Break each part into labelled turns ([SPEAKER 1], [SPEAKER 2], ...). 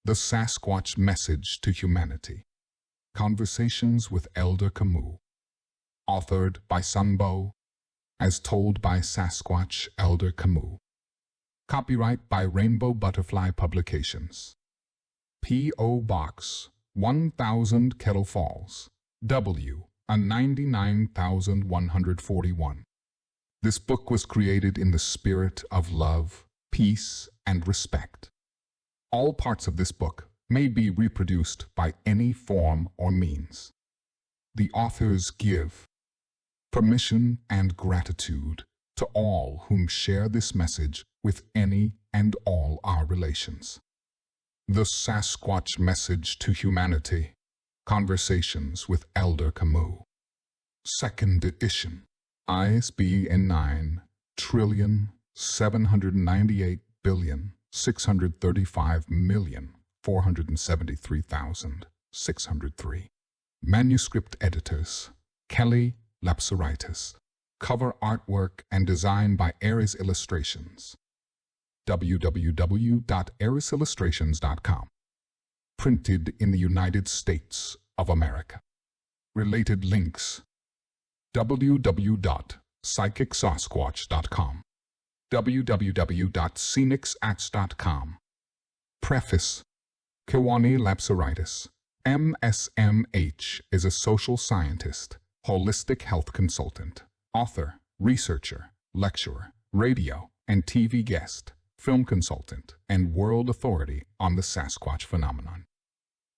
[SPEAKER 1] The Sasquatch Message to Humanity. Conversations with Elder Camus. Authored by SunBôw, as told by Sasquatch Elder Camus. Copyright by Rainbow Butterfly Publications. P.O. Box 1000 Kettle Falls, W. 99141. This book was created in the spirit of love, peace, and respect. All parts of this book may be reproduced by any form or means. The authors give permission and gratitude to all whom share this message with any and all our relations. The Sasquatch Message to Humanity. Conversations with Elder Camus. Second edition. ISBN 9,798,635,473,603. Manuscript editors: Kelly Lapsaritis. Cover artwork and design by Aries Illustrations. www.arisillustrations.com. Printed in the United States of America. Related links: www.psychicsasquatch.com, www.scenixats.com. Preface: Kiwani Lapsaritis, MSMH, is a social scientist, holistic health consultant, author, researcher, lecturer, radio and TV guest, film consultant, and world authority on the Sasquatch phenomenon.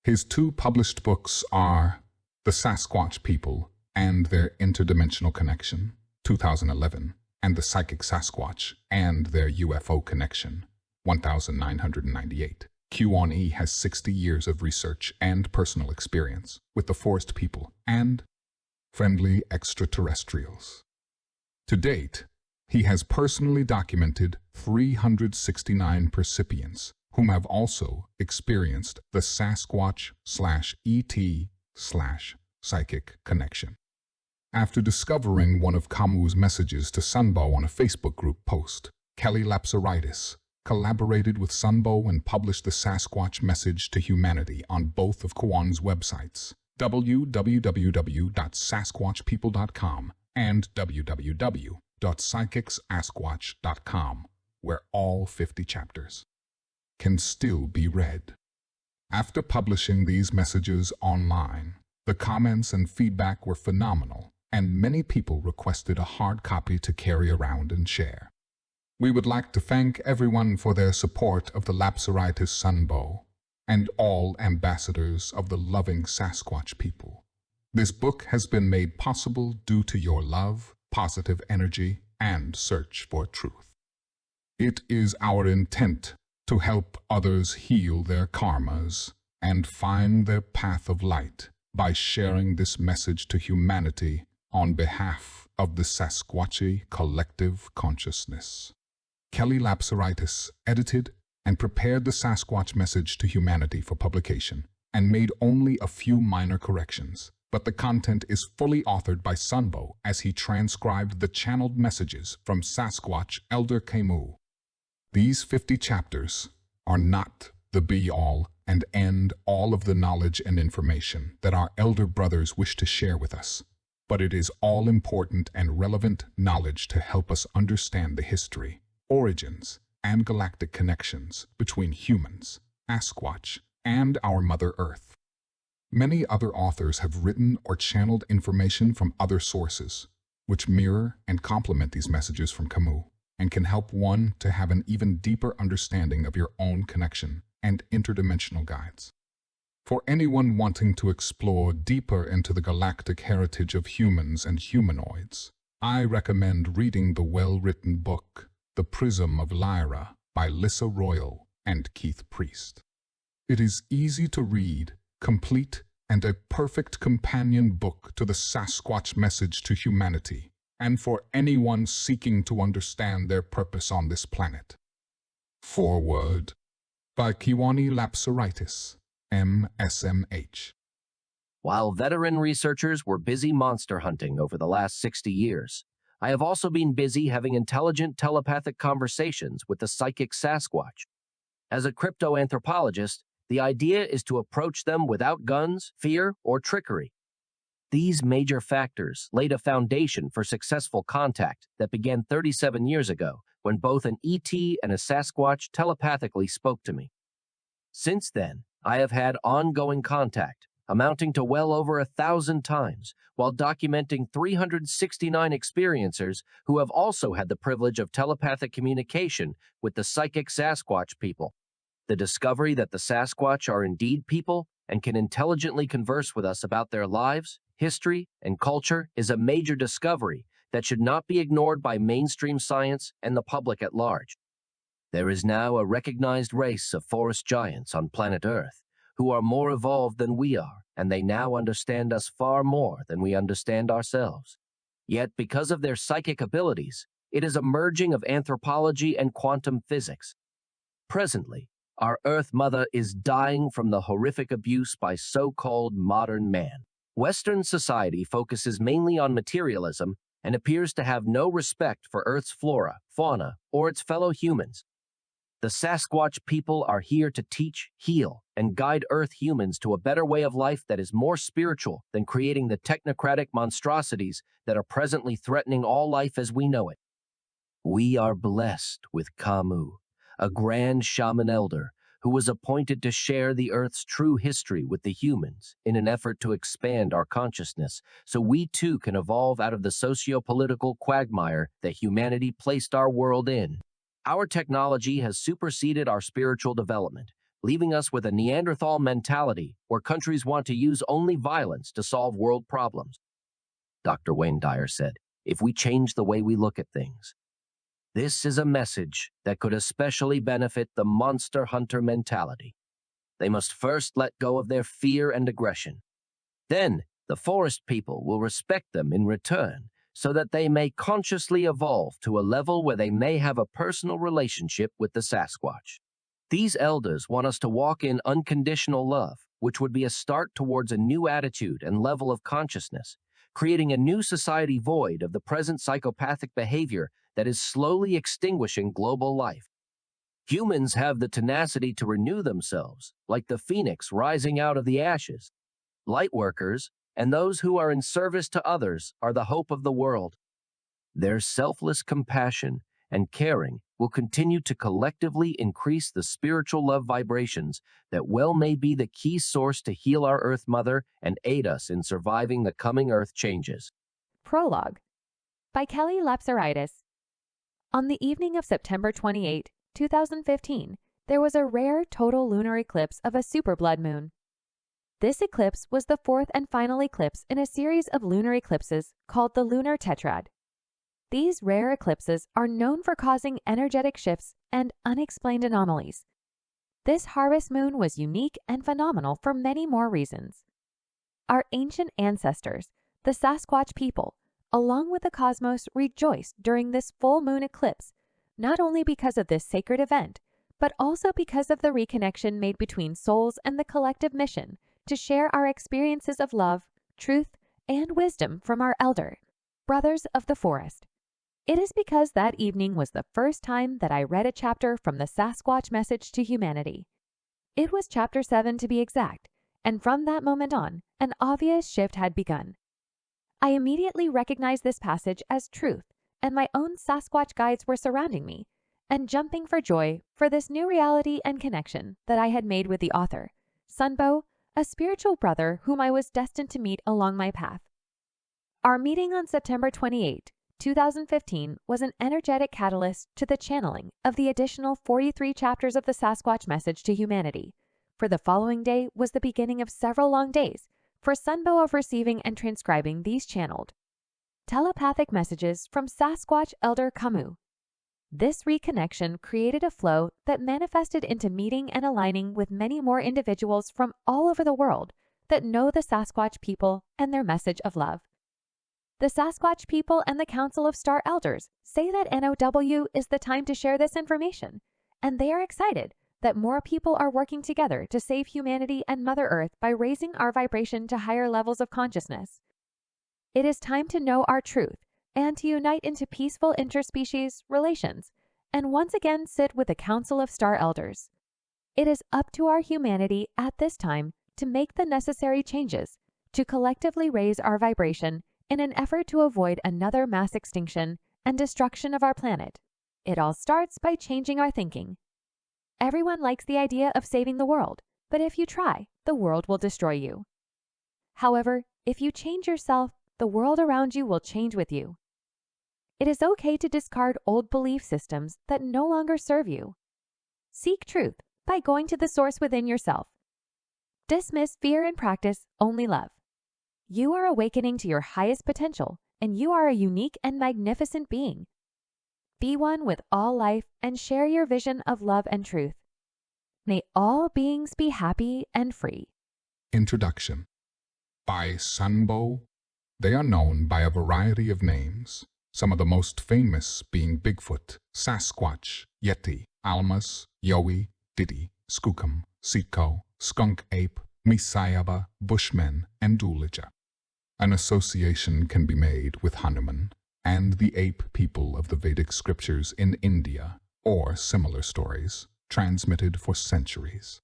[SPEAKER 1] His two published books are The Sasquatch People and Their Interdimensional Connection, 2011, and The Psychic Sasquatch and Their UFO Connection, 1998. Kiwani has 60 years of research and personal experience with the forest people and friendly extraterrestrials. To date, he has personally documented 369 percipients whom have also experienced the Sasquatch/ET/psychic connection. After discovering one of Camus' messages to SunBôw on a Facebook group post, Kelly Lapsaritis collaborated with SunBôw and published the Sasquatch Message to Humanity on both of Kiwani's websites, www.sasquatchpeople.com and www.psychicsasquatch.com, where all 50 chapters can still be read. After publishing these messages online, the comments and feedback were phenomenal, and many people requested a hard copy to carry around and share. We would like to thank everyone for their support of the Lapsaritis SunBôw and all ambassadors of the loving Sasquatch people. This book has been made possible due to your love, positive energy, and search for truth. It is our intent to help others heal their karmas and find their path of light by sharing this message to humanity on behalf of the Sasquatchy collective consciousness. Kelly Lapsaritis edited and prepared the Sasquatch Message to Humanity for publication and made only a few minor corrections, but the content is fully authored by SunBôw as he transcribed the channeled messages from Sasquatch Elder Camus. These 50 chapters are not the be-all and end-all of the knowledge and information that our elder brothers wish to share with us, but it is all-important and relevant knowledge to help us understand the history, origins, and galactic connections between humans, Sasquatch, and our Mother Earth. Many other authors have written or channeled information from other sources, which mirror and complement these messages from Camus, and can help one to have an even deeper understanding of your own connection and interdimensional guides. For anyone wanting to explore deeper into the galactic heritage of humans and humanoids, I recommend reading the well-written book, The Prism of Lyra by Lissa Royal and Keith Priest. It is easy to read, complete, and a perfect companion book to the Sasquatch Message to Humanity, and for anyone seeking to understand their purpose on this planet. Foreword by Kiwani Lapsaritis, MSMH.
[SPEAKER 2] While veteran researchers were busy monster hunting over the last 60 years, I have also been busy having intelligent telepathic conversations with the psychic Sasquatch. As a cryptoanthropologist, The idea is to approach them without guns, fear, or trickery. These major factors laid a foundation for successful contact that began 37 years ago when both an ET and a Sasquatch telepathically spoke to me. Since then, I have had ongoing contact, amounting to well over 1,000 times, while documenting 369 experiencers who have also had the privilege of telepathic communication with the psychic Sasquatch people. The discovery that the Sasquatch are indeed people and can intelligently converse with us about their lives, history, and culture is a major discovery that should not be ignored by mainstream science and the public at large. There is now a recognized race of forest giants on planet Earth who are more evolved than we are, and they now understand us far more than we understand ourselves. Yet, because of their psychic abilities, it is a merging of anthropology and quantum physics. Presently, our Earth Mother is dying from the horrific abuse by so-called modern man. Western society focuses mainly on materialism and appears to have no respect for Earth's flora, fauna, or its fellow humans. The Sasquatch people are here to teach, heal, and guide Earth humans to a better way of life that is more spiritual than creating the technocratic monstrosities that are presently threatening all life as we know it. We are blessed with Kamu, a grand shaman elder who was appointed to share the Earth's true history with the humans in an effort to expand our consciousness so we too can evolve out of the socio-political quagmire that humanity placed our world in. Our technology has superseded our spiritual development, leaving us with a Neanderthal mentality where countries want to use only violence to solve world problems. Dr. Wayne Dyer said, if we change the way we look at things, this is a message that could especially benefit the monster hunter mentality. They must first let go of their fear and aggression. Then, the forest people will respect them in return so that they may consciously evolve to a level where they may have a personal relationship with the Sasquatch. These elders want us to walk in unconditional love, which would be a start towards a new attitude and level of consciousness, creating a new society void of the present psychopathic behavior that is slowly extinguishing global life. Humans have the tenacity to renew themselves, like the phoenix rising out of the ashes. Lightworkers and those who are in service to others are the hope of the world. Their selfless compassion and caring will continue to collectively increase the spiritual love vibrations that well may be the key source to heal our Earth Mother and aid us in surviving the coming Earth changes.
[SPEAKER 3] Prologue by Kelly Lapsaritis. On the evening of September 28, 2015, there was a rare total lunar eclipse of a super blood moon. This eclipse was the fourth and final eclipse in a series of lunar eclipses called the Lunar Tetrad. These rare eclipses are known for causing energetic shifts and unexplained anomalies. This harvest moon was unique and phenomenal for many more reasons. Our ancient ancestors, the Sasquatch people, along with the cosmos, rejoiced during this full moon eclipse, not only because of this sacred event, but also because of the reconnection made between souls and the collective mission to share our experiences of love, truth, and wisdom from our elder, brothers of the forest. It is because that evening was the first time that I read a chapter from the Sasquatch Message to Humanity. It was chapter 7 to be exact, and from that moment on, an obvious shift had begun. I immediately recognized this passage as truth, and my own Sasquatch guides were surrounding me, and jumping for joy for this new reality and connection that I had made with the author, SunBôw, a spiritual brother whom I was destined to meet along my path. Our meeting on September 28, 2015 was an energetic catalyst to the channeling of the additional 43 chapters of the Sasquatch Message to Humanity, for the following day was the beginning of several long days for SunBôw of receiving and transcribing these channeled telepathic messages from Sasquatch Elder Kamu. This reconnection created a flow that manifested into meeting and aligning with many more individuals from all over the world that know the Sasquatch people and their message of love. The Sasquatch people and the Council of Star Elders say that NOW is the time to share this information, and they are excited that more people are working together to save humanity and Mother Earth by raising our vibration to higher levels of consciousness. It is time to know our truth and to unite into peaceful interspecies relations, and once again sit with the Council of Star Elders. It is up to our humanity at this time to make the necessary changes, to collectively raise our vibration in an effort to avoid another mass extinction and destruction of our planet. It all starts by changing our thinking. Everyone likes the idea of saving the world, but if you try, the world will destroy you. However, if you change yourself, the world around you will change with you. It is okay to discard old belief systems that no longer serve you. Seek truth by going to the source within yourself. Dismiss fear and practice only love. You are awakening to your highest potential, and you are a unique and magnificent being. Be one with all life and share your vision of love and truth. May all beings be happy and free.
[SPEAKER 1] Introduction. By SunBôw, they are known by a variety of names, some of the most famous being Bigfoot, Sasquatch, Yeti, Almas, Yowie, Didi, Skookum, Sitco, Skunk Ape, Misayaba, Bushmen, and Doolittle. An association can be made with Hanuman and the ape people of the Vedic scriptures in India, or similar stories, transmitted for centuries.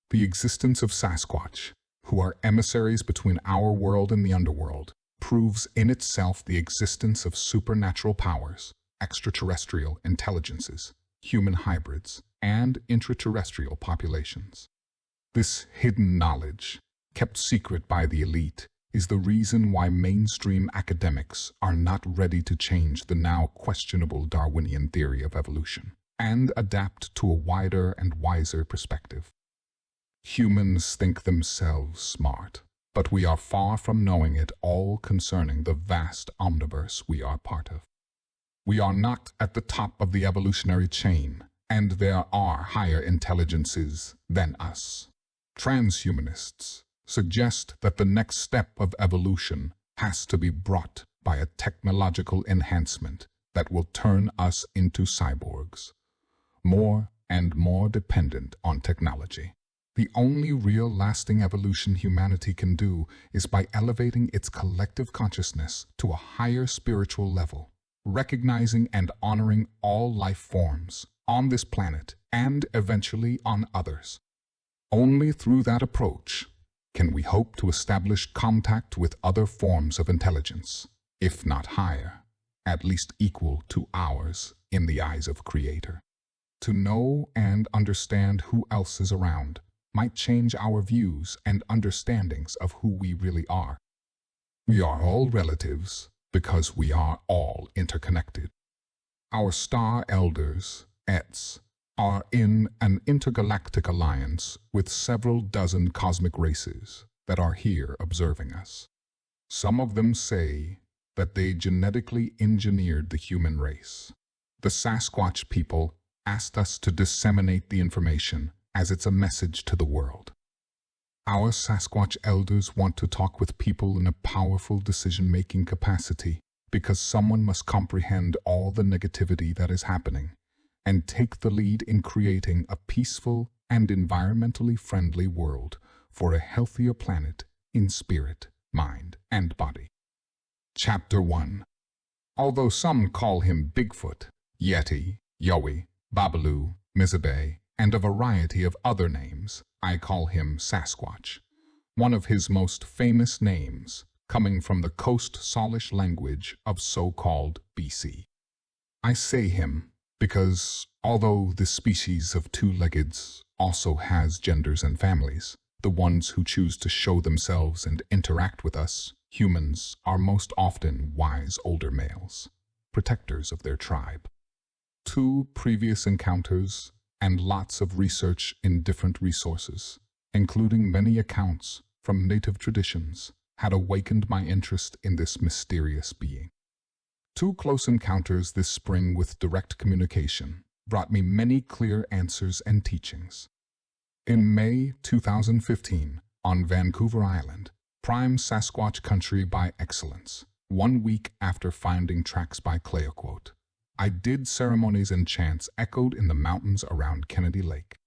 [SPEAKER 1] The existence of Sasquatch, who are emissaries between our world and the underworld, proves in itself the existence of supernatural powers, extraterrestrial intelligences, human hybrids, and intraterrestrial populations. This hidden knowledge, kept secret by the elite, is the reason why mainstream academics are not ready to change the now questionable Darwinian theory of evolution and adapt to a wider and wiser perspective. Humans think themselves smart, but we are far from knowing it all concerning the vast omniverse we are part of. We are not at the top of the evolutionary chain, and there are higher intelligences than us. Transhumanists suggest that the next step of evolution has to be brought by a technological enhancement that will turn us into cyborgs, more and more dependent on technology. The only real lasting evolution humanity can do is by elevating its collective consciousness to a higher spiritual level, recognizing and honoring all life forms on this planet and eventually on others. Only through that approach can we hope to establish contact with other forms of intelligence, if not higher, at least equal to ours in the eyes of Creator. To know and understand who else is around might change our views and understandings of who we really are. We are all relatives because we are all interconnected. Our star elders, Ets, are in an intergalactic alliance with several dozen cosmic races that are here observing us. Some of them say that they genetically engineered the human race. The Sasquatch people asked us to disseminate the information as it's a message to the world. Our Sasquatch elders want to talk with people in a powerful decision-making capacity because someone must comprehend all the negativity that is happening and take the lead in creating a peaceful and environmentally friendly world for a healthier planet in spirit, mind, and body. Chapter 1. Although some call him Bigfoot, Yeti, Yowie, Babaloo, Mizabe, and a variety of other names, I call him Sasquatch, one of his most famous names coming from the Coast Salish language of so-called BC. I say him because, although this species of two-leggeds also has genders and families, the ones who choose to show themselves and interact with us, humans, are most often wise older males, protectors of their tribe. 2 previous encounters and lots of research in different resources, including many accounts from native traditions, had awakened my interest in this mysterious being. 2 close encounters this spring with direct communication brought me many clear answers and teachings. In May 2015, on Vancouver Island, prime Sasquatch country by excellence, 1 week after finding tracks by Clayoquot, I did ceremonies and chants echoed in the mountains around Kennedy Lake.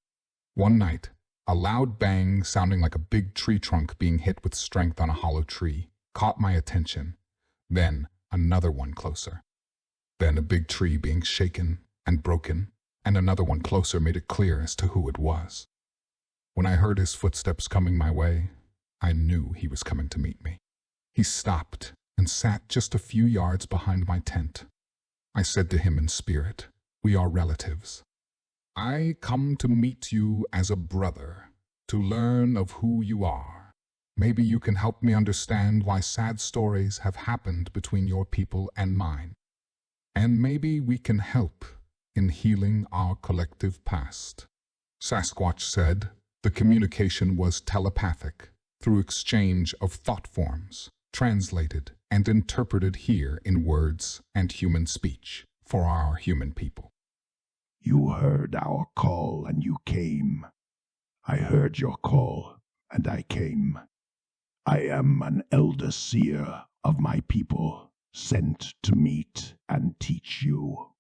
[SPEAKER 1] One night, a loud bang sounding like a big tree trunk being hit with strength on a hollow tree caught my attention. Then, another one closer. Then a big tree being shaken and broken, and another one closer made it clear as to who it was. When I heard his footsteps coming my way, I knew he was coming to meet me. He stopped and sat just a few yards behind my tent. I said to him in spirit, "We are relatives. I come to meet you as a brother, to learn of who you are. Maybe you can help me understand why sad stories have happened between your people and mine. And maybe we can help in healing our collective past." Sasquatch said the communication was telepathic, through exchange of thought forms, translated and interpreted here in words and human speech for our human people.
[SPEAKER 4] "You heard our call and you came. I heard your call and I came. I am an elder seer of my people, sent to meet and teach you.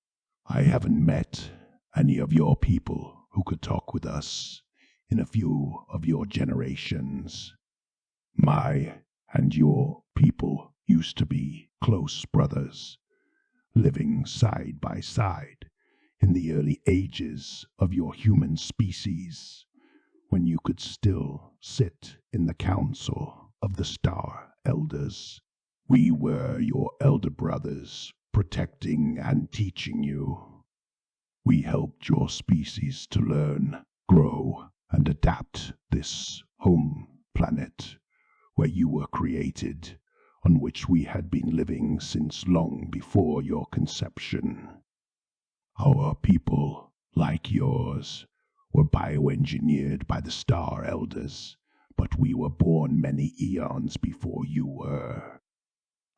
[SPEAKER 4] I haven't met any of your people who could talk with us in a few of your generations. My and your people used to be close brothers, living side by side in the early ages of your human species, when you could still sit in the council of the Star Elders. We were your elder brothers, protecting and teaching you. We helped your species to learn, grow, and adapt this home planet where you were created, on which we had been living since long before your conception. Our people, like yours, were bioengineered by the Star Elders, but we were born many eons before you were.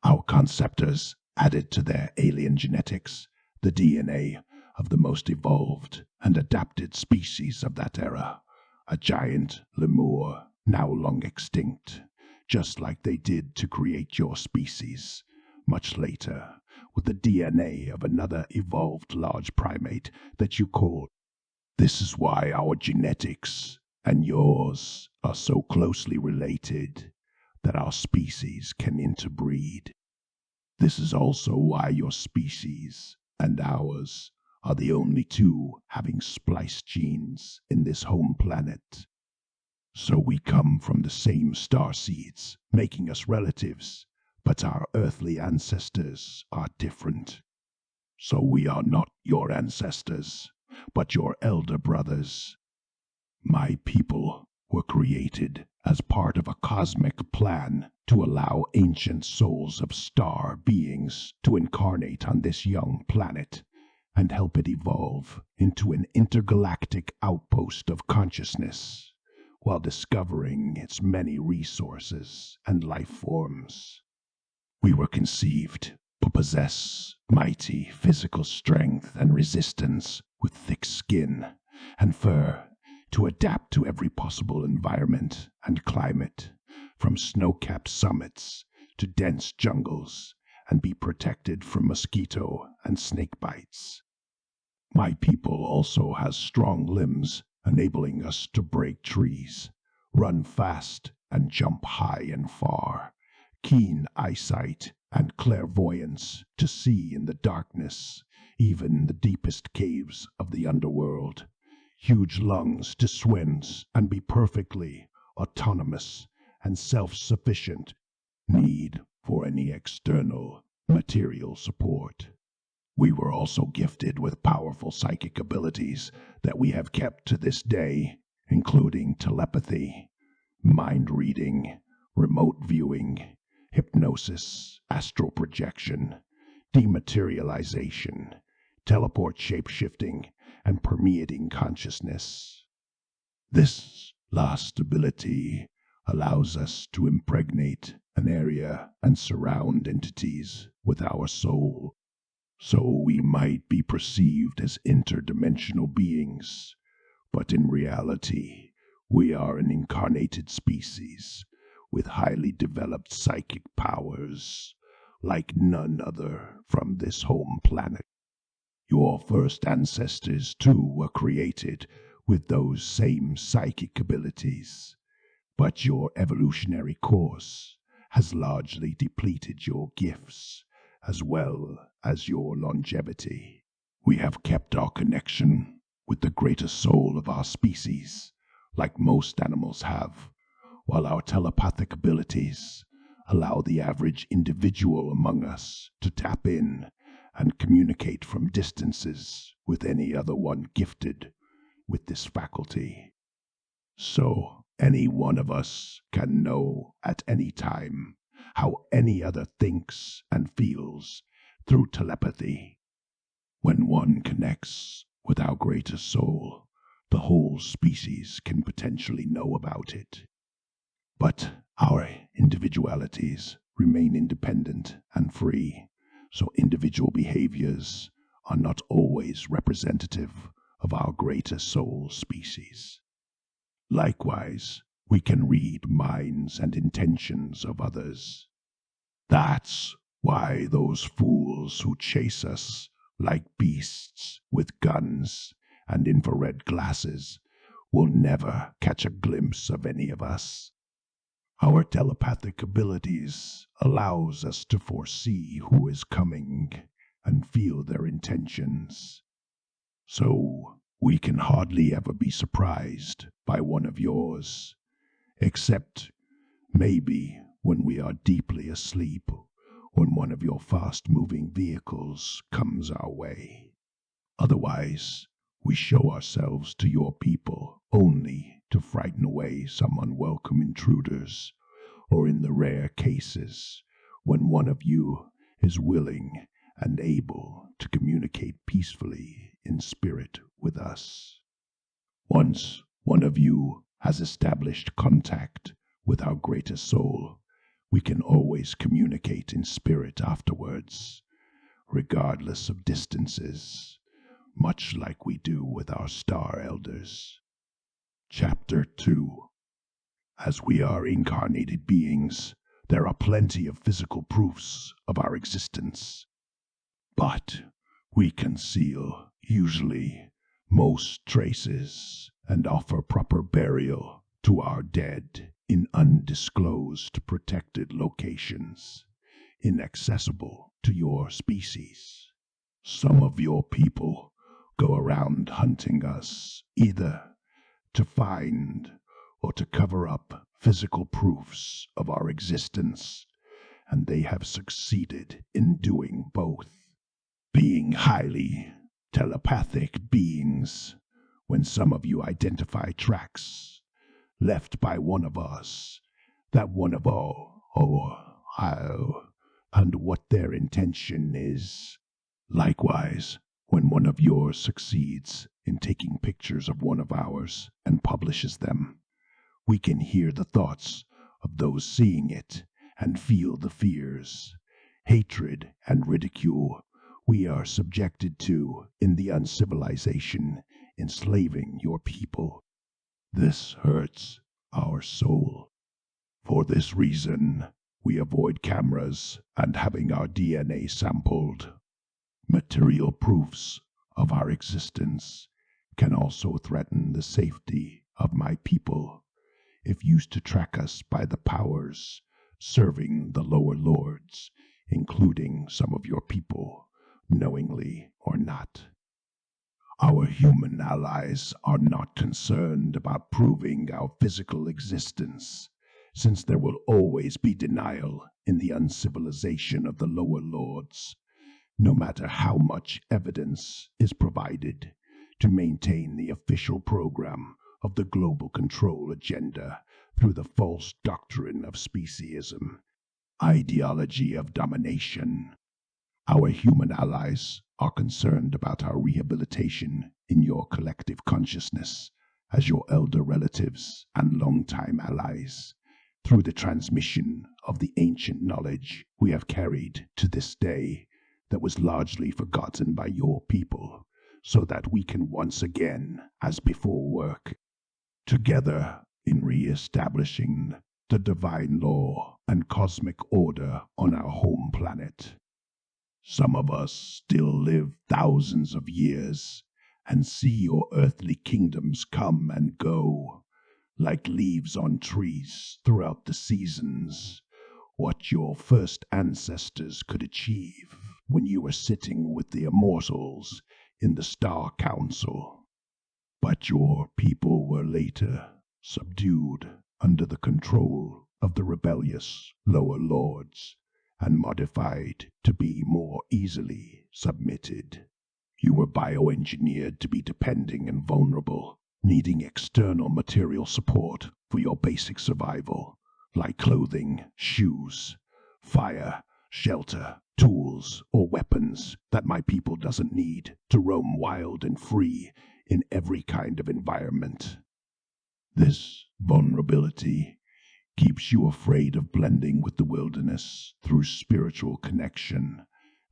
[SPEAKER 4] Our conceptors added to their alien genetics the DNA of the most evolved and adapted species of that era, a giant lemur now long extinct, just like they did to create your species much later, with the DNA of another evolved large primate that you called. This is why our genetics and yours are so closely related that our species can interbreed. This is also why your species and ours are the only two having spliced genes in this home planet. So we come from the same star seeds, making us relatives, but our earthly ancestors are different. So we are not your ancestors, but your elder brothers. My people were created as part of a cosmic plan to allow ancient souls of star beings to incarnate on this young planet and help it evolve into an intergalactic outpost of consciousness, while discovering its many resources and life forms. We were conceived to possess mighty physical strength and resistance, with thick skin and fur, to adapt to every possible environment and climate, from snow-capped summits to dense jungles, and be protected from mosquito and snake bites. My people also has strong limbs, enabling us to break trees, run fast, and jump high and far, keen eyesight and clairvoyance to see in the darkness, even in the deepest caves of the underworld, huge lungs to swim and be perfectly autonomous and self-sufficient, need for any external material support. We were also gifted with powerful psychic abilities that we have kept to this day, including telepathy, mind reading, remote viewing, hypnosis, astral projection, dematerialization, teleport shape-shifting, and permeating consciousness. This last ability allows us to impregnate an area and surround entities with our soul, so we might be perceived as interdimensional beings, but in reality, we are an incarnated species with highly developed psychic powers, like none other from this home planet. Your first ancestors, too, were created with those same psychic abilities, but your evolutionary course has largely depleted your gifts, as well as your longevity. We have kept our connection with the greater soul of our species, like most animals have, while our telepathic abilities allow the average individual among us to tap in and communicate from distances with any other one gifted with this faculty. So any one of us can know at any time how any other thinks and feels through telepathy. When one connects with our greater soul, the whole species can potentially know about it. But our individualities remain independent and free, so individual behaviors are not always representative of our greater soul species. Likewise, we can read minds and intentions of others. That's why those fools who chase us like beasts with guns and infrared glasses will never catch a glimpse of any of us. Our telepathic abilities allows us to foresee who is coming and feel their intentions. So we can hardly ever be surprised by one of yours, except maybe when we are deeply asleep, when one of your fast-moving vehicles comes our way. Otherwise, we show ourselves to your people only to frighten away some unwelcome intruders, or in the rare cases when one of you is willing and able to communicate peacefully in spirit with us. Once one of you has established contact with our greater soul, we can always communicate in spirit afterwards, regardless of distances, much like we do with our star elders. Chapter 2. As we are incarnated beings, there are plenty of physical proofs of our existence. But we conceal, usually, most traces and offer proper burial to our dead in undisclosed protected locations, inaccessible to your species. Some of your people go around hunting us, either to find or to cover up physical proofs of our existence, and they have succeeded in doing both. Being highly telepathic beings, when some of you identify tracks left by one of us, that one of and what their intention is. Likewise, when one of yours succeeds in taking pictures of one of ours and publishes them, we can hear the thoughts of those seeing it and feel the fears, hatred, and ridicule we are subjected to in the uncivilization enslaving your people. This hurts our soul. For this reason, we avoid cameras and having our DNA sampled. Material proofs of our existence can also threaten the safety of my people if used to track us by the powers serving the lower lords, including some of your people, knowingly or not. Our human allies are not concerned about proving our physical existence, since there will always be denial in the uncivilization of the lower lords, no matter how much evidence is provided to maintain the official program of the global control agenda through the false doctrine of speciesism, ideology of domination. Our human allies are concerned about our rehabilitation in your collective consciousness as your elder relatives and longtime allies, through the transmission of the ancient knowledge we have carried to this day that was largely forgotten by your people, so that we can once again, as before, work together in re-establishing the divine law and cosmic order on our home planet. Some of us still live thousands of years and see your earthly kingdoms come and go, like leaves on trees throughout the seasons, what your first ancestors could achieve when you were sitting with the immortals in the Star Council. But your people were later subdued under the control of the rebellious lower lords, and modified to be more easily submitted. You were bioengineered to be depending and vulnerable, needing external material support for your basic survival, like clothing, shoes, fire, shelter, tools, or weapons that my people doesn't need to roam wild and free in every kind of environment. This vulnerability keeps you afraid of blending with the wilderness through spiritual connection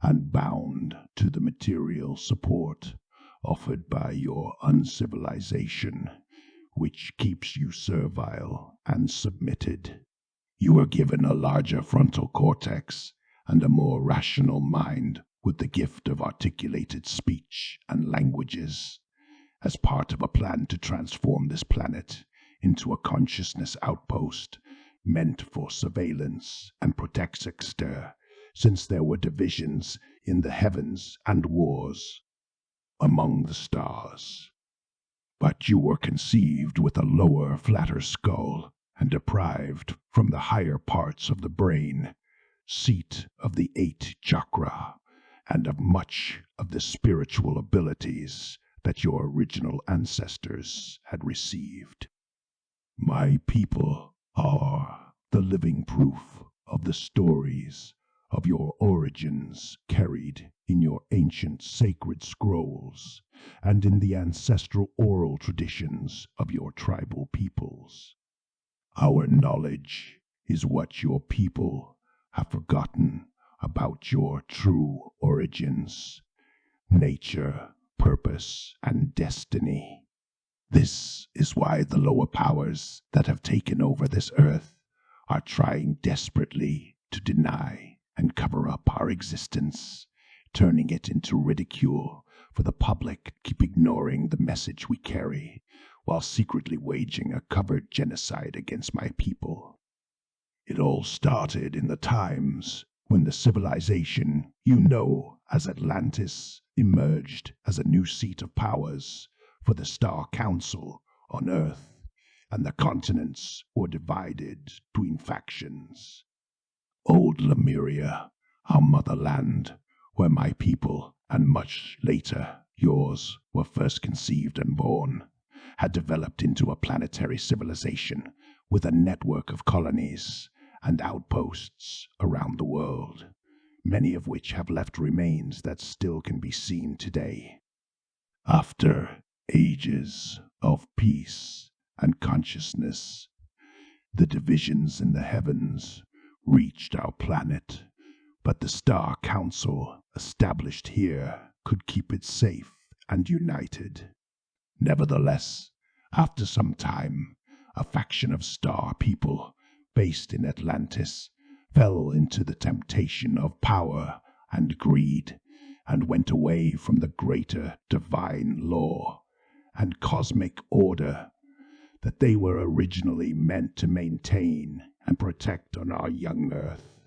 [SPEAKER 4] and bound to the material support offered by your uncivilization, which keeps you servile and submitted. You are given a larger frontal cortex and a more rational mind with the gift of articulated speech and languages, as part of a plan to transform this planet into a consciousness outpost meant for surveillance and protexter, since there were divisions in the heavens and wars among the stars. But you were conceived with a lower, flatter skull and deprived from the higher parts of the brain, seat of the 8th chakra, and of much of the spiritual abilities that your original ancestors had received. My people are the living proof of the stories of your origins carried in your ancient sacred scrolls and in the ancestral oral traditions of your tribal peoples. Our knowledge is what your people have forgotten about your true origins, nature, purpose, and destiny. This is why the lower powers that have taken over this earth are trying desperately to deny and cover up our existence, turning it into ridicule for the public keep ignoring the message we carry, while secretly waging a covert genocide against my people. It all started in the times when the civilization you know as Atlantis emerged as a new seat of powers for the Star Council on Earth, and the continents were divided between factions. Old Lemuria, our motherland, where my people, and much later yours, were first conceived and born, had developed into a planetary civilization with a network of colonies and outposts around the world, many of which have left remains that still can be seen today. After ages of peace and consciousness, the divisions in the heavens reached our planet, but the Star Council established here could keep it safe and united. Nevertheless, after some time, a faction of star people based in Atlantis fell into the temptation of power and greed and went away from the greater divine law and cosmic order that they were originally meant to maintain and protect on our young Earth.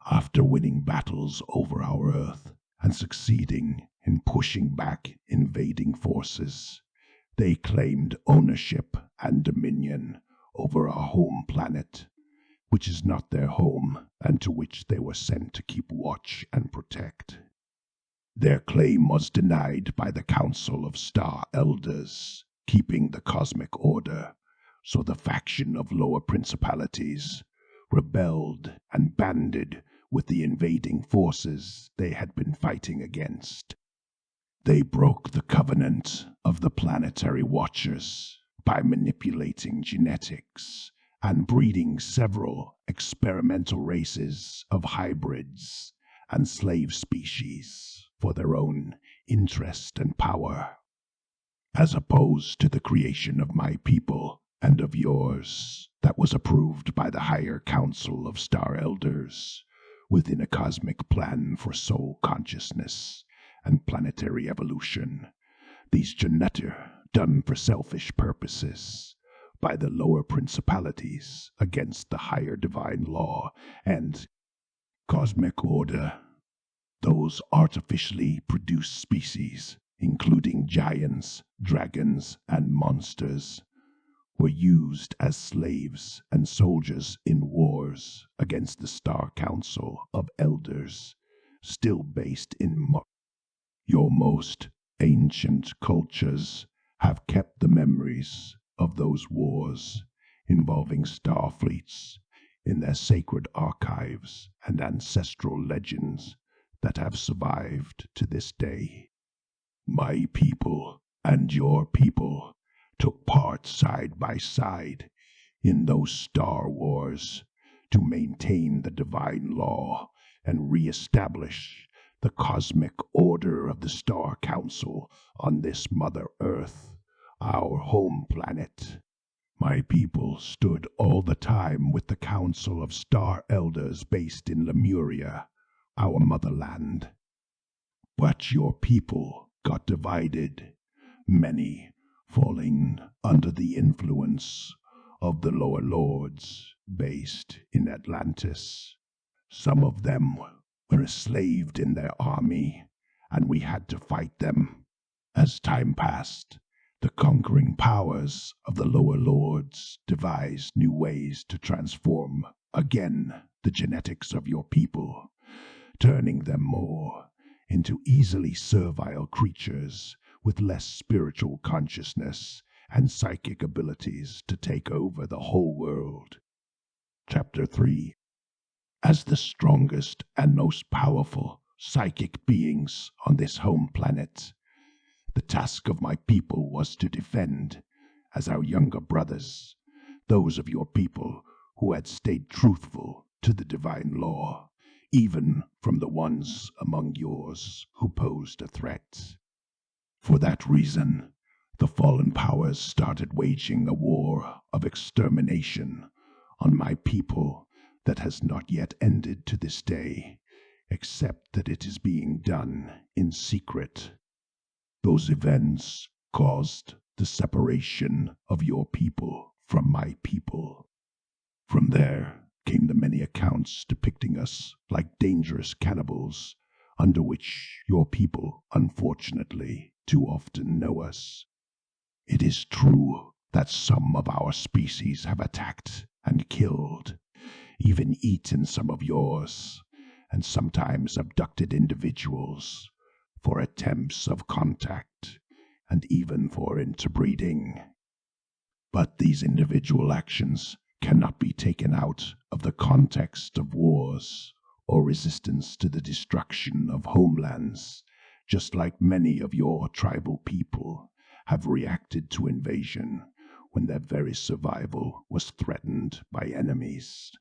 [SPEAKER 4] After winning battles over our Earth and succeeding in pushing back invading forces, they claimed ownership and dominion over our home planet, which is not their home and to which they were sent to keep watch and protect. Their claim was denied by the Council of Star Elders, keeping the cosmic order, so the faction of lower principalities rebelled and banded with the invading forces they had been fighting against. They broke the covenant of the planetary watchers by manipulating genetics and breeding several experimental races of hybrids and slave species for their own interest and power, as opposed to the creation of my people and of yours that was approved by the higher council of star elders within a cosmic plan for soul consciousness and planetary evolution. These geneta done for selfish purposes by the lower principalities against the higher divine law and cosmic order. Those artificially produced species, including giants, dragons, and monsters, were used as slaves and soldiers in wars against the Star Council of Elders, still based in Your most ancient cultures have kept the memories of those wars involving star fleets in their sacred archives and ancestral legends that have survived to this day. My people and your people took part side by side in those star wars to maintain the divine law and re-establish the cosmic order of the Star Council on this Mother Earth, our home planet. My people stood all the time with the Council of Star Elders based in Lemuria, our motherland. But your people got divided, many falling under the influence of the lower lords based in Atlantis. Some of them were enslaved in their army, and we had to fight them. As time passed, the conquering powers of the lower lords devised new ways to transform again the genetics of your people, turning them more into easily servile creatures with less spiritual consciousness and psychic abilities to take over the whole world. Chapter 3. As the strongest and most powerful psychic beings on this home planet, the task of my people was to defend, as our younger brothers, those of your people who had stayed truthful to the divine law, even from the ones among yours who posed a threat. For that reason, the fallen powers started waging a war of extermination on my people that has not yet ended to this day, except that it is being done in secret. Those events caused the separation of your people from my people. From there came the many accounts depicting us like dangerous cannibals, under which your people, unfortunately, too often know us. It is true that some of our species have attacked and killed, even eaten some of yours, and sometimes abducted individuals for attempts of contact and even for interbreeding. But these individual actions cannot be taken out of the context of wars or resistance to the destruction of homelands, just like many of your tribal people have reacted to invasion when their very survival was threatened by enemies.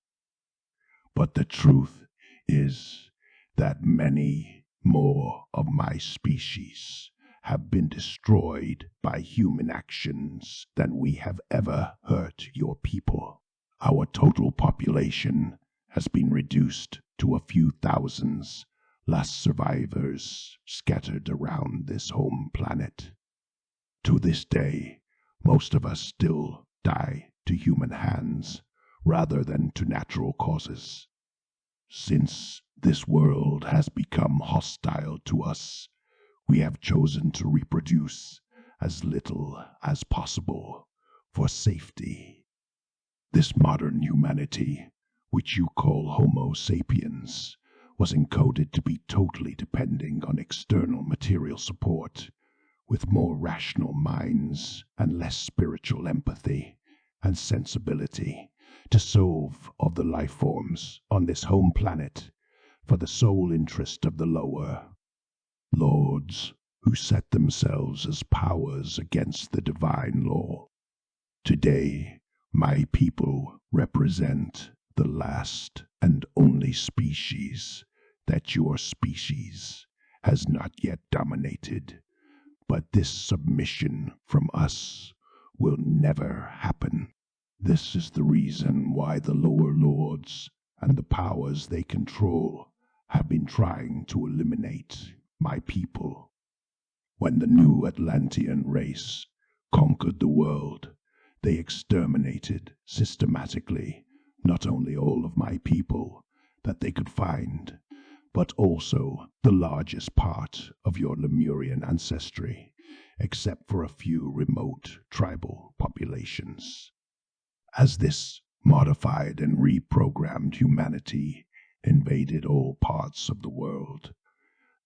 [SPEAKER 4] But the truth is that many more of my species have been destroyed by human actions than we have ever hurt your people. Our total population has been reduced to a few thousands, last survivors scattered around this home planet. To this day, most of us still die to human hands rather than to natural causes. Since this world has become hostile to us, we have chosen to reproduce as little as possible for safety. This modern humanity, which you call Homo sapiens, was encoded to be totally depending on external material support, with more rational minds and less spiritual empathy and sensibility to solve of the life forms on this home planet for the sole interest of the lower lords who set themselves as powers against the divine law. Today, my people represent the last and only species that your species has not yet dominated, but this submission from us will never happen. This is the reason why the lower lords and the powers they control have been trying to eliminate my people. When the new Atlantean race conquered the world, they exterminated systematically not only all of my people that they could find, but also the largest part of your Lemurian ancestry, except for a few remote tribal populations. As this modified and reprogrammed humanity invaded all parts of the world,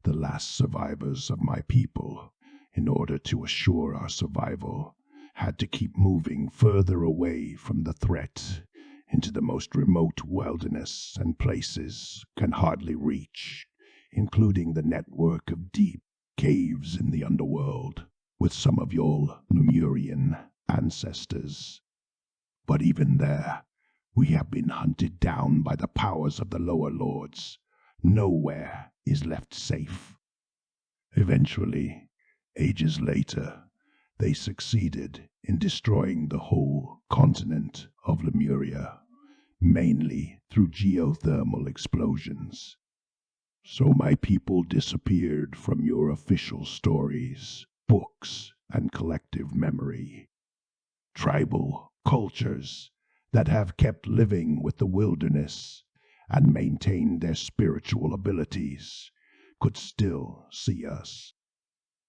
[SPEAKER 4] the last survivors of my people, in order to assure our survival, had to keep moving further away from the threat into the most remote wilderness and places can hardly reach, including the network of deep caves in the underworld with some of your Lemurian ancestors. But even there, we have been hunted down by the powers of the lower lords. Nowhere is left safe. Eventually, ages later, they succeeded in destroying the whole continent of Lemuria, mainly through geothermal explosions. So my people disappeared from your official stories, books, and collective memory. Tribal cultures that have kept living with the wilderness and maintained their spiritual abilities could still see us.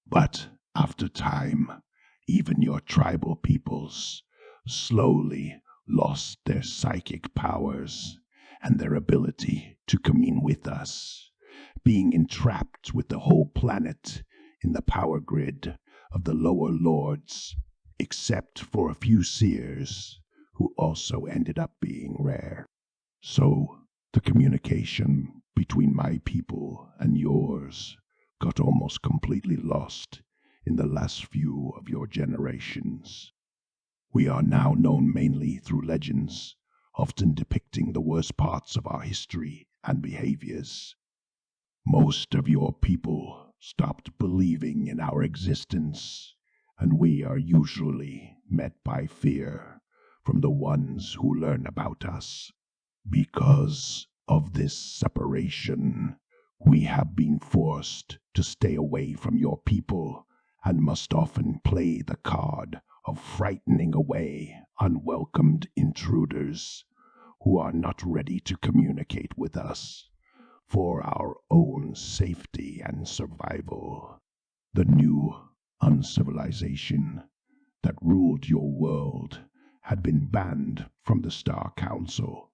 [SPEAKER 4] But after time, even your tribal peoples slowly lost their psychic powers and their ability to commune with us, being entrapped with the whole planet in the power grid of the lower lords, except for a few seers who also ended up being rare. So the communication between my people and yours got almost completely lost in the last few of your generations. We are now known mainly through legends, often depicting the worst parts of our history and behaviors. Most of your people stopped believing in our existence, and we are usually met by fear from the ones who learn about us. Because of this separation, we have been forced to stay away from your people and must often play the card of frightening away unwelcomed intruders who are not ready to communicate with us for our own safety and survival. The new uncivilization that ruled your world had been banned from the Star Council,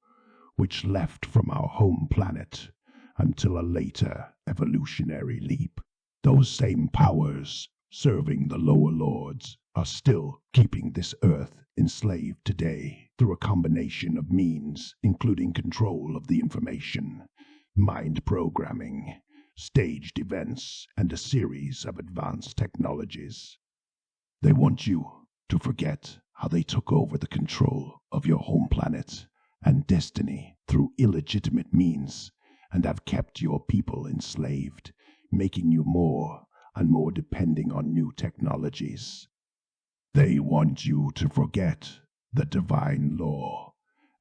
[SPEAKER 4] which left from our home planet until a later evolutionary leap. Those same powers serving the lower lords are still keeping this Earth enslaved today through a combination of means, including control of the information, mind programming, staged events, and a series of advanced technologies. They want you to forget how they took over the control of your home planet and destiny through illegitimate means and have kept your people enslaved, making you more and more depending on new technologies. They want you to forget the divine law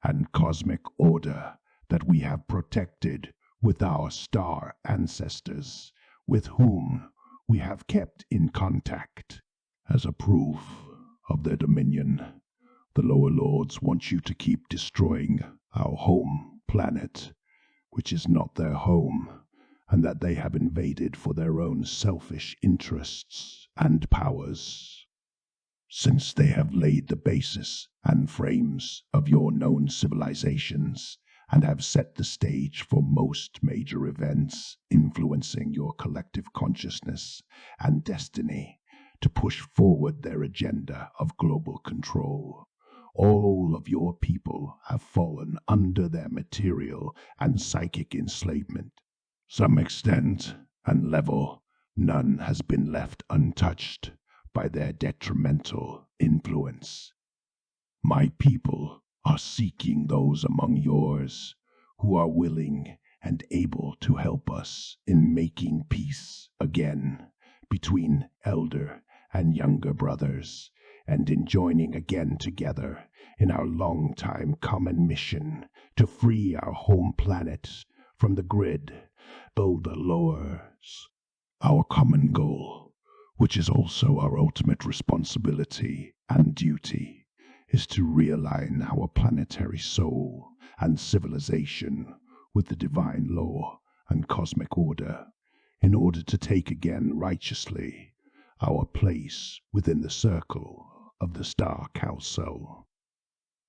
[SPEAKER 4] and cosmic order that we have protected with our star ancestors, with whom we have kept in contact. As a proof of their dominion, the lower lords want you to keep destroying our home planet, which is not their home, and that they have invaded for their own selfish interests and powers. Since they have laid the basis and frames of your known civilizations and have set the stage for most major events influencing your collective consciousness and destiny to push forward their agenda of global control, all of your people have fallen under their material and psychic enslavement. Some extent and level, none has been left untouched by their detrimental influence. My people are seeking those among yours who are willing and able to help us in making peace again between elder and younger brothers, and in joining again together in our long-time common mission to free our home planet from the grid of the lords. Our common goal, which is also our ultimate responsibility and duty, is to realign our planetary soul and civilization with the divine law and cosmic order in order to take again righteously our place within the circle of the Star Council.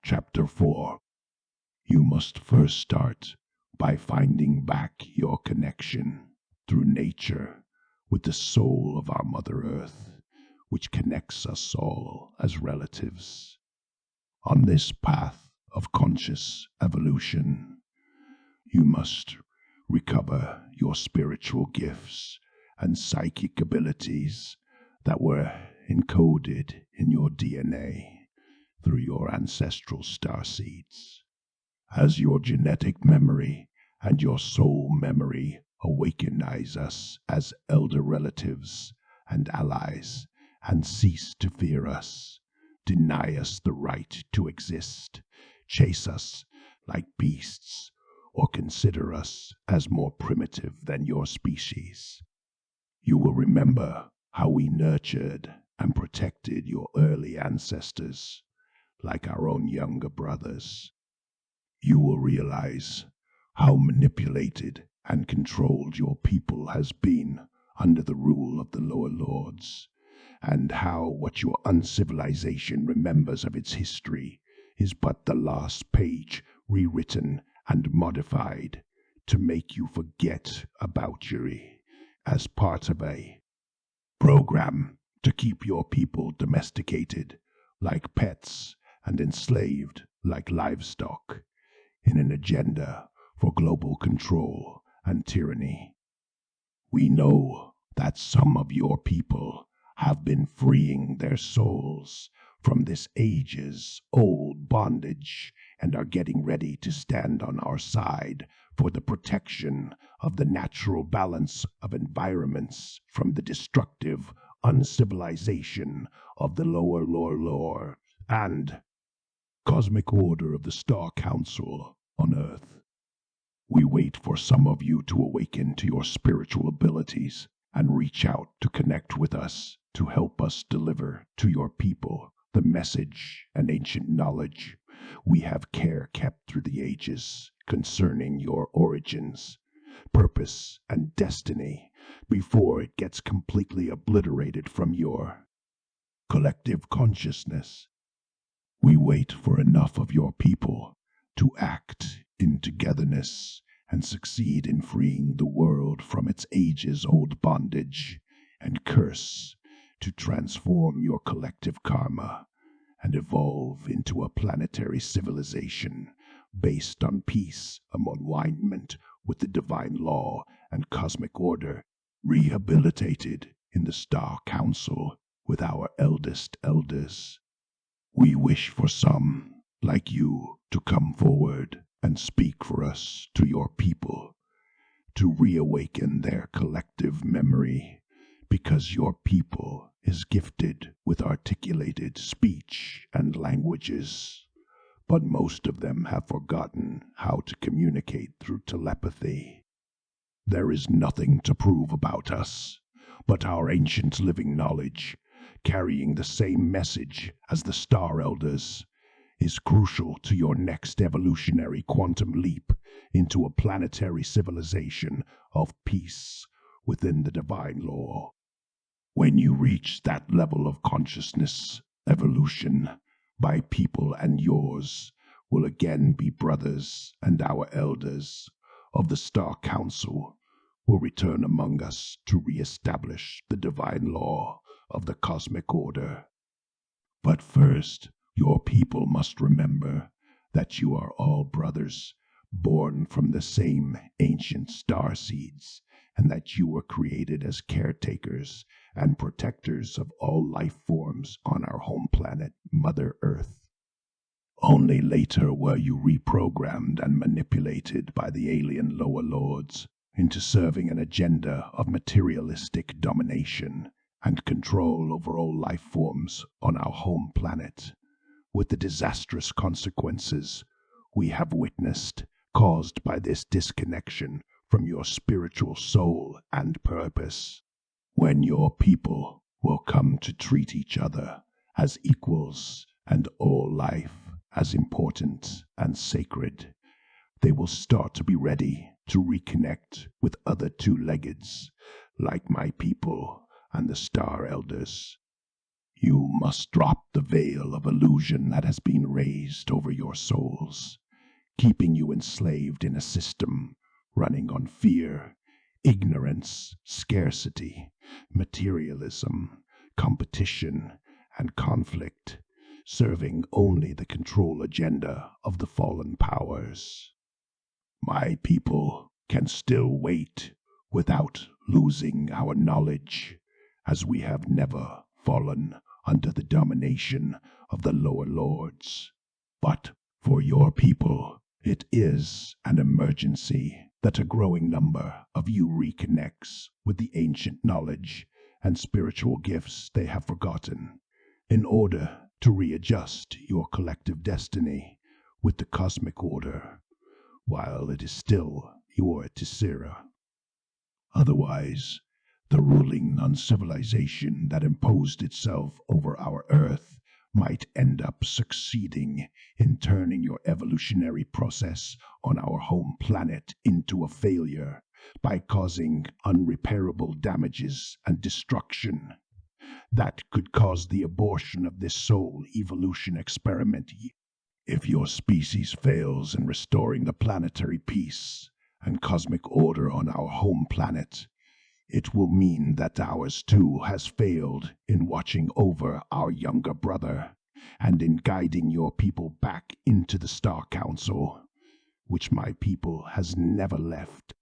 [SPEAKER 4] Chapter 4. You must first start by finding back your connection through nature with the soul of our Mother Earth, which connects us all as relatives. On this path of conscious evolution, you must recover your spiritual gifts and psychic abilities that were encoded in your DNA through your ancestral starseeds. As your genetic memory and your soul memory awakenize us as elder relatives and allies, and cease to fear us, deny us the right to exist, chase us like beasts, or consider us as more primitive than your species. You will remember how we nurtured and protected your early ancestors, like our own younger brothers. You will realize how manipulated and controlled your people has been under the rule of the lower lords, and how what your uncivilization remembers of its history is but the last page rewritten and modified to make you forget about Yuri as part of a program to keep your people domesticated like pets and enslaved like livestock in an agenda for global control and tyranny. We know that some of your people have been freeing their souls from this ages-old bondage and are getting ready to stand on our side for the protection of the natural balance of environments from the destructive uncivilization of the lower lore and cosmic order of the Star Council on Earth. We wait for some of you to awaken to your spiritual abilities and reach out to connect with us to help us deliver to your people the message and ancient knowledge we have care kept through the ages concerning your origins, purpose, and destiny before it gets completely obliterated from your collective consciousness. We wait for enough of your people to act in togetherness and succeed in freeing the world from its ages-old bondage and curse to transform your collective karma and evolve into a planetary civilization based on peace and alignment with the divine law and cosmic order, rehabilitated in the Star Council with our eldest elders. We wish for some, like you, to come forward and speak for us to your people, to reawaken their collective memory, because your people is gifted with articulated speech and languages, but most of them have forgotten how to communicate through telepathy. There is nothing to prove about us, but our ancient living knowledge, carrying the same message as the Star Elders, is crucial to your next evolutionary quantum leap into a planetary civilization of peace within the divine law. When you reach that level of consciousness evolution, my people and yours will again be brothers, and our elders of the Star Council will return among us to reestablish the divine law of the cosmic order. But first, your people must remember that you are all brothers, born from the same ancient star seeds, and that you were created as caretakers and protectors of all life forms on our home planet, Mother Earth. Only later were you reprogrammed and manipulated by the alien lower lords into serving an agenda of materialistic domination and control over all life forms on our home planet, with the disastrous consequences we have witnessed caused by this disconnection from your spiritual soul and purpose. When your people will come to treat each other as equals and all life as important and sacred, they will start to be ready to reconnect with other two-leggeds like my people and the Star Elders. You must drop the veil of illusion that has been raised over your souls, keeping you enslaved in a system running on fear, ignorance, scarcity, materialism, competition, and conflict, serving only the control agenda of the fallen powers. My people can still wait without losing our knowledge, as we have never fallen under the domination of the lower lords. But for your people, it is an emergency that a growing number of you reconnects with the ancient knowledge and spiritual gifts they have forgotten, in order to readjust your collective destiny with the cosmic order, while it is still your Tessera. Otherwise, the ruling non-civilization that imposed itself over our Earth might end up succeeding in turning your evolutionary process on our home planet into a failure by causing unrepairable damages and destruction that could cause the abortion of this soul evolution experiment. If your species fails in restoring the planetary peace and cosmic order on our home planet, it will mean that ours too has failed in watching over our younger brother and in guiding your people back into the Star Council, which my people has never left.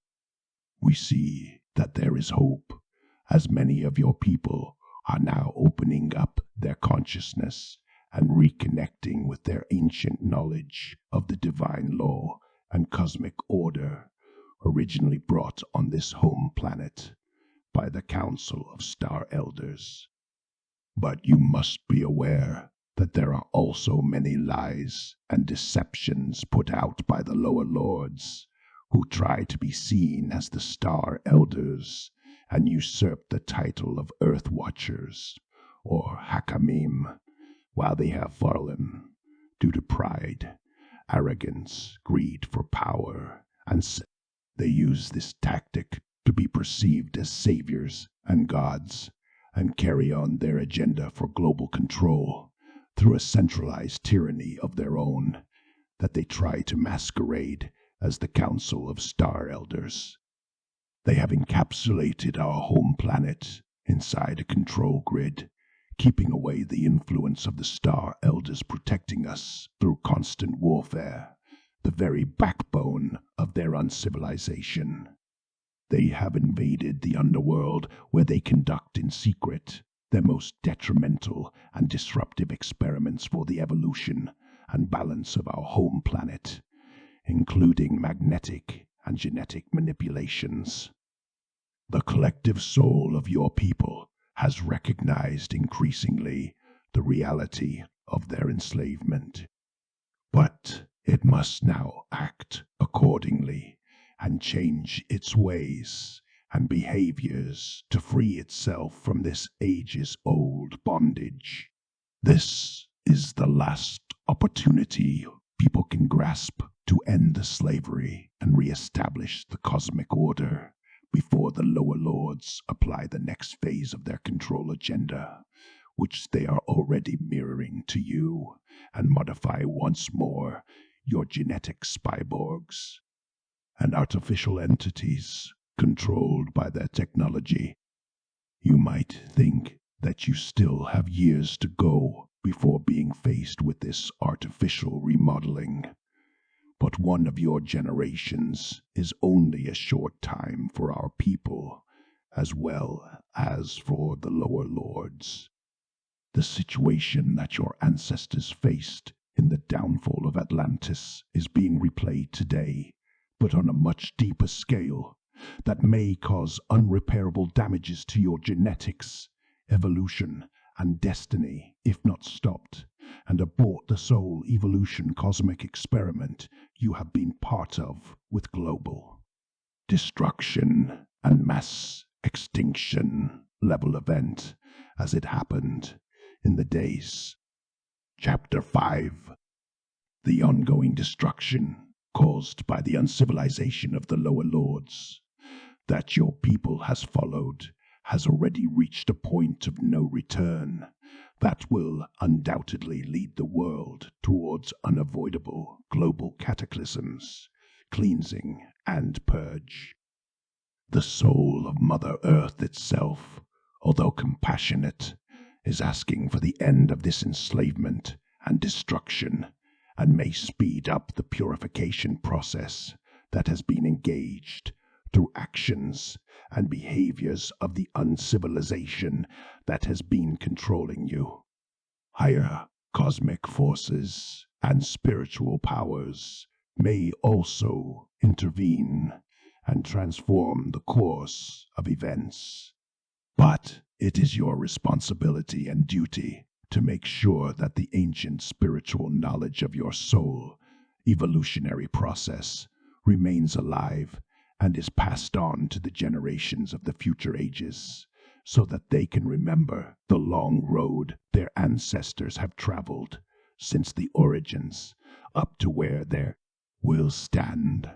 [SPEAKER 4] We see that there is hope, as many of your people are now opening up their consciousness and reconnecting with their ancient knowledge of the divine law and cosmic order originally brought on this home planet by the Council of Star Elders. But you must be aware that there are also many lies and deceptions put out by the lower lords, who try to be seen as the Star Elders and usurp the title of Earth Watchers, or Hakamim, while they have fallen due to pride, arrogance, greed for power, and they use this tactic to be perceived as saviors and gods, and carry on their agenda for global control through a centralized tyranny of their own that they try to masquerade as the Council of Star Elders. They have encapsulated our home planet inside a control grid, keeping away the influence of the Star Elders, protecting us through constant warfare, the very backbone of their uncivilization. They have invaded the underworld, where they conduct in secret their most detrimental and disruptive experiments for the evolution and balance of our home planet, including magnetic and genetic manipulations. The collective soul of your people has recognized increasingly the reality of their enslavement, but it must now act accordingly and change its ways and behaviors to free itself from this ages-old bondage. This is the last opportunity people can grasp to end the slavery and reestablish the cosmic order before the lower lords apply the next phase of their control agenda, which they are already mirroring to you, and modify once more your genetic spyborgs and artificial entities controlled by their technology. You might think that you still have years to go before being faced with this artificial remodeling, but one of your generations is only a short time for our people, as well as for the lower lords. The situation that your ancestors faced in the downfall of Atlantis is being replayed today, but on a much deeper scale, that may cause unrepairable damages to your genetics, evolution, and destiny if not stopped, and abort the soul evolution cosmic experiment you have been part of with global destruction and mass extinction level event as it happened in the days. Chapter 5. The ongoing destruction caused by the uncivilization of the lower lords that your people has followed has already reached a point of no return that will undoubtedly lead the world towards unavoidable global cataclysms, cleansing, and purge. The soul of Mother Earth itself, although compassionate, is asking for the end of this enslavement and destruction, and may speed up the purification process that has been engaged through actions and behaviors of the uncivilization that has been controlling you. Higher cosmic forces and spiritual powers may also intervene and transform the course of events. But it is your responsibility and duty to make sure that the ancient spiritual knowledge of your soul evolutionary process remains alive and is passed on to the generations of the future ages, so that they can remember the long road their ancestors have traveled since the origins up to where they will stand.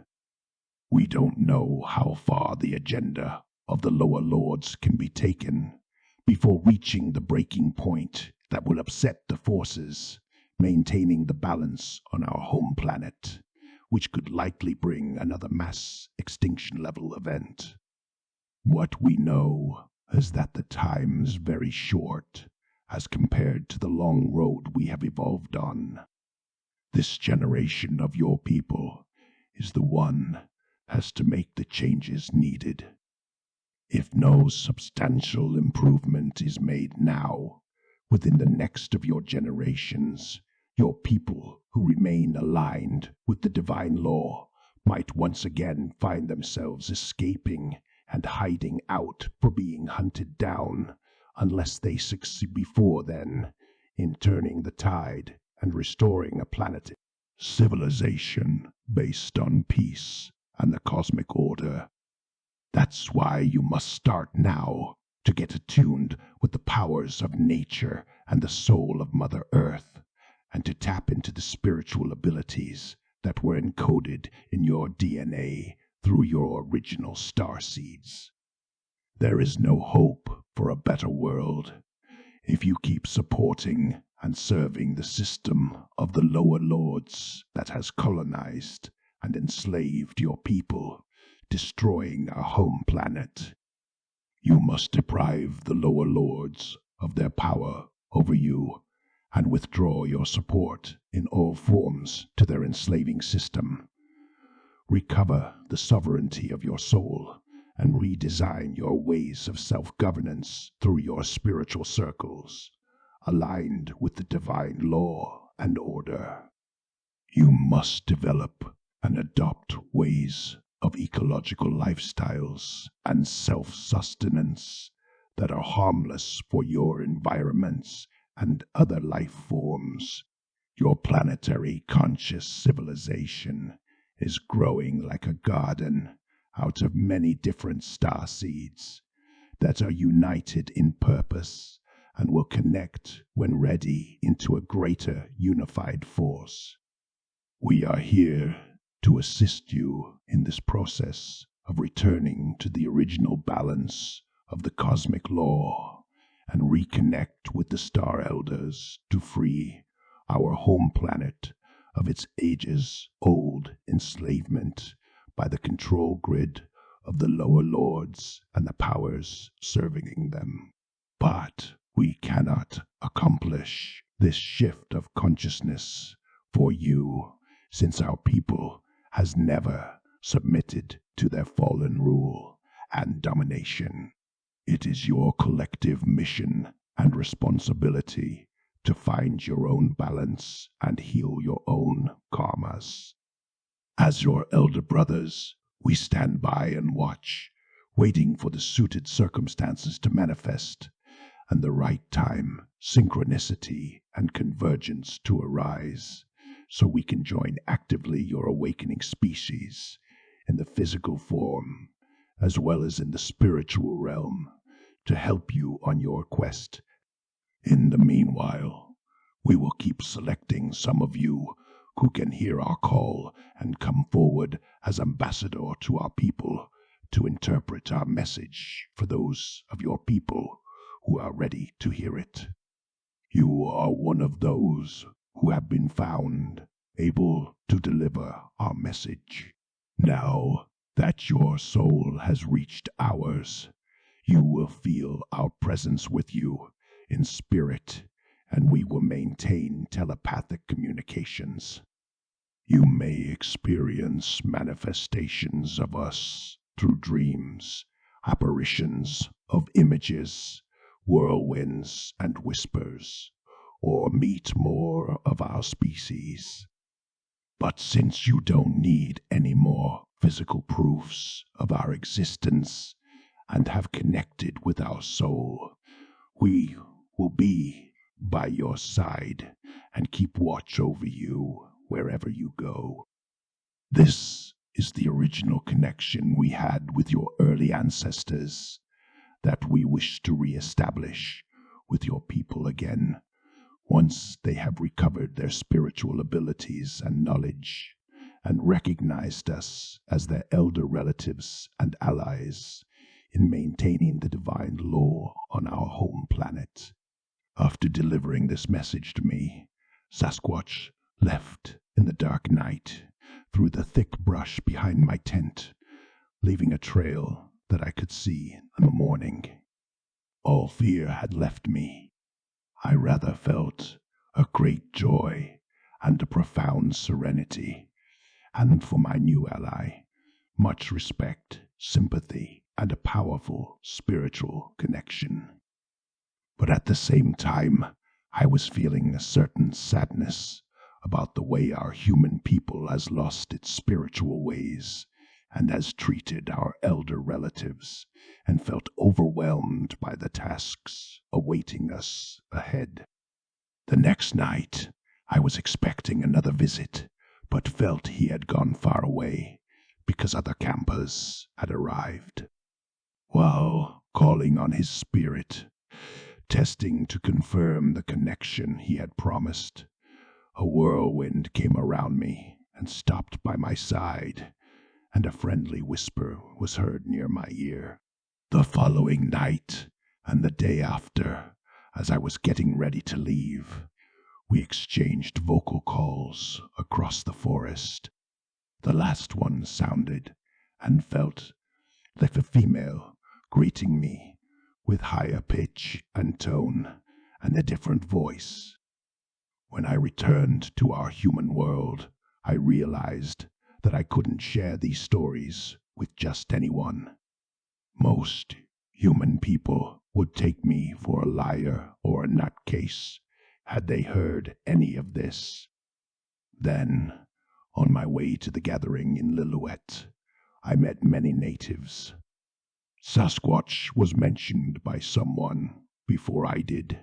[SPEAKER 4] We don't know how far the agenda of the lower lords can be taken before reaching the breaking point that will upset the forces maintaining the balance on our home planet, which could likely bring another mass extinction level event. What we know is that the time is very short as compared to the long road we have evolved on. This generation of your people is the one has to make the changes needed. If no substantial improvement is made now, within the next of your generations, your people who remain aligned with the divine law might once again find themselves escaping and hiding out for being hunted down, unless they succeed before then in turning the tide and restoring a planet civilization based on peace and the cosmic order. That's why you must start now to get attuned with the powers of nature and the soul of Mother Earth, and to tap into the spiritual abilities that were encoded in your DNA through your original star seeds. There is no hope for a better world if you keep supporting and serving the system of the lower lords that has colonized and enslaved your people, destroying our home planet. You must deprive the lower lords of their power over you and withdraw your support in all forms to their enslaving system. Recover the sovereignty of your soul and redesign your ways of self-governance through your spiritual circles, aligned with the divine law and order. You must develop and adopt ways of ecological lifestyles and self-sustenance that are harmless for your environments and other life forms. Your planetary conscious civilization is growing like a garden out of many different star seeds that are united in purpose and will connect when ready into a greater unified force. We are here to assist you in this process of returning to the original balance of the cosmic law and reconnect with the Star Elders to free our home planet of its ages-old enslavement by the control grid of the lower lords and the powers serving them. But we cannot accomplish this shift of consciousness for you, since our people has never submitted to their fallen rule and domination. It is your collective mission and responsibility to find your own balance and heal your own karmas. As your elder brothers, we stand by and watch, waiting for the suited circumstances to manifest and the right time, synchronicity, and convergence to arise, so we can join actively your awakening species in the physical form as well as in the spiritual realm to help you on your quest. In the meanwhile, we will keep selecting some of you who can hear our call and come forward as ambassador to our people to interpret our message for those of your people who are ready to hear it. You are one of those who have been found able to deliver our message. Now that your soul has reached ours, you will feel our presence with you in spirit, and we will maintain telepathic communications. You may experience manifestations of us through dreams, apparitions of images, whirlwinds, and whispers, or meet more of our species. But since you don't need any more physical proofs of our existence and have connected with our soul, we will be by your side and keep watch over you wherever you go. This is the original connection we had with your early ancestors that we wish to re-establish with your people again, once they have recovered their spiritual abilities and knowledge, and recognized us as their elder relatives and allies in maintaining the divine law on our home planet. After delivering this message to me, Sasquatch left in the dark night through the thick brush behind my tent, leaving a trail that I could see in the morning. All fear had left me. I rather felt a great joy and a profound serenity, and for my new ally, much respect, sympathy, and a powerful spiritual connection. But at the same time, I was feeling a certain sadness about the way our human people has lost its spiritual ways and has treated our elder relatives, and felt overwhelmed by the tasks awaiting us ahead. The next night, I was expecting another visit, but felt he had gone far away because other campers had arrived. While calling on his spirit, testing to confirm the connection he had promised, a whirlwind came around me and stopped by my side, and a friendly whisper was heard near my ear. The following night and the day after, as I was getting ready to leave, we exchanged vocal calls across the forest. The last one sounded and felt like a female greeting me with higher pitch and tone and a different voice. When I returned to our human world, I realized that I couldn't share these stories with just anyone. Most human people would take me for a liar or a nutcase had they heard any of this. Then, on my way to the gathering in Lillooet, I met many natives. Sasquatch was mentioned by someone before I did.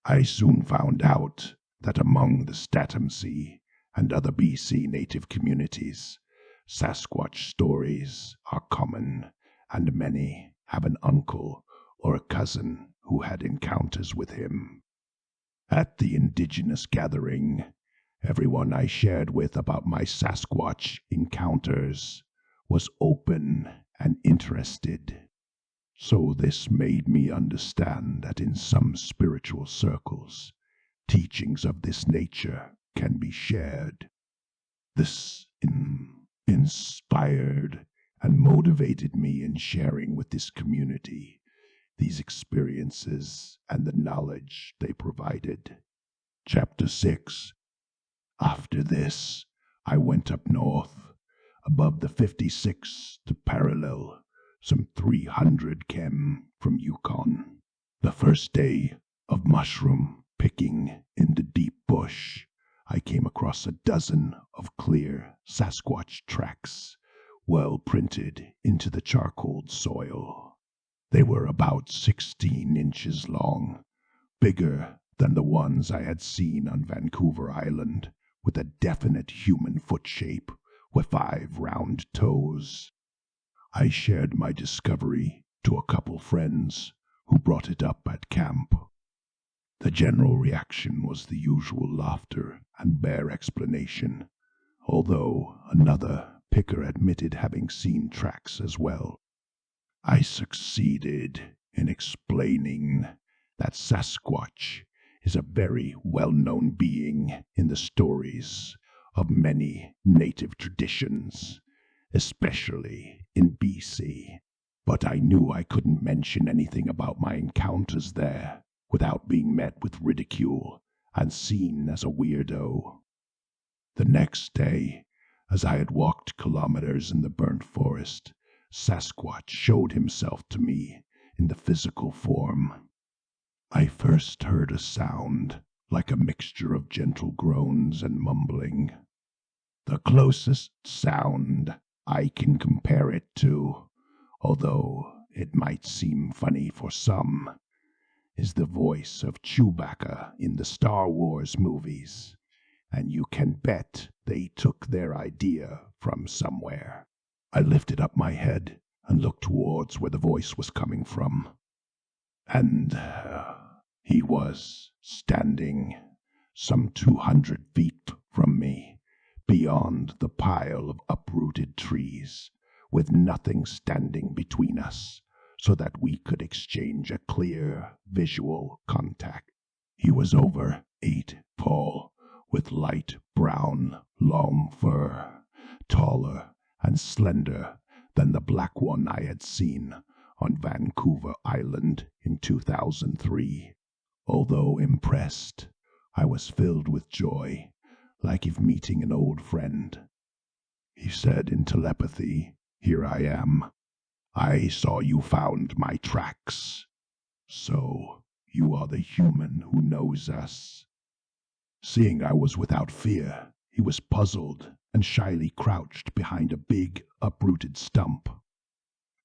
[SPEAKER 4] I soon found out that among the Statumsea and other BC native communities, Sasquatch stories are common, and many have an uncle or a cousin who had encounters with him. At the indigenous gathering, everyone I shared with about my Sasquatch encounters was open and interested. So this made me understand that in some spiritual circles, teachings of this nature can be shared. This inspired and motivated me in sharing with this community these experiences and the knowledge they provided. Chapter 6. After this, I went up north, above the 56 to parallel, some 300 km from Yukon. The first day of mushroom picking in the deep bush, I came across a dozen of clear Sasquatch tracks, well printed into the charcoaled soil. They were about 16 inches long, bigger than the ones I had seen on Vancouver Island, with a definite human foot shape with 5 round toes. I shared my discovery to a couple friends who brought it up at camp. The general reaction was the usual laughter and bare explanation, although another picker admitted having seen tracks as well. I succeeded in explaining that Sasquatch is a very well-known being in the stories of many native traditions, especially in BC. But I knew I couldn't mention anything about my encounters there without being met with ridicule and seen as a weirdo. The next day, as I had walked kilometers in the burnt forest, Sasquatch showed himself to me in the physical form. I first heard a sound like a mixture of gentle groans and mumbling. The closest sound I can compare it to, although it might seem funny for some, is the voice of Chewbacca in the Star Wars movies, and you can bet they took their idea from somewhere. I lifted up my head and looked towards where the voice was coming from, and he was standing some 200 feet from me, beyond the pile of uprooted trees, with nothing standing between us, so that we could exchange a clear visual contact. He was over 8 tall, with light brown, long fur, taller and slender than the black one I had seen on Vancouver Island in 2003. Although impressed, I was filled with joy, like if meeting an old friend. He said in telepathy, "Here I am. I saw you found my tracks. So, you are the human who knows us." Seeing I was without fear, he was puzzled and shyly crouched behind a big, uprooted stump.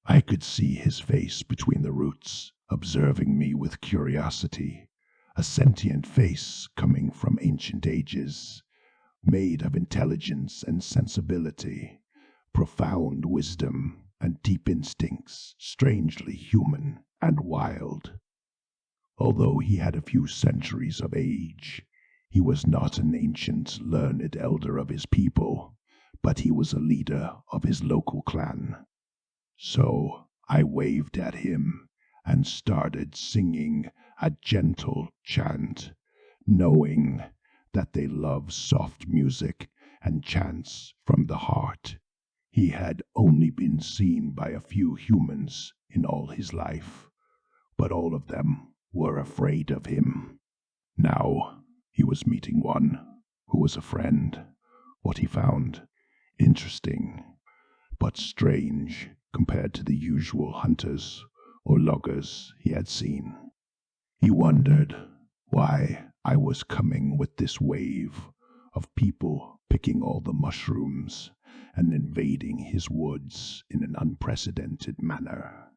[SPEAKER 4] I could see his face between the roots, observing me with curiosity, a sentient face coming from ancient ages, made of intelligence and sensibility, profound wisdom and deep instincts, strangely human and wild. Although he had a few centuries of age, he was not an ancient, learned elder of his people, but he was a leader of his local clan. So I waved at him and started singing a gentle chant, knowing that they love soft music and chants from the heart. He had only been seen by a few humans in all his life, but all of them were afraid of him. Now he was meeting one who was a friend, what he found interesting, but strange compared to the usual hunters or loggers he had seen. He wondered why I was coming with this wave of people picking all the mushrooms and invading his woods in an unprecedented manner.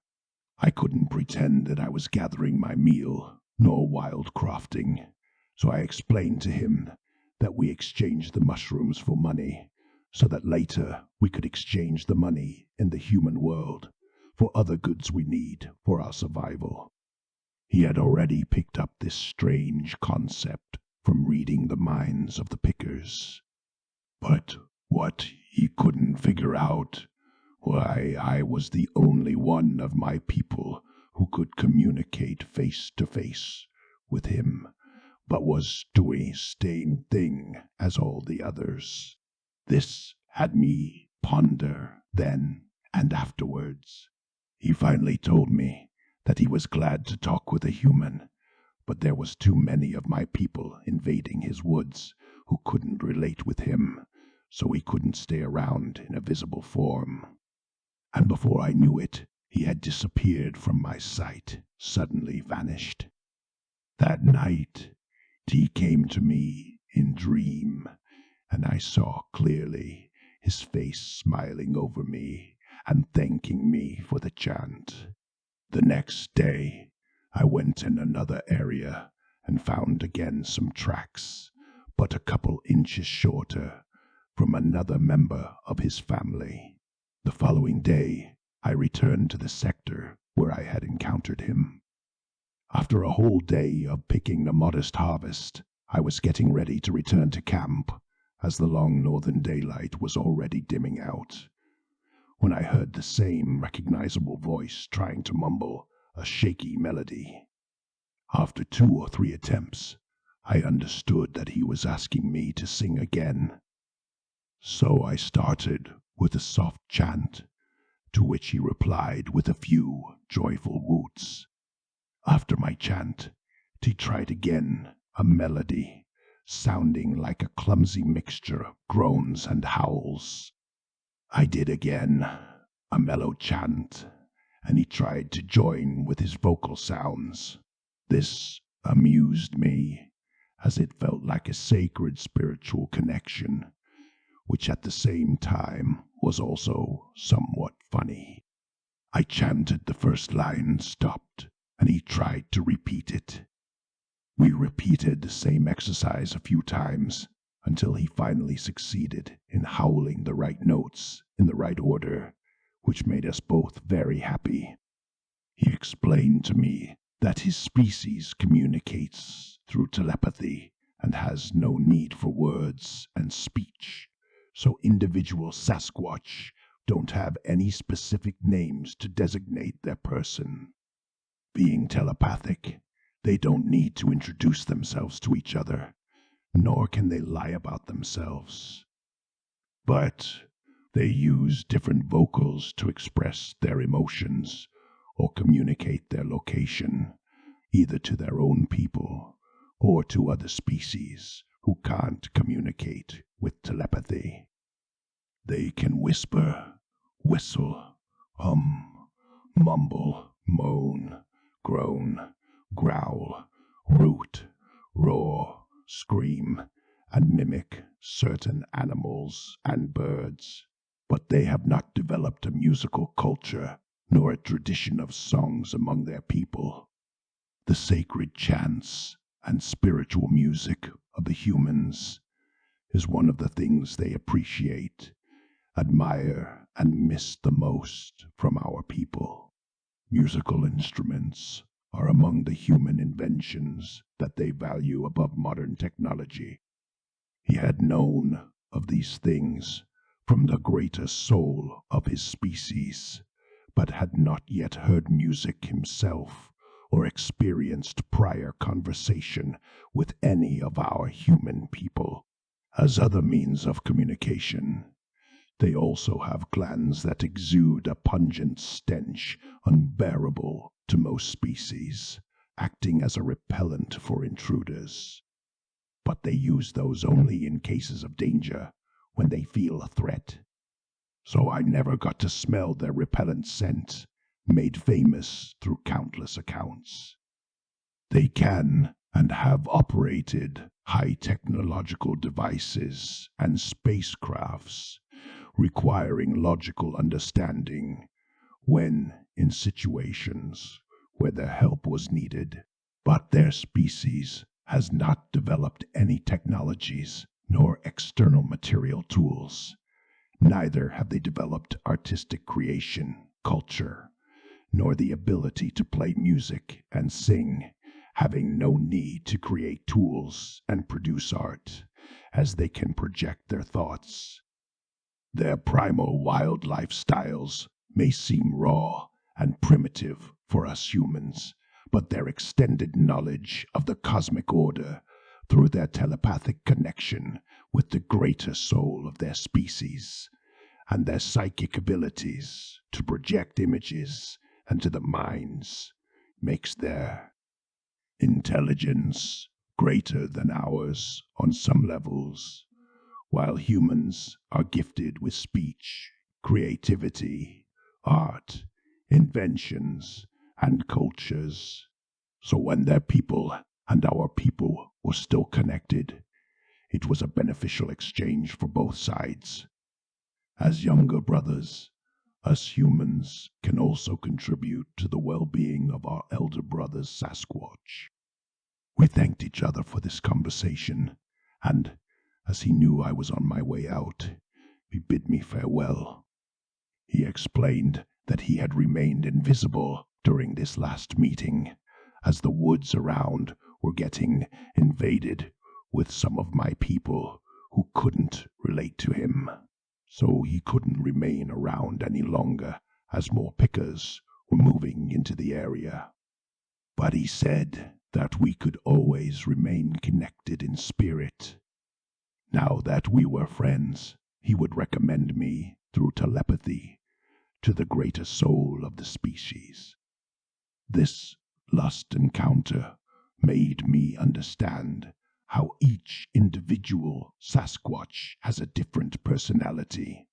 [SPEAKER 4] I couldn't pretend that I was gathering my meal, nor wild crafting, so I explained to him that we exchanged the mushrooms for money, so that later we could exchange the money in the human world for other goods we need for our survival. He had already picked up this strange concept from reading the minds of the pickers. But what he couldn't figure out, why I was the only one of my people who could communicate face to face with him, but was doing same thing as all the others. This had me ponder then and afterwards. He finally told me that he was glad to talk with a human, but there was too many of my people invading his woods who couldn't relate with him, so he couldn't stay around in a visible form. And before I knew it, he had disappeared from my sight, suddenly vanished. That night, he came to me in dream, and I saw clearly his face smiling over me and thanking me for the chant. The next day, I went in another area and found again some tracks, but a couple inches shorter, from another member of his family. The following day, I returned to the sector where I had encountered him. After a whole day of picking a modest harvest, I was getting ready to return to camp, as the long northern daylight was already dimming out, when I heard the same recognizable voice trying to mumble a shaky melody. After 2 or 3 attempts, I understood that he was asking me to sing again. So I started with a soft chant, to which he replied with a few joyful woots. After my chant, he tried again, a melody, sounding like a clumsy mixture of groans and howls. I did again, a mellow chant, and he tried to join with his vocal sounds. This amused me, as it felt like a sacred spiritual connection, which at the same time was also somewhat funny. I chanted the first line and stopped, and he tried to repeat it. We repeated the same exercise a few times until he finally succeeded in howling the right notes in the right order, which made us both very happy. He explained to me that his species communicates through telepathy and has no need for words and speech, so individual Sasquatch don't have any specific names to designate their person. Being telepathic, they don't need to introduce themselves to each other, nor can they lie about themselves. But they use different vocals to express their emotions or communicate their location, either to their own people or to other species who can't communicate with telepathy. They can whisper, whistle, hum, mumble, moan, groan, growl, root, roar, scream, and mimic certain animals and birds, but they have not developed a musical culture nor a tradition of songs among their people. The sacred chants and spiritual music of the humans is one of the things they appreciate, admire, and miss the most from our people. Musical instruments are among the human inventions that they value above modern technology. He had known of these things from the greater soul of his species, but had not yet heard music himself or experienced prior conversation with any of our human people. As other means of communication, they also have glands that exude a pungent stench unbearable to most species, acting as a repellent for intruders. But they use those only in cases of danger, when they feel a threat. So I never got to smell their repellent scent, made famous through countless accounts. They can and have operated high technological devices and spacecrafts, requiring logical understanding when in situations where their help was needed. But their species has not developed any technologies nor external material tools. Neither have they developed artistic creation, culture, nor the ability to play music and sing, having no need to create tools and produce art, as they can project their thoughts. Their primal wild lifestyles may seem raw and primitive for us humans, but their extended knowledge of the cosmic order through their telepathic connection with the greater soul of their species, and their psychic abilities to project images into the minds, makes their intelligence greater than ours on some levels, while humans are gifted with speech, creativity, art, inventions, and cultures. So when their people and our people were still connected, it was a beneficial exchange for both sides. As younger brothers, us humans can also contribute to the well-being of our elder brothers Sasquatch. We thanked each other for this conversation, and as he knew I was on my way out, he bid me farewell. He explained that he had remained invisible during this last meeting, as the woods around were getting invaded with some of my people who couldn't relate to him. So he couldn't remain around any longer, as more pickers were moving into the area. But he said that we could always remain connected in spirit. Now that we were friends, he would recommend me, through telepathy, to the greater soul of the species. This lust encounter made me understand how each individual Sasquatch has a different personality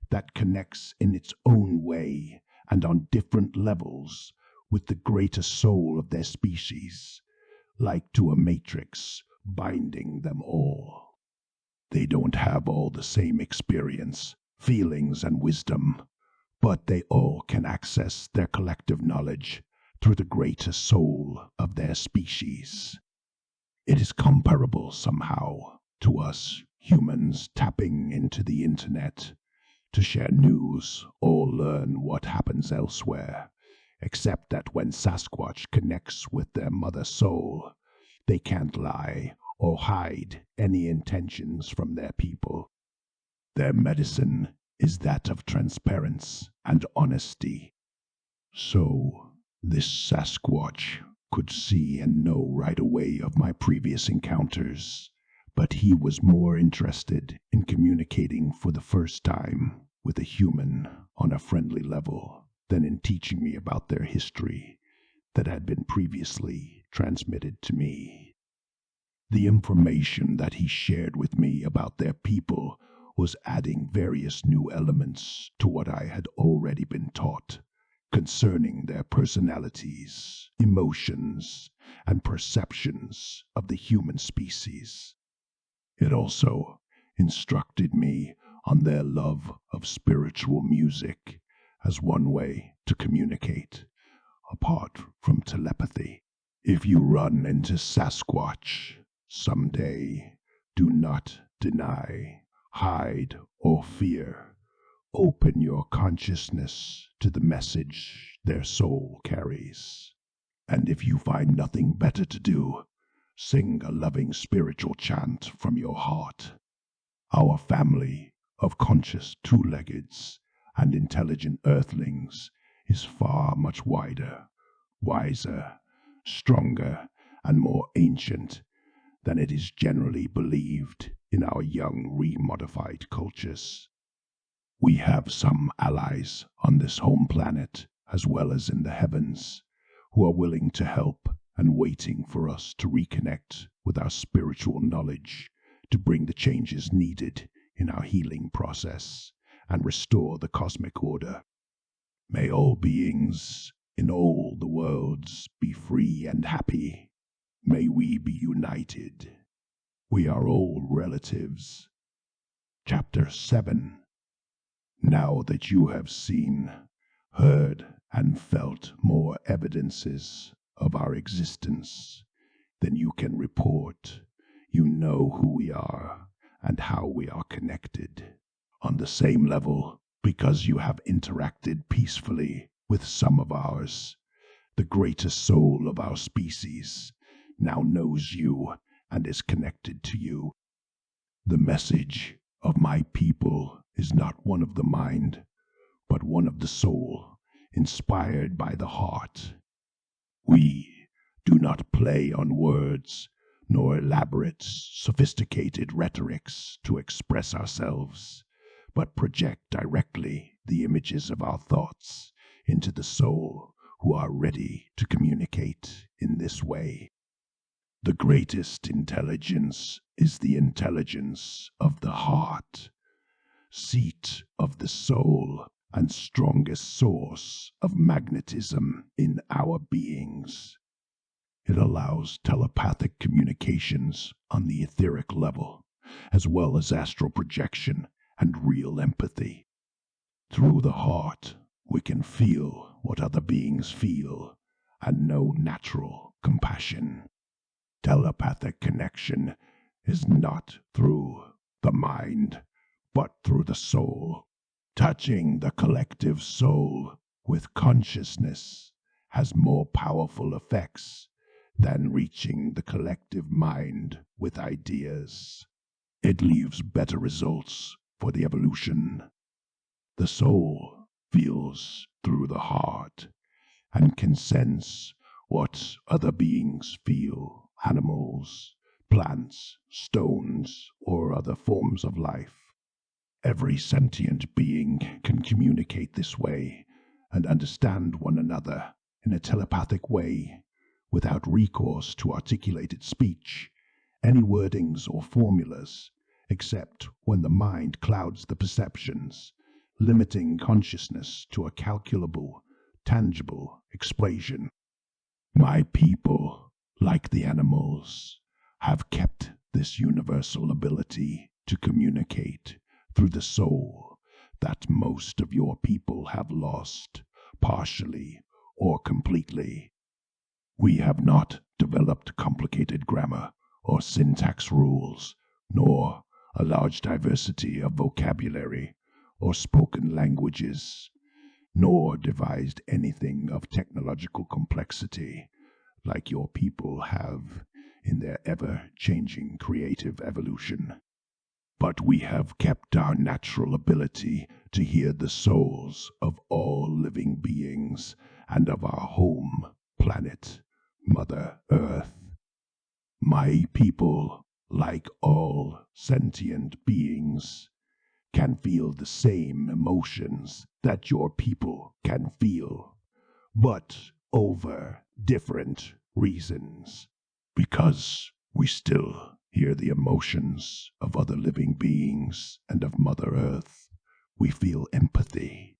[SPEAKER 4] that connects in its own way and on different levels with the greater soul of their species, like to a matrix binding them all. They don't have all the same experience, feelings, and wisdom, but they all can access their collective knowledge through the greater soul of their species. It is comparable somehow to us humans tapping into the internet to share news or learn what happens elsewhere, except that when Sasquatch connects with their mother soul, they can't lie or hide any intentions from their people. Their medicine is that of transparency and honesty. So, this Sasquatch could see and know right away of my previous encounters, but he was more interested in communicating for the first time with a human on a friendly level than in teaching me about their history that had been previously transmitted to me. The information that he shared with me about their people was adding various new elements to what I had already been taught concerning their personalities, emotions, and perceptions of the human species. It also instructed me on their love of spiritual music as one way to communicate, apart from telepathy. If you run into Sasquatch someday, do not deny, hide, or fear. Open your consciousness to the message their soul carries. And if you find nothing better to do, sing a loving spiritual chant from your heart. Our family of conscious two-leggeds and intelligent earthlings is far much wider, wiser, stronger, and more ancient than it is generally believed in our young remodified cultures. We have some allies on this home planet, as well as in the heavens, who are willing to help and waiting for us to reconnect with our spiritual knowledge to bring the changes needed in our healing process and restore the cosmic order. May all beings in all the worlds be free and happy. May we be united. We are all relatives. Chapter 7. Now that you have seen, heard, and felt more evidences of our existence than you can report, you know who we are and how we are connected. On the same level, because you have interacted peacefully with some of ours, the greater soul of our species now knows you and is connected to you. The message of my people is not one of the mind, but one of the soul, inspired by the heart. We do not play on words, nor elaborate, sophisticated rhetorics to express ourselves, but project directly the images of our thoughts into the soul who are ready to communicate in this way. The greatest intelligence is the intelligence of the heart, seat of the soul, and strongest source of magnetism in our beings. It allows telepathic communications on the etheric level, as well as astral projection and real empathy. Through the heart, we can feel what other beings feel and know natural compassion. Telepathic connection is not through the mind, but through the soul. Touching the collective soul with consciousness has more powerful effects than reaching the collective mind with ideas. It leaves better results for the evolution. The soul feels through the heart and can sense what other beings feel, animals, plants, stones, or other forms of life. Every sentient being can communicate this way and understand one another in a telepathic way without recourse to articulated speech, any wordings or formulas, except when the mind clouds the perceptions, limiting consciousness to a calculable, tangible expression. My people, like the animals, have kept this universal ability to communicate through the soul that most of your people have lost, partially or completely. We have not developed complicated grammar or syntax rules, nor a large diversity of vocabulary or spoken languages, nor devised anything of technological complexity like your people have in their ever-changing creative evolution. But we have kept our natural ability to hear the souls of all living beings and of our home planet, Mother Earth. My people, like all sentient beings, can feel the same emotions that your people can feel, but over different reasons. Because we still hear the emotions of other living beings and of Mother Earth, we feel empathy.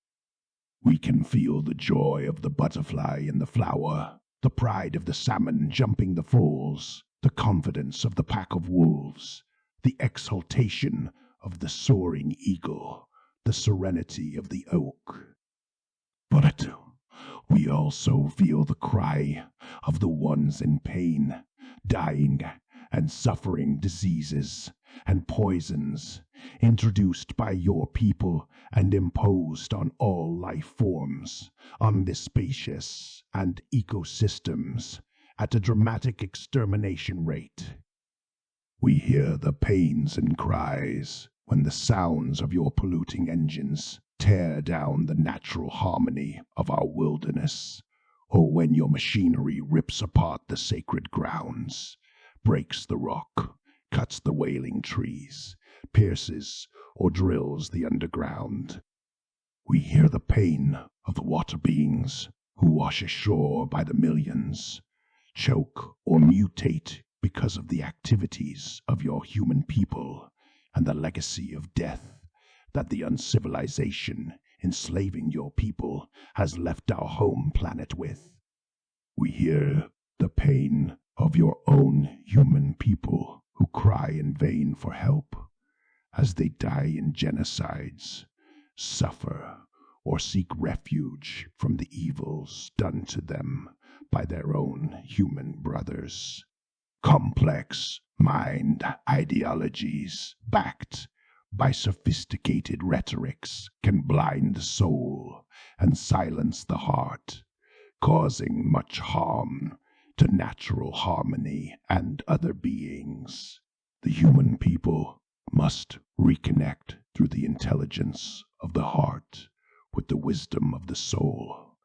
[SPEAKER 4] We can feel the joy of the butterfly in the flower, the pride of the salmon jumping the falls, the confidence of the pack of wolves, the exultation of the soaring eagle, the serenity of the oak. But we also feel the cry of the ones in pain, dying and suffering diseases and poisons introduced by your people and imposed on all life forms on this species and ecosystems at a dramatic extermination rate. We hear the pains and cries when the sounds of your polluting engines tear down the natural harmony of our wilderness, or when your machinery rips apart the sacred grounds, breaks the rock, cuts the wailing trees, pierces or drills the underground. We hear the pain of the water beings who wash ashore by the millions, choke or mutate because of the activities of your human people and the legacy of death that the uncivilization enslaving your people has left our home planet with. We hear the pain of your own human people who cry in vain for help as they die in genocides, suffer, or seek refuge from the evils done to them by their own human brothers. Complex mind ideologies backed by sophisticated rhetorics can blind the soul and silence the heart, causing much harm to natural harmony and other beings. The human people must reconnect through the intelligence of the heart with the wisdom of the soul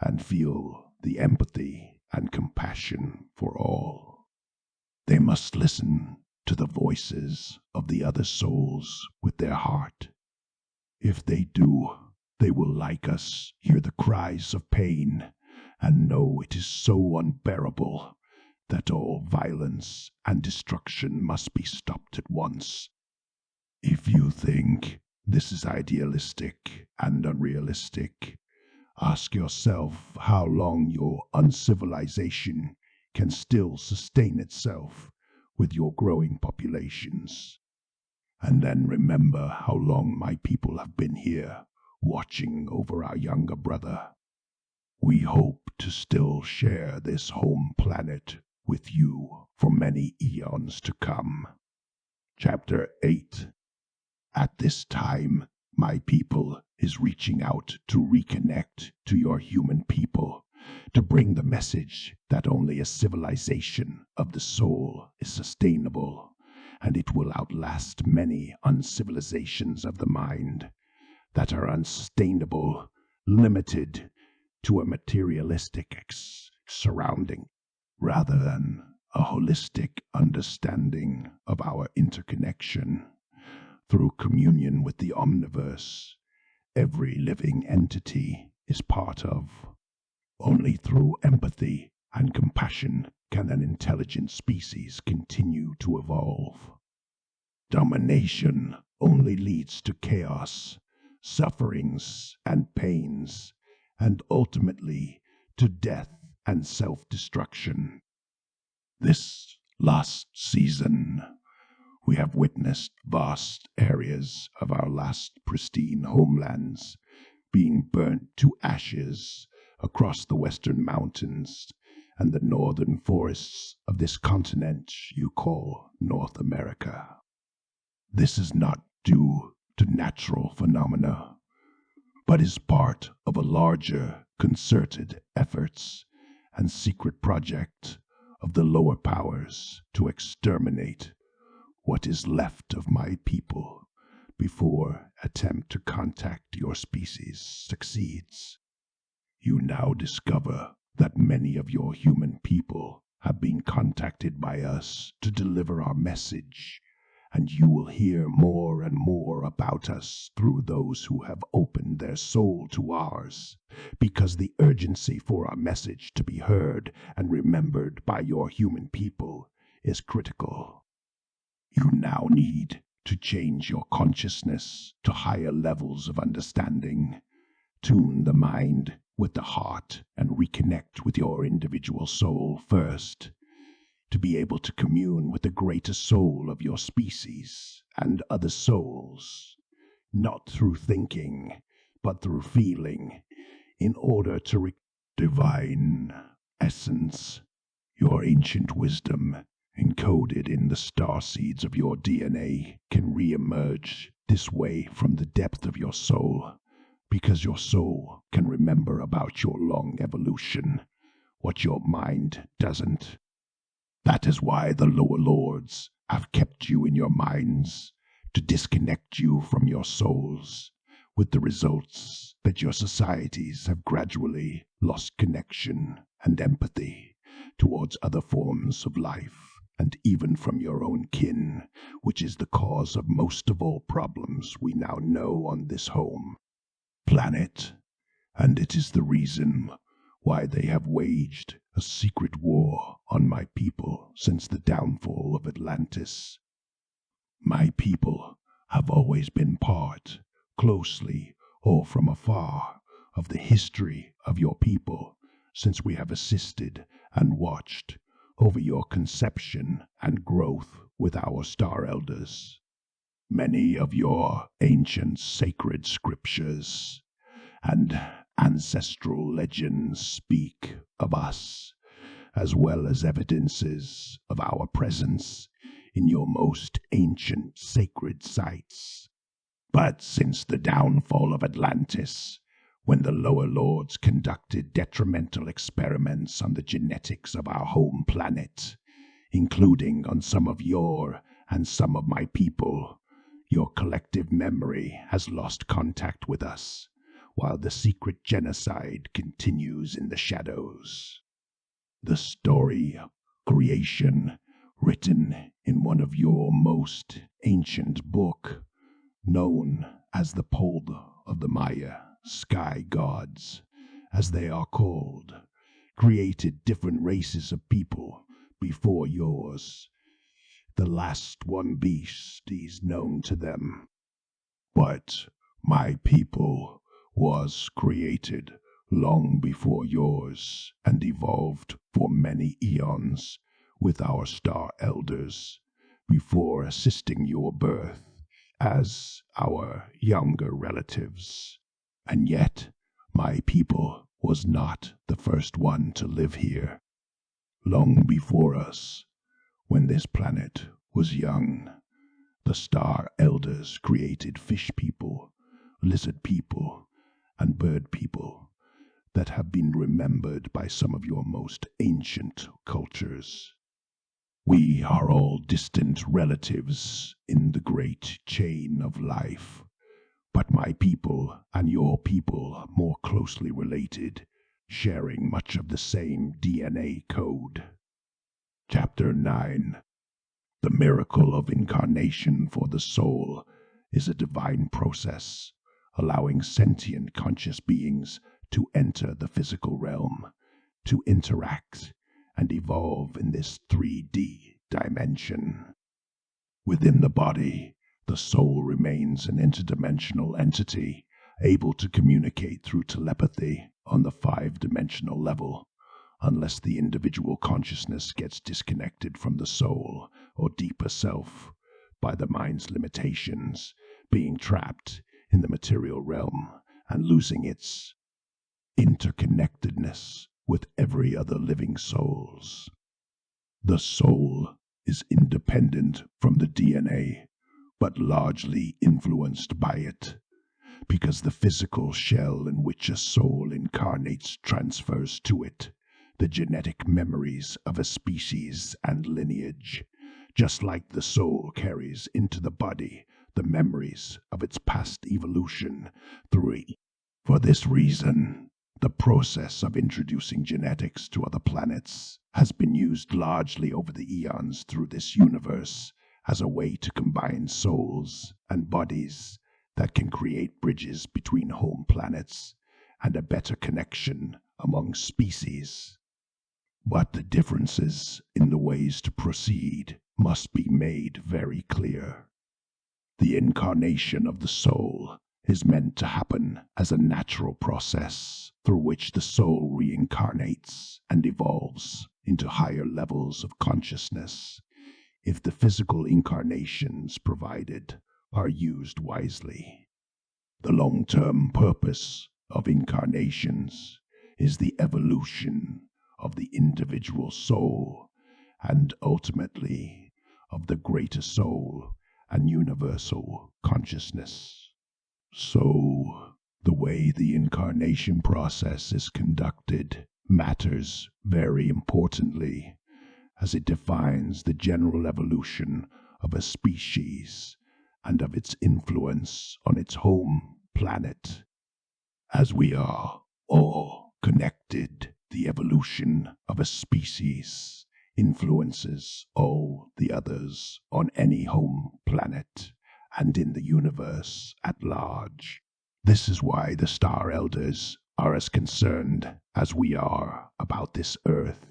[SPEAKER 4] and feel the empathy and compassion for all. They must listen to the voices of the other souls with their heart. If they do, they will, like us, hear the cries of pain and know it is so unbearable that all violence and destruction must be stopped at once. If you think this is idealistic and unrealistic, ask yourself how long your uncivilization can still sustain itself with your growing populations. And then remember how long my people have been here, watching over our younger brother. We hope to still share this home planet with you for many eons to come. Chapter 8. At this time, my people is reaching out to reconnect to your human people, to bring the message that only a civilization of the soul is sustainable, and it will outlast many uncivilizations of the mind that are unsustainable, limited to a materialistic surrounding, rather than a holistic understanding of our interconnection. Through communion with the omniverse, every living entity is part of. Only through empathy and compassion can an intelligent species continue to evolve. Domination only leads to chaos, sufferings and pains, and ultimately to death and self-destruction. This last season, we have witnessed vast areas of our last pristine homelands being burnt to ashes across the western mountains and the northern forests of this continent you call North America. This is not due to natural phenomena, but is part of a larger concerted efforts and secret project of the lower powers to exterminate what is left of my people before attempt to contact your species succeeds. You now discover that many of your human people have been contacted by us to deliver our message, and you will hear more and more about us through those who have opened their soul to ours, because the urgency for our message to be heard and remembered by your human people is critical. You now need to change your consciousness to higher levels of understanding, tune the mind with the heart, and reconnect with your individual soul first, to be able to commune with the greater soul of your species and other souls, not through thinking, but through feeling, in order to divine essence, your ancient wisdom, encoded in the star seeds of your DNA, can re-emerge this way from the depth of your soul, because your soul can remember about your long evolution, what your mind doesn't. That is why the lower lords have kept you in your minds, to disconnect you from your souls, with the results that your societies have gradually lost connection and empathy towards other forms of life, and even from your own kin, which is the cause of most of all problems we now know on this home planet, and it is the reason why they have waged a secret war on my people since the downfall of Atlantis. My people have always been part, closely or from afar, of the history of your people, since we have assisted and watched over your conception and growth with our star elders. Many of your ancient sacred scriptures and ancestral legends speak of us, as well as evidences of our presence in your most ancient sacred sites. But since the downfall of Atlantis, when the lower lords conducted detrimental experiments on the genetics of our home planet, including on some of your and some of my people, your collective memory has lost contact with us, while the secret genocide continues in the shadows. The story of creation, written in one of your most ancient book, known as the Pold of the Maya, sky gods, as they are called, created different races of people before yours. The last one beast is known to them. But my people was created long before yours and evolved for many eons with our star elders before assisting your birth as our younger relatives. And yet, my people was not the first one to live here. Long before us, when this planet was young, the star elders created fish people, lizard people, and bird people that have been remembered by some of your most ancient cultures. We are all distant relatives in the great chain of life, but my people and your people are more closely related, sharing much of the same DNA code. Chapter 9. The miracle of incarnation for the soul is a divine process, allowing sentient conscious beings to enter the physical realm, to interact and evolve in this 3D dimension. Within the body, the soul remains an interdimensional entity, able to communicate through telepathy on the 5-dimensional level, unless the individual consciousness gets disconnected from the soul or deeper self by the mind's limitations, being trapped in the material realm and losing its interconnectedness with every other living souls. The soul is independent from the DNA, but largely influenced by it, because the physical shell in which a soul incarnates transfers to it the genetic memories of a species and lineage, just like the soul carries into the body the memories of its past evolution through it. For this reason, the process of introducing genetics to other planets has been used largely over the eons through this universe as a way to combine souls and bodies that can create bridges between home planets and a better connection among species. But the differences in the ways to proceed must be made very clear. The incarnation of the soul is meant to happen as a natural process through which the soul reincarnates and evolves into higher levels of consciousness if the physical incarnations provided are used wisely. The long-term purpose of incarnations is the evolution of the individual soul and ultimately of the greater soul and universal consciousness. So, the way the incarnation process is conducted matters very importantly, as it defines the general evolution of a species and of its influence on its home planet. As we are all connected, the evolution of a species influences all the others on any home planet and in the universe at large. This is why the Star Elders are as concerned as we are about this Earth.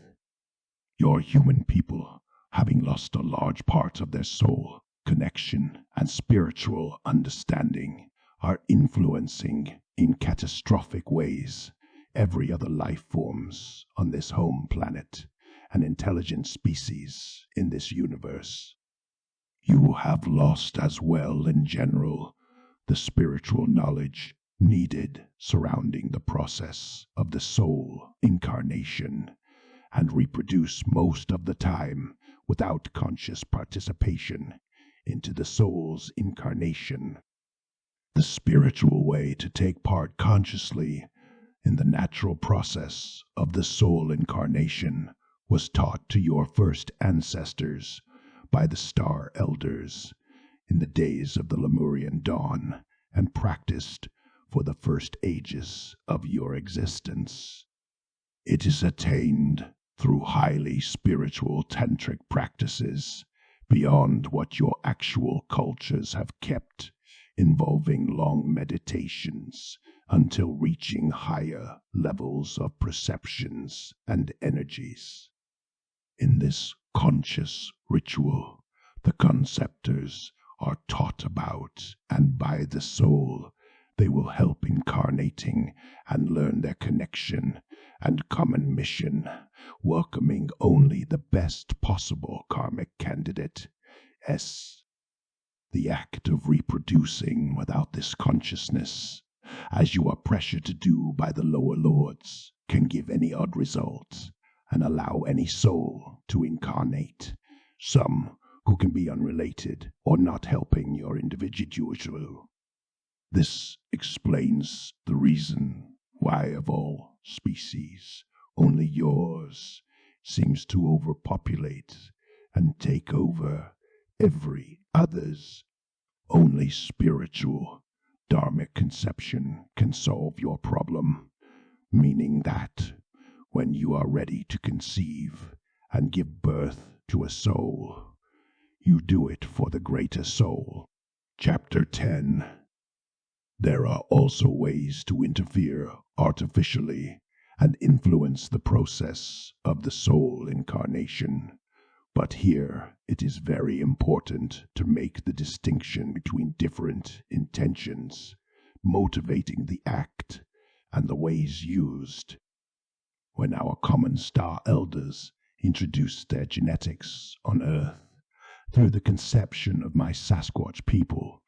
[SPEAKER 4] Your human people, having lost a large part of their soul, connection, and spiritual understanding, are influencing in catastrophic ways every other life forms on this home planet and intelligent species in this universe. You have lost as well in general the spiritual knowledge needed surrounding the process of the soul incarnation, and reproduce most of the time without conscious participation into the soul's incarnation. The spiritual way to take part consciously in the natural process of the soul incarnation was taught to your first ancestors by the Star Elders in the days of the Lemurian dawn, and practiced for the first ages of your existence. It is attained through highly spiritual tantric practices beyond what your actual cultures have kept, involving long meditations until reaching higher levels of perceptions and energies. In this conscious ritual, the conceptors are taught about, and by the soul, they will help incarnating and learn their connection and common mission, welcoming only the best possible karmic candidate. The act of reproducing without this consciousness, as you are pressured to do by the lower lords, can give any odd results and allow any soul to incarnate, some who can be unrelated or not helping your individual. This explains the reason why of all species, only yours seems to overpopulate and take over every other's. Only spiritual, dharmic conception can solve your problem, meaning that when you are ready to conceive and give birth to a soul, you do it for the greater soul. Chapter 10. There are also ways to interfere artificially and influence the process of the soul incarnation. But here it is very important to make the distinction between different intentions motivating the act and the ways used. When our common star elders introduced their genetics on Earth through the conception of my Sasquatch people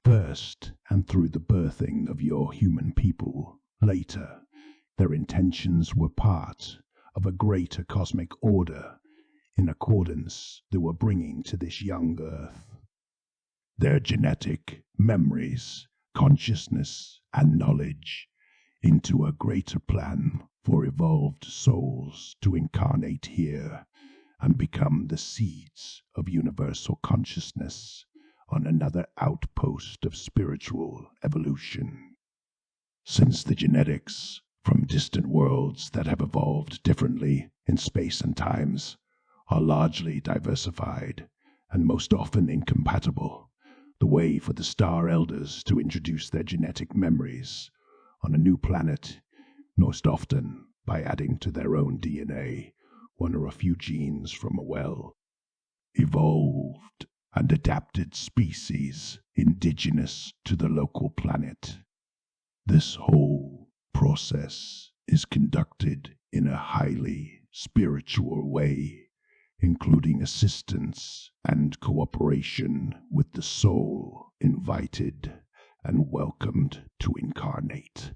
[SPEAKER 4] first and through the birthing of your human people later, their intentions were part of a greater cosmic order in accordance they were bringing to this young Earth. Their genetic memories, consciousness, and knowledge into a greater plan for evolved souls to incarnate here and become the seeds of universal consciousness on another outpost of spiritual evolution. Since the genetics from distant worlds that have evolved differently in space and times are largely diversified and most often incompatible, the way for the star elders to introduce their genetic memories on a new planet, most often by adding to their own DNA one or a few genes from a well-evolved and adapted species indigenous to the local planet. This whole process is conducted in a highly spiritual way, including assistance and cooperation with the soul invited and welcomed to incarnate.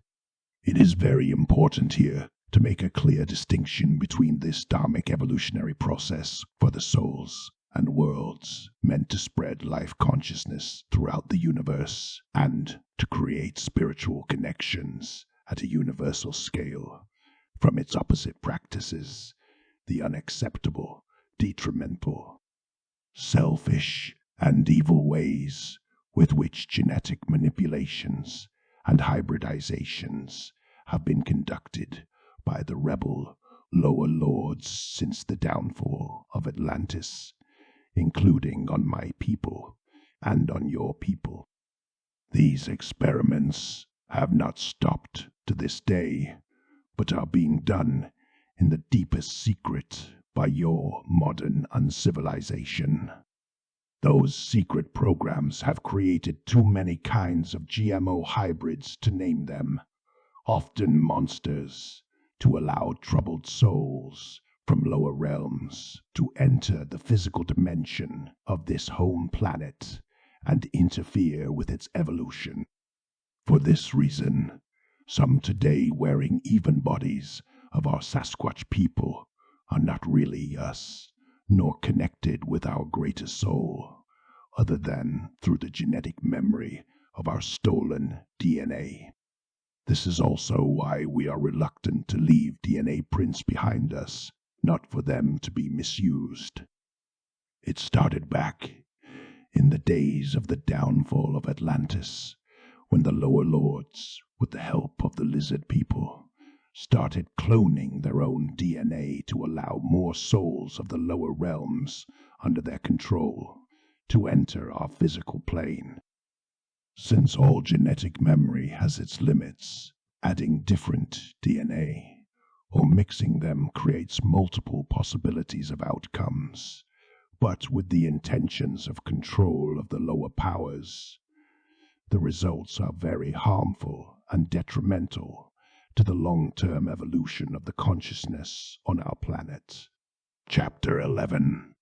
[SPEAKER 4] It is very important here to make a clear distinction between this dharmic evolutionary process for the souls and worlds meant to spread life consciousness throughout the universe and to create spiritual connections at a universal scale, from its opposite practices, the unacceptable, detrimental, selfish, and evil ways with which genetic manipulations and hybridizations have been conducted by the rebel lower lords since the downfall of Atlantis, including on my people and on your people. These experiments have not stopped to this day, but are being done in the deepest secret by your modern uncivilization. Those secret programs have created too many kinds of GMO hybrids to name them, often monsters, to allow troubled souls from lower realms to enter the physical dimension of this home planet and interfere with its evolution. For this reason, some today wearing even bodies of our Sasquatch people are not really us, nor connected with our greater soul, other than through the genetic memory of our stolen DNA. This is also why we are reluctant to leave DNA prints behind us, not for them to be misused. It started back in the days of the downfall of Atlantis, when the lower lords, with the help of the lizard people, started cloning their own DNA to allow more souls of the lower realms under their control to enter our physical plane. Since all genetic memory has its limits, adding different DNA or mixing them creates multiple possibilities of outcomes, but with the intentions of control of the lower powers, the results are very harmful and detrimental to the long-term evolution of the consciousness on our planet. Chapter 11.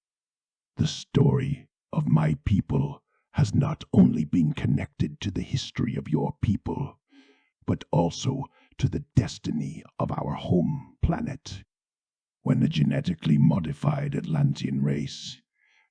[SPEAKER 4] The story of my people has not only been connected to the history of your people, but also to the destiny of our home planet. When the genetically modified Atlantean race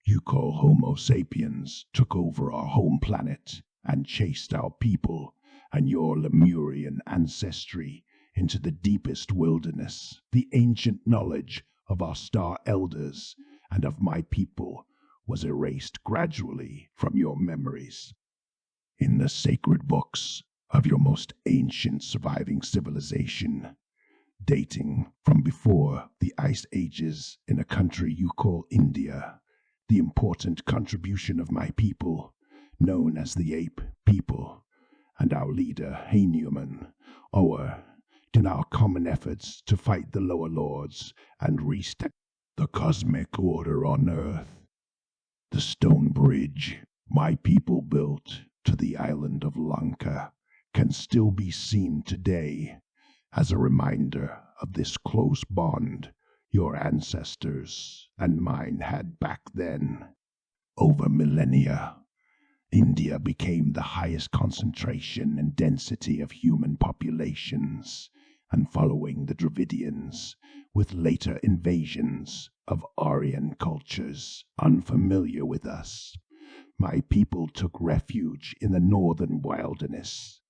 [SPEAKER 4] you call Homo sapiens took over our home planet and chased our people and your Lemurian ancestry into the deepest wilderness, the ancient knowledge of our star elders and of my people was erased gradually from your memories. In the sacred books of your most ancient surviving civilization, dating from before the Ice Ages in a country you call India. The important contribution of my people, known as the Ape People, and our leader, Hanuman, in our common efforts to fight the lower lords and restart the cosmic order on Earth. The stone bridge my people built to the island of Lanka can still be seen today as a reminder of this close bond your ancestors and mine had back then. Over millennia, India became the highest concentration and density of human populations, and following the Dravidians, with later invasions of Aryan cultures unfamiliar with us, my people took refuge in the northern wilderness.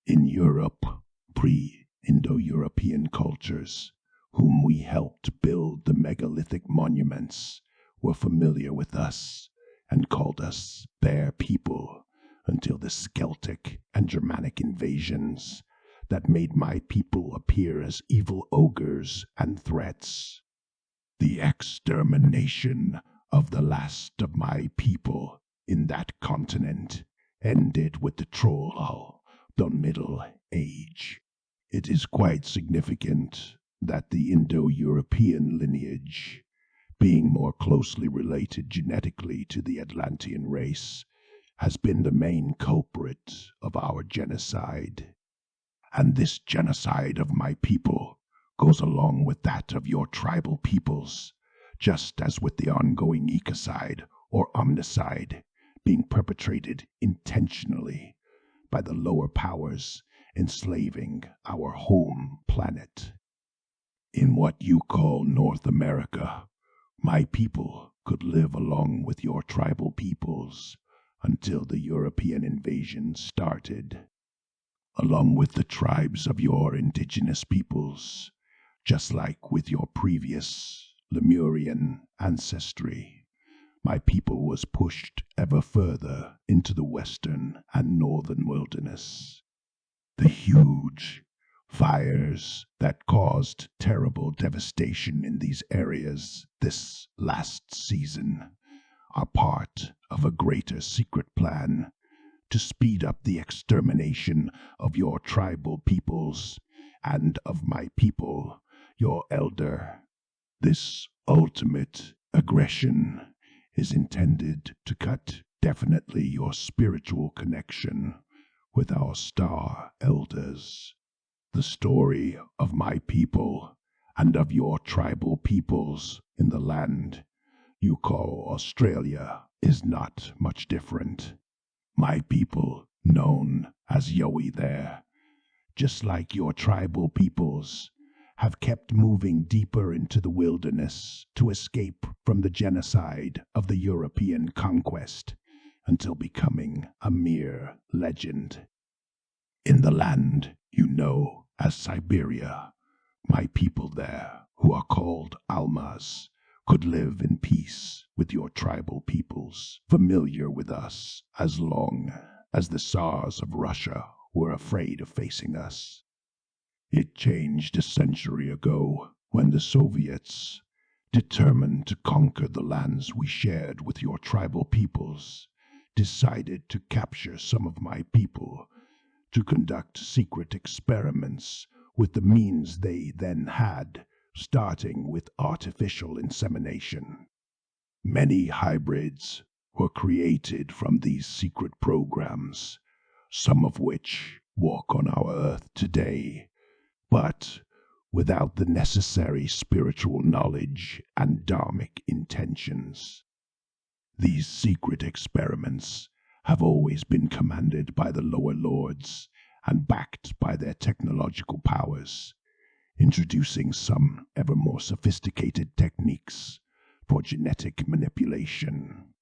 [SPEAKER 4] In Europe, pre-Indo-European cultures, whom we helped build the megalithic monuments, were familiar with us and called us Bear People until the Celtic and Germanic invasions that made my people appear as evil ogres and threats. The extermination of the last of my people in that continent ended with the Troll, the Middle Age. It is quite significant that the Indo-European lineage, being more closely related genetically to the Atlantean race, has been the main culprit of our genocide. And this genocide of my people goes along with that of your tribal peoples, just as with the ongoing ecocide or omnicide being perpetrated intentionally by the lower powers enslaving our home planet. In what you call North America, my people could live along with your tribal peoples until the European invasion started, along with the tribes of your indigenous peoples, just like with your previous Lemurian ancestry. My people was pushed ever further into the western and northern wilderness. The huge fires that caused terrible devastation in these areas this last season are part of a greater secret plan to speed up the extermination of your tribal peoples and of my people, your elder. This ultimate aggression is intended to cut definitely your spiritual connection with our star elders. The story of my people and of your tribal peoples in the land you call Australia is not much different. My people, known as Yowie there, just like your tribal peoples, have kept moving deeper into the wilderness to escape from the genocide of the European conquest until becoming a mere legend. In the land you know as Siberia, my people there, who are called Almas, could live in peace with your tribal peoples, familiar with us as long as the Tsars of Russia were afraid of facing us. It changed a century ago when the Soviets, determined to conquer the lands we shared with your tribal peoples, decided to capture some of my people to conduct secret experiments with the means they then had, starting with artificial insemination. Many hybrids were created from these secret programs, some of which walk on our Earth today, but without the necessary spiritual knowledge and dharmic intentions. These secret experiments have always been commanded by the lower lords and backed by their technological powers, introducing some ever more sophisticated techniques for genetic manipulation.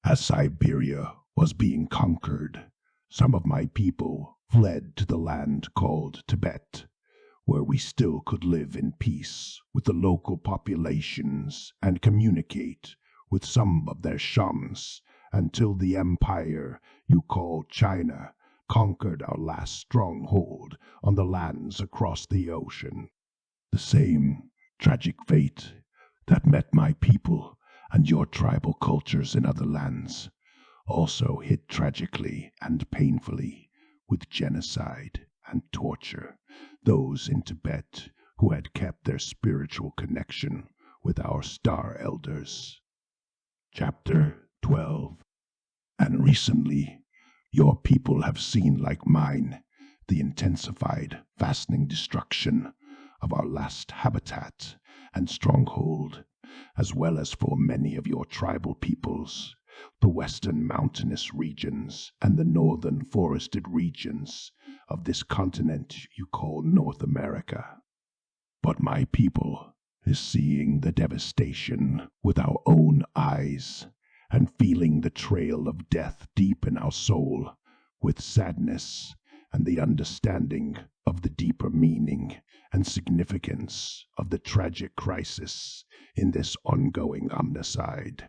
[SPEAKER 4] As Siberia was being conquered, some of my people fled to the land called Tibet, where we still could live in peace with the local populations and communicate with some of their shamans until the empire you call China conquered our last stronghold on the lands across the ocean. The same tragic fate that met my people and your tribal cultures in other lands also hit tragically and painfully with genocide and torture those in Tibet who had kept their spiritual connection with our star elders. Chapter 12. And recently, your people have seen, like mine, the intensified, fastening destruction of our last habitat and stronghold, as well as for many of your tribal peoples, the western mountainous regions and the northern forested regions of this continent you call North America. But my people is seeing the devastation with our own eyes and feeling the trail of death deep in our soul with sadness and the understanding of the deeper meaning and significance of the tragic crisis in this ongoing omnicide.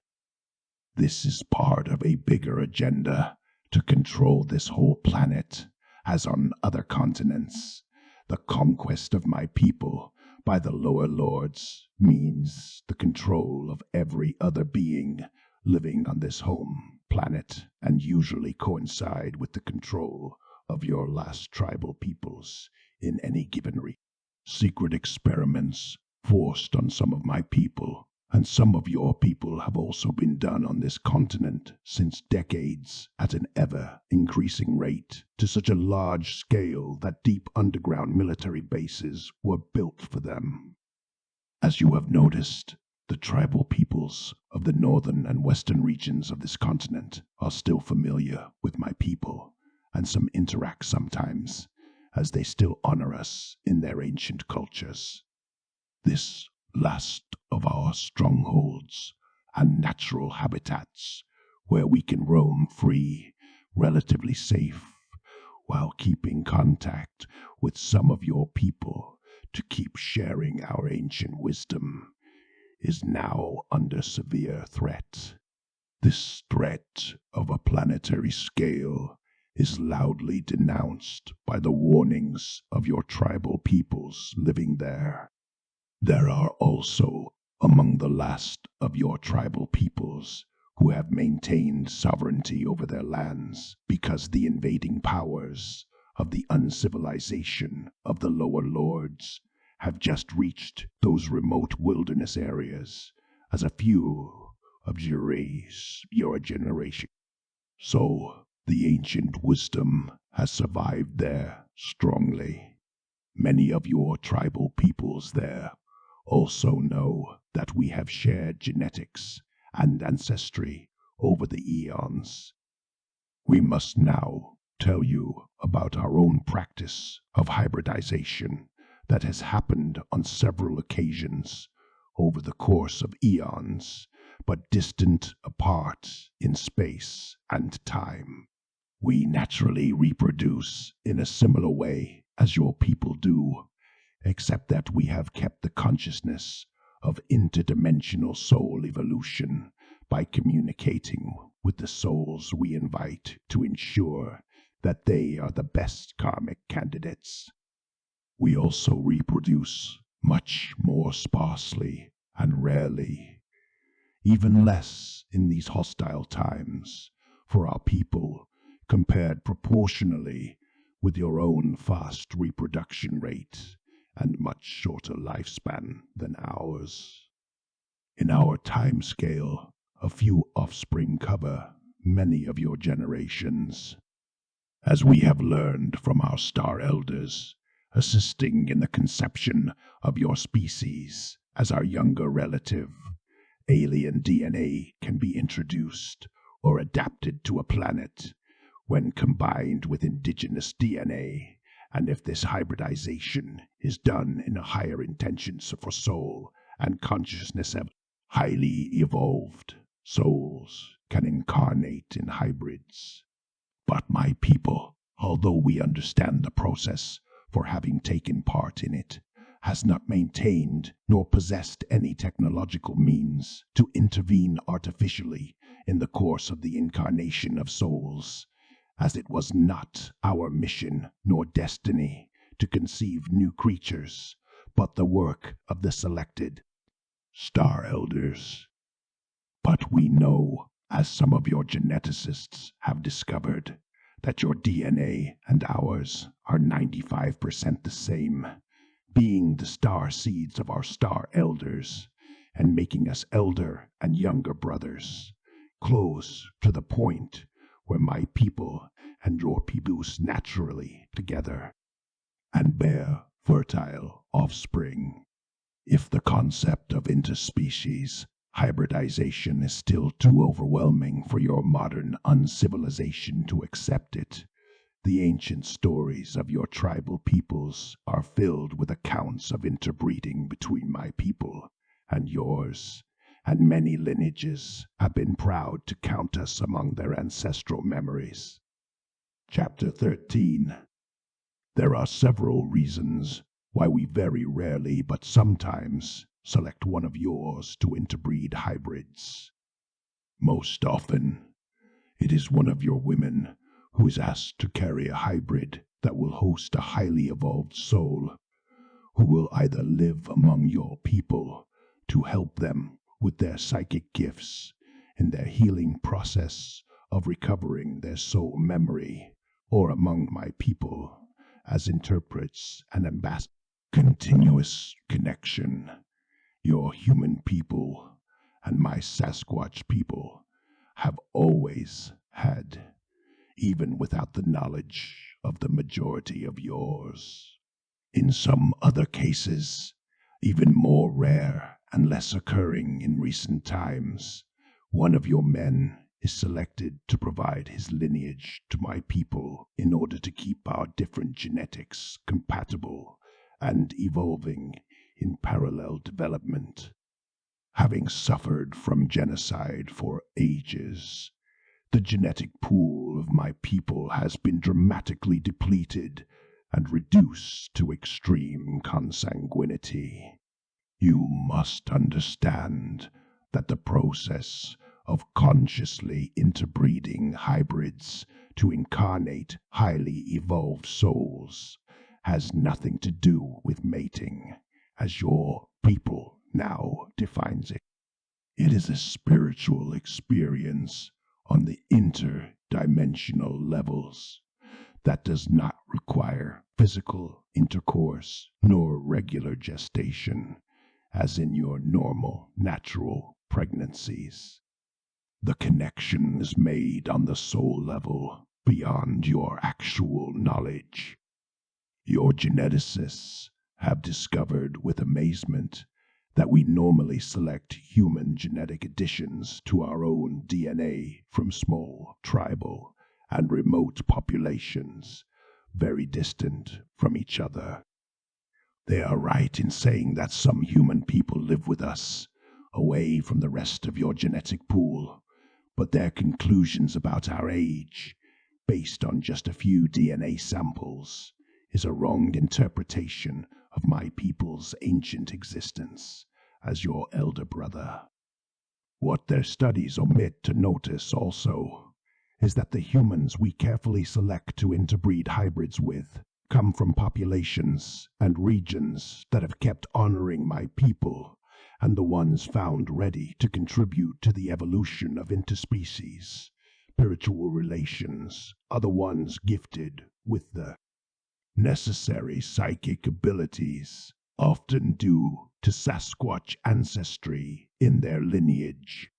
[SPEAKER 4] This is part of a bigger agenda to control this whole planet, as on other continents. The conquest of my people by the lower lords means the control of every other being living on this home planet, and usually coincide with the control of your last tribal peoples in any given region. Secret experiments forced on some of my people and some of your people have also been done on this continent since decades at an ever-increasing rate, to such a large scale that deep underground military bases were built for them. As you have noticed, the tribal peoples of the northern and western regions of this continent are still familiar with my people, and some interact sometimes, as they still honor us in their ancient cultures. This last of our strongholds and natural habitats, where we can roam free, relatively safe, while keeping contact with some of your people to keep sharing our ancient wisdom, is now under severe threat. This threat of a planetary scale is loudly denounced by the warnings of your tribal peoples living there. There are also among the last of your tribal peoples who have maintained sovereignty over their lands because the invading powers of the uncivilization of the lower lords have just reached those remote wilderness areas as a few of your generation. So the ancient wisdom has survived there strongly. Many of your tribal peoples there also know that we have shared genetics and ancestry over the eons. We must now tell you about our own practice of hybridization that has happened on several occasions over the course of eons, but distant apart in space and time. We naturally reproduce in a similar way as your people do, except that we have kept the consciousness of interdimensional soul evolution by communicating with the souls we invite to ensure that they are the best karmic candidates. We also reproduce much more sparsely and rarely, even less in these hostile times for our people, compared proportionally with your own fast reproduction rate and much shorter lifespan than ours. In our time scale, a few offspring cover many of your generations. As we have learned from our star elders, assisting in the conception of your species as our younger relative, alien DNA can be introduced or adapted to a planet when combined with indigenous DNA, and if this hybridization is done in a higher intentions for soul and consciousness of highly evolved souls can incarnate in hybrids. But my people, although we understand the process for having taken part in it, has not maintained nor possessed any technological means to intervene artificially in the course of the incarnation of souls, as it was not our mission nor destiny to conceive new creatures, but the work of the selected Star Elders. But we know, as some of your geneticists have discovered, that your DNA and ours are 95% the same, being the star seeds of our Star Elders, and making us elder and younger brothers, close to the point where my people and your peoples naturally together, and bear fertile offspring. If the concept of interspecies hybridization is still too overwhelming for your modern uncivilization to accept it, the ancient stories of your tribal peoples are filled with accounts of interbreeding between my people and yours, and many lineages have been proud to count us among their ancestral memories. Chapter 13. There are several reasons why we very rarely but sometimes select one of yours to interbreed hybrids. Most often, it is one of your women who is asked to carry a hybrid that will host a highly evolved soul, who will either live among your people to help them with their psychic gifts in their healing process of recovering their soul memory, or among my people as interprets and ambassadors. Continuous connection. Your human people and my Sasquatch people have always had, even without the knowledge of the majority of yours. In some other cases, even more rare and less occurring in recent times, one of your men is selected to provide his lineage to my people in order to keep our different genetics compatible and evolving in parallel development. Having suffered from genocide for ages, the genetic pool of my people has been dramatically depleted and reduced to extreme consanguinity. You must understand that the process of consciously interbreeding hybrids to incarnate highly evolved souls has nothing to do with mating, as your people now defines it. It is a spiritual experience on the interdimensional levels that does not require physical intercourse nor regular gestation, as in your normal, natural pregnancies. The connection is made on the soul level beyond your actual knowledge. Your geneticists have discovered with amazement that we normally select human genetic additions to our own DNA from small, tribal, and remote populations, very distant from each other. They are right in saying that some human people live with us, away from the rest of your genetic pool, but their conclusions about our age, based on just a few DNA samples, is a wrong interpretation of my people's ancient existence as your elder brother. What their studies omit to notice also is that the humans we carefully select to interbreed hybrids with come from populations and regions that have kept honoring my people, and the ones found ready to contribute to the evolution of interspecies spiritual relations are the ones gifted with the necessary psychic abilities, often due to Sasquatch ancestry in their lineage.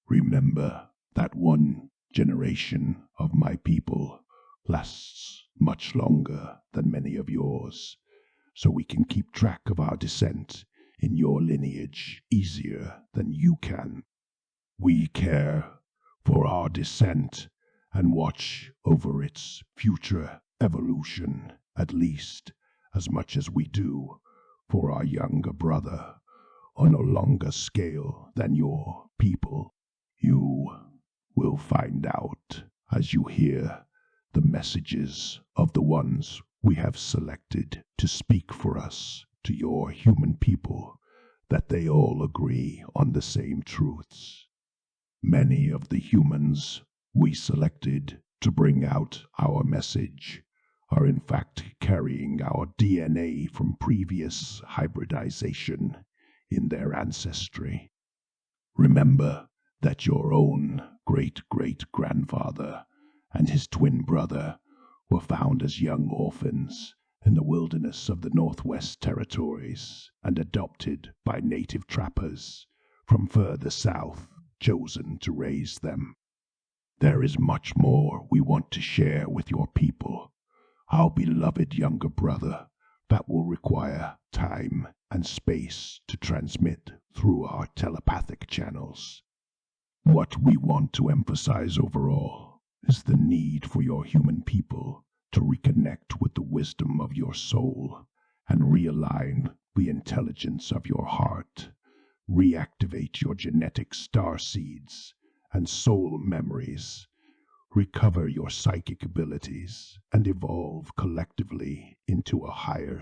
[SPEAKER 4] Remember that one generation of my people lasts much longer than many of yours, so we can keep track of our descent in your lineage easier than you can. We care for our descent and watch over its future evolution at least as much as we do for our younger brother on a longer scale than your people. You will find out as you hear the messages of the ones we have selected to speak for us to your human people, that they all agree on the same truths. Many of the humans we selected to bring out our message are in fact carrying our DNA from previous hybridization in their ancestry. Remember that your own great-great-grandfather and his twin brother were found as young orphans in the wilderness of the Northwest Territories and adopted by native trappers from further south, chosen to raise them. There is much more we want to share with your people, our beloved younger brother, that will require time and space to transmit through our telepathic channels. What we want to emphasize overall is the need for your human people to reconnect with the wisdom of your soul and realign the intelligence of your heart, reactivate your genetic star seeds and soul memories, recover your psychic abilities, and evolve collectively into a higher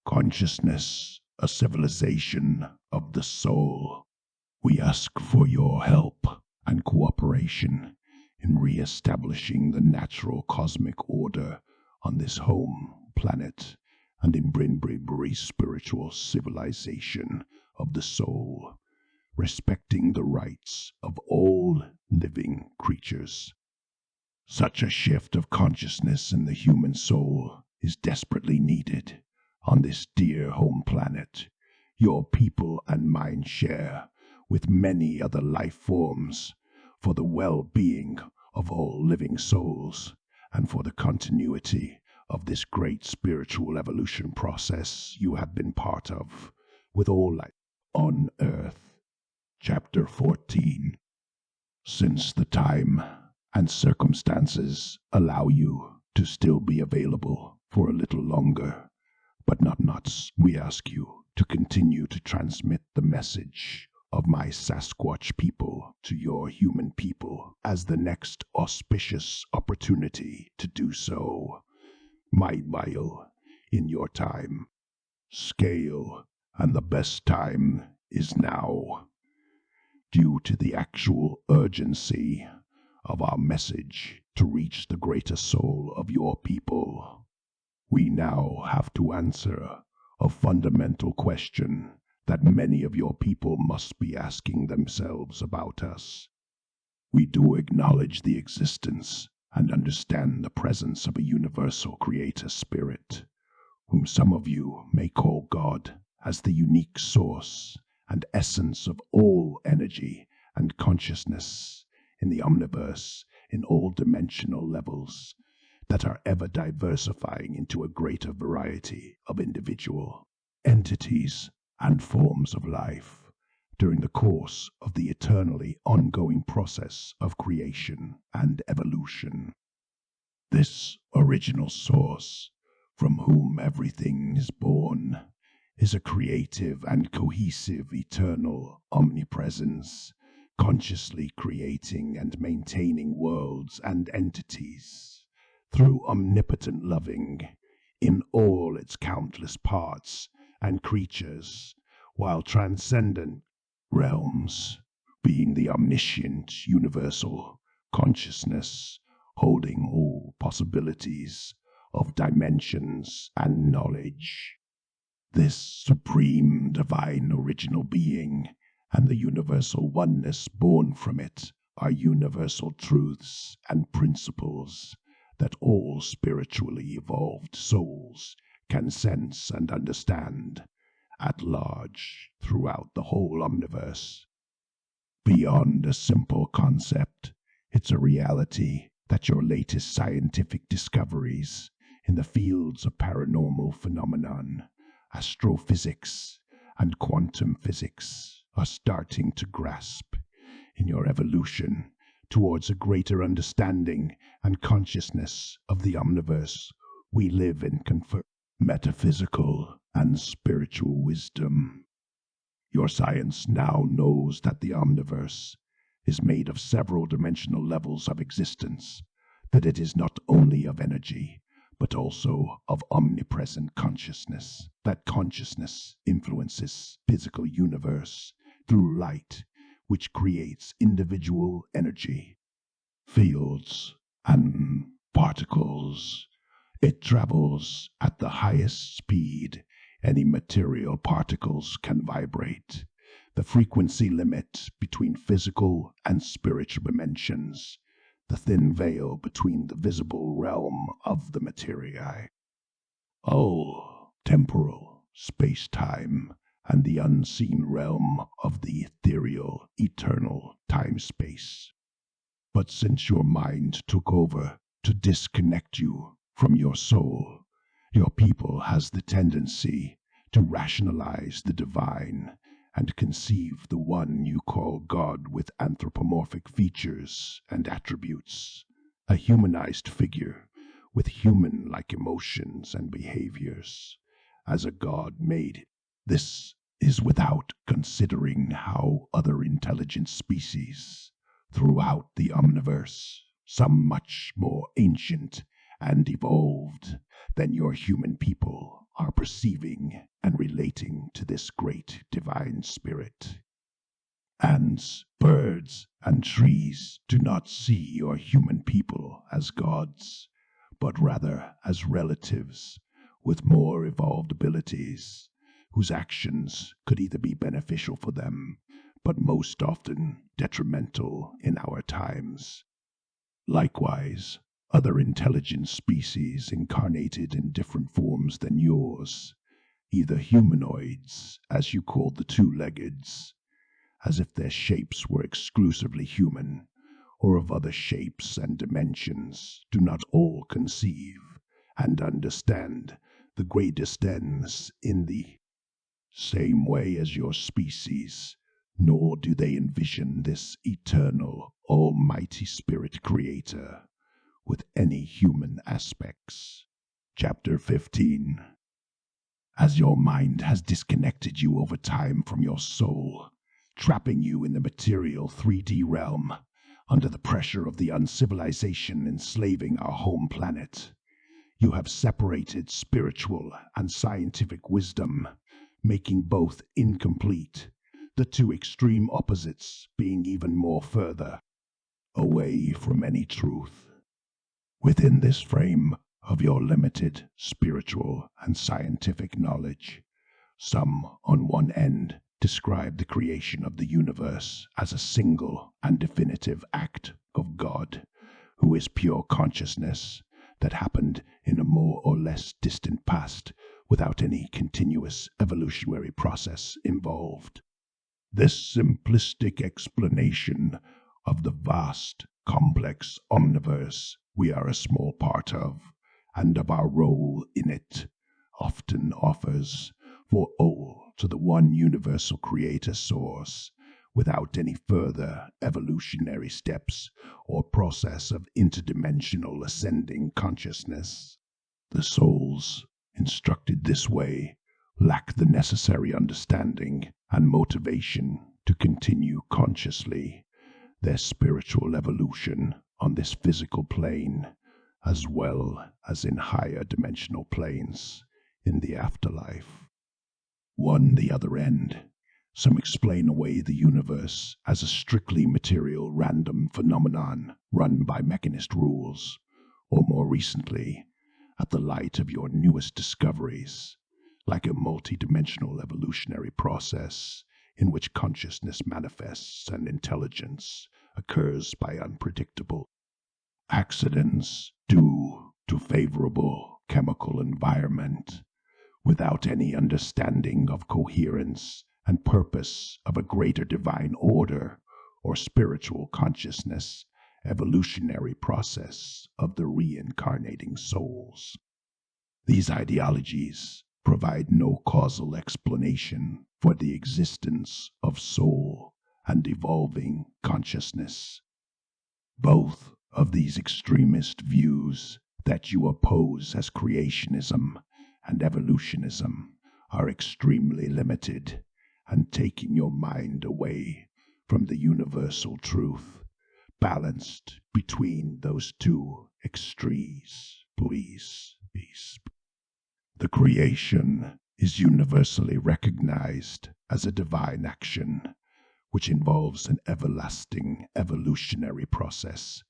[SPEAKER 4] consciousness, a civilization of the soul. We ask for your help and cooperation in re-establishing the natural cosmic order on this home planet and in Brinbury's spiritual civilization of the soul, respecting the rights of all living creatures. Such a shift of consciousness in the human soul is desperately needed on this dear home planet your people and mine share with many other life forms for the well-being of all living souls and for the continuity of this great spiritual evolution process you have been part of with all life on Earth. Chapter 14. Since the time and circumstances allow you to still be available for a little longer, but not nuts, we ask you to continue to transmit the message of my Sasquatch people to your human people as the next auspicious opportunity to do so might mile in your time scale, and the best time is now. Due to the actual urgency of our message to reach the greater soul of your people, we now have to answer a fundamental question that many of your people must be asking themselves about us. We do acknowledge the existence and understand the presence of a universal creator spirit, whom some of you may call God, as the unique source and essence of all energy and consciousness in the omniverse in all dimensional levels that are ever diversifying into a greater variety of individual entities and forms of life during the course of the eternally ongoing process of creation and evolution. This original source, from whom everything is born, is a creative and cohesive eternal omnipresence, consciously creating and maintaining worlds and entities through omnipotent loving in all its countless parts and creatures, while transcendent realms, being the omniscient universal consciousness holding all possibilities of dimensions and knowledge. This supreme divine original being and the universal oneness born from it are universal truths and principles that all spiritually evolved souls can sense and understand at large throughout the whole omniverse. Beyond a simple concept, it's a reality that your latest scientific discoveries in the fields of paranormal phenomenon, astrophysics, and quantum physics are starting to grasp in your evolution towards a greater understanding and consciousness of the omniverse we live in. Confer metaphysical and spiritual wisdom. Your science now knows that the omniverse is made of several dimensional levels of existence, that it is not only of energy, but also of omnipresent consciousness, that consciousness influences physical universe through light, which creates individual energy, fields, and particles It travels at the highest speed any material particles can vibrate, the frequency limit between physical and spiritual dimensions, the thin veil between the visible realm of the materia. All temporal, space-time, and the unseen realm of the ethereal, eternal time-space. But since your mind took over to disconnect you from your soul, your people has the tendency to rationalize the divine and conceive the one you call God with anthropomorphic features and attributes, a humanized figure with human-like emotions and behaviors, as a God made. This is without considering how other intelligent species throughout the omniverse, some much more ancient and evolved than your human people, are perceiving and relating to this great divine spirit. Ants, birds, and trees do not see your human people as gods, but rather as relatives with more evolved abilities, whose actions could either be beneficial for them, but most often detrimental in our times. Likewise, other intelligent species incarnated in different forms than yours, either humanoids, as you call the two-leggeds, as if their shapes were exclusively human, or of other shapes and dimensions, do not all conceive and understand the greatest ends in the same way as your species, nor do they envision this eternal, almighty spirit creator with any human aspects. Chapter 15. As your mind has disconnected you over time from your soul, trapping you in the material 3D realm, under the pressure of the uncivilization enslaving our home planet, you have separated spiritual and scientific wisdom, making both incomplete, the two extreme opposites being even more further away from any truth. Within this frame of your limited spiritual and scientific knowledge, some on one end describe the creation of the universe as a single and definitive act of God, who is pure consciousness that happened in a more or less distant past without any continuous evolutionary process involved. This simplistic explanation of the vast, complex omniverse we are a small part of, and of our role in it, often offers for all to the one universal creator source, without any further evolutionary steps or process of interdimensional ascending consciousness. The souls instructed this way lack the necessary understanding and motivation to continue consciously their spiritual evolution on this physical plane, as well as in higher dimensional planes in the afterlife. On the other end, some explain away the universe as a strictly material random phenomenon run by mechanist rules, or more recently, at the light of your newest discoveries, like a multi-dimensional evolutionary process in which consciousness manifests and intelligence occurs by unpredictable accidents due to favorable chemical environment, without any understanding of coherence and purpose of a greater divine order or spiritual consciousness evolutionary process of the reincarnating souls. These ideologies provide no causal explanation for the existence of soul and evolving consciousness. Both of these extremist views that you oppose as creationism and evolutionism are extremely limited and taking your mind away from the universal truth, balanced between those two extremes. Please. The creation is universally recognized as a divine action, which involves an everlasting evolutionary process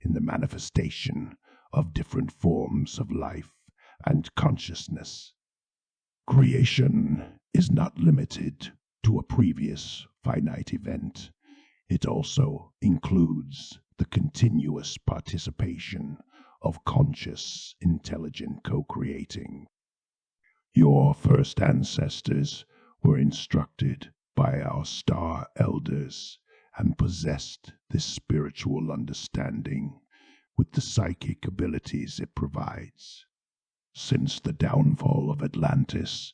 [SPEAKER 4] in the manifestation of different forms of life and consciousness. Creation is not limited to a previous finite event. It also includes the continuous participation of conscious, intelligent co-creating. Your first ancestors were instructed by our star elders and possessed this spiritual understanding with the psychic abilities it provides. Since the downfall of Atlantis,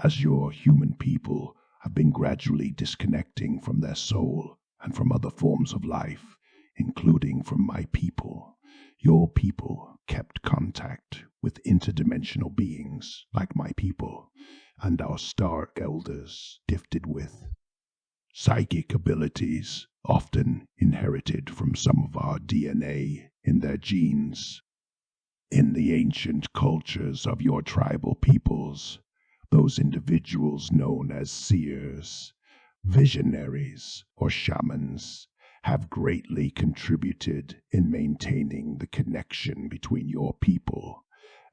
[SPEAKER 4] as your human people have been gradually disconnecting from their soul and from other forms of life, including from my people, your people kept contact with interdimensional beings like my people and our star elders gifted with psychic abilities, often inherited from some of our DNA in their genes. In the ancient cultures of your tribal peoples, those individuals known as seers, visionaries, or shamans have greatly contributed in maintaining the connection between your people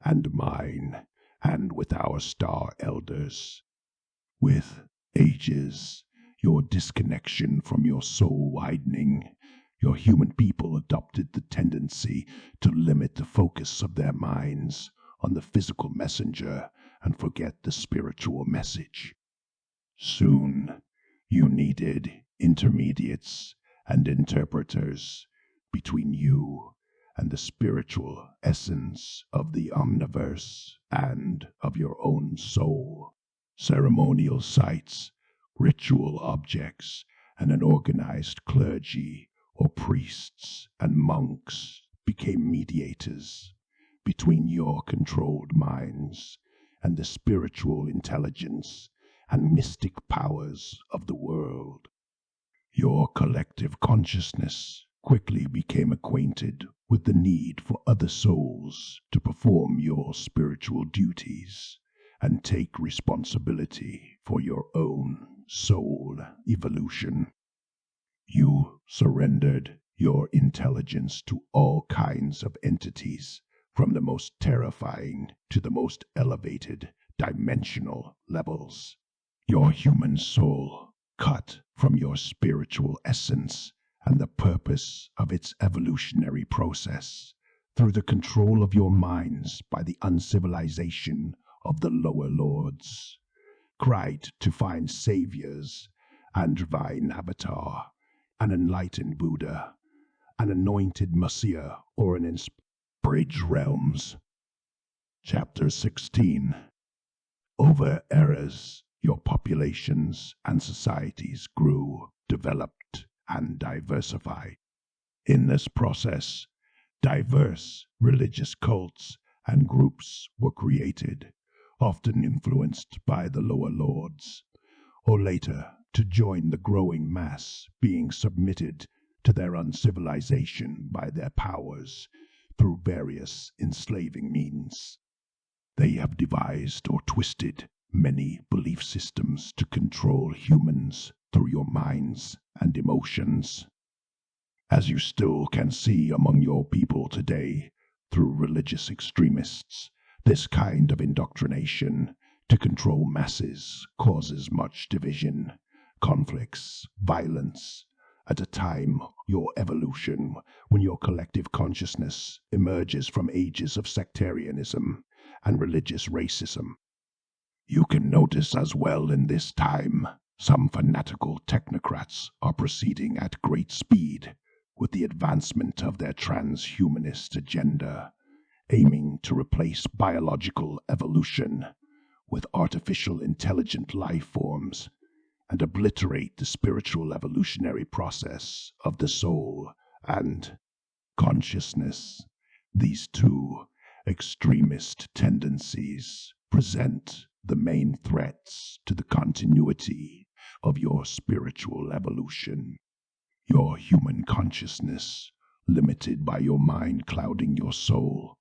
[SPEAKER 4] and mine, and with our star elders. With ages, your disconnection from your soul widening, your human people adopted the tendency to limit the focus of their minds on the physical messenger and forget the spiritual message. Soon, you needed intermediates and interpreters between you and the spiritual essence of the omniverse and of your own soul. Ceremonial sites, ritual objects, and an organized clergy or priests and monks became mediators between your controlled minds and the spiritual intelligence and mystic powers of the world. Your collective consciousness quickly became acquainted with the need for other souls to perform your spiritual duties and take responsibility for your own soul evolution. You surrendered your intelligence to all kinds of entities, from the most terrifying to the most elevated dimensional levels. Your human soul, cut from your spiritual essence and the purpose of its evolutionary process, through the control of your minds by the uncivilization of the lower lords, cried to find saviors and divine avatar, an enlightened Buddha, an anointed Messiah, or an bridge realms. Chapter 16. Over eras, your populations and societies grew, developed, and diversified. In this process, diverse religious cults and groups were created, often influenced by the lower lords, or later to join the growing mass being submitted to their uncivilization by their powers through various enslaving means. They have devised or twisted many belief systems to control humans through your minds and emotions. As you still can see among your people today, through religious extremists, this kind of indoctrination to control masses causes much division, conflicts, violence, at a time your evolution when your collective consciousness emerges from ages of sectarianism and religious racism. You can notice as well in this time some fanatical technocrats are proceeding at great speed with the advancement of their transhumanist agenda, aiming to replace biological evolution with artificial intelligent life forms and obliterate the spiritual evolutionary process of the soul and consciousness. These two extremist tendencies present the main threats to the continuity of your spiritual evolution. Your human consciousness, limited by your mind clouding your soul,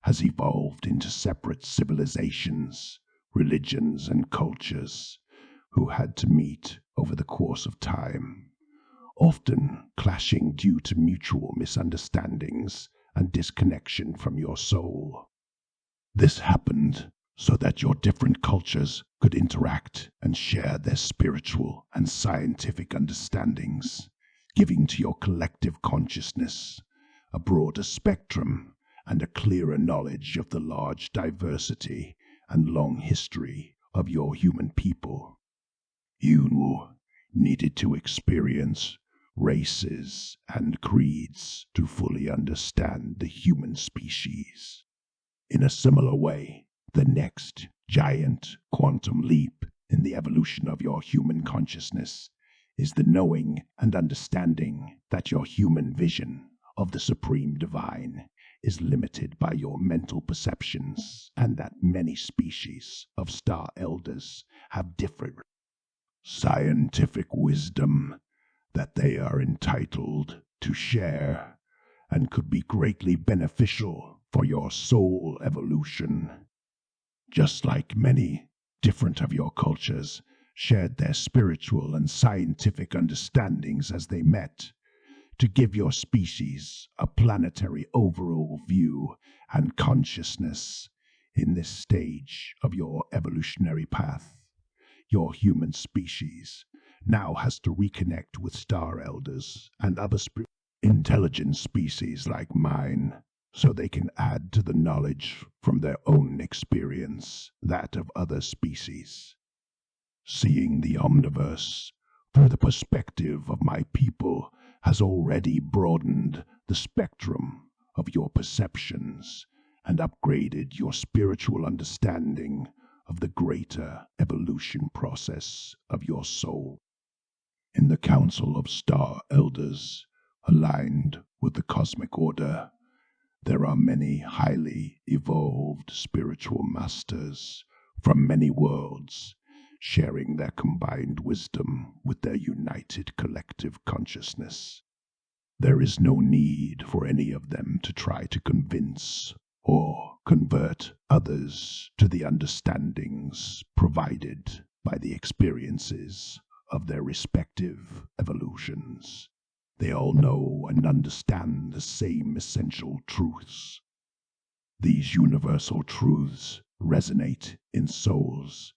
[SPEAKER 4] has evolved into separate civilizations, religions, and cultures who had to meet over the course of time, often clashing due to mutual misunderstandings and disconnection from your soul. This happened so that your different cultures could interact and share their spiritual and scientific understandings, giving to your collective consciousness a broader spectrum and a clearer knowledge of the large diversity and long history of your human people. You needed to experience races and creeds to fully understand the human species. In a similar way, the next giant quantum leap in the evolution of your human consciousness is the knowing and understanding that your human vision of the Supreme Divine is limited by your mental perceptions, and that many species of star elders have different scientific wisdom that they are entitled to share and could be greatly beneficial for your soul evolution. Just like many different of your cultures shared their spiritual and scientific understandings as they met, to give your species a planetary overall view and consciousness in this stage of your evolutionary path. Your human species now has to reconnect with star elders and other intelligent species like mine, so they can add to the knowledge from their own experience that of other species. Seeing the omniverse through the perspective of my people has already broadened the spectrum of your perceptions and upgraded your spiritual understanding of the greater evolution process of your soul. In the Council of Star Elders, aligned with the cosmic order, there are many highly evolved spiritual masters from many worlds, sharing their combined wisdom with their united collective consciousness. There is no need for any of them to try to convince or convert others to the understandings provided by the experiences of their respective evolutions. They all know and understand the same essential truths. These universal truths resonate in souls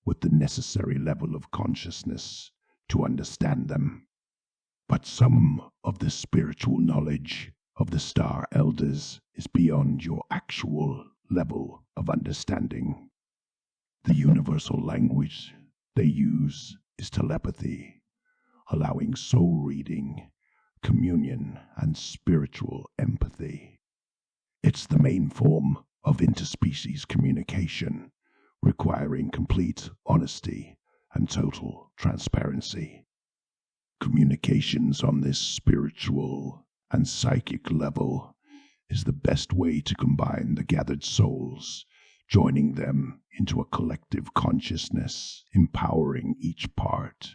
[SPEAKER 4] with the necessary level of consciousness to understand them. But some of the spiritual knowledge of the Star Elders is beyond your actual level of understanding. The universal language they use is telepathy, allowing soul reading, communion, and spiritual empathy. It's the main form of interspecies communication, requiring complete honesty and total transparency. Communications on this spiritual and psychic level is the best way to combine the gathered souls, joining them into a collective consciousness, empowering each part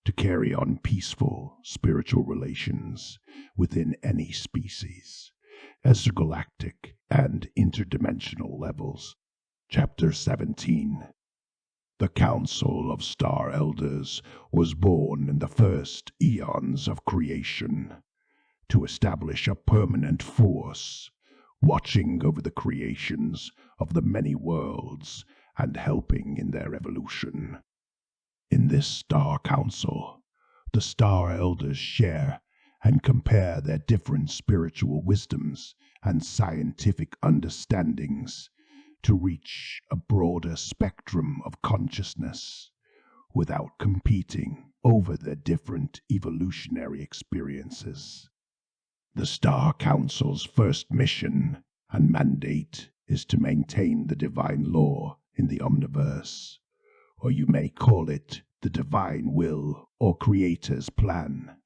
[SPEAKER 4] to carry on peaceful spiritual relations within any species, extragalactic and interdimensional levels. Chapter 17. The Council of Star Elders was born in the first eons of creation to establish a permanent force, watching over the creations of the many worlds and helping in their evolution. In this Star Council, the Star Elders share and compare their different spiritual wisdoms and scientific understandings to reach a broader spectrum of consciousness without competing over their different evolutionary experiences. The Star Council's first mission and mandate is to maintain the divine law in the omniverse, or you may call it the divine will or Creator's plan,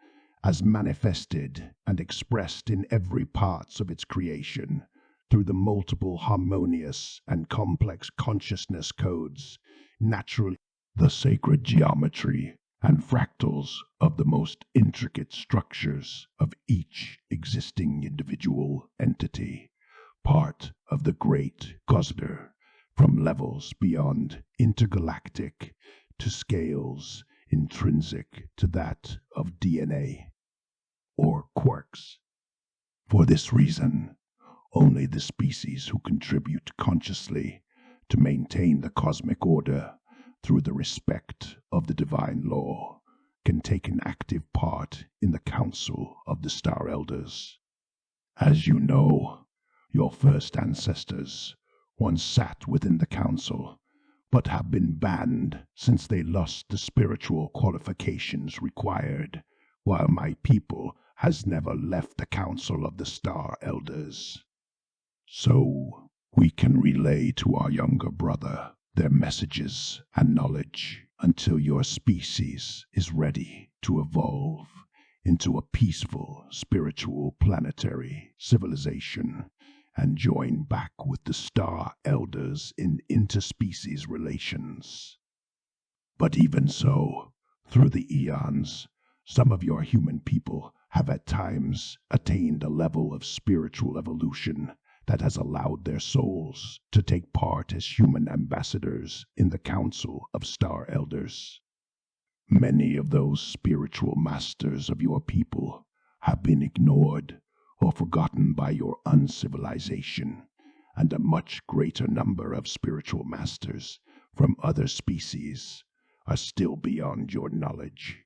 [SPEAKER 4] as manifested and expressed in every part of its creation through the multiple harmonious and complex consciousness codes, naturally the sacred geometry and fractals of the most intricate structures of each existing individual entity, part of the great cosmos, from levels beyond intergalactic to scales intrinsic to that of DNA or quarks. For this reason, Only the species who contribute consciously to maintain the cosmic order through the respect of the divine law can take an active part in the council of the Star Elders. As you know, your first ancestors once sat within the council, but have been banned since they lost the spiritual qualifications required, while my people has never left the council of the Star Elders. So we can relay to our younger brother their messages and knowledge until your species is ready to evolve into a peaceful, spiritual, planetary civilization and join back with the Star Elders in interspecies relations. But even so, through the eons, some of your human people have at times attained a level of spiritual evolution that has allowed their souls to take part as human ambassadors in the Council of Star Elders. Many of those spiritual masters of your people have been ignored or forgotten by your uncivilization, and a much greater number of spiritual masters from other species are still beyond your knowledge.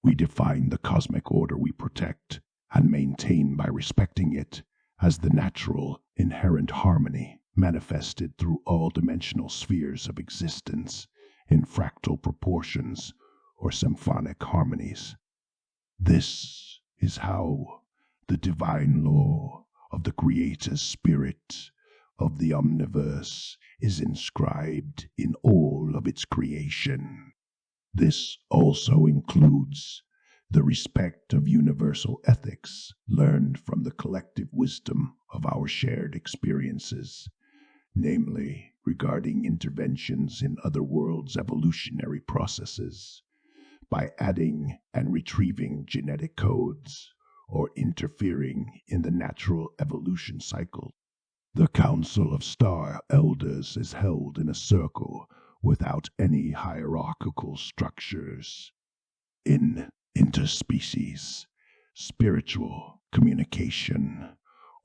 [SPEAKER 4] We define the cosmic order we protect and maintain by respecting it as the natural, inherent harmony manifested through all dimensional spheres of existence in fractal proportions or symphonic harmonies. This is how the divine law of the Creator's Spirit of the Omniverse is inscribed in all of its creation. This also includes the respect of universal ethics learned from the collective wisdom of our shared experiences, namely regarding interventions in other worlds' evolutionary processes, by adding and retrieving genetic codes or interfering in the natural evolution cycle. The Council of Star Elders is held in a circle without any hierarchical structures. In interspecies, spiritual communication,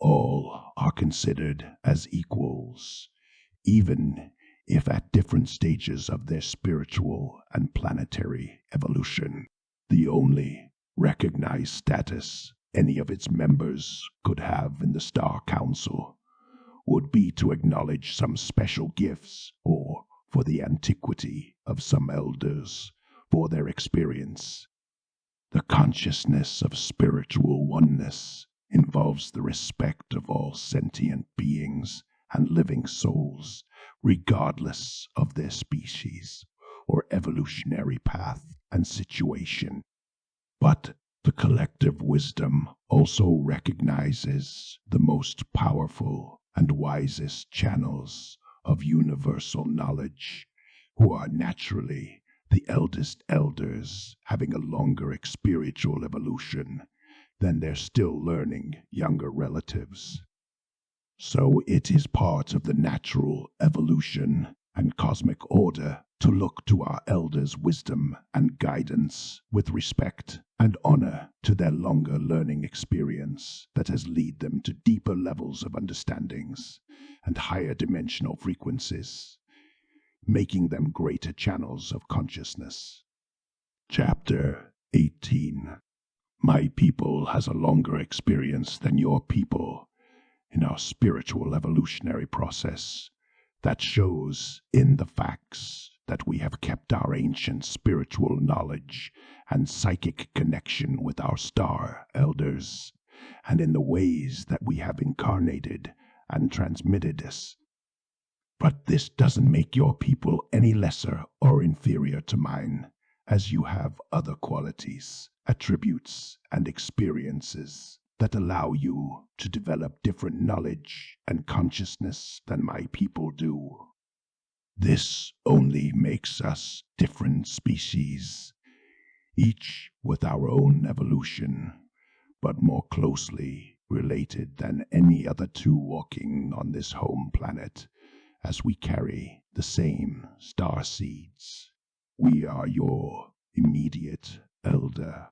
[SPEAKER 4] all are considered as equals, even if at different stages of their spiritual and planetary evolution. The only recognized status any of its members could have in the Star Council would be to acknowledge some special gifts or for the antiquity of some elders for their experience. The consciousness of spiritual oneness involves the respect of all sentient beings and living souls, regardless of their species or evolutionary path and situation. But the collective wisdom also recognizes the most powerful and wisest channels of universal knowledge, who are naturally the eldest elders, having a longer spiritual evolution than their still learning younger relatives. So it is part of the natural evolution and cosmic order to look to our elders' wisdom and guidance with respect and honor to their longer learning experience that has led them to deeper levels of understandings and higher dimensional frequencies, making them greater channels of consciousness. Chapter 18. My people has a longer experience than your people in our spiritual evolutionary process that shows in the facts that we have kept our ancient spiritual knowledge and psychic connection with our Star Elders, and in the ways that we have incarnated and transmitted this. But this doesn't make your people any lesser or inferior to mine, as you have other qualities, attributes, and experiences that allow you to develop different knowledge and consciousness than my people do. This only makes us different species, each with our own evolution, but more closely related than any other two walking on this home planet, as we carry the same star seeds. We are your immediate elder.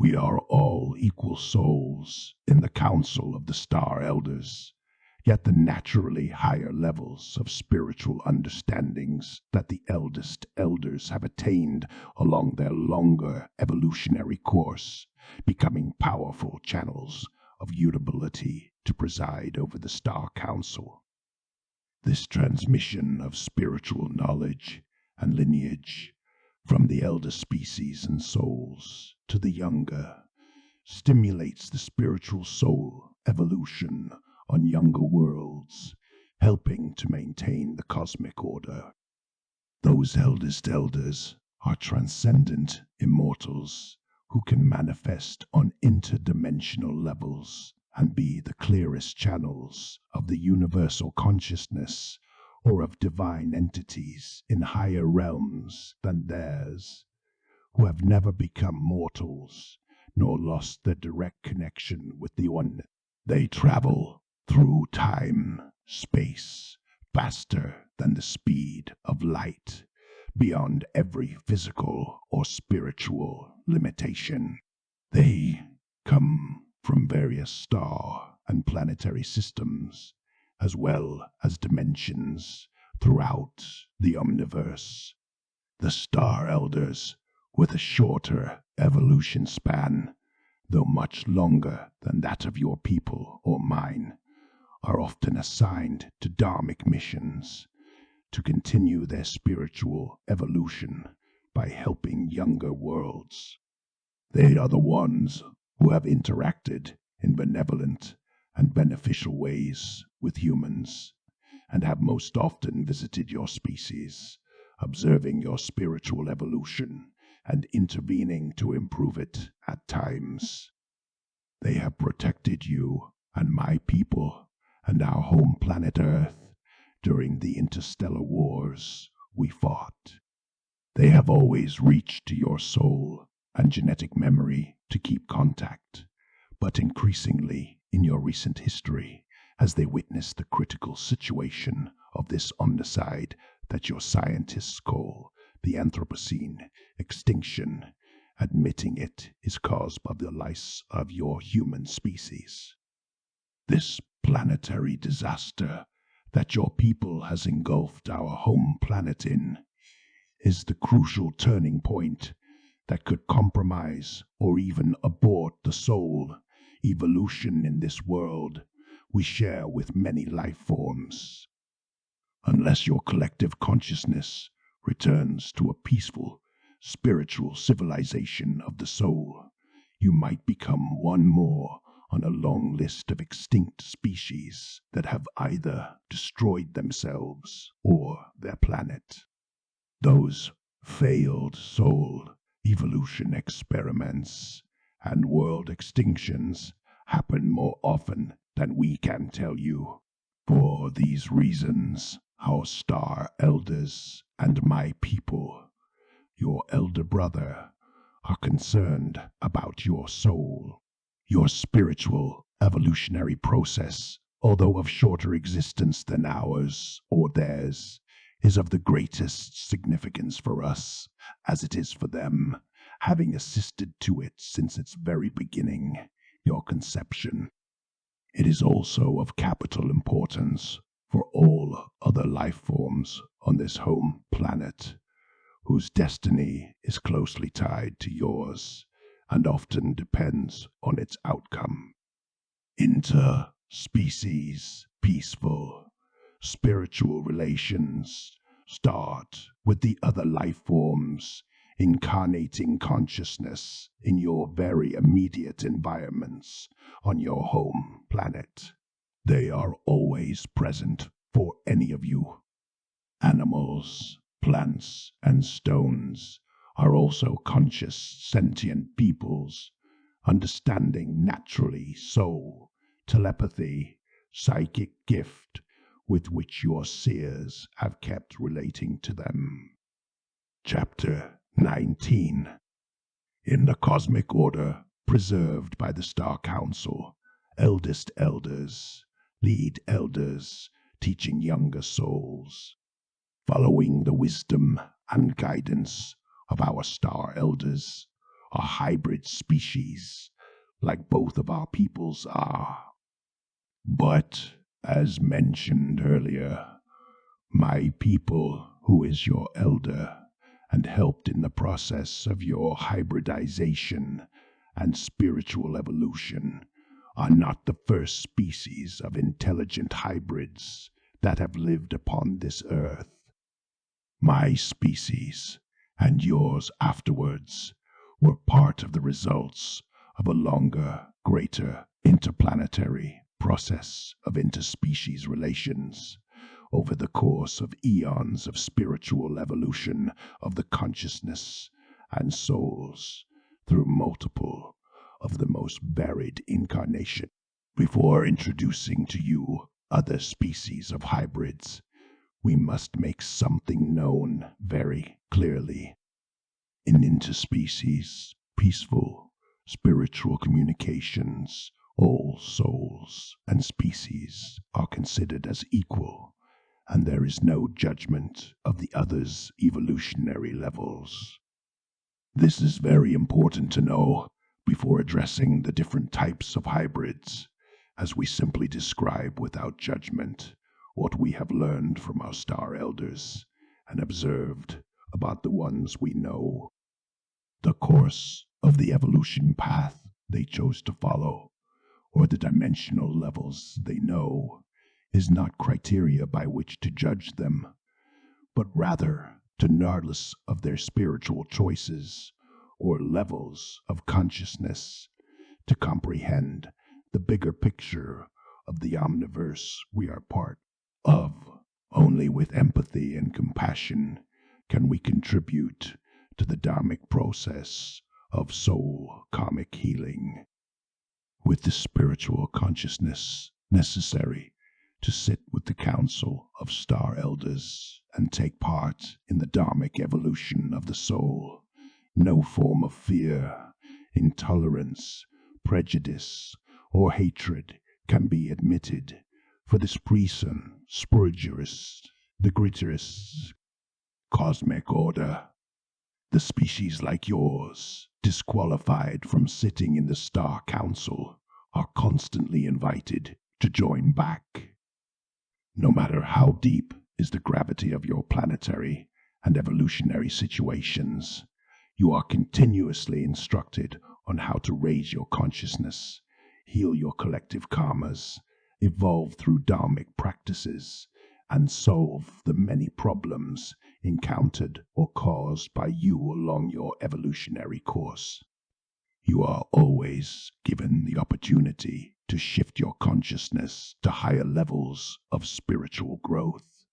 [SPEAKER 4] We are all equal souls in the Council of the Star Elders, yet the naturally higher levels of spiritual understandings that the eldest elders have attained along their longer evolutionary course, becoming powerful channels of utility to preside over the Star Council. This transmission of spiritual knowledge and lineage from the elder species and souls to the younger stimulates the spiritual soul evolution on younger worlds, helping to maintain the cosmic order. Those eldest elders are transcendent immortals who can manifest on interdimensional levels and be the clearest channels of the universal consciousness or of divine entities in higher realms than theirs, who have never become mortals nor lost their direct connection with the One. They travel through time, space, faster than the speed of light, beyond every physical or spiritual limitation. They come from various star and planetary systems, as well as dimensions throughout the omniverse. The Star Elders, with a shorter evolution span, though much longer than that of your people or mine, are often assigned to dharmic missions to continue their spiritual evolution by helping younger worlds. They are the ones who have interacted in benevolent and beneficial ways with humans, and have most often visited your species, observing your spiritual evolution and intervening to improve it at times. They have protected you and my people and our home planet Earth during the interstellar wars we fought. They have always reached to your soul and genetic memory to keep contact, but increasingly in your recent history, as they witness the critical situation of this omnicide that your scientists call the Anthropocene extinction, admitting it is caused by the lice of your human species. This planetary disaster that your people has engulfed our home planet in is the crucial turning point that could compromise or even abort the soul evolution in this world we share with many life forms. Unless your collective consciousness returns to a peaceful, spiritual civilization of the soul, you might become one more on a long list of extinct species that have either destroyed themselves or their planet. Those failed soul evolution experiments and world extinctions happen more often than we can tell you. For these reasons, our Star Elders and my people, your elder brother, are concerned about your soul. Your spiritual evolutionary process, although of shorter existence than ours or theirs, is of the greatest significance for us, as it is for them, having assisted to it since its very beginning, your conception. It is also of capital importance for all other life forms on this home planet, whose destiny is closely tied to yours and often depends on its outcome. Inter-species peaceful spiritual relations start with the other life forms incarnating consciousness in your very immediate environments on your home planet. They are always present for any of you. Animals, plants, and stones are also conscious, sentient peoples, understanding naturally soul, telepathy, psychic gift, with which your seers have kept relating to them. Chapter 19. In the cosmic order preserved by the Star Council, eldest elders lead elders, teaching younger souls. Following the wisdom and guidance of our Star Elders, a hybrid species, like both of our peoples are. But, as mentioned earlier, my people, who is your elder, and helped in the process of your hybridization and spiritual evolution, are not the first species of intelligent hybrids that have lived upon this earth. My species, and yours afterwards, were part of the results of a longer, greater interplanetary process of interspecies relations over the course of eons of spiritual evolution of the consciousness and souls through multiple of the most varied incarnations. Before introducing to you other species of hybrids, we must make something known very clearly. In interspecies, peaceful, spiritual communications, all souls and species are considered as equal, and there is no judgment of the other's evolutionary levels. This is very important to know before addressing the different types of hybrids, as we simply describe without judgment what we have learned from our star elders and observed about the ones we know. The course of the evolution path they chose to follow, or the dimensional levels they know, is not criteria by which to judge them, but rather, regardless of their spiritual choices or levels of consciousness, to comprehend the bigger picture of the omniverse we are part of. Only with empathy and compassion can we contribute to the dharmic process of soul karmic healing. With the spiritual consciousness necessary to sit with the council of star elders and take part in the dharmic evolution of the soul, no form of fear, intolerance, prejudice, or hatred can be admitted, for this reason, spurious, the greatest cosmic order, the species like yours, disqualified from sitting in the Star Council, are constantly invited to join back. No matter how deep is the gravity of your planetary and evolutionary situations, you are continuously instructed on how to raise your consciousness, heal your collective karmas, evolve through dharmic practices, and solve the many problems encountered or caused by you along your evolutionary course. You are always given the opportunity to shift your consciousness to higher levels of spiritual growth.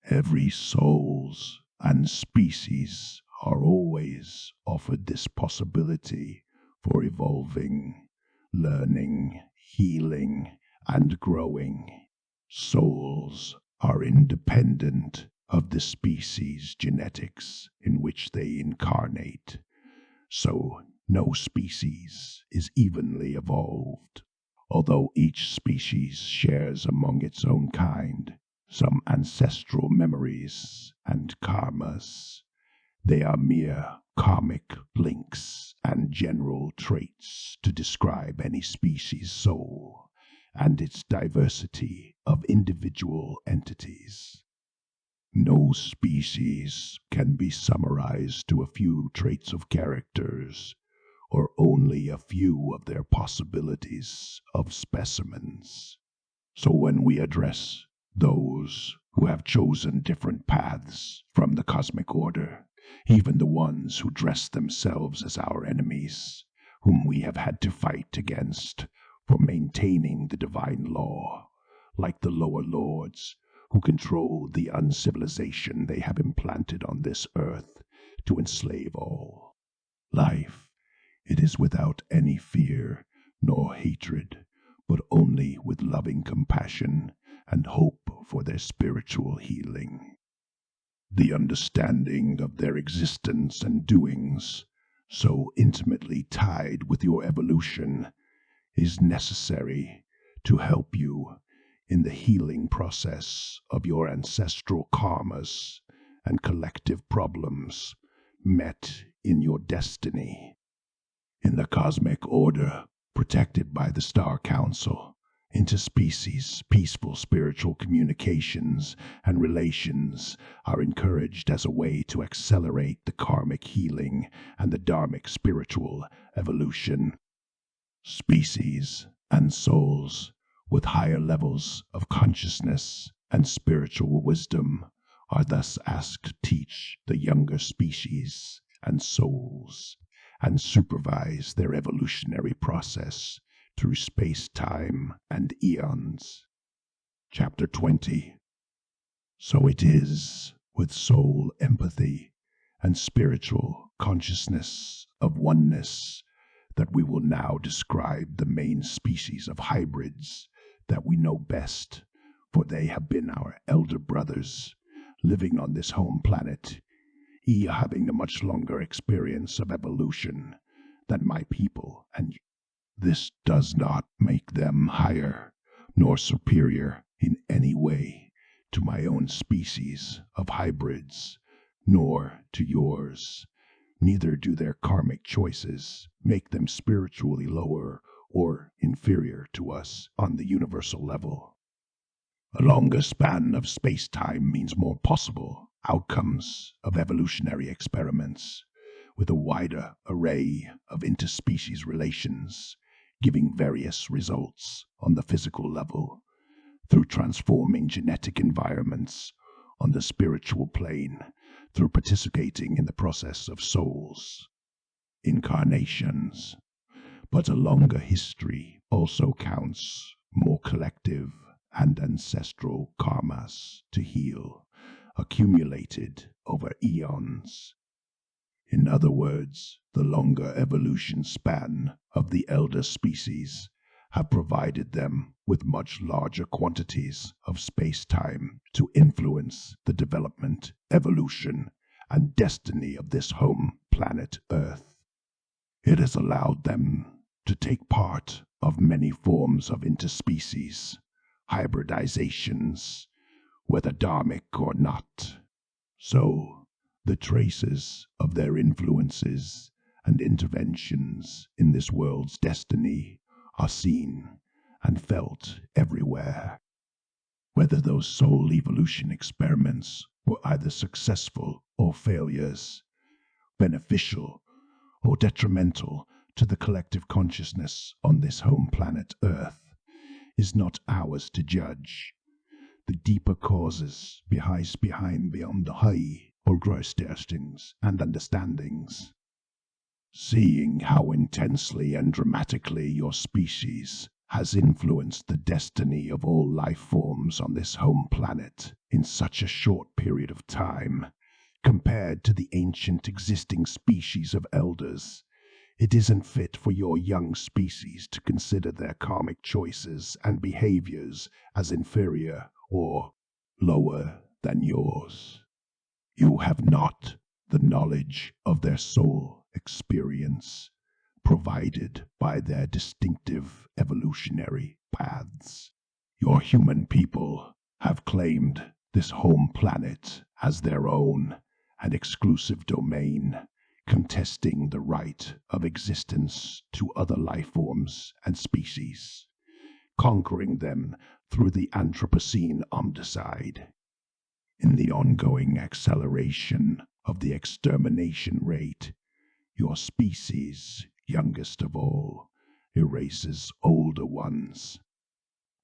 [SPEAKER 4] Every souls and species are always offered this possibility for evolving, learning, healing, and growing. Souls are independent of the species genetics in which they incarnate, so no species is evenly evolved. Although each species shares among its own kind some ancestral memories and karmas, they are mere karmic links and general traits to describe any species' soul and its diversity of individual entities. No species can be summarized to a few traits of characters, or only a few of their possibilities of specimens. So when we address those who have chosen different paths from the cosmic order, even the ones who dress themselves as our enemies, whom we have had to fight against for maintaining the divine law, like the lower lords who control the uncivilization they have implanted on this earth to enslave all life, it is without any fear nor hatred, but only with loving compassion and hope for their spiritual healing. The understanding of their existence and doings, so intimately tied with your evolution, is necessary to help you in the healing process of your ancestral karmas and collective problems met in your destiny. In the cosmic order, protected by the Star Council, interspecies, peaceful spiritual communications and relations are encouraged as a way to accelerate the karmic healing and the dharmic spiritual evolution. Species and souls with higher levels of consciousness and spiritual wisdom are thus asked to teach the younger species and souls and supervise their evolutionary process through space-time and eons. Chapter 20. So it is with soul empathy and spiritual consciousness of oneness that we will now describe the main species of hybrids that we know best, for they have been our elder brothers, living on this home planet, having a much longer experience of evolution than my people, and this does not make them higher nor superior in any way to my own species of hybrids, nor to yours. Neither do their karmic choices make them spiritually lower or inferior to us on the universal level. A longer span of space-time means more possible outcomes of evolutionary experiments, with a wider array of interspecies relations, giving various results on the physical level, through transforming genetic environments on the spiritual plane, through participating in the process of souls, incarnations. But a longer history also counts more collective and ancestral karmas to heal, accumulated over eons. In other words, the longer evolution span of the elder species have provided them with much larger quantities of space-time to influence the development, evolution, and destiny of this home planet Earth. It has allowed them to take part of many forms of interspecies, hybridizations, whether dharmic or not. So, the traces of their influences and interventions in this world's destiny are seen and felt everywhere. Whether those soul evolution experiments were either successful or failures, beneficial or detrimental to the collective consciousness on this home planet Earth, is not ours to judge. The deeper causes behind beyond the high or gross testings and understandings. Seeing how intensely and dramatically your species has influenced the destiny of all life forms on this home planet in such a short period of time, compared to the ancient existing species of elders, it isn't fit for your young species to consider their karmic choices and behaviors as inferior or lower than yours. You have not the knowledge of their soul experience provided by their distinctive evolutionary paths. Your human people have claimed this home planet as their own and exclusive domain, contesting the right of existence to other life forms and species, conquering them through the Anthropocene omnicide. In the ongoing acceleration of the extermination rate, your species, youngest of all, erases older ones.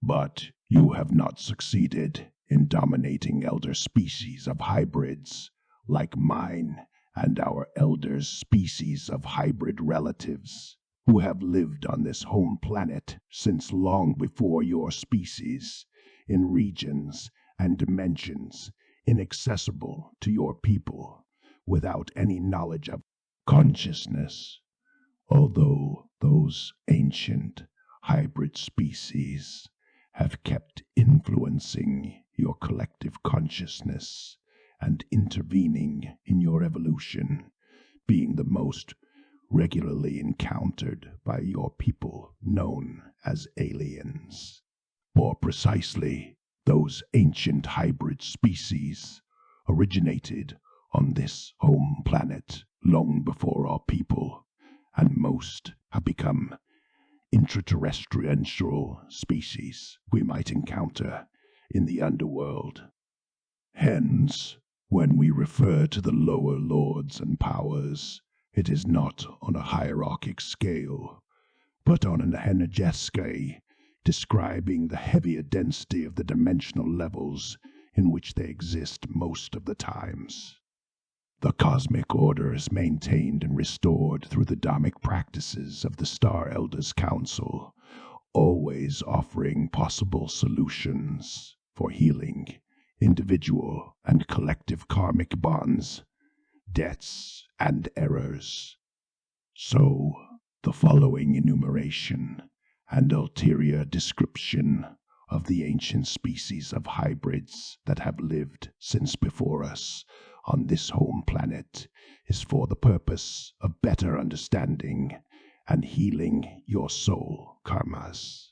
[SPEAKER 4] But you have not succeeded in dominating elder species of hybrids like mine and our elders' species of hybrid relatives, who have lived on this home planet since long before your species, in regions and dimensions inaccessible to your people, without any knowledge of consciousness. Although those ancient hybrid species have kept influencing your collective consciousness and intervening in your evolution, being the most regularly encountered by your people known as aliens. More precisely, those ancient hybrid species originated on this home planet long before our people and most have become intraterrestrial species we might encounter in the underworld. Hence, when we refer to the lower lords and powers, it is not on a hierarchic scale, but on an energetic scale, describing the heavier density of the dimensional levels in which they exist most of the times. The cosmic order is maintained and restored through the dharmic practices of the Star Elders Council, always offering possible solutions for healing individual and collective karmic bonds, debts, and errors. So, the following enumeration and ulterior description of the ancient species of hybrids that have lived since before us on this home planet is for the purpose of better understanding and healing your soul karmas.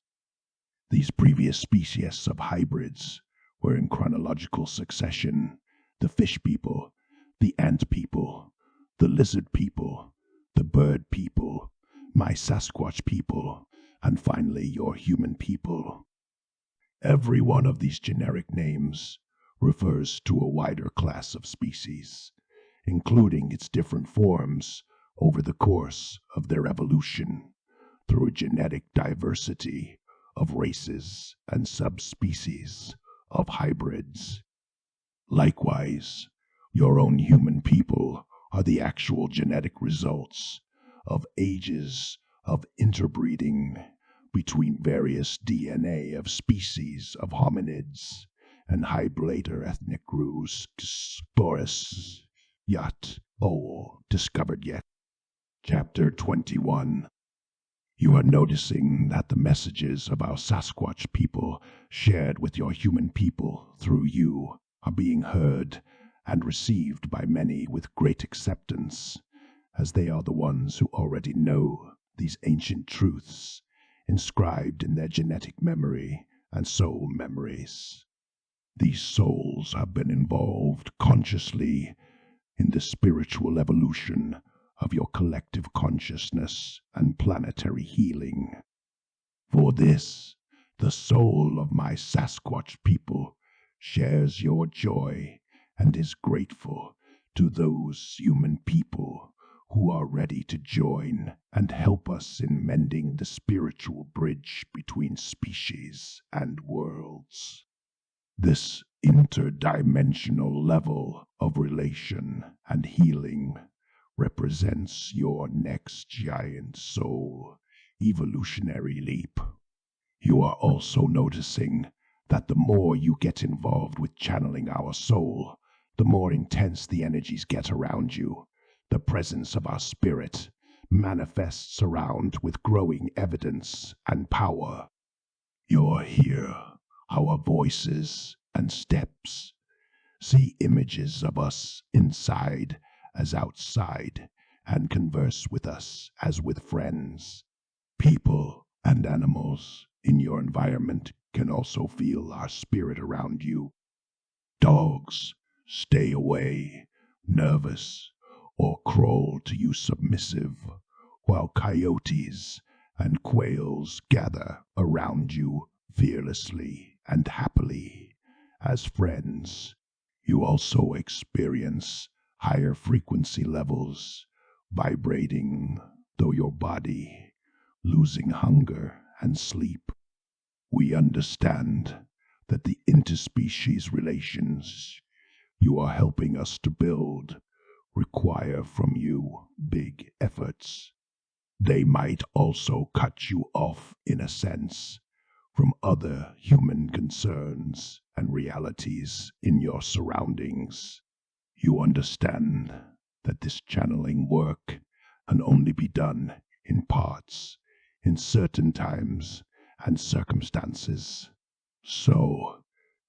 [SPEAKER 4] These previous species of hybrids were in chronological succession: the fish people, the ant people, the lizard people, the bird people, my Sasquatch people, and finally your human people. Every one of these generic names refers to a wider class of species, including its different forms over the course of their evolution through a genetic diversity of races and subspecies of hybrids. Likewise, your own human people are the actual genetic results of ages of interbreeding between various DNA of species of hominids and hybridator ethnic groups Boris yet discovered yet. Chapter 21. You are noticing that the messages of our Sasquatch people shared with your human people through you are being heard and received by many with great acceptance, as they are the ones who already know these ancient truths inscribed in their genetic memory and soul memories. These souls have been involved consciously in the spiritual evolution of your collective consciousness and planetary healing. For this, the soul of my Sasquatch people shares your joy and is grateful to those human people who are ready to join and help us in mending the spiritual bridge between species and worlds. This interdimensional level of relation and healing represents your next giant soul evolutionary leap. You are also noticing that the more you get involved with channeling our soul, the more intense the energies get around you. The presence of our spirit manifests around with growing evidence and power. You'll hear our voices and steps, see images of us inside as outside, and converse with us as with friends. People and animals in your environment can also feel our spirit around you. Dogs stay away, nervous, or crawl to you submissive, while coyotes and quails gather around you fearlessly and happily. As friends, you also experience higher frequency levels, vibrating through your body, losing hunger and sleep. We understand that the interspecies relations you are helping us to build require from you big efforts. They might also cut you off, in a sense, from other human concerns and realities in your surroundings. You understand that this channeling work can only be done in parts, in certain times and circumstances. So,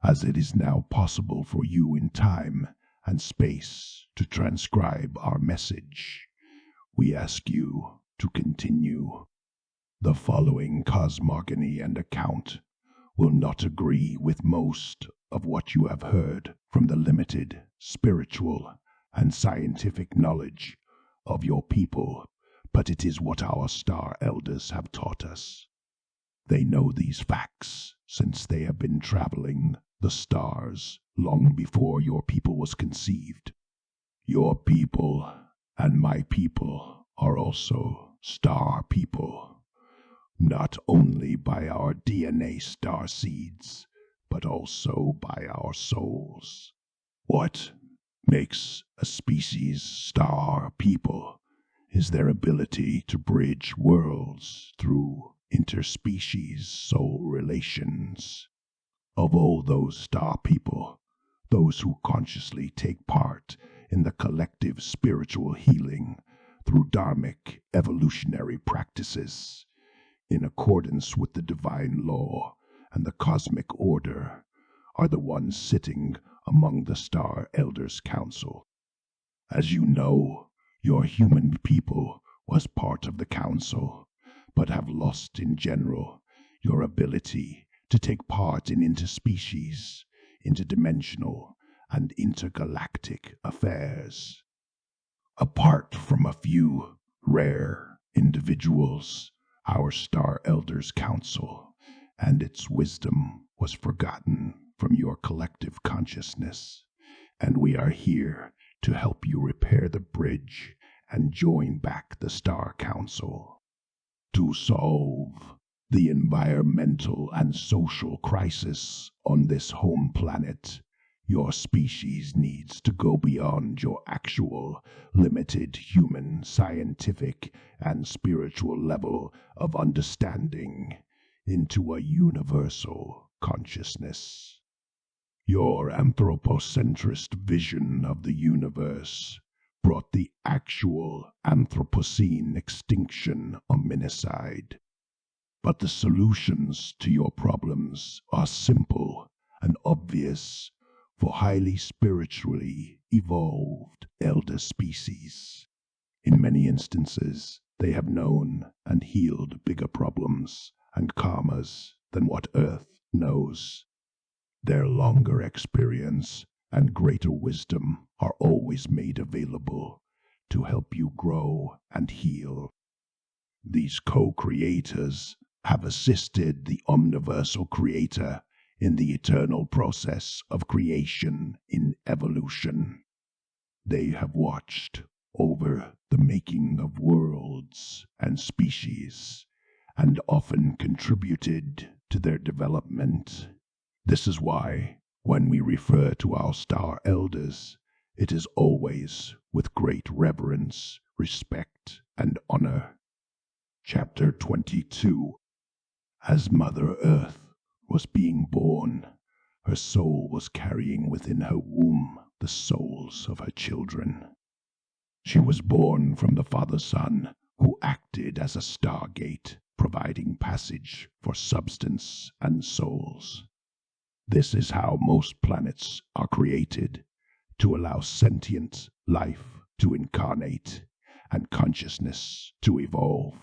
[SPEAKER 4] as it is now possible for you in time and space to transcribe our message, we ask you to continue. The following cosmogony and account will not agree with most of what you have heard from the limited spiritual and scientific knowledge of your people, but it is what our star elders have taught us. They know these facts since they have been traveling the stars long before your people was conceived. Your people and my people are also star people, not only by our DNA star seeds, but also by our souls. What makes a species star people is their ability to bridge worlds through interspecies soul relations. Of all those star people, those who consciously take part in the collective spiritual healing through dharmic evolutionary practices, in accordance with the divine law and the cosmic order, are the ones sitting among the Star Elders' Council. As you know, your human people was part of the council, but have lost in general your ability to take part in interspecies, interdimensional, and intergalactic affairs. Apart from a few rare individuals, our Star Elders' Council and its wisdom was forgotten from your collective consciousness, and we are here to help you repair the bridge and join back the Star Council. To solve the environmental and social crisis on this home planet, your species needs to go beyond your actual limited human scientific and spiritual level of understanding into a universal consciousness. Your anthropocentrist vision of the universe brought the actual Anthropocene extinction omnicide. But the solutions to your problems are simple and obvious for highly spiritually evolved elder species. In many instances, they have known and healed bigger problems and karmas than what Earth knows. Their longer experience and greater wisdom are always made available to help you grow and heal. These co-creators have assisted the omniversal creator in the eternal process of creation in evolution. They have watched over the making of worlds and species, and often contributed to their development. This is why, when we refer to our star elders, it is always with great reverence, respect, and honor. Chapter 22. As Mother Earth was being born, her soul was carrying within her womb the souls of her children. She was born from the Father Sun, who acted as a stargate, providing passage for substance and souls. This is how most planets are created, to allow sentient life to incarnate and consciousness to evolve.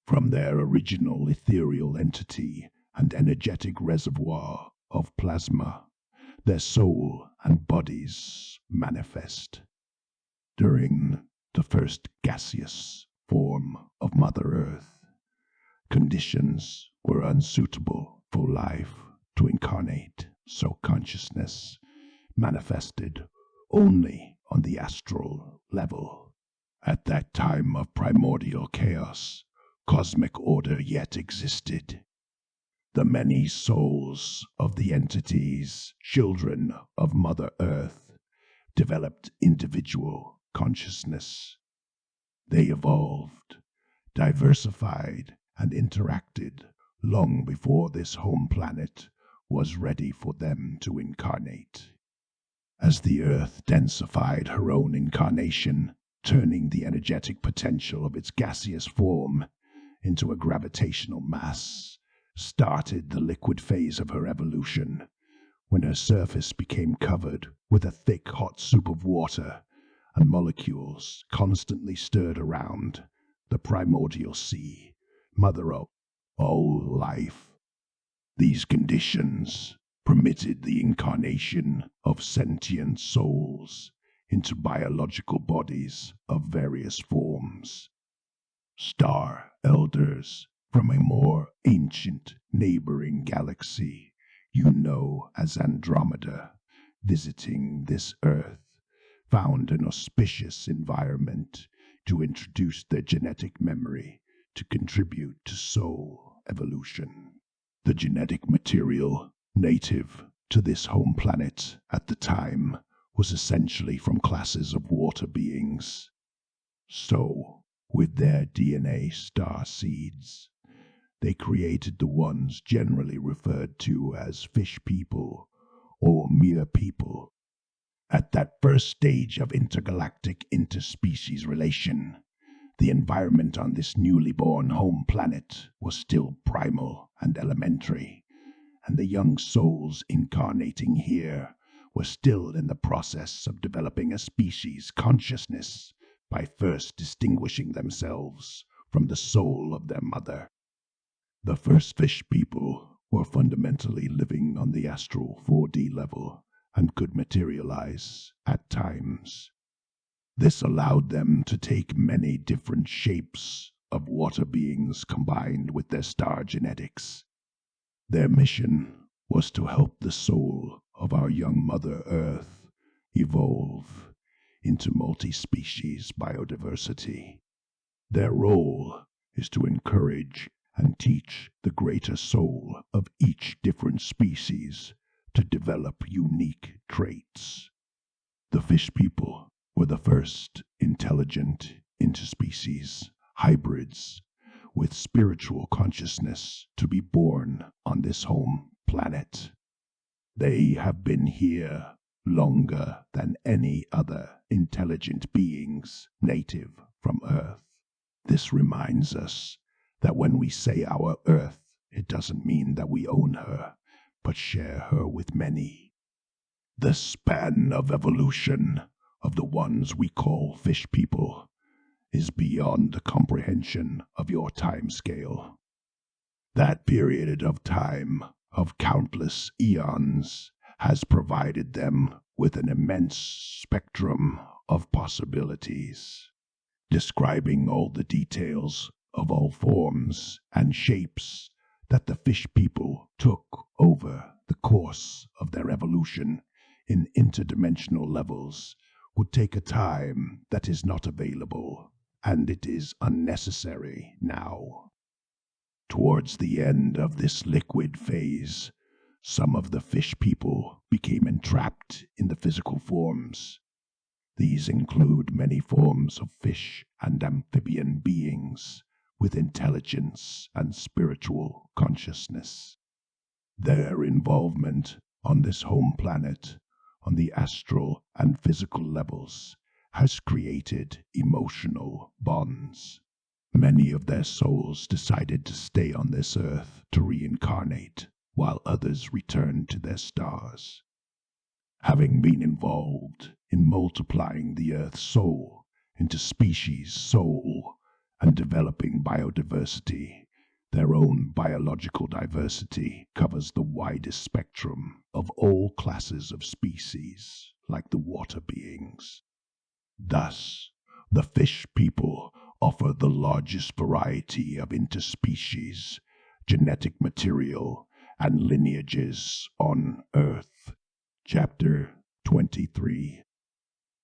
[SPEAKER 4] From their original ethereal entity and energetic reservoir of plasma, their soul and bodies manifest. During the first gaseous form of Mother Earth, conditions were unsuitable for life to incarnate, so consciousness manifested only on the astral level. At that time of primordial chaos, cosmic order yet existed. The many souls of the entities, children of Mother Earth, developed individual consciousness. They evolved, diversified, and interacted long before this home planet was ready for them to incarnate. As the Earth densified her own incarnation, turning the energetic potential of its gaseous form into a gravitational mass, started the liquid phase of her evolution, when her surface became covered with a thick hot soup of water, and molecules constantly stirred around the primordial sea, mother of all life. These conditions permitted the incarnation of sentient souls into biological bodies of various forms. Star elders from a more ancient neighboring galaxy you know as Andromeda, visiting this Earth, found an auspicious environment to introduce their genetic memory to contribute to soul evolution. The genetic material native to this home planet at the time was essentially from classes of water beings. So, with their DNA star seeds, they created the ones generally referred to as fish people or mere people. At that first stage of intergalactic interspecies relation, the environment on this newly born home planet was still primal and elementary, and the young souls incarnating here were still in the process of developing a species consciousness by first distinguishing themselves from the soul of their mother. The first fish people were fundamentally living on the astral 4D level and could materialize at times. This allowed them to take many different shapes of water beings combined with their star genetics. Their mission was to help the soul of our young Mother Earth evolve into multi-species biodiversity. Their role is to encourage and teach the greater soul of each different species to develop unique traits. The fish people were the first intelligent interspecies hybrids with spiritual consciousness to be born on this home planet. They have been here longer than any other intelligent beings native from Earth. This reminds us that when we say our Earth, it doesn't mean that we own her, but share her with many. The span of evolution of the ones we call fish people is beyond the comprehension of your time scale. That period of time of countless eons has provided them with an immense spectrum of possibilities, describing all the details of all forms and shapes that the fish people took over the course of their evolution in interdimensional levels would take a time that is not available, and it is unnecessary now. Towards the end of this liquid phase, some of the fish people became entrapped in the physical forms. These include many forms of fish and amphibian beings with intelligence and spiritual consciousness. Their involvement on this home planet, on the astral and physical levels, has created emotional bonds. Many of their souls decided to stay on this earth to reincarnate, while others returned to their stars. Having been involved in multiplying the earth's soul into species soul and developing biodiversity, their own biological diversity covers the widest spectrum of all classes of species, like the water beings. Thus, the fish people offer the largest variety of interspecies, genetic material, and lineages on Earth. Chapter 23.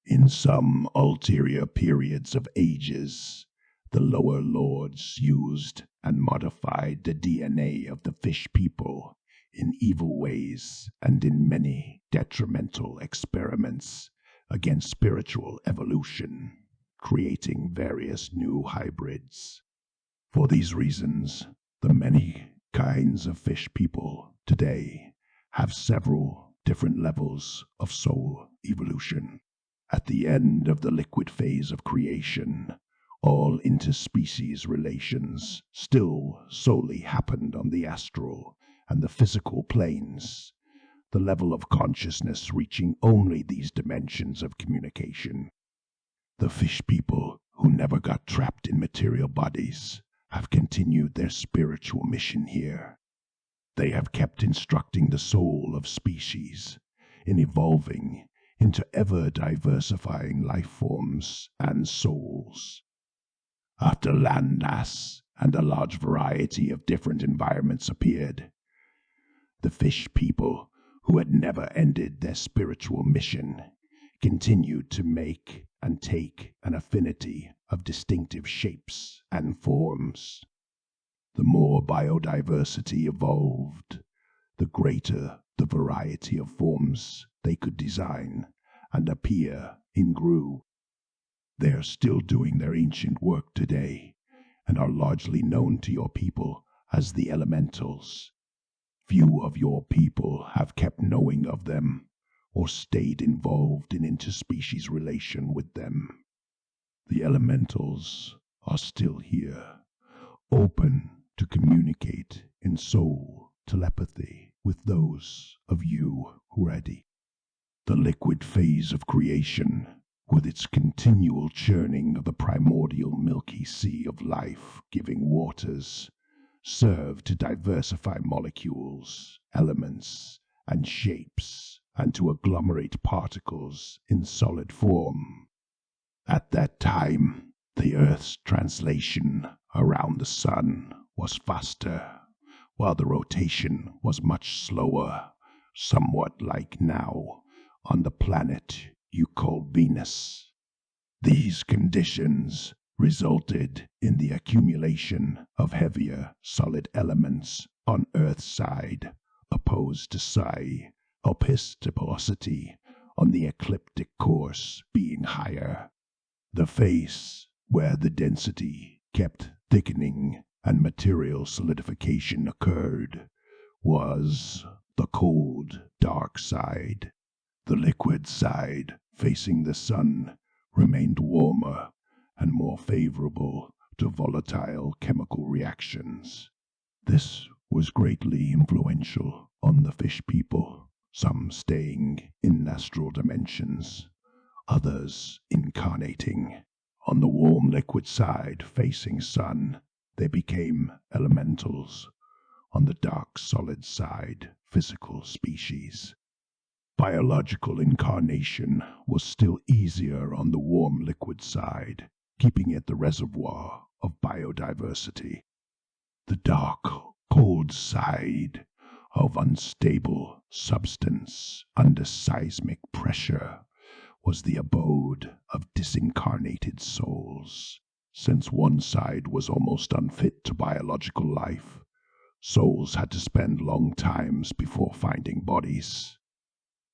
[SPEAKER 4] In some ulterior periods of ages, the lower lords used and modified the DNA of the fish people in evil ways and in many detrimental experiments against spiritual evolution, creating various new hybrids. For these reasons, the many kinds of fish people today have several different levels of soul evolution. At the end of the liquid phase of creation, all interspecies relations still solely happened on the astral and the physical planes, the level of consciousness reaching only these dimensions of communication. The fish people who never got trapped in material bodies have continued their spiritual mission here. They have kept instructing the soul of species in evolving into ever-diversifying life forms and souls. After land mass and a large variety of different environments appeared, the fish people, who had never ended their spiritual mission, continued to make and take an affinity of distinctive shapes and forms. The more biodiversity evolved, the greater the variety of forms they could design and appear in grew. They are still doing their ancient work today and are largely known to your people as the elementals. Few of your people have kept knowing of them or stayed involved in interspecies relation with them. The elementals are still here, open to communicate in soul telepathy with those of you ready. The liquid phase of creation, with its continual churning of the primordial milky sea of life-giving waters, serve to diversify molecules, elements, and shapes, and to agglomerate particles in solid form. At that time, the Earth's translation around the Sun was faster, while the rotation was much slower, somewhat like now on the planet you call Venus. These conditions resulted in the accumulation of heavier solid elements on Earth's side, opposed to psi opistopelosity on the ecliptic course being higher. The face, where the density kept thickening and material solidification occurred, was the cold, dark side. The liquid side, facing the sun, remained warmer and more favorable to volatile chemical reactions. This was greatly influential on the fish people, some staying in astral dimensions, others incarnating. On the warm liquid side facing sun, they became elementals. On the dark solid side, physical species. Biological incarnation was still easier on the warm liquid side, keeping it the reservoir of biodiversity. The dark, cold side of unstable substance under seismic pressure was the abode of disincarnated souls. Since one side was almost unfit to biological life, souls had to spend long times before finding bodies.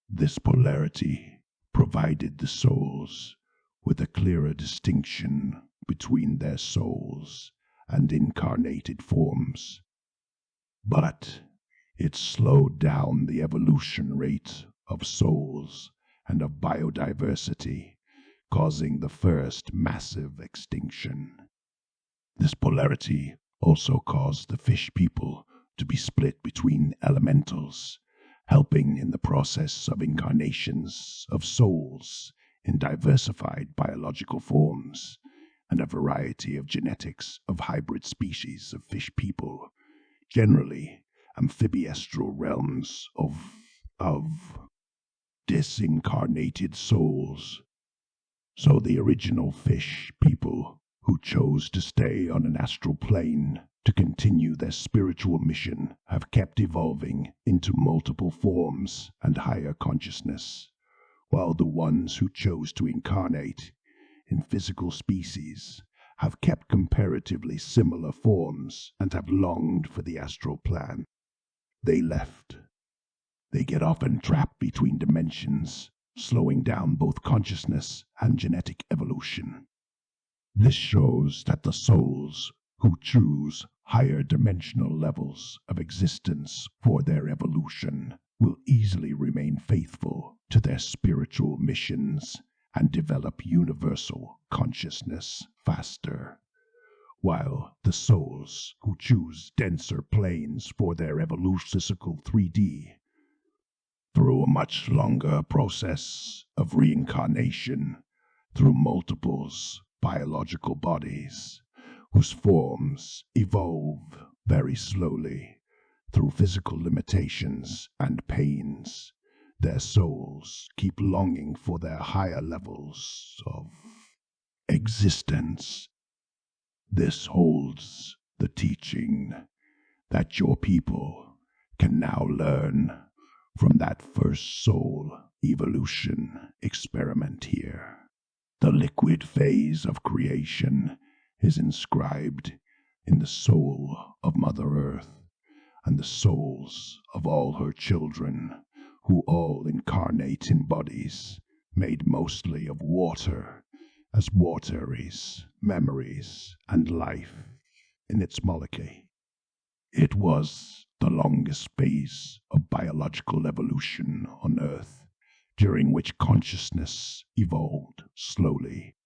[SPEAKER 4] This polarity provided the souls with a clearer distinction between their souls and incarnated forms. But it slowed down the evolution rate of souls and of biodiversity, causing the first massive extinction. This polarity also caused the fish people to be split between elementals, helping in the process of incarnations of souls in diversified biological forms and a variety of genetics of hybrid species of fish people, generally amphibiastral realms of disincarnated souls. So the original fish people who chose to stay on an astral plane to continue their spiritual mission have kept evolving into multiple forms and higher consciousness, while the ones who chose to incarnate in physical species have kept comparatively similar forms and have longed for the astral plane. They left. They get often trapped between dimensions, slowing down both consciousness and genetic evolution. This shows that the souls who choose higher dimensional levels of existence for their evolution will easily remain faithful to their spiritual missions and develop universal consciousness faster, while the souls who choose denser planes for their evolutionary 3D through a much longer process of reincarnation through multiples biological bodies, whose forms evolve very slowly through physical limitations and pains. Their souls keep longing for their higher levels of existence. This holds the teaching that your people can now learn from that first soul evolution experiment here. The liquid phase of creation is inscribed in the soul of Mother Earth and the souls of all her children, who all incarnate in bodies made mostly of water, as water is memories and life in its molecule. It was the longest phase of biological evolution on Earth, during which consciousness evolved slowly.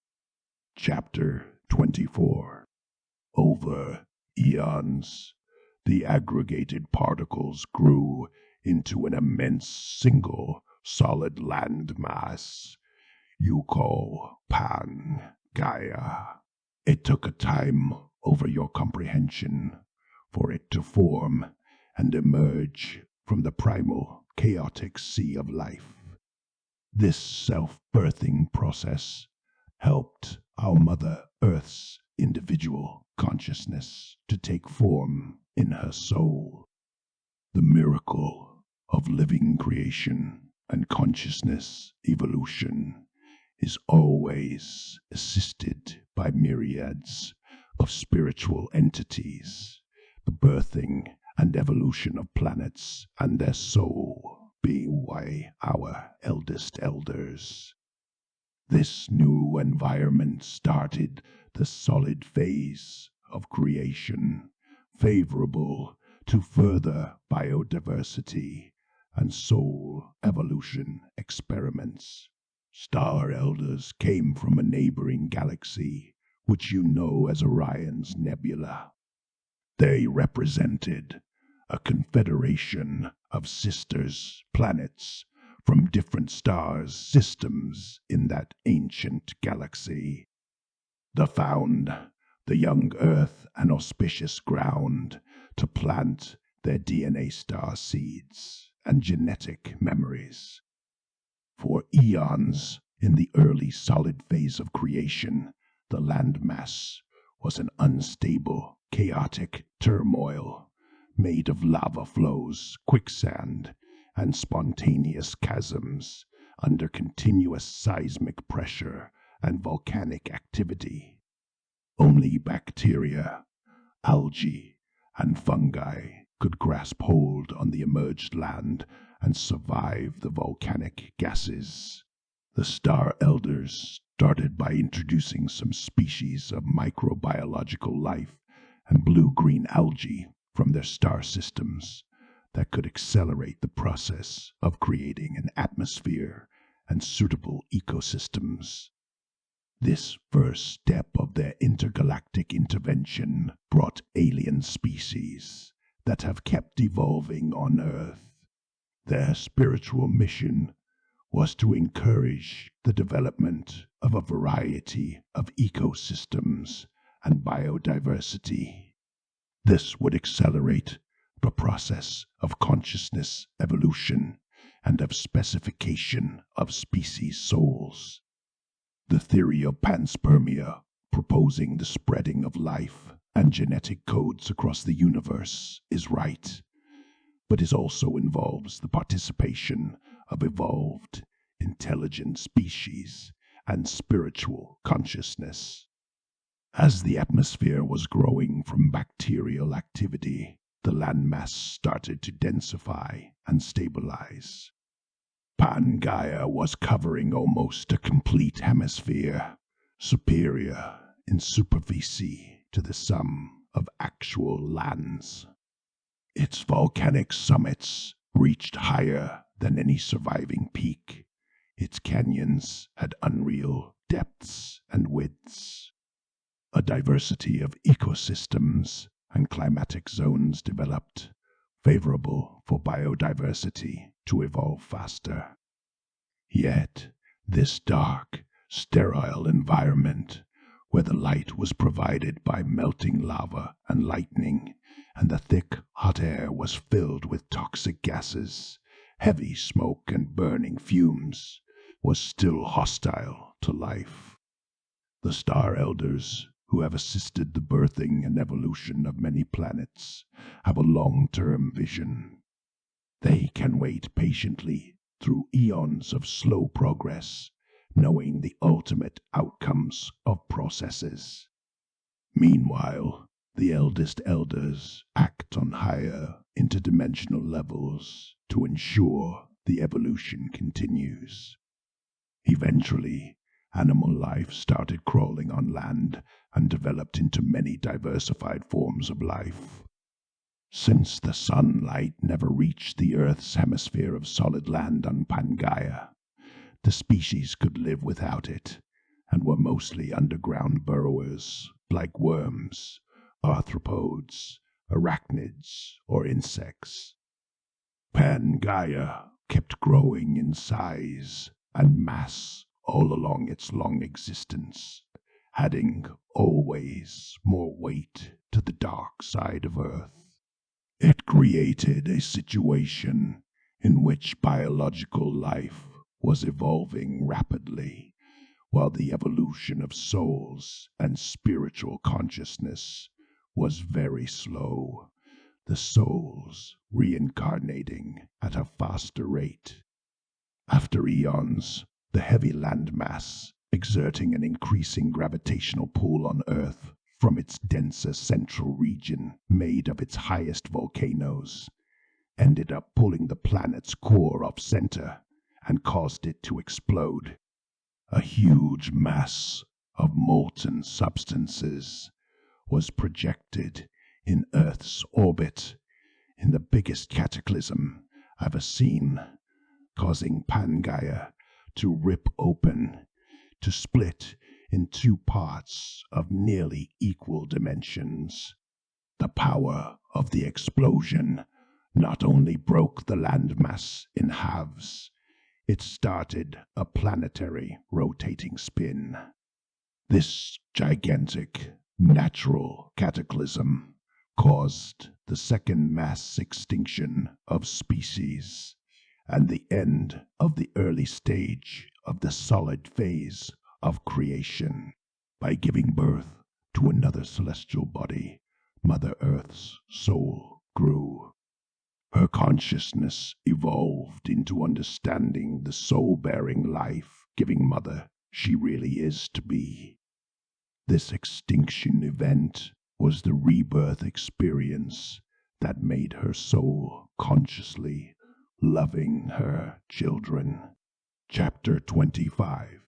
[SPEAKER 4] Chapter 24. Over eons, the aggregated particles grew into an immense single solid land mass you call Pangaea. It took a time over your comprehension for it to form and emerge from the primal chaotic sea of life. This self-birthing process helped our Mother Earth's individual consciousness to take form in her soul. The miracle of living creation and consciousness evolution is always assisted by myriads of spiritual entities, the birthing and evolution of planets and their soul being why our eldest elders. This new environment started the solid phase of creation, favorable to further biodiversity and soul evolution experiments. Star elders came from a neighboring galaxy, which you know as Orion's Nebula. They represented a confederation of sisters planets from different stars systems in that ancient galaxy. They found the young Earth an auspicious ground to plant their DNA star seeds and genetic memories. For eons, in the early solid phase of creation, the landmass was an unstable, chaotic turmoil made of lava flows, quicksand, and spontaneous chasms under continuous seismic pressure and volcanic activity. Only bacteria, algae, and fungi could grasp hold on the emerged land and survive the volcanic gases. The Star Elders started by introducing some species of microbiological life and blue-green algae from their star systems that could accelerate the process of creating an atmosphere and suitable ecosystems. This first step of their intergalactic intervention brought alien species that have kept evolving on Earth. Their spiritual mission was to encourage the development of a variety of ecosystems and biodiversity. This would accelerate the process of consciousness evolution and of specification of species souls. The theory of panspermia, proposing the spreading of life and genetic codes across the universe, is right, but it also involves the participation of evolved, intelligent species and spiritual consciousness. As the atmosphere was growing from bacterial activity, the landmass started to densify and stabilize. Pangaea was covering almost a complete hemisphere, superior in superficie to the sum of actual lands. Its volcanic summits reached higher than any surviving peak. Its canyons had unreal depths and widths. A diversity of ecosystems and climatic zones developed, favorable for biodiversity to evolve faster. Yet, this dark, sterile environment, where the light was provided by melting lava and lightning, and the thick, hot air was filled with toxic gases, heavy smoke and burning fumes, was still hostile to life. The Star Elders, who have assisted the birthing and evolution of many planets, have a long-term vision. They can wait patiently through eons of slow progress, knowing the ultimate outcomes of processes. Meanwhile, the eldest elders act on higher interdimensional levels to ensure the evolution continues. Eventually, animal life started crawling on land and developed into many diversified forms of life. Since the sunlight never reached the Earth's hemisphere of solid land on Pangaea, the species could live without it, and were mostly underground burrowers like worms, arthropods, arachnids, or insects. Pangaea kept growing in size and mass all along its long existence, adding always more weight to the dark side of Earth. It created a situation in which biological life was evolving rapidly, while the evolution of souls and spiritual consciousness was very slow, the souls reincarnating at a faster rate. After eons, the heavy landmass, exerting an increasing gravitational pull on Earth from its denser central region made of its highest volcanoes, ended up pulling the planet's core off-center and caused it to explode. A huge mass of molten substances was projected in Earth's orbit in the biggest cataclysm ever seen, causing Pangaea to rip open, to split in two parts of nearly equal dimensions. The power of the explosion not only broke the landmass in halves, it started a planetary rotating spin. This gigantic natural cataclysm caused the second mass extinction of species and the end of the early stage of the solid phase of creation. By giving birth to another celestial body, Mother Earth's soul grew. Her consciousness evolved into understanding the soul-bearing, life-giving mother she really is to be. This extinction event was the rebirth experience that made her soul consciously loving her children. Chapter 25.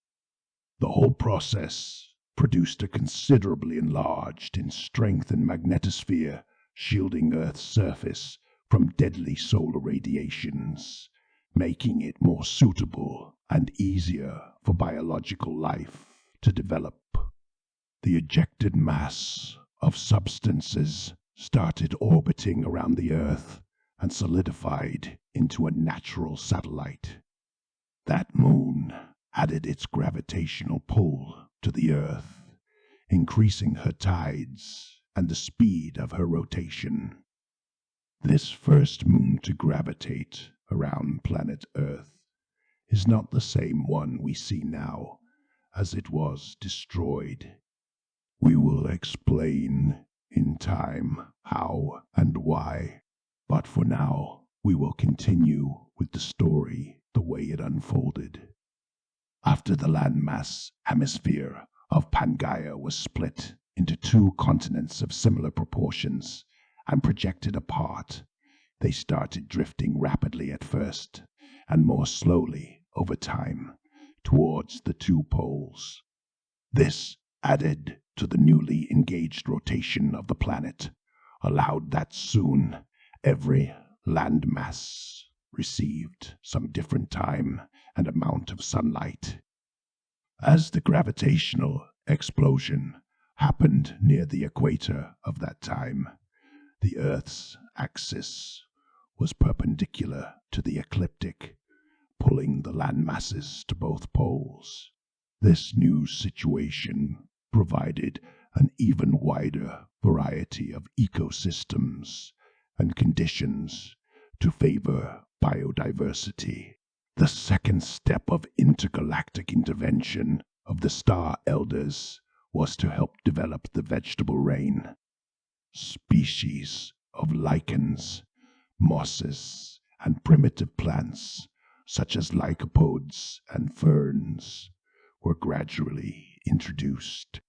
[SPEAKER 4] The whole process produced a considerably enlarged and strengthened magnetosphere, shielding Earth's surface from deadly solar radiations, making it more suitable and easier for biological life to develop. The ejected mass of substances started orbiting around the Earth and solidified into a natural satellite. That moon added its gravitational pull to the Earth, increasing her tides and the speed of her rotation. This first moon to gravitate around planet Earth is not the same one we see now, as it was destroyed. We will explain in time how and why, but for now we will continue with the story the way it unfolded. After the landmass hemisphere of Pangaea was split into two continents of similar proportions and projected apart, they started drifting rapidly at first, and more slowly over time, towards the two poles. This, added to the newly engaged rotation of the planet, allowed that soon every landmass received some different time and amount of sunlight. As the gravitational explosion happened near the equator of that time, the Earth's axis was perpendicular to the ecliptic, pulling the landmasses to both poles. This new situation provided an even wider variety of ecosystems and conditions to favor biodiversity. The second step of intergalactic intervention of the Star Elders was to help develop the vegetable rain. Species of lichens, mosses, and primitive plants, such as lycopods and ferns, were gradually introduced.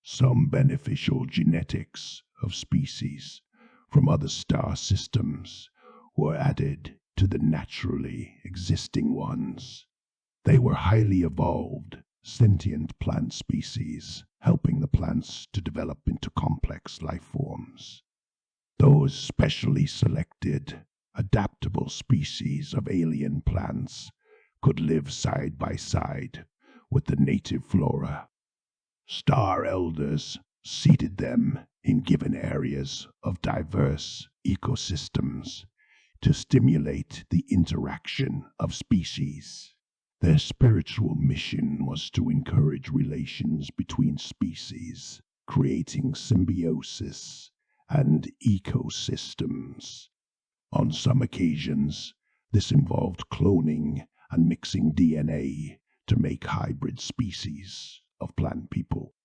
[SPEAKER 4] Some beneficial genetics of species from other star systems were added to the naturally existing ones. They were highly evolved, sentient plant species, helping the plants to develop into complex life forms. Those specially selected, adaptable species of alien plants could live side by side with the native flora. Star elders seeded them in given areas of diverse ecosystems to stimulate the interaction of species. Their spiritual mission was to encourage relations between species, creating symbiosis and ecosystems. On some occasions, this involved cloning and mixing DNA to make hybrid species of plant people.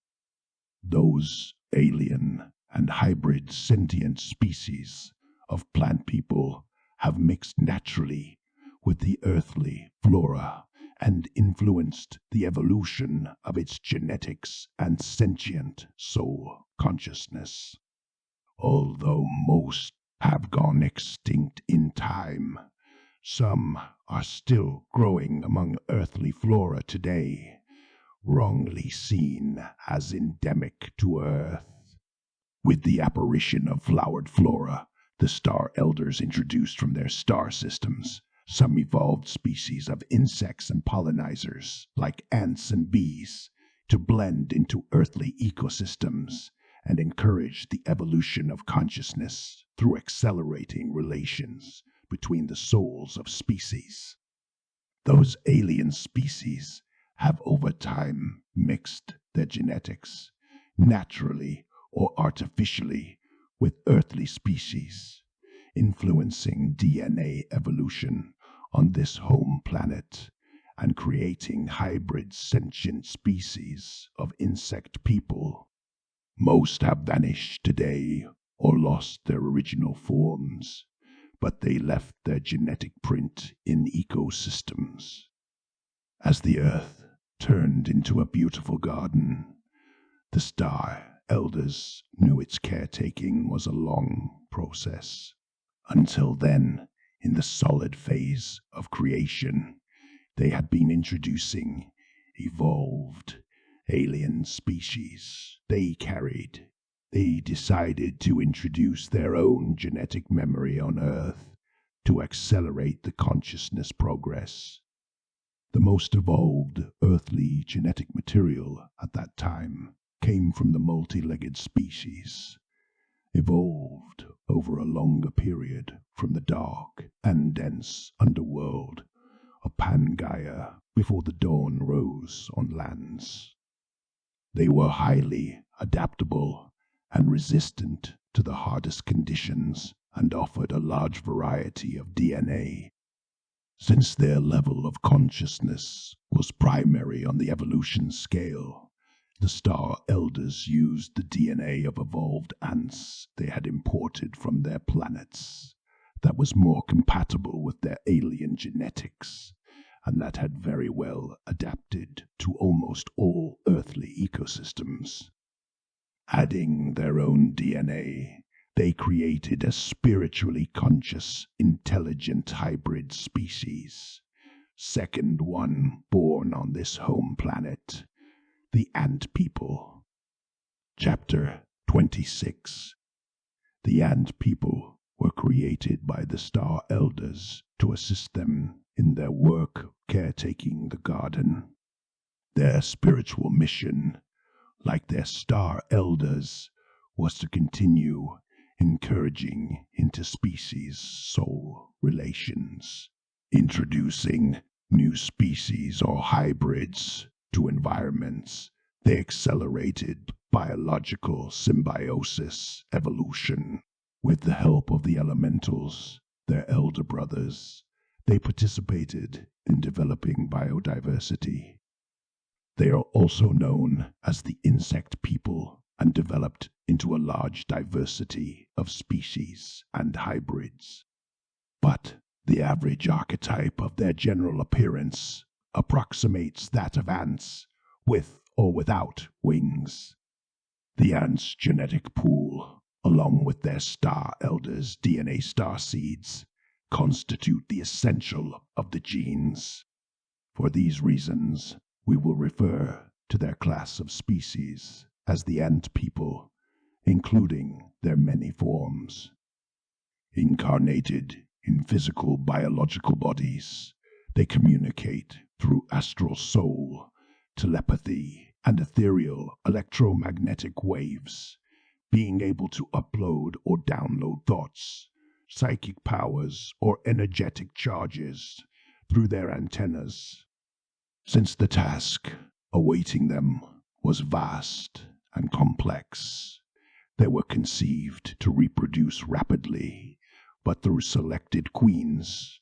[SPEAKER 4] Those alien and hybrid sentient species of plant people have mixed naturally with the earthly flora and influenced the evolution of its genetics and sentient soul consciousness. Although most have gone extinct in time, some are still growing among earthly flora today, wrongly seen as endemic to Earth. With the apparition of flowered flora, the star elders introduced from their star systems some evolved species of insects and pollinizers, like ants and bees, to blend into earthly ecosystems and encourage the evolution of consciousness through accelerating relations between the souls of species. Those alien species have over time mixed their genetics, naturally or artificially, with earthly species, influencing DNA evolution on this home planet and creating hybrid sentient species of insect people. Most have vanished today or lost their original forms, but they left their genetic print in ecosystems. As the Earth turned into a beautiful garden, the star elders knew its caretaking was a long process. Until then, in the solid phase of creation, they had been introducing evolved alien species they carried. They decided to introduce their own genetic memory on Earth to accelerate the consciousness progress. The most evolved earthly genetic material at that time came from the multi-legged species, evolved over a longer period from the dark and dense underworld of Pangaea before the dawn rose on lands. They were highly adaptable and resistant to the hardest conditions and offered a large variety of DNA. Since their level of consciousness was primary on the evolution scale, the star elders used the DNA of evolved ants they had imported from their planets that was more compatible with their alien genetics and that had very well adapted to almost all earthly ecosystems. Adding their own DNA, they created a spiritually conscious, intelligent hybrid species, second one born on this home planet, the Ant People. Chapter 26. The Ant People were created by the Star Elders to assist them in their work caretaking the garden. Their spiritual mission, like their Star Elders, was to continue encouraging interspecies soul relations, introducing new species or hybrids to environments. They accelerated biological symbiosis evolution. With the help of the elementals, their elder brothers, they participated in developing biodiversity. They are also known as the insect people and developed into a large diversity of species and hybrids. But the average archetype of their general appearance approximates that of ants, with or without wings. The ants' genetic pool, along with their star elders' DNA starseeds, constitute the essential of the genes. For these reasons, we will refer to their class of species as the ant people, including their many forms. Incarnated in physical biological bodies, they communicate through astral soul, telepathy, and ethereal electromagnetic waves, being able to upload or download thoughts, psychic powers, or energetic charges through their antennas. Since the task awaiting them was vast and complex, they were conceived to reproduce rapidly, but through selected queens,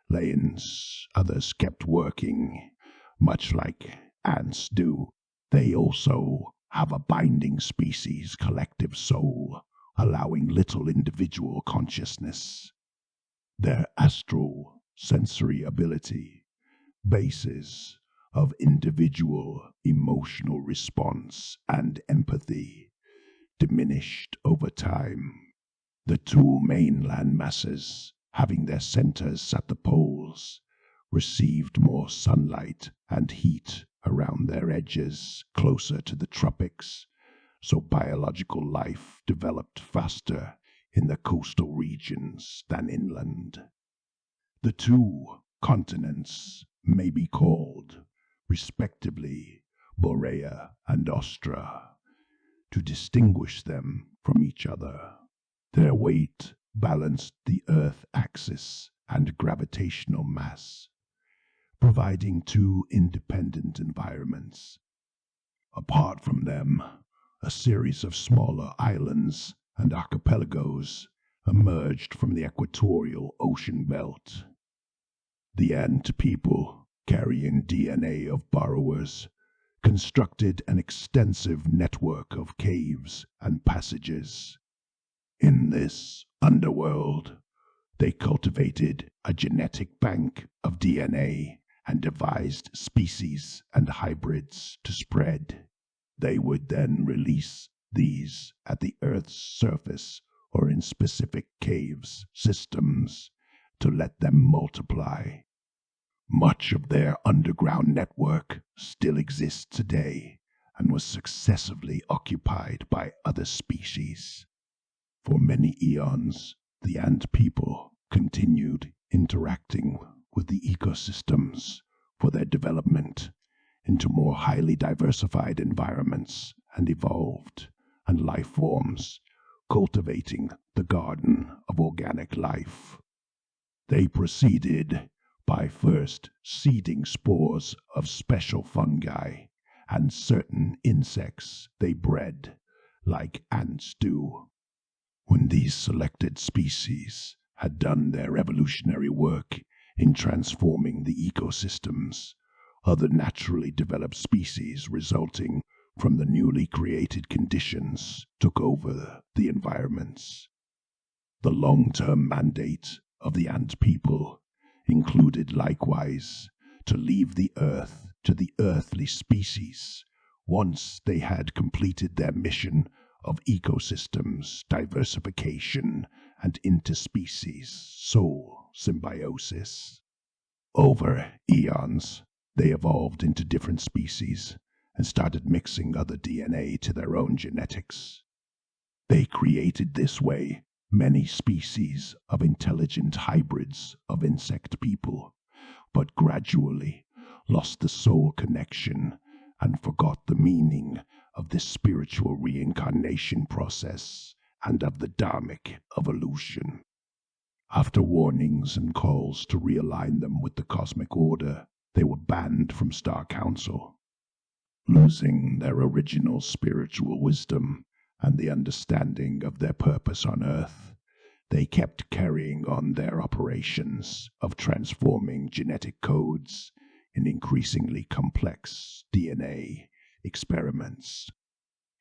[SPEAKER 4] layers, others kept working, much like ants do. They also have a binding species collective soul, allowing little individual consciousness. Their astral sensory ability, basis of individual emotional response and empathy, diminished over time. The two main land masses, having their centers at the poles, received more sunlight and heat around their edges closer to the tropics, so biological life developed faster in the coastal regions than inland. The two continents may be called, respectively, Borea and Ostra, to distinguish them from each other. Their weight balanced the Earth axis and gravitational mass, providing two independent environments. Apart from them, a series of smaller islands and archipelagos emerged from the equatorial ocean belt. The ant people, carrying DNA of borrowers, constructed an extensive network of caves and passages. In this underworld, they cultivated a genetic bank of DNA and devised species and hybrids to spread. They would then release these at the Earth's surface or in specific caves systems to let them multiply. Much of their underground network still exists today and was successively occupied by other species. For many eons, the ant people continued interacting with the ecosystems for their development into more highly diversified environments and evolved and life forms, cultivating the garden of organic life. They proceeded by first seeding spores of special fungi and certain insects they bred, like ants do. When these selected species had done their evolutionary work in transforming the ecosystems, other naturally developed species resulting from the newly created conditions took over the environments. The long-term mandate of the ant people included likewise to leave the earth to the earthly species once they had completed their mission of ecosystems diversification and interspecies soul symbiosis. Over eons, they evolved into different species and started mixing other DNA to their own genetics. They created this way many species of intelligent hybrids of insect people, but gradually lost the soul connection and forgot the meaning of this spiritual reincarnation process and of the dharmic evolution. After warnings and calls to realign them with the cosmic order, they were banned from Star Council. Losing their original spiritual wisdom and the understanding of their purpose on Earth, they kept carrying on their operations of transforming genetic codes in increasingly complex DNA experiments.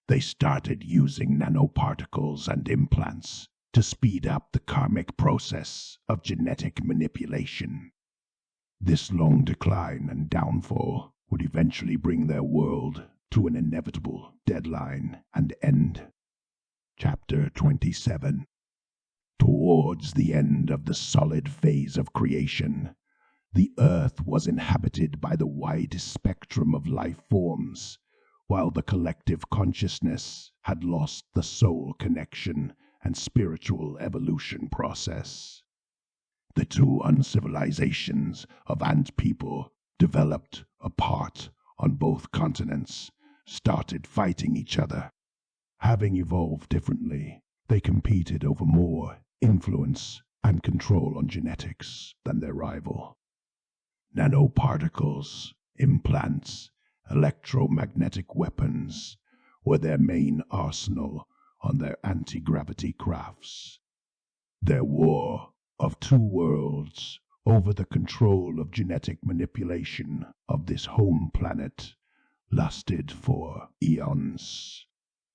[SPEAKER 4] They started using nanoparticles and implants to speed up the karmic process of genetic manipulation. This long decline and downfall would eventually bring their world to an inevitable deadline and end. Chapter 27. Towards the end of the solid phase of creation, the earth was inhabited by the widest spectrum of life forms, while the collective consciousness had lost the soul connection and spiritual evolution process. The two uncivilizations of ant people, developed apart on both continents, started fighting each other. Having evolved differently, they competed over more influence and control on genetics than their rival. Nanoparticles, implants, electromagnetic weapons were their main arsenal on their anti-gravity crafts. Their war of two worlds over the control of genetic manipulation of this home planet lasted for eons.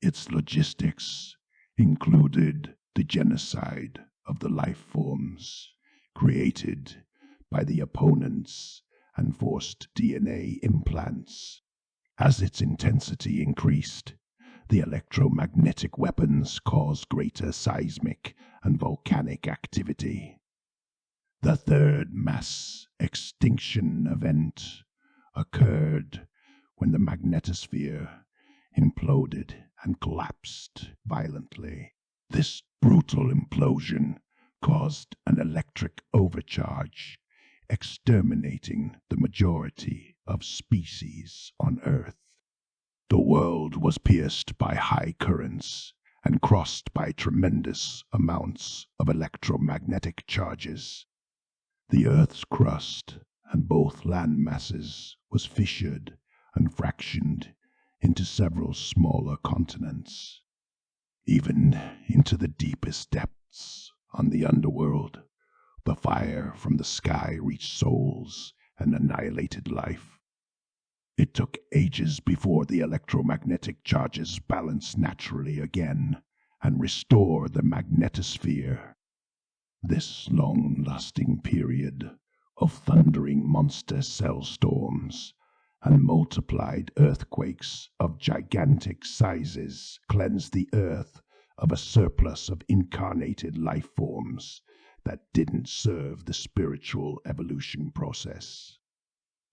[SPEAKER 4] Its logistics included the genocide of the life forms created by the opponents and forced DNA implants. As its intensity increased, the electromagnetic weapons caused greater seismic and volcanic activity. The third mass extinction event occurred when the magnetosphere imploded and collapsed violently. This brutal implosion caused an electric overcharge, exterminating the majority of species on Earth. The world was pierced by high currents and crossed by tremendous amounts of electromagnetic charges. The Earth's crust and both land masses was fissured and fractioned into several smaller continents. Even into the deepest depths on the underworld, the fire from the sky reached souls and annihilated life. It took ages before the electromagnetic charges balanced naturally again and restore the magnetosphere. This long-lasting period of thundering monster cell storms and multiplied earthquakes of gigantic sizes cleansed the earth of a surplus of incarnated life forms that didn't serve the spiritual evolution process.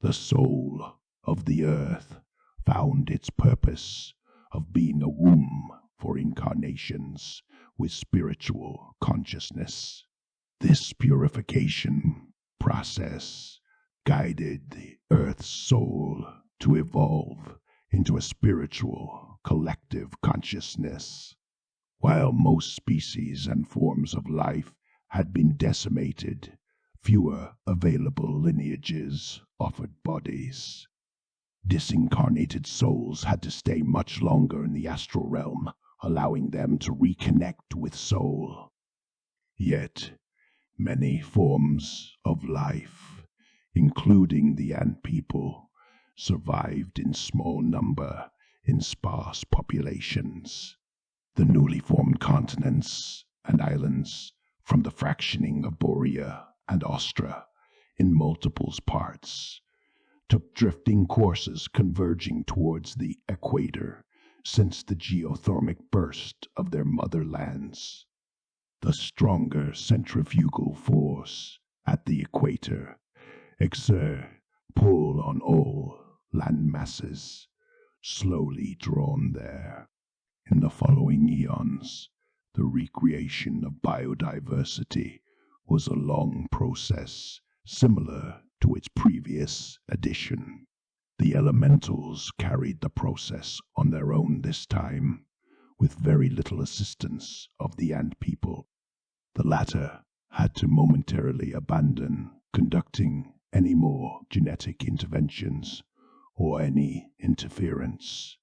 [SPEAKER 4] The soul of the earth found its purpose of being a womb for incarnations with spiritual consciousness. This purification process guided the earth's soul to evolve into a spiritual collective consciousness. While most species and forms of life had been decimated, fewer available lineages offered bodies. Disincarnated souls had to stay much longer in the astral realm, allowing them to reconnect with soul. Yet, many forms of life, including the ant people, survived in small number in sparse populations. The newly formed continents and islands from the fractioning of Borea and Austra in multiple parts took drifting courses converging towards the equator since the geothermic burst of their motherlands. The stronger centrifugal force at the equator exert pull on all land masses, slowly drawn there. In the following eons, the recreation of biodiversity was a long process similar to its previous edition. The elementals carried the process on their own this time, with very little assistance of the ant people. The latter had to momentarily abandon conducting any more genetic interventions or any interference.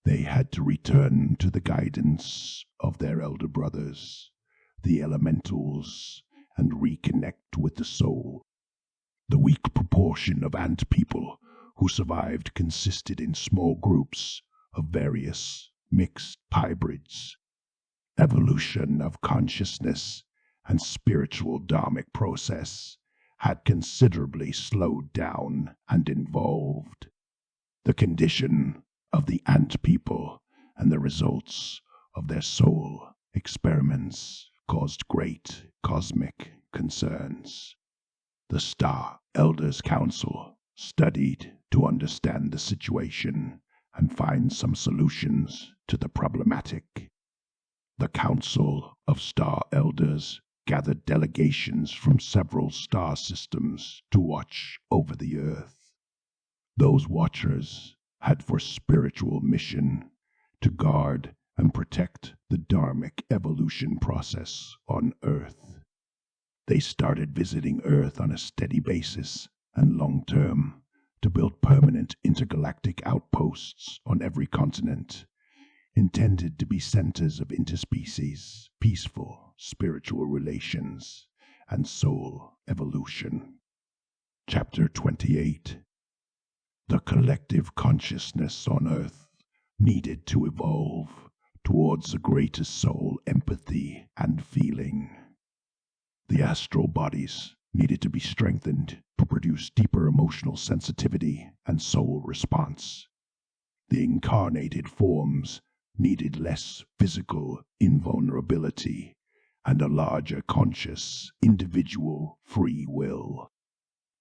[SPEAKER 4] They had to return to the guidance of their elder brothers, the elementals, and reconnect with the soul. The weak proportion of ant people who survived consisted in small groups of various mixed hybrids. Evolution of consciousness and spiritual dharmic process had considerably slowed down and involved. The condition of the ant people and the results of their soul experiments caused great cosmic concerns. The Star Elders Council studied to understand the situation and find some solutions to the problematic. The Council of Star Elders gathered delegations from several star systems to watch over the Earth. Those watchers had for spiritual mission to guard and protect the dharmic evolution process on Earth. They started visiting Earth on a steady basis and long-term to build permanent intergalactic outposts on every continent, intended to be centers of interspecies, peaceful spiritual relations, and soul evolution. Chapter 28. The collective consciousness on Earth needed to evolve towards a greater soul empathy and feeling. The astral bodies needed to be strengthened to produce deeper emotional sensitivity and soul response. The incarnated forms needed less physical invulnerability and a larger conscious individual free will.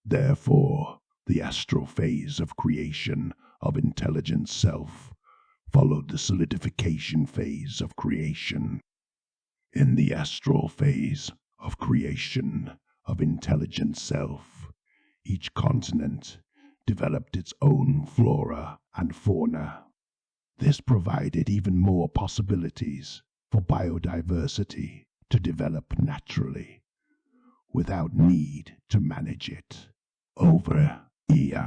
[SPEAKER 4] Therefore, the astral phase of creation of intelligent self followed the solidification phase of creation. In the astral phase of creation of intelligent self, each continent developed its own flora and fauna. This provided even more possibilities for biodiversity to develop naturally, without need to manage it. Over Ea,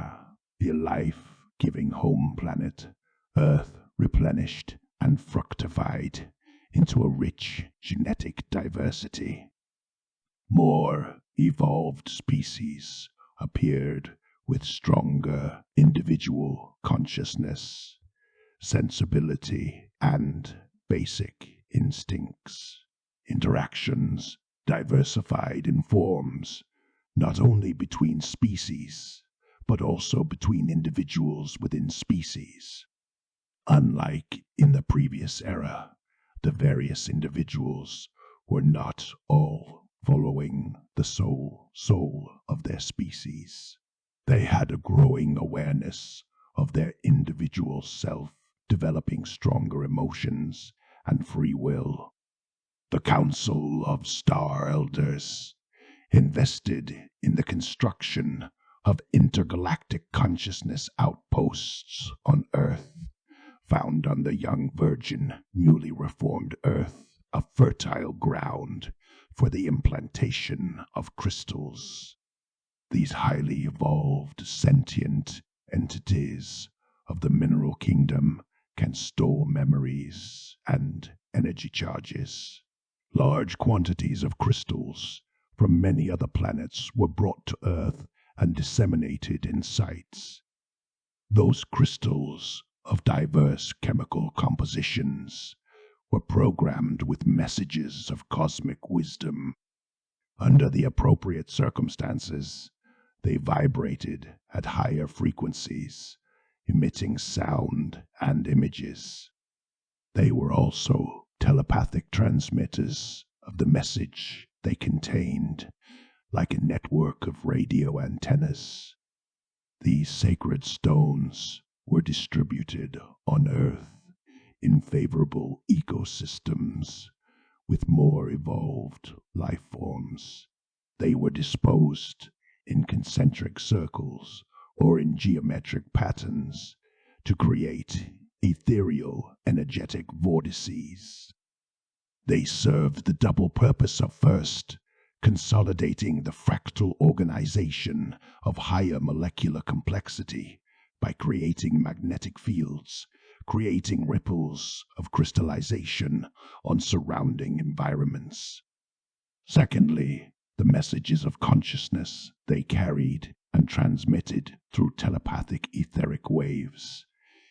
[SPEAKER 4] the life-giving home planet, Earth replenished and fructified into a rich genetic diversity. More evolved species appeared with stronger individual consciousness, sensibility, and basic instincts. Interactions diversified in forms, not only between species, but also between individuals within species. Unlike in the previous era, the various individuals were not all following the soul of their species. They had a growing awareness of their individual self, developing stronger emotions and free will. The Council of Star Elders invested in the construction of intergalactic consciousness outposts on Earth, found on the young virgin, newly reformed Earth, a fertile ground for the implantation of crystals. These highly evolved sentient entities of the mineral kingdom can store memories and energy charges. Large quantities of crystals from many other planets were brought to Earth and disseminated in sites. Those crystals of diverse chemical compositions were programmed with messages of cosmic wisdom. Under the appropriate circumstances, they vibrated at higher frequencies, emitting sound and images. They were also telepathic transmitters of the message they contained, like a network of radio antennas. These sacred stones were distributed on Earth in favorable ecosystems with more evolved life forms. They were disposed in concentric circles or in geometric patterns to create ethereal energetic vortices. They served the double purpose of first, consolidating the fractal organization of higher molecular complexity by creating magnetic fields, creating ripples of crystallization on surrounding environments. Secondly, The messages of consciousness they carried and transmitted through telepathic etheric waves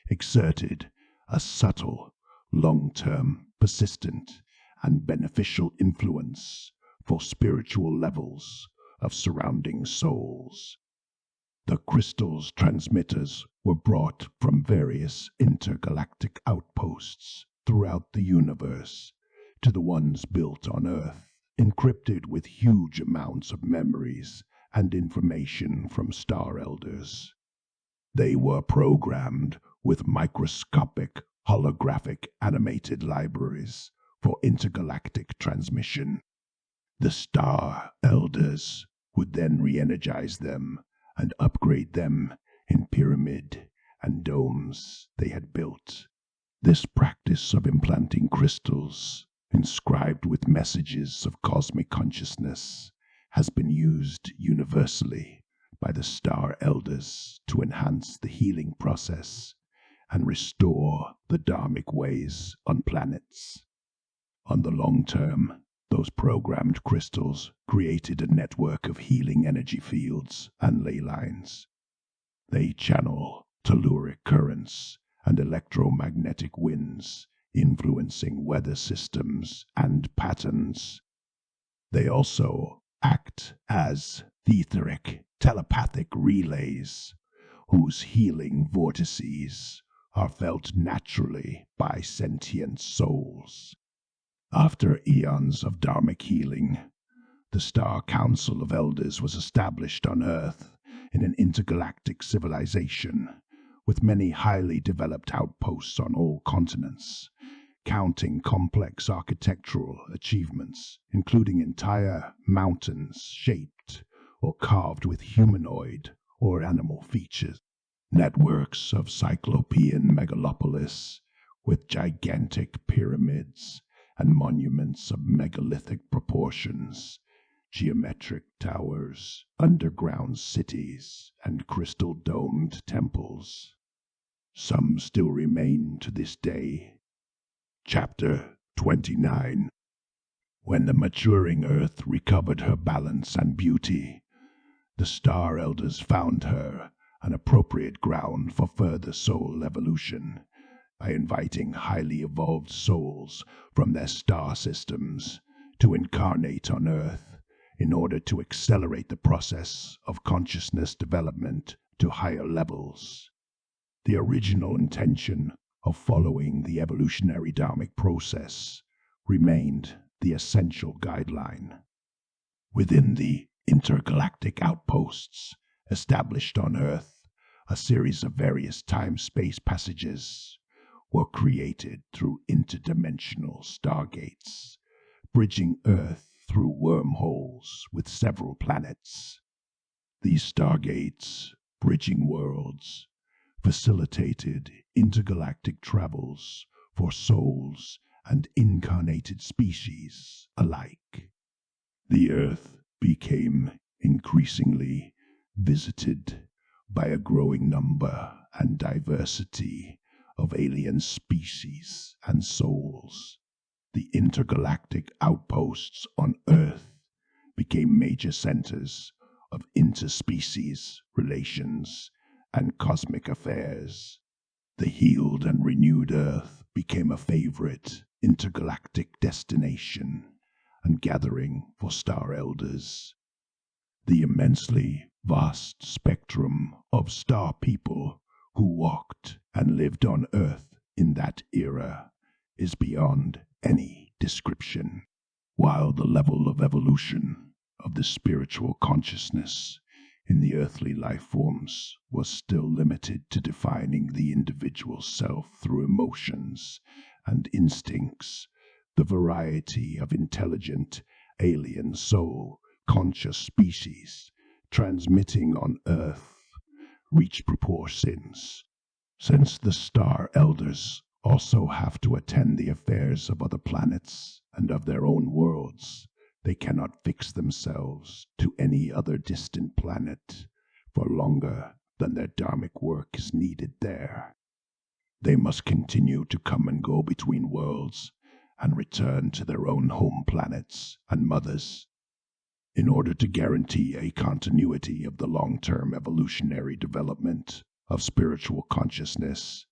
[SPEAKER 4] exerted a subtle, long-term, persistent, and beneficial influence for spiritual levels of surrounding souls. The crystal's transmitters were brought from various intergalactic outposts throughout the universe to the ones built on Earth, encrypted with huge amounts of memories and information from Star Elders. They were programmed with microscopic, holographic animated libraries for intergalactic transmission. The Star Elders would then re-energize them and upgrade them in pyramid and domes they had built. This practice of implanting crystals inscribed with messages of cosmic consciousness has been used universally by the Star Elders to enhance the healing process and restore the dharmic ways on planets. On the long term, those programmed crystals created a network of healing energy fields and ley lines. They channel telluric currents and electromagnetic winds, influencing weather systems and patterns. They also act as etheric, telepathic relays, whose healing vortices are felt naturally by sentient souls. After eons of dharmic healing, the Star Council of Elders was established on Earth in an intergalactic civilization, with many highly developed outposts on all continents, counting complex architectural achievements, including entire mountains shaped or carved with humanoid or animal features, networks of cyclopean megalopolis with gigantic pyramids and monuments of megalithic proportions, geometric towers, underground cities, and crystal-domed temples. Some still remain to this day. Chapter 29. When the maturing Earth recovered her balance and beauty, the Star Elders found her an appropriate ground for further soul evolution by inviting highly evolved souls from their star systems to incarnate on Earth in order to accelerate the process of consciousness development to higher levels. The original intention of following the evolutionary dharmic process remained the essential guideline. Within the intergalactic outposts established on Earth, a series of various time-space passages were created through interdimensional stargates, bridging Earth through wormholes with several planets. These stargates, bridging worlds, facilitated intergalactic travels for souls and incarnated species alike. The Earth became increasingly visited by a growing number and diversity of alien species and souls. The intergalactic outposts on Earth became major centers of interspecies relations and cosmic affairs. The healed and renewed Earth became a favorite intergalactic destination and gathering for Star Elders. The immensely vast spectrum of star people who walked and lived on Earth in that era is beyond any description. While the level of evolution of the spiritual consciousness in the earthly life forms was still limited to defining the individual self through emotions and instincts, the variety of intelligent, alien soul conscious species transmitting on Earth reach proportions. Since the Star Elders also have to attend the affairs of other planets and of their own worlds, they cannot fix themselves to any other distant planet for longer than their dharmic work is needed there. They must continue to come and go between worlds and return to their own home planets and mothers. in order to guarantee a continuity of the long-term evolutionary development of spiritual consciousness,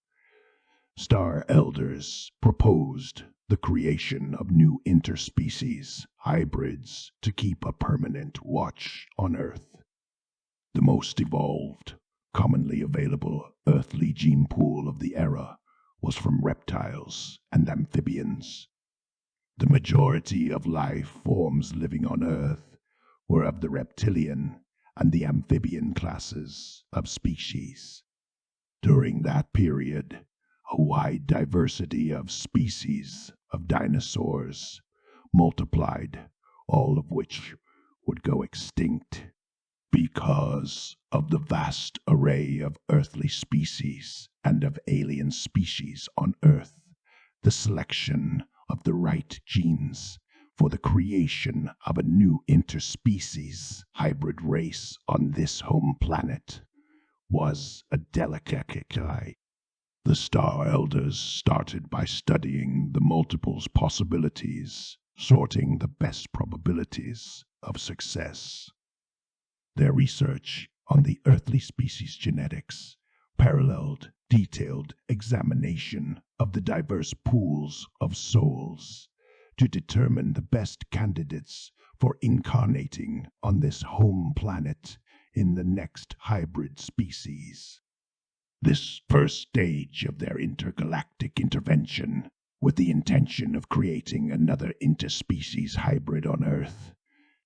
[SPEAKER 4] Star Elders proposed the creation of new interspecies hybrids to keep a permanent watch on Earth. The most evolved, commonly available earthly gene pool of the era was from reptiles and amphibians. The majority of life forms living on Earth were of the reptilian and the amphibian classes of species. During that period, a wide diversity of species of dinosaurs multiplied, all of which would go extinct. Because of the vast array of earthly species and of alien species on Earth, the selection of the right genes for the creation of a new interspecies hybrid race on this home planet was a delicate eye. The Star Elders started by studying the multiple possibilities, sorting the best probabilities of success. Their research on the earthly species genetics paralleled detailed examination of the diverse pools of souls to determine the best candidates for incarnating on this home planet in the next hybrid species. This first stage of their intergalactic intervention, with the intention of creating another interspecies hybrid on Earth,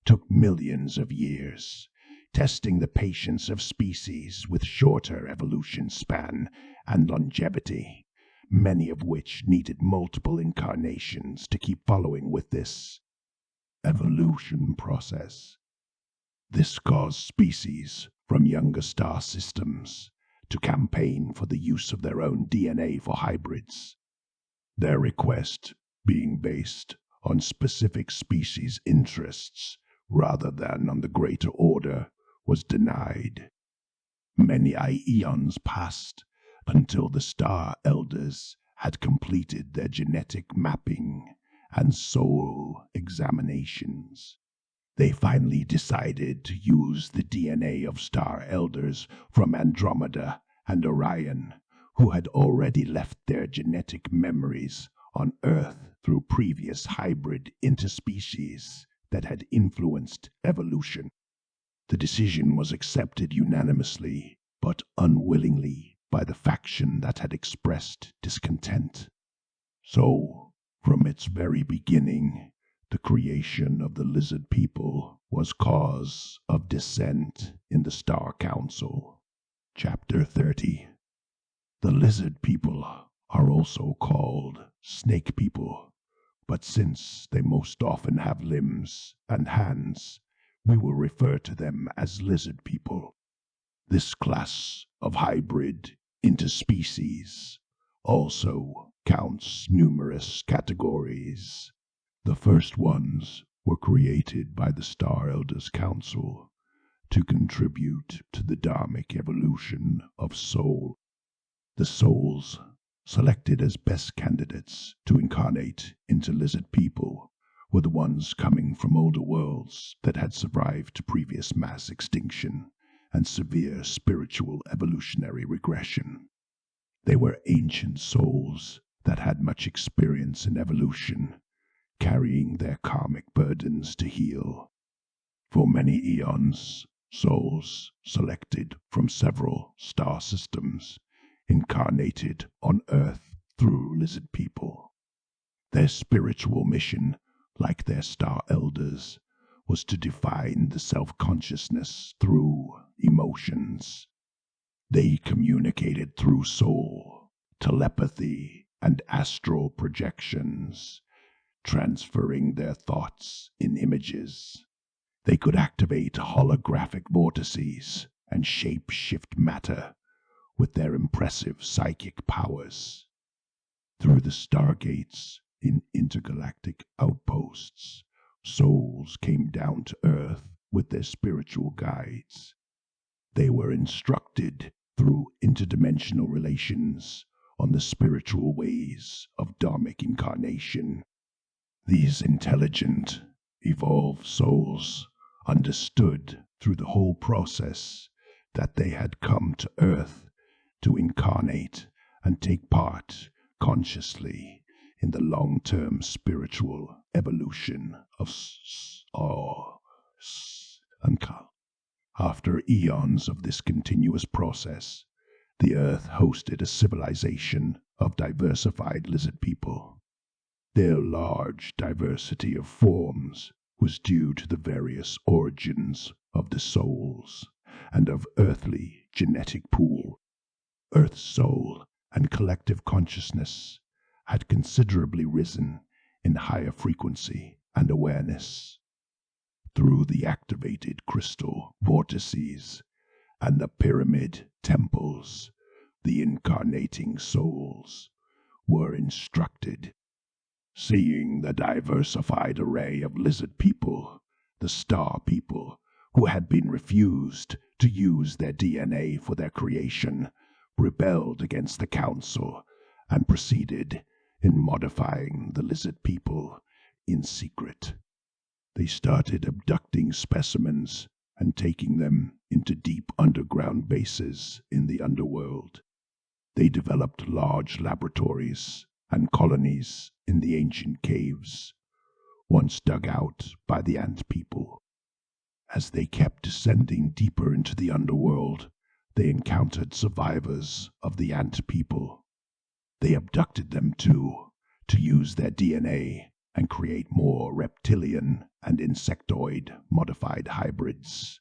[SPEAKER 4] took millions of years, testing the patience of species with shorter evolution span and longevity, many of which needed multiple incarnations to keep following with this evolution process. This caused species from younger star systems to campaign for the use of their own DNA for hybrids, their request being based on specific species interests rather than on the greater order was denied. Many eons passed until the Star Elders had completed their genetic mapping and soul examinations. They finally decided to use the DNA of Star Elders from Andromeda and Orion, who had already left their genetic memories on Earth through previous hybrid interspecies that had influenced evolution. The decision was accepted unanimously, but unwillingly, by the faction that had expressed discontent. So, from its very beginning, the creation of the lizard people was cause of dissent in the Star Council. Chapter 30. The lizard people are also called snake people, but since they most often have limbs and hands, we will refer to them as lizard people. This class of hybrid interspecies also counts numerous categories. The first ones were created by the Star Elders Council to contribute to the dharmic evolution of soul. The souls selected as best candidates to incarnate into lizard people were the ones coming from older worlds that had survived previous mass extinction and severe spiritual evolutionary regression. They were ancient souls that had much experience in evolution, carrying their karmic burdens to heal. For many eons, souls selected from several star systems incarnated on Earth through lizard people. Their spiritual mission, like their Star Elders, was to define the self-consciousness through emotions. They communicated through soul, telepathy, and astral projections, transferring their thoughts in images. They could activate holographic vortices and shape-shift matter with their impressive psychic powers. Through the stargates in intergalactic outposts, souls came down to Earth with their spiritual guides. They were instructed through interdimensional relations on the spiritual ways of dharmic incarnation. These intelligent, evolved souls understood through the whole process that they had come to Earth to incarnate and take part consciously in the long-term spiritual evolution of After eons of this continuous process, the Earth hosted a civilization of diversified lizard people. Their large diversity of forms was due to the various origins of the souls and of earthly genetic pool. Earth's soul and collective consciousness had considerably risen in higher frequency and awareness. Through the activated crystal vortices and the pyramid temples, the incarnating souls were instructed. Seeing the diversified array of lizard people, the star people, who had been refused to use their DNA for their creation, rebelled against the council and proceeded in modifying the lizard people in secret. They started abducting specimens and taking them into deep underground bases in the underworld. They developed large laboratories and colonies in the ancient caves, once dug out by the ant people. As they kept descending deeper into the underworld, they encountered survivors of the ant people. They abducted them too, to use their DNA and create more reptilian and insectoid modified hybrids.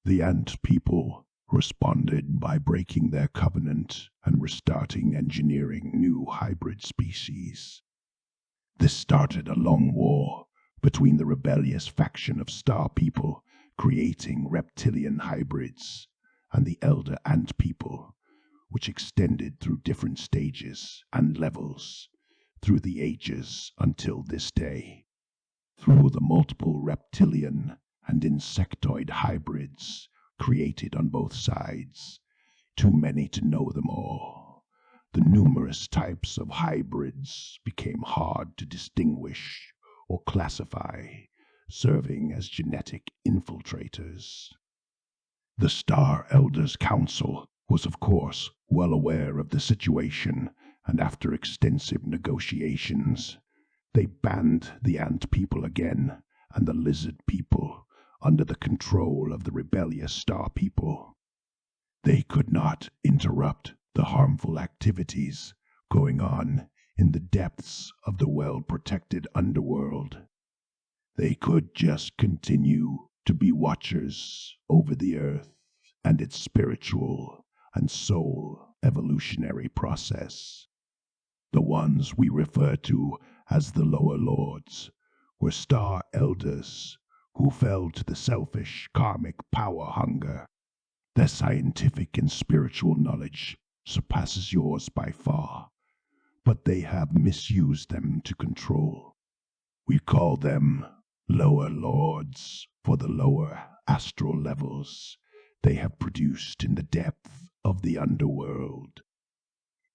[SPEAKER 4] The ant people responded by breaking their covenant and restarting engineering new hybrid species. This started a long war between the rebellious faction of star people creating reptilian hybrids and the elder ant people, which extended through different stages and levels through the ages until this day. Through the multiple reptilian and insectoid hybrids created on both sides, too many to know them all, the numerous types of hybrids became hard to distinguish or classify, serving as genetic infiltrators. The Star Elders Council was, of course, well aware of the situation, and after extensive negotiations, they banned the ant people again and the lizard people under the control of the rebellious star people. They could not interrupt the harmful activities going on in the depths of the well-protected underworld. They could just continue to be watchers over the earth and its spiritual and soul evolutionary process. The ones we refer to as the lower lords were star elders who fell to the selfish karmic power hunger. Their scientific and spiritual knowledge surpasses yours by far, but they have misused them to control. We call them lower lords for the lower astral levels they have produced in the depth of the underworld.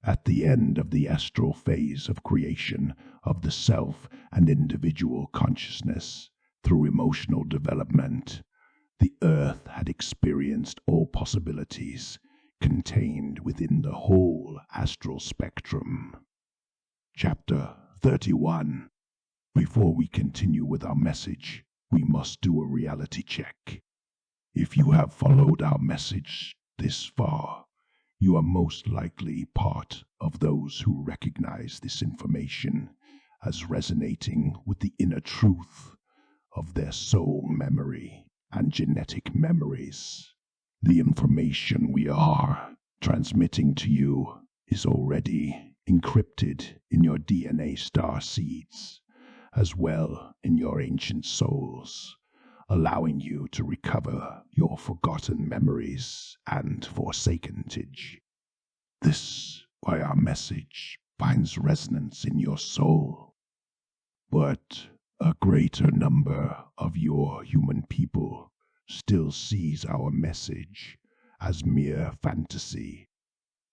[SPEAKER 4] At the end of the astral phase of creation of the self and individual consciousness through emotional development, the earth had experienced all possibilities contained within the whole astral spectrum. Chapter 31. Before we continue with our message, we must do a reality check. If you have followed our message this far, you are most likely part of those who recognize this information as resonating with the inner truth of their soul memory and genetic memories. The information we are transmitting to you is already encrypted in your DNA star seeds, as well in your ancient souls, allowing you to recover your forgotten memories and forsakentage. This why our message finds resonance in your soul. But a greater number of your human people still sees our message as mere fantasy.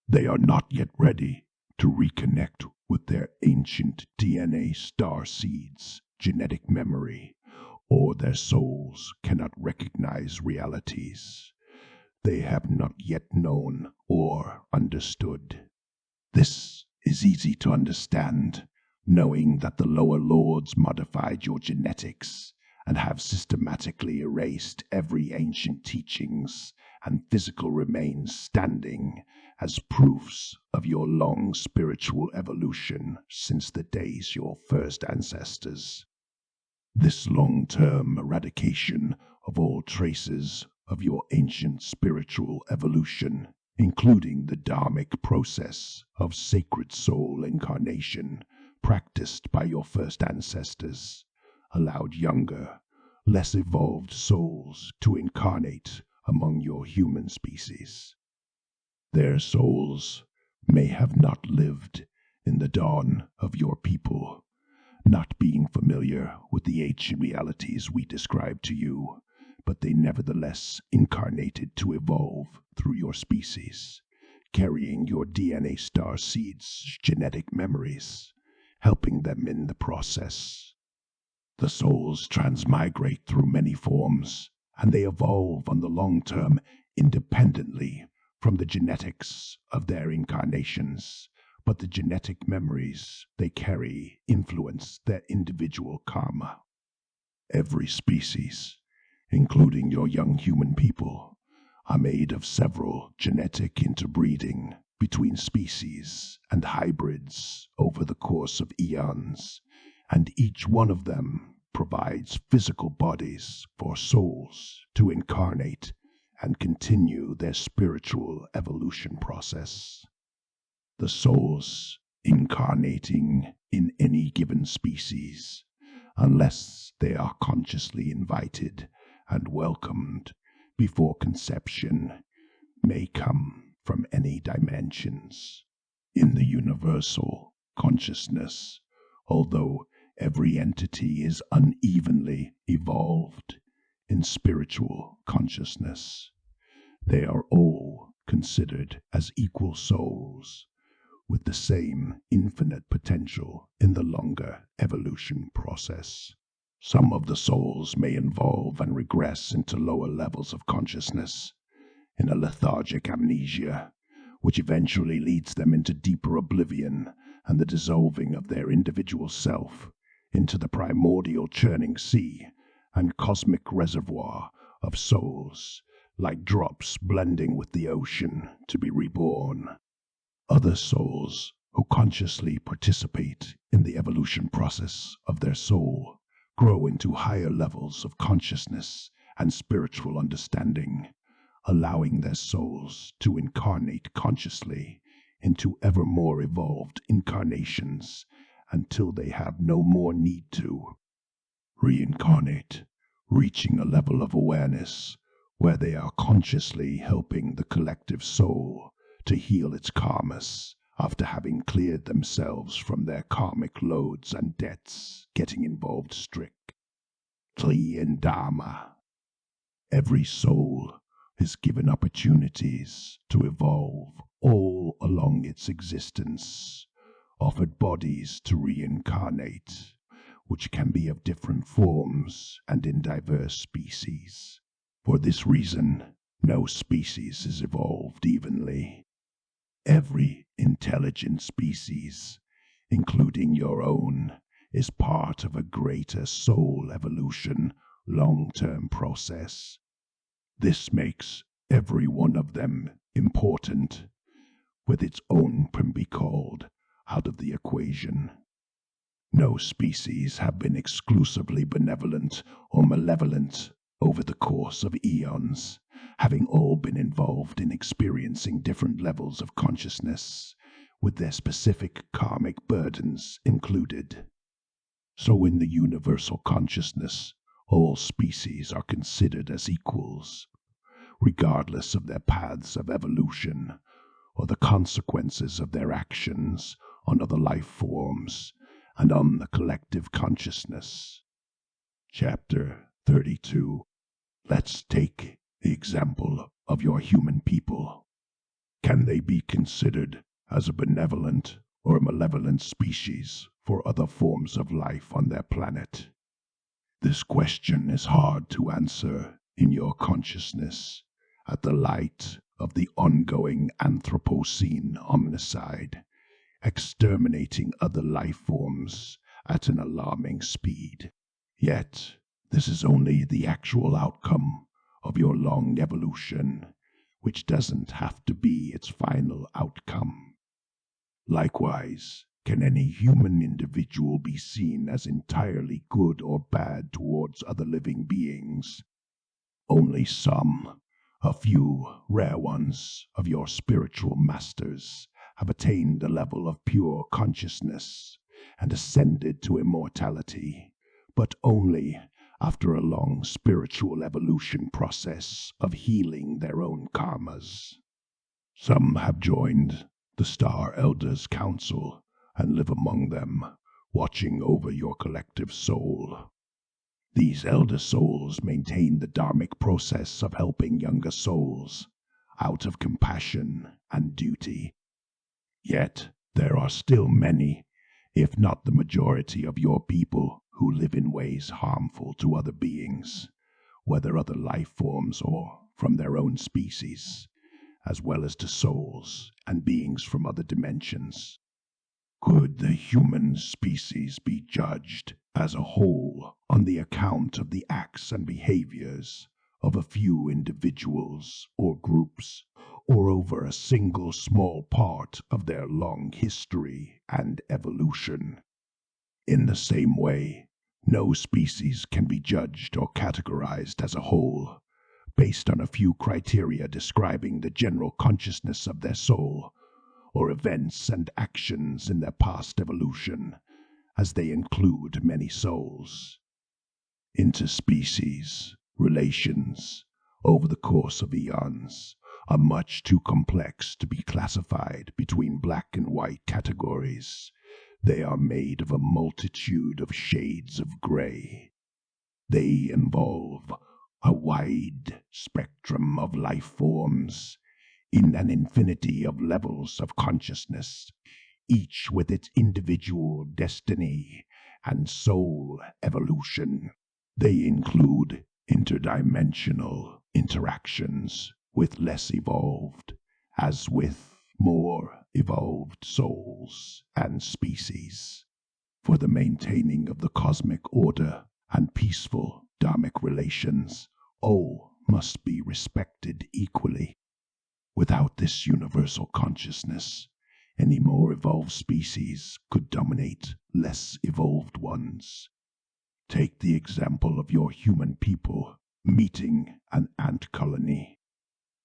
[SPEAKER 4] They are not yet ready to reconnect with their ancient DNA star seeds, genetic memory, or their souls cannot recognize realities they have not yet known or understood. This is easy to understand, knowing that the lower lords modified your genetics and have systematically erased every ancient teachings and physical remains standing as proofs of your long spiritual evolution since the days your first ancestors. This long-term eradication of all traces of your ancient spiritual evolution, including the dharmic process of sacred soul incarnation practiced by your first ancestors, allowed younger, less evolved souls to incarnate among your human species. Their souls may have not lived in the dawn of your people, not being familiar with the ancient realities we described to you, but they nevertheless incarnated to evolve through your species, carrying your DNA star seeds' genetic memories, helping them in the process. The souls transmigrate through many forms, and they evolve on the long term independently from the genetics of their incarnations, but the genetic memories they carry influence their individual karma. Every species, including your young human people, are made of several genetic interbreeding between species and hybrids over the course of eons, and each one of them provides physical bodies for souls to incarnate and continue their spiritual evolution process. The souls incarnating in any given species, unless they are consciously invited and welcomed before conception, may come from any dimensions. In the universal consciousness, although every entity is unevenly evolved in spiritual consciousness, they are all considered as equal souls with the same infinite potential in the longer evolution process. Some of the souls may evolve and regress into lower levels of consciousness in a lethargic amnesia, which eventually leads them into deeper oblivion and the dissolving of their individual self into the primordial churning sea and cosmic reservoir of souls, like drops blending with the ocean to be reborn. Other souls who consciously participate in the evolution process of their soul grow into higher levels of consciousness and spiritual understanding, allowing their souls to incarnate consciously into ever more evolved incarnations until they have no more need to reincarnate, reaching a level of awareness where they are consciously helping the collective soul to heal its karmas after having cleared themselves from their karmic loads and debts, getting involved strictly in Dharma. Every soul is given opportunities to evolve all along its existence, offered bodies to reincarnate, which can be of different forms and in diverse species. For this reason, no species is evolved evenly. Every intelligent species, including your own, is part of a greater soul evolution long-term process. This makes every one of them important, with its own can be called out of the equation. No species have been exclusively benevolent or malevolent over the course of eons, having all been involved in experiencing different levels of consciousness, with their specific karmic burdens included. So in the universal consciousness, all species are considered as equals, regardless of their paths of evolution or the consequences of their actions on other life forms and on the collective consciousness. Chapter 32. Let's take the example of your human people. Can they be considered as a benevolent or a malevolent species for other forms of life on their planet? This question is hard to answer in your consciousness at the light of the ongoing Anthropocene omnicide, exterminating other life forms at an alarming speed. Yet, this is only the actual outcome of your long evolution, which doesn't have to be its final outcome. Likewise, can any human individual be seen as entirely good or bad towards other living beings? Only some, a few rare ones of your spiritual masters, have attained a level of pure consciousness and ascended to immortality, but only after a long spiritual evolution process of healing their own karmas. Some have joined the Star Elders Council and live among them, watching over your collective soul. These elder souls maintain the dharmic process of helping younger souls out of compassion and duty. Yet there are still many, if not the majority of your people, who live in ways harmful to other beings, whether other life forms or from their own species, as well as to souls and beings from other dimensions. Could the human species be judged as a whole on the account of the acts and behaviors of a few individuals or groups, or over a single small part of their long history and evolution? In the same way, no species can be judged or categorized as a whole based on a few criteria describing the general consciousness of their soul, or events and actions in their past evolution, as they include many souls. Interspecies relations over the course of eons are much too complex to be classified between black and white categories. They are made of a multitude of shades of gray. They involve a wide spectrum of life forms in an infinity of levels of consciousness, each with its individual destiny and soul evolution. They include interdimensional interactions with less evolved, as with more evolved souls and species. For the maintaining of the cosmic order and peaceful dharmic relations, all must be respected equally. Without this universal consciousness, any more evolved species could dominate less evolved ones. Take the example of your human people meeting an ant colony.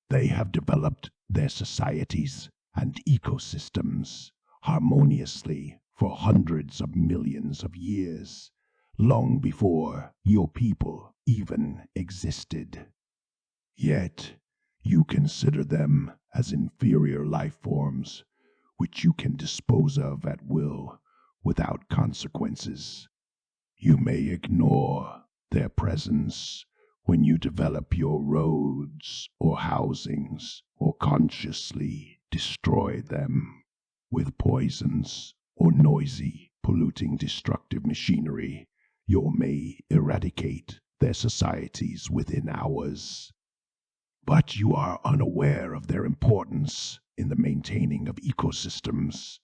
[SPEAKER 4] They have developed their societies and ecosystems harmoniously for hundreds of millions of years, long before your people even existed. Yet, you consider them as inferior life forms, which you can dispose of at will without consequences. You may ignore their presence when you develop your roads or housings, or consciously destroy them with poisons or noisy, polluting, destructive machinery. You may eradicate their societies within hours. But you are unaware of their importance in the maintaining of ecosystems.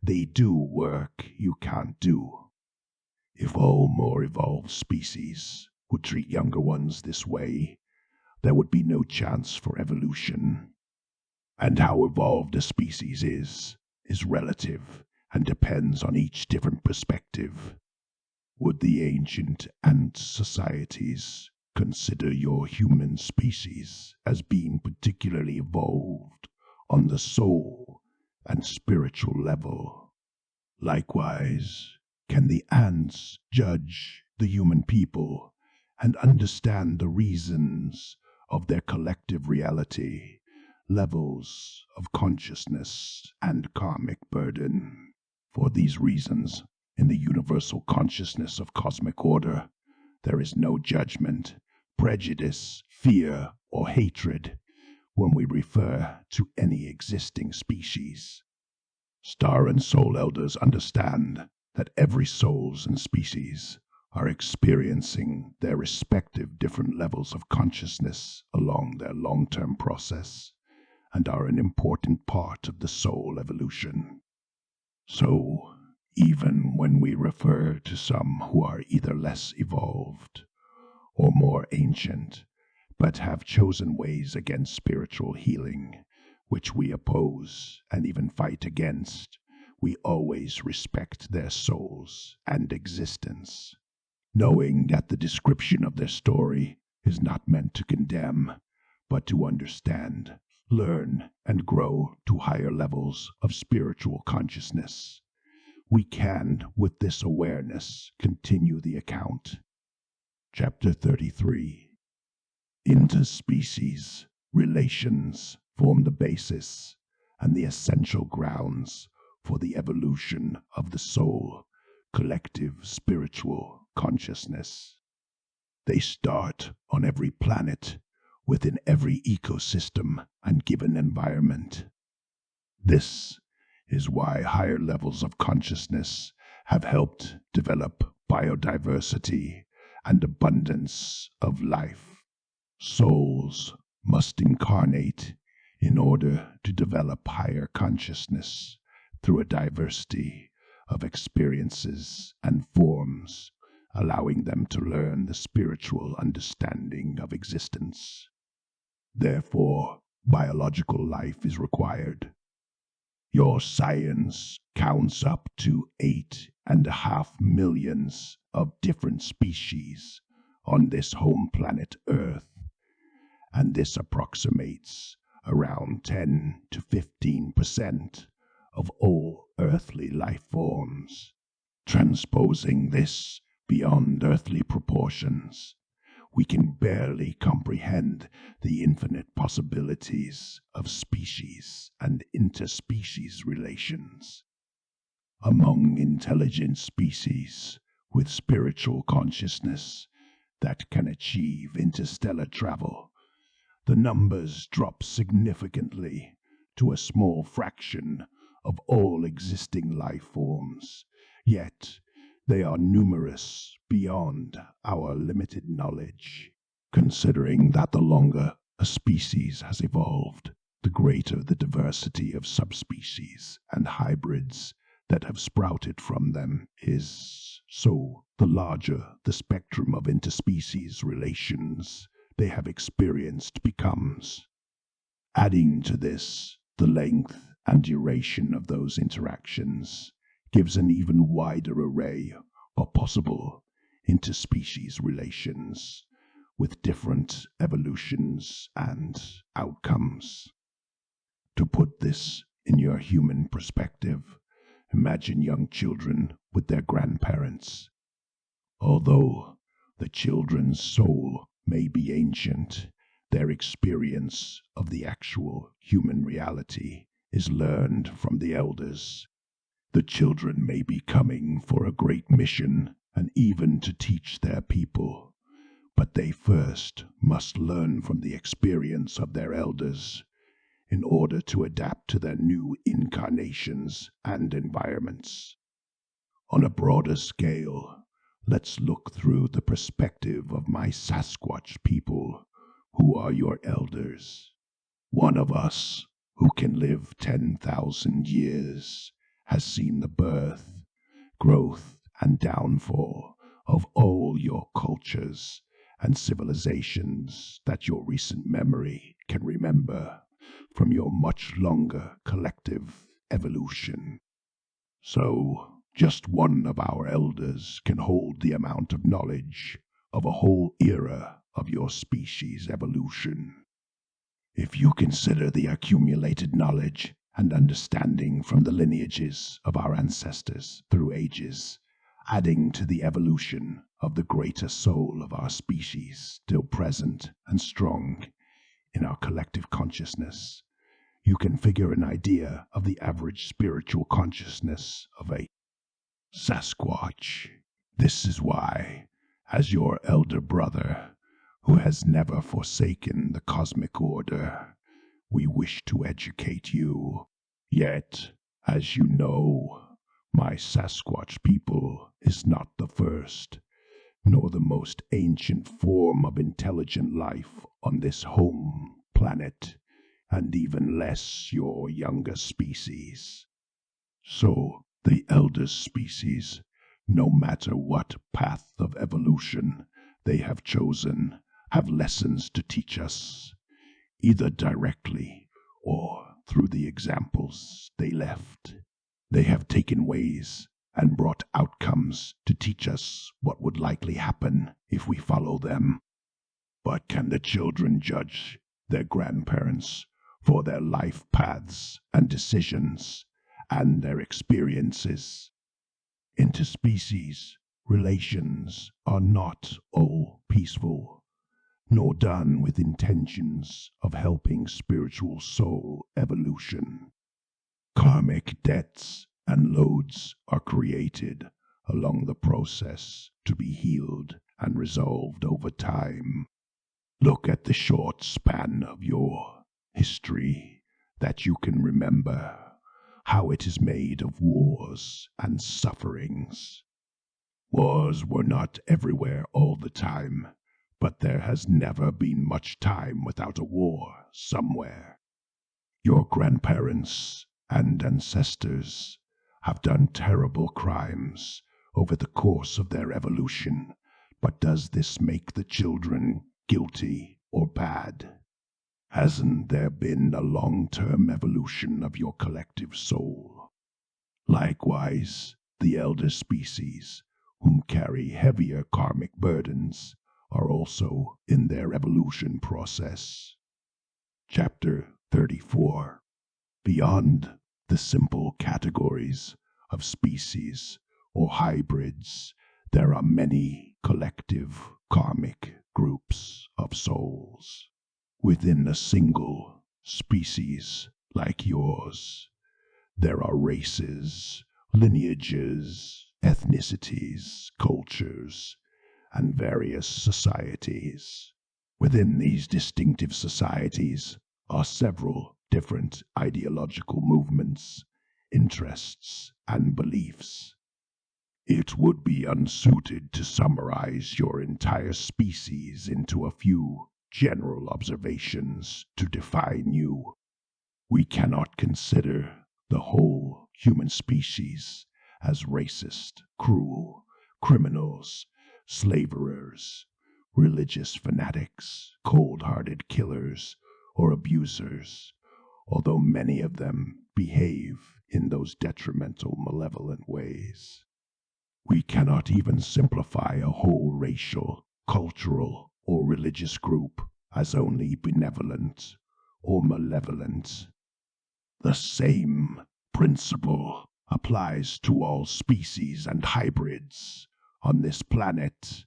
[SPEAKER 4] They do work you can't do. If all more evolved species would treat younger ones this way, there would be no chance for evolution. And how evolved a species is relative and depends on each different perspective. Would the ancient ant societies consider your human species as being particularly evolved on the soul and spiritual level? Likewise, can the ants judge the human people and understand the reasons of their collective reality, levels of consciousness, and karmic burden? For these reasons, in the universal consciousness of cosmic order, there is no judgment, prejudice, fear, or hatred when we refer to any existing species. Star and Soul Elders understand that every souls and species are experiencing their respective different levels of consciousness along their long-term process and are an important part of the soul evolution. So, even when we refer to some who are either less evolved or more ancient, but have chosen ways against spiritual healing, which we oppose and even fight against, we always respect their souls and existence, knowing that the description of their story is not meant to condemn, but to understand, learn, and grow to higher levels of spiritual consciousness. We can, with this awareness, continue the account. Chapter 33. Interspecies relations form the basis and the essential grounds for the evolution of the soul, collective spiritual consciousness. They start on every planet, within every ecosystem and given environment. This is why higher levels of consciousness have helped develop biodiversity and abundance of life. Souls must incarnate in order to develop higher consciousness through a diversity of experiences and forms, allowing them to learn the spiritual understanding of existence. Therefore, biological life is required. Your science counts up to 8.5 million of different species on this home planet Earth, and this approximates around 10 to 15% of all earthly life forms. Transposing this beyond earthly proportions, we can barely comprehend the infinite possibilities of species and interspecies relations. Among intelligent species with spiritual consciousness that can achieve interstellar travel, the numbers drop significantly to a small fraction of all existing life forms, yet they are numerous beyond our limited knowledge, considering that the longer a species has evolved, the greater the diversity of subspecies and hybrids that have sprouted from them is, so the larger the spectrum of interspecies relations they have experienced becomes. Adding to this, the length and duration of those interactions gives an even wider array of possible interspecies relations with different evolutions and outcomes. To put this in your human perspective, imagine young children with their grandparents. Although the children's soul may be ancient, their experience of the actual human reality is learned from the elders. The children may be coming for a great mission and even to teach their people, but they first must learn from the experience of their elders in order to adapt to their new incarnations and environments. On a broader scale, let's look through the perspective of my Sasquatch people, who are your elders. One of us, who can live 10,000 years, has seen the birth, growth, and downfall of all your cultures and civilizations that your recent memory can remember from your much longer collective evolution. So, just one of our elders can hold the amount of knowledge of a whole era of your species' evolution. If you consider the accumulated knowledge and understanding from the lineages of our ancestors through ages, adding to the evolution of the greater soul of our species still present and strong in our collective consciousness, you can figure an idea of the average spiritual consciousness of a Sasquatch. This is why, as your elder brother, who has never forsaken the cosmic order, we wish to educate you. Yet, as you know, my Sasquatch people is not the first, nor the most ancient form of intelligent life on this home planet, and even less your younger species. So the elder species, no matter what path of evolution they have chosen, have lessons to teach us, either directly or through the examples they left. They have taken ways and brought outcomes to teach us what would likely happen if we follow them. But can the children judge their grandparents for their life paths and decisions and their experiences? Interspecies relations are not all peaceful, nor done with intentions of helping spiritual soul evolution. Karmic debts and loads are created along the process to be healed and resolved over time. Look at the short span of your history that you can remember, how it is made of wars and sufferings. Wars were not everywhere all the time, but there has never been much time without a war somewhere. Your grandparents and ancestors have done terrible crimes over the course of their evolution, but does this make the children guilty or bad? Hasn't there been a long-term evolution of your collective soul? Likewise, the elder species, whom carry heavier karmic burdens, are also in their evolution process. Chapter 34. Beyond the simple categories of species or hybrids, there are many collective karmic groups of souls. Within a single species like yours, there are races, lineages, ethnicities, cultures, and various societies. Within these distinctive societies are several different ideological movements, interests, and beliefs. It would be unsuited to summarize your entire species into a few general observations to define you. We cannot consider the whole human species as racist, cruel, criminals, slaverers, religious fanatics, cold-hearted killers, or abusers, although many of them behave in those detrimental, malevolent ways. We cannot even simplify a whole racial, cultural, or religious group as only benevolent or malevolent. The same principle applies to all species and hybrids on this planet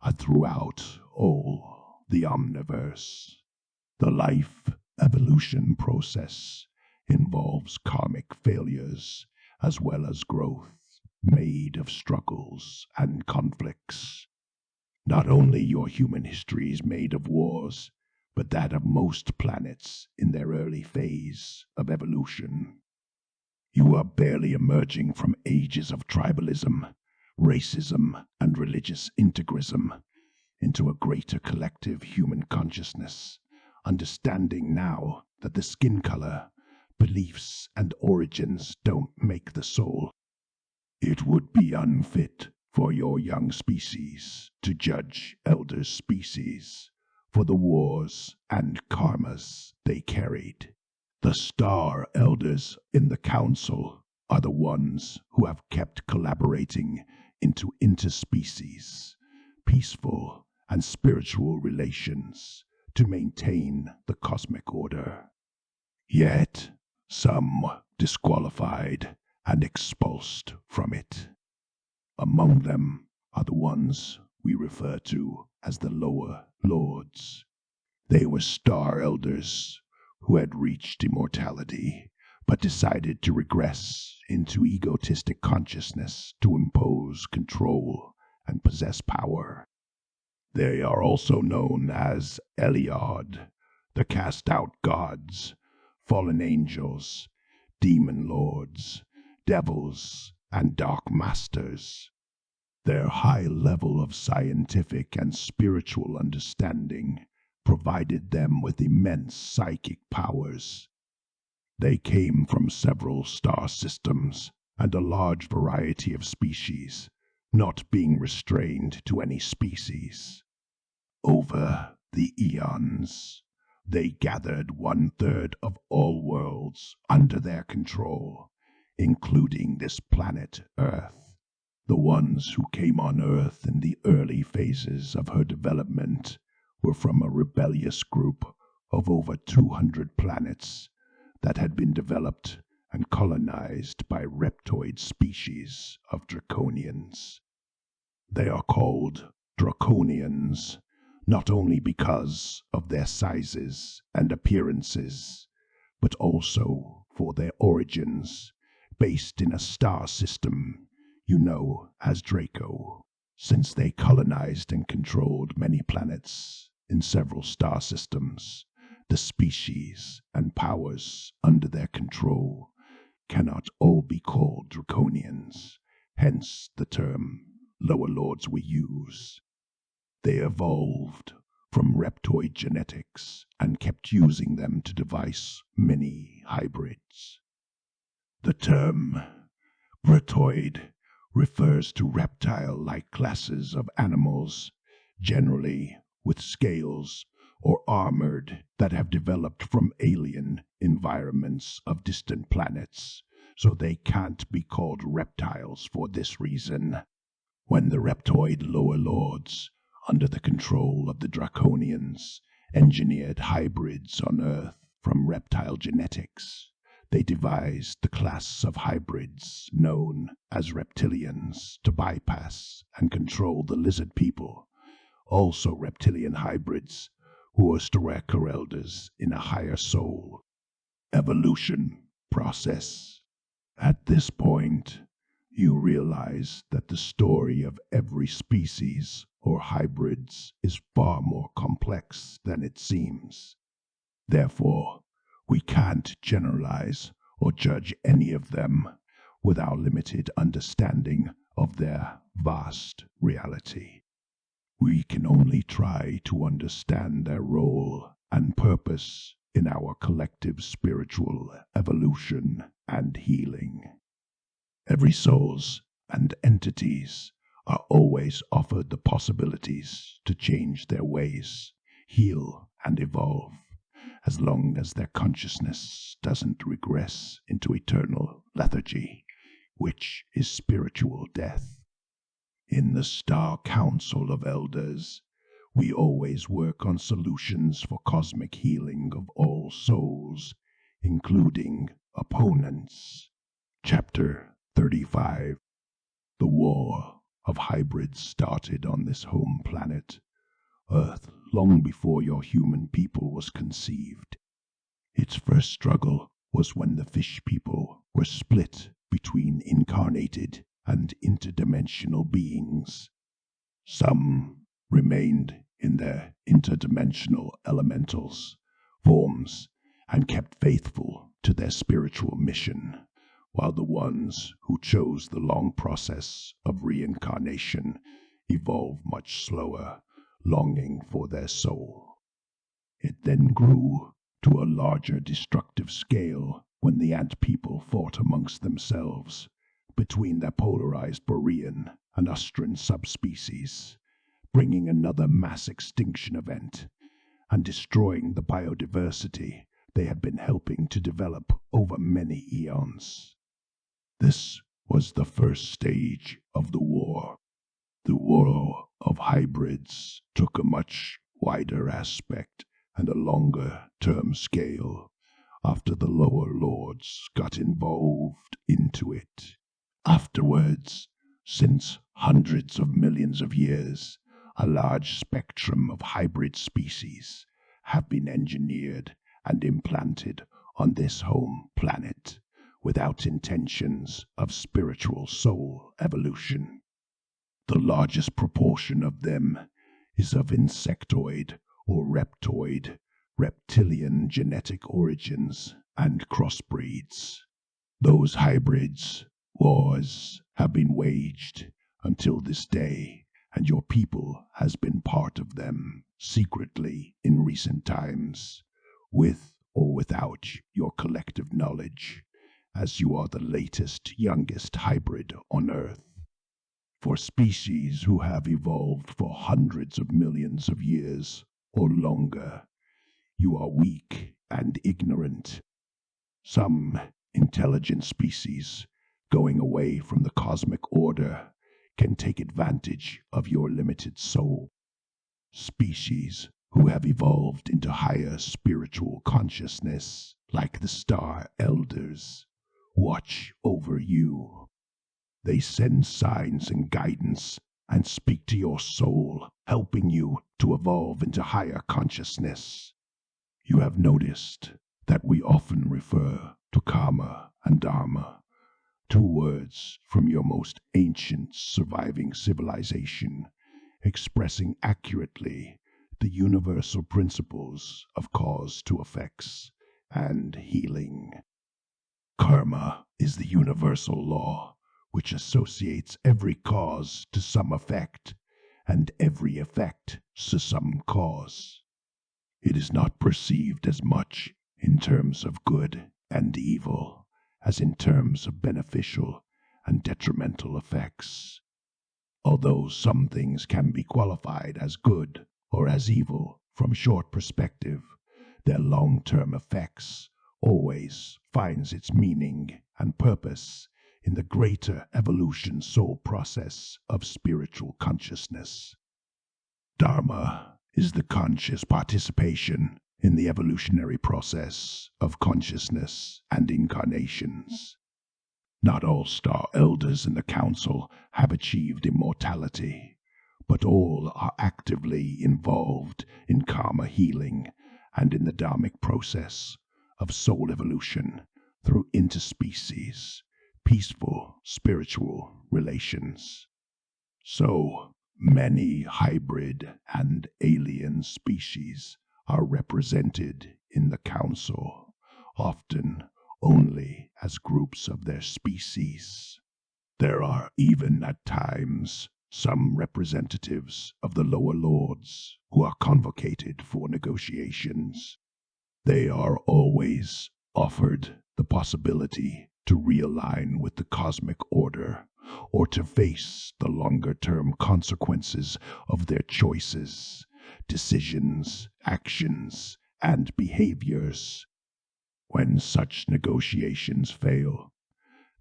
[SPEAKER 4] and throughout all the omniverse. The life evolution process involves karmic failures as well as growth, made of struggles and conflicts. Not only your human history is made of wars, but that of most planets in their early phase of evolution. You are barely emerging from ages of tribalism, racism, and religious integrism into a greater collective human consciousness, understanding now that the skin color, beliefs, and origins don't make the soul. It would be unfit for your young species to judge elder species for the wars and karmas they carried. The star elders in the council are the ones who have kept collaborating into interspecies, peaceful and spiritual relations to maintain the cosmic order. Yet, some were disqualified and expulsed from it. Among them are the ones we refer to as the lower lords. They were star elders who had reached immortality, but decided to regress into egotistic consciousness to impose control and possess power. They are also known as Eliod, the cast-out gods, fallen angels, demon lords, devils, and dark masters. Their high level of scientific and spiritual understanding provided them with immense psychic powers. They came from several star systems and a large variety of species, not being restrained to any species. Over the eons, they gathered 1/3 of all worlds under their control, including this planet Earth. The ones who came on Earth in the early phases of her development were from a rebellious group of over 200 planets that had been developed and colonized by reptoid species of draconians. They are called draconians not only because of their sizes and appearances, but also for their origins, based in a star system you know as Draco. Since they colonized and controlled many planets in several star systems, the species and powers under their control cannot all be called draconians, hence the term lower lords we use. They evolved from reptoid genetics and kept using them to devise many hybrids. The term reptoid refers to reptile-like classes of animals, generally with scales or armored, that have developed from alien environments of distant planets, so they can't be called reptiles for this reason. When the reptoid lower lords, under the control of the draconians, engineered hybrids on Earth from reptile genetics, they devised the class of hybrids known as reptilians to bypass and control the lizard people, also reptilian hybrids who were Starker elders in a higher soul evolution process. At this point, you realize that the story of every species or hybrids is far more complex than it seems. Therefore, we can't generalize or judge any of them with our limited understanding of their vast reality. We can only try to understand their role and purpose in our collective spiritual evolution and healing. Every souls and entities are always offered the possibilities to change their ways, heal, and evolve, as long as their consciousness doesn't regress into eternal lethargy, which is spiritual death. In the Star Council of Elders, we always work on solutions for cosmic healing of all souls, including opponents. Chapter 35. The War of Hybrids started on this home planet, Earth, long before your human people was conceived. Its first struggle was when the fish people were split between incarnated and interdimensional beings. Some remained in their interdimensional elementals forms and kept faithful to their spiritual mission, while the ones who chose the long process of reincarnation evolved much slower, longing for their soul. It then grew to a larger destructive scale when the ant people fought amongst themselves between their polarized Borean and Austrian subspecies, bringing another mass extinction event and destroying the biodiversity they had been helping to develop over many eons. This was the first stage of the war. The war of hybrids took a much wider aspect and a longer-term scale after the lower lords got involved into it. Afterwards, since hundreds of millions of years, a large spectrum of hybrid species have been engineered and implanted on this home planet without intentions of spiritual soul evolution. The largest proportion of them is of insectoid or reptoid, reptilian genetic origins and crossbreeds. Those hybrids wars have been waged until this day, and your people has been part of them secretly in recent times, with or without your collective knowledge, as you are the latest, youngest hybrid on Earth. For species who have evolved for hundreds of millions of years or longer, you are weak and ignorant. Some intelligent species, going away from the cosmic order, can take advantage of your limited soul. Species who have evolved into higher spiritual consciousness, like the Star Elders, watch over you. They send signs and guidance and speak to your soul, helping you to evolve into higher consciousness. You have noticed that we often refer to karma and dharma, two words from your most ancient surviving civilization, expressing accurately the universal principles of cause to effects and healing. Karma is the universal law which associates every cause to some effect, and every effect to some cause. It is not perceived as much in terms of good and evil as in terms of beneficial and detrimental effects. Although some things can be qualified as good or as evil from short perspective, their long-term effects always finds its meaning and purpose in the greater evolution soul process of spiritual consciousness. Dharma is the conscious participation in the evolutionary process of consciousness and incarnations. Not all Star Elders in the Council have achieved immortality, but all are actively involved in karma healing and in the dharmic process of soul evolution through interspecies, peaceful spiritual relations. So many hybrid and alien species are represented in the Council, often only as groups of their species. There are even at times some representatives of the lower lords who are convocated for negotiations. They are always offered the possibility to realign with the cosmic order, or to face the longer-term consequences of their choices, decisions, actions, and behaviors. When such negotiations fail,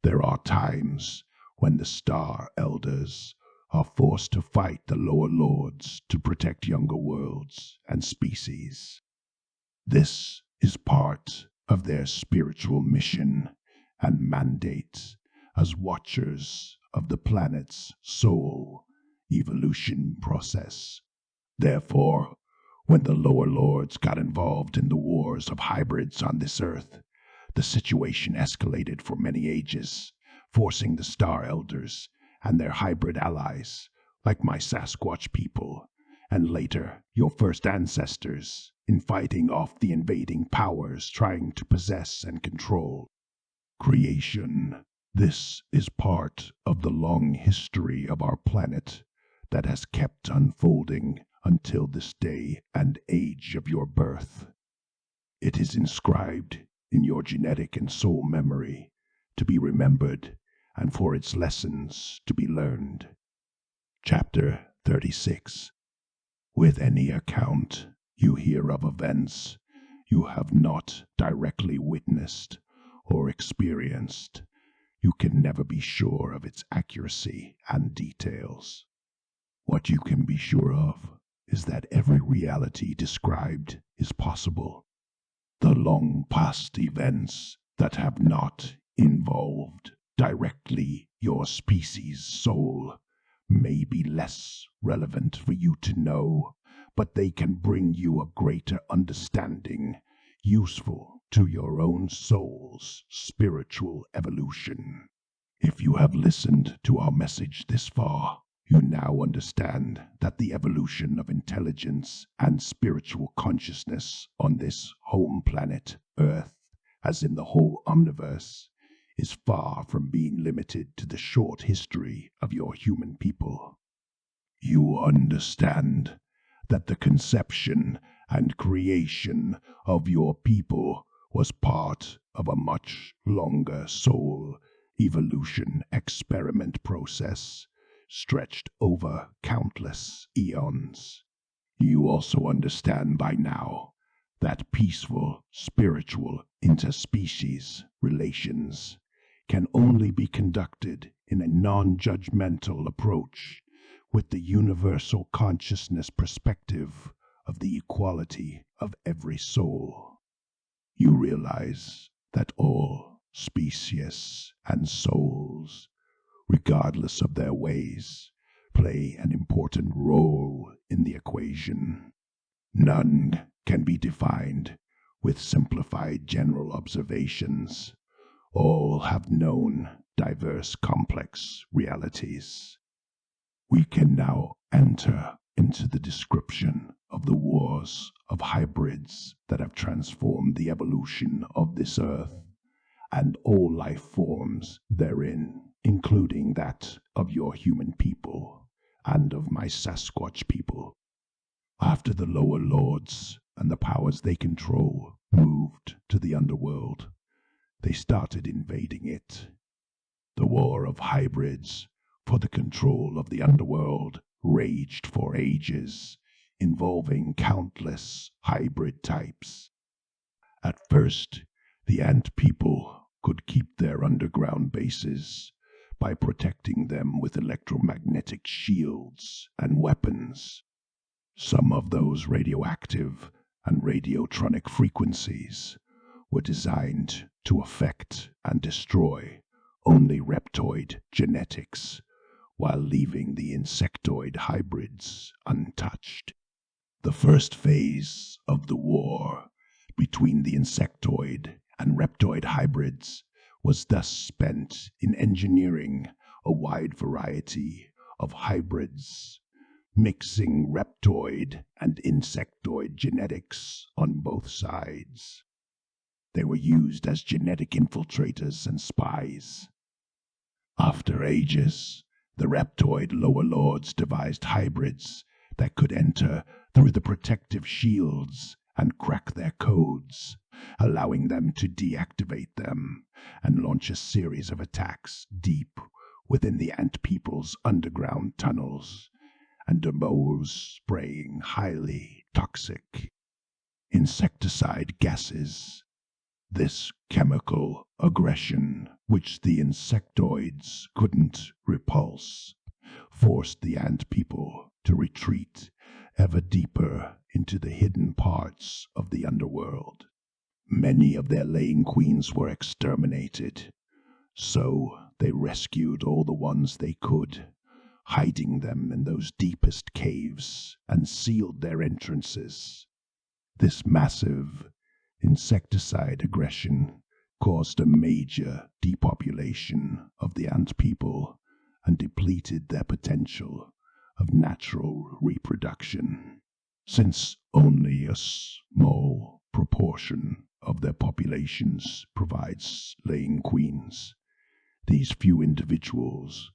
[SPEAKER 4] there are times when the Star Elders are forced to fight the lower lords to protect younger worlds and species. This is part of their spiritual mission and mandate as watchers of the planet's soul evolution process. Therefore, when the lower lords got involved in the wars of hybrids on this Earth, the situation escalated for many ages, forcing the Star Elders and their hybrid allies, like my Sasquatch people, and later your first ancestors, in fighting off the invading powers trying to possess and control creation. This is part of the long history of our planet that has kept unfolding until this day and age of your birth. It is inscribed in your genetic and soul memory to be remembered and for its lessons to be learned. Chapter 36. With any account you hear of events you have not directly witnessed or experienced, you can never be sure of its accuracy and details. What you can be sure of is that every reality described is possible. The long past events that have not involved directly your species' soul may be less relevant for you to know, but they can bring you a greater understanding, useful to your own soul's spiritual evolution. If you have listened to our message this far, you now understand that the evolution of intelligence and spiritual consciousness on this home planet, Earth, as in the whole omniverse, is far from being limited to the short history of your human people. You understand that the conception and creation of your people was part of a much longer soul evolution experiment process stretched over countless eons. You also understand by now that peaceful spiritual interspecies relations can only be conducted in a non-judgmental approach with the universal consciousness perspective of the equality of every soul. You realize that all species and souls, regardless of their ways, play an important role in the equation. None can be defined with simplified general observations. All have known diverse complex realities. We can now enter into the description of the wars of hybrids that have transformed the evolution of this earth and all life forms therein, including that of your human people and of my Sasquatch people. After the lower lords and the powers they control moved to the underworld, they started invading it. The war of hybrids for the control of the underworld raged for ages, involving countless hybrid types. At first, the ant people could keep their underground bases by protecting them with electromagnetic shields and weapons. Some of those radioactive and radiotronic frequencies were designed to affect and destroy only reptoid genetics, while leaving the insectoid hybrids untouched. The first phase of the war between the insectoid and reptoid hybrids was thus spent in engineering a wide variety of hybrids, mixing reptoid and insectoid genetics on both sides. They were used as genetic infiltrators and spies. After ages, the reptoid lower lords devised hybrids that could enter through the protective shields and crack their codes, allowing them to deactivate them and launch a series of attacks deep within the ant people's underground tunnels, and DeMo's spraying highly toxic insecticide gases. This chemical aggression, which the insectoids couldn't repulse, forced the ant people to retreat ever deeper into the hidden parts of the underworld. Many of their laying queens were exterminated, so they rescued all the ones they could, hiding them in those deepest caves, and sealed their entrances. This massive insecticide aggression caused a major depopulation of the ant people and depleted their potential of natural reproduction. Since only a small proportion of their populations provides laying queens, these few individuals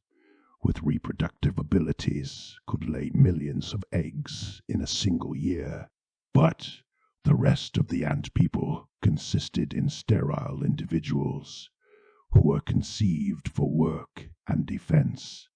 [SPEAKER 4] with reproductive abilities could lay millions of eggs in a single year. But the rest of the ant people consisted in sterile individuals who were conceived for work and defense.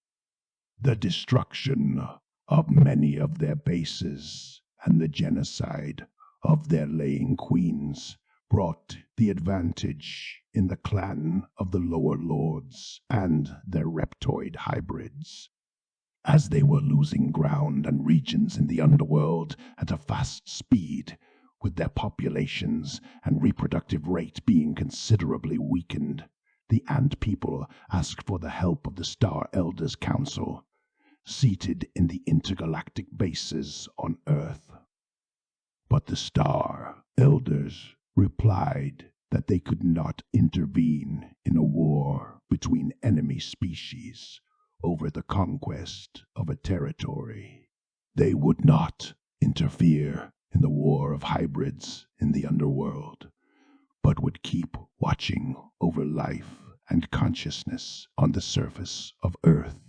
[SPEAKER 4] The destruction of many of their bases and the genocide of their laying queens brought the advantage in the clan of the lower lords and their reptoid hybrids. As they were losing ground and regions in the underworld at a fast speed, with their populations and reproductive rate being considerably weakened, the ant people asked for the help of the Star Elders Council, seated in the intergalactic bases on Earth. But the Star Elders replied that they could not intervene in a war between enemy species over the conquest of a territory. They would not interfere in the war of hybrids in the underworld, but would keep watching over life and consciousness on the surface of Earth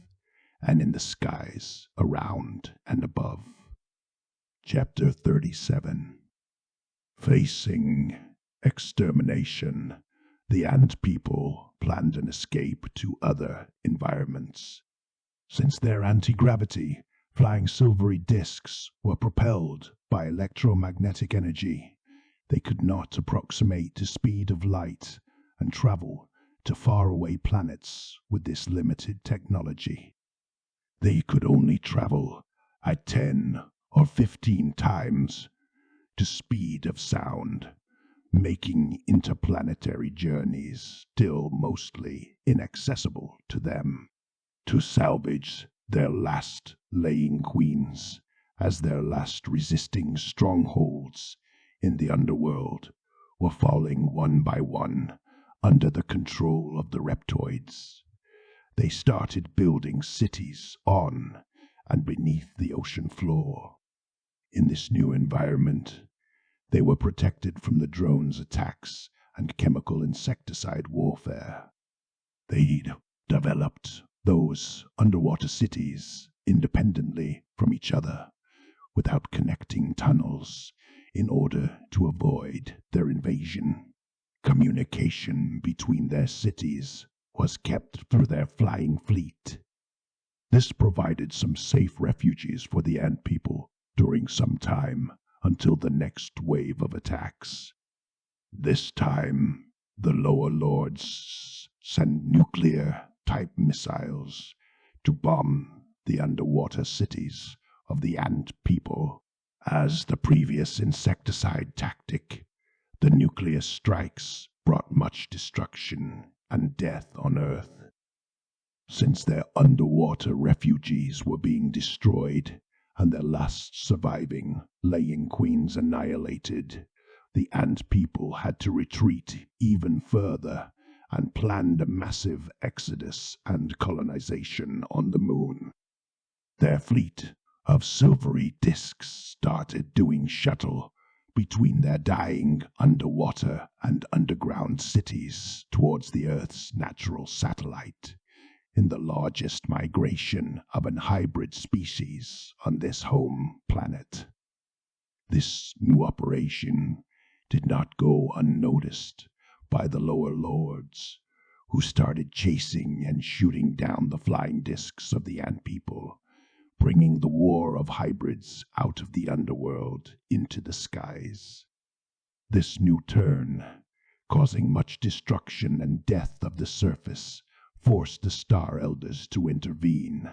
[SPEAKER 4] and in the skies around and above. Chapter 37. Facing extermination, the ant people planned an escape to other environments. Since their anti-gravity, flying silvery discs were propelled by electromagnetic energy, they could not approximate the speed of light and travel to faraway planets with this limited technology. They could only travel at 10 or 15 times the speed of sound, making interplanetary journeys still mostly inaccessible to them. To salvage their last laying queens as their last resisting strongholds in the underworld were falling one by one under the control of the reptoids. They started building cities on and beneath the ocean floor. In this new environment, they were protected from the drones' attacks and chemical insecticide warfare. They'd developed those underwater cities independently from each other, without connecting tunnels, in order to avoid their invasion. Communication between their cities was kept through their flying fleet. This provided some safe refuges for the ant people during some time until the next wave of attacks. This time, the lower lords sent nuclear-type missiles to bomb the underwater cities of the ant people. As the previous insecticide tactic, the nuclear strikes brought much destruction and death on Earth. Since their underwater refugees were being destroyed and their last surviving laying queens annihilated, the ant people had to retreat even further and planned a massive exodus and colonization on the moon. Their fleet of silvery discs started doing shuttle between their dying underwater and underground cities towards the Earth's natural satellite, in the largest migration of an hybrid species on this home planet. This new operation did not go unnoticed by the lower lords, who started chasing and shooting down the flying discs of the ant people, bringing the war of hybrids out of the underworld into the skies. This new turn, causing much destruction and death of the surface, forced the Star Elders to intervene.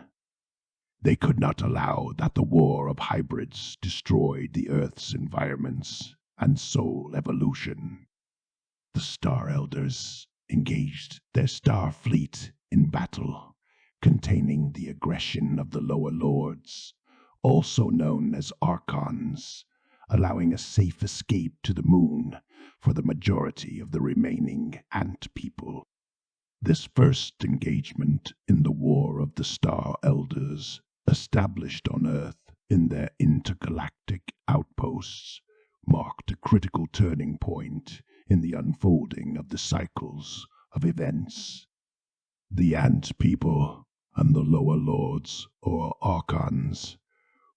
[SPEAKER 4] They could not allow that the war of hybrids destroyed the Earth's environments and soul evolution. The Star Elders engaged their star fleet in battle, containing the aggression of the lower lords, also known as Archons, allowing a safe escape to the moon for the majority of the remaining ant people. This first engagement in the War of the Star Elders, established on Earth in their intergalactic outposts, marked a critical turning point in the unfolding of the cycles of events. The ant people and the lower lords, or Archons,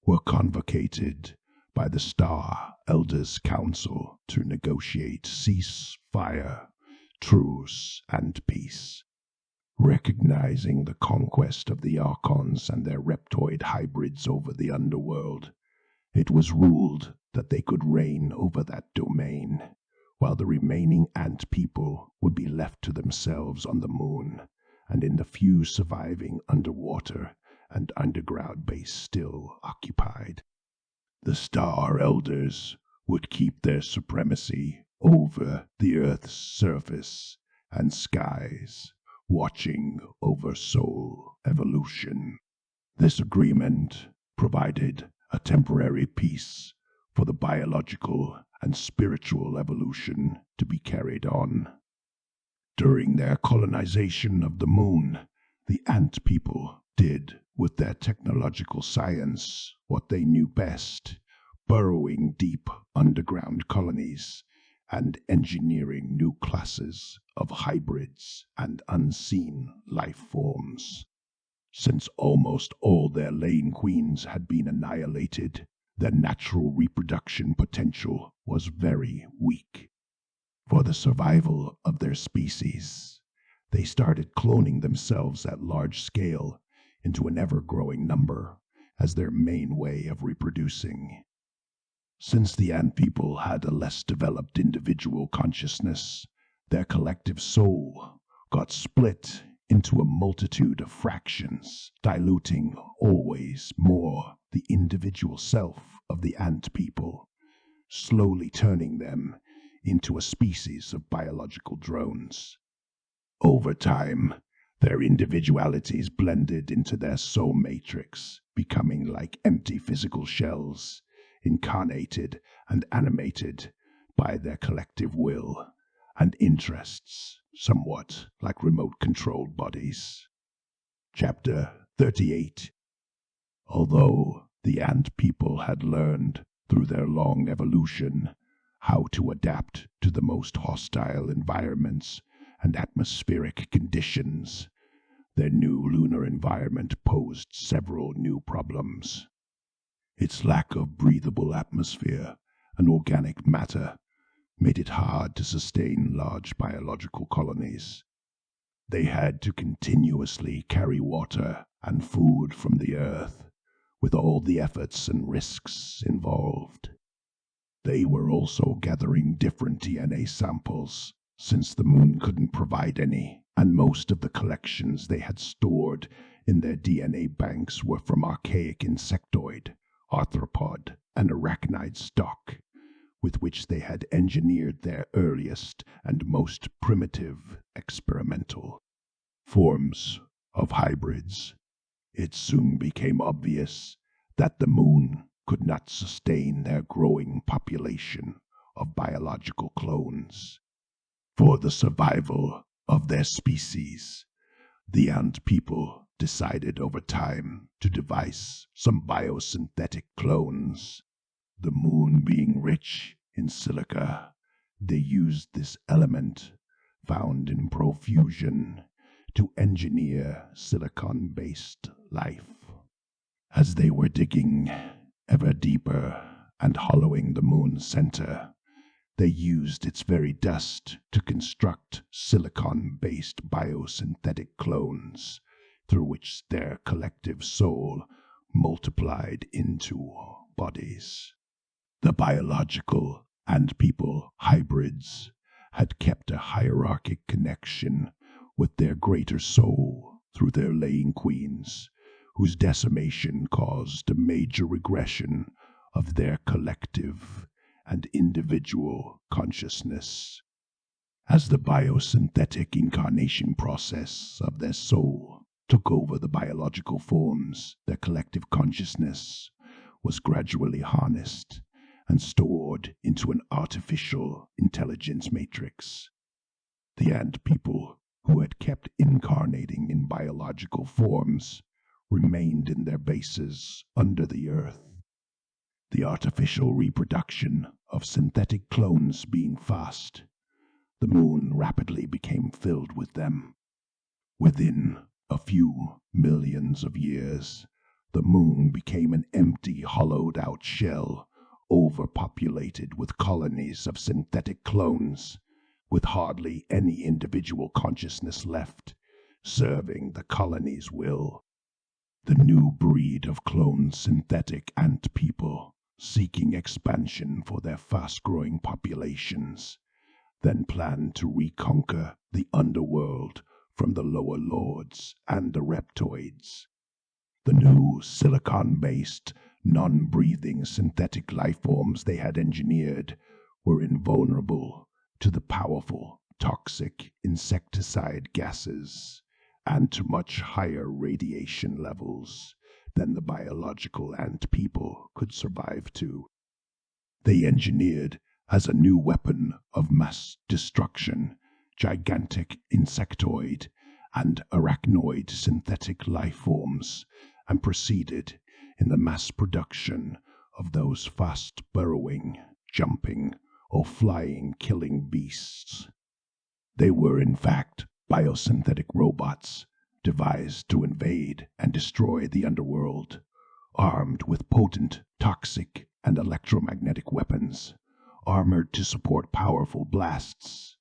[SPEAKER 4] were convocated by the Star Elders Council to negotiate ceasefire, truce, and peace. Recognizing the conquest of the Archons and their reptoid hybrids over the underworld, it was ruled that they could reign over that domain, while the remaining ant people would be left to themselves on the moon and in the few surviving underwater and underground base still occupied. The Star Elders would keep their supremacy over the Earth's surface and skies, watching over soul evolution. This agreement provided a temporary peace for the biological and spiritual evolution to be carried on. During their colonization of the moon, the ant people did with their technological science what they knew best, burrowing deep underground colonies and engineering new classes of hybrids and unseen life forms. Since almost all their laying queens had been annihilated, their natural reproduction potential was very weak. For the survival of their species, they started cloning themselves at large scale into an ever-growing number as their main way of reproducing. Since the ant people had a less developed individual consciousness, their collective soul got split into a multitude of fractions, diluting always more the individual self of the ant people, slowly turning them into a species of biological drones. Over time, their individualities blended into their soul matrix, becoming like empty physical shells, incarnated and animated by their collective will and interests, somewhat like remote-controlled bodies. Chapter 38. Although the ant people had learned through their long evolution how to adapt to the most hostile environments and atmospheric conditions, their new lunar environment posed several new problems. Its lack of breathable atmosphere and organic matter made it hard to sustain large biological colonies. They had to continuously carry water and food from the earth, with all the efforts and risks involved. They were also gathering different DNA samples, since the moon couldn't provide any, and most of the collections they had stored in their DNA banks were from archaic insectoid, arthropod, and arachnid stock, with which they had engineered their earliest and most primitive experimental forms of hybrids. It soon became obvious that the moon could not sustain their growing population of biological clones. For the survival of their species, the ant people decided over time to devise some biosynthetic clones. The moon being rich in silica, they used this element, found in profusion, to engineer silicon-based life. As they were digging ever deeper and hollowing the moon's center, they used its very dust to construct silicon-based biosynthetic clones, through which their collective soul multiplied into bodies. The biological and people hybrids had kept a hierarchic connection with their greater soul through their laying queens, whose decimation caused a major regression of their collective and individual consciousness. As the biosynthetic incarnation process of their soul took over the biological forms, their collective consciousness was gradually harnessed and stored into an artificial intelligence matrix. The ant people, who had kept incarnating in biological forms, remained in their bases under the earth. The artificial reproduction of synthetic clones being fast, the moon rapidly became filled with them. Within a few millions of years, the moon became an empty, hollowed-out shell, overpopulated with colonies of synthetic clones, with hardly any individual consciousness left, serving the colony's will. The new breed of cloned synthetic ant people, seeking expansion for their fast-growing populations, then planned to reconquer the underworld from the lower lords and the reptoids. The new silicon-based, non-breathing synthetic life forms they had engineered were invulnerable to the powerful, toxic insecticide gases and to much higher radiation levels than the biological ant people could survive to. They engineered as a new weapon of mass destruction gigantic insectoid and arachnoid synthetic life forms, and proceeded in the mass production of those fast-burrowing, jumping, or flying, killing beasts. They were, in fact, biosynthetic robots devised to invade and destroy the underworld, armed with potent, toxic, and electromagnetic weapons, armored to support powerful blasts,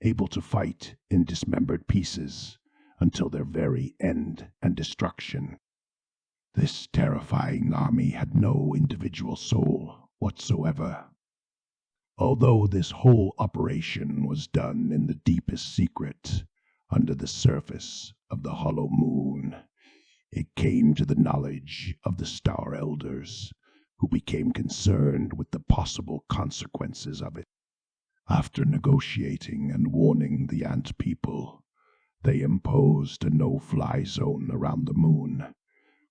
[SPEAKER 4] able to fight in dismembered pieces until their very end and destruction. This terrifying army had no individual soul whatsoever. Although this whole operation was done in the deepest secret, under the surface of the hollow moon, it came to the knowledge of the Star Elders, who became concerned with the possible consequences of it. After negotiating and warning the ant people, they imposed a no-fly zone around the moon,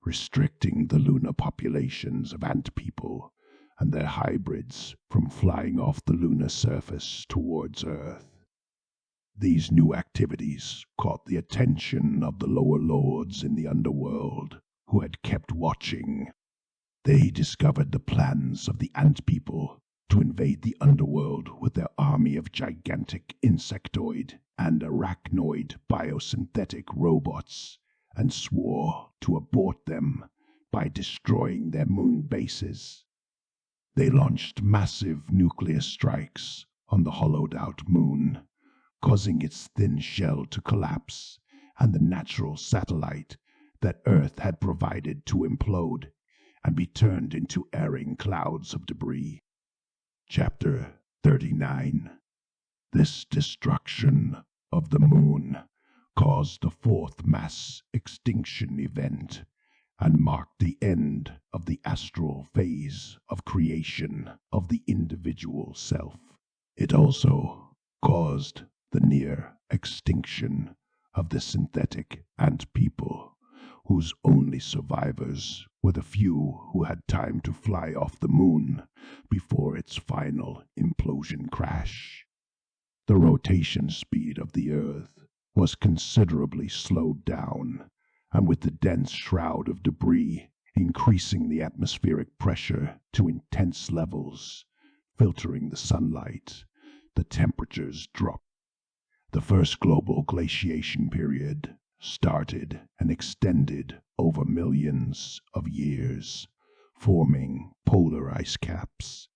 [SPEAKER 4] restricting the lunar populations of ant people and their hybrids from flying off the lunar surface towards Earth. These new activities caught the attention of the lower lords in the underworld, who had kept watching. They discovered the plans of the ant people to invade the underworld with their army of gigantic insectoid and arachnoid biosynthetic robots, and swore to abort them by destroying their moon bases. They launched massive nuclear strikes on the hollowed-out moon, causing its thin shell to collapse and the natural satellite that Earth had provided to implode and be turned into erring clouds of debris. Chapter 39. This destruction of the moon caused the fourth mass extinction event and marked the end of the astral phase of creation of the individual self. It also caused the near extinction of the synthetic ant people, whose only survivors were the few who had time to fly off the moon before its final implosion crash. The rotation speed of the Earth was considerably slowed down, and with the dense shroud of debris increasing the atmospheric pressure to intense levels, filtering the sunlight, the temperatures dropped. The first global glaciation period started and extended over millions of years, forming polar ice caps.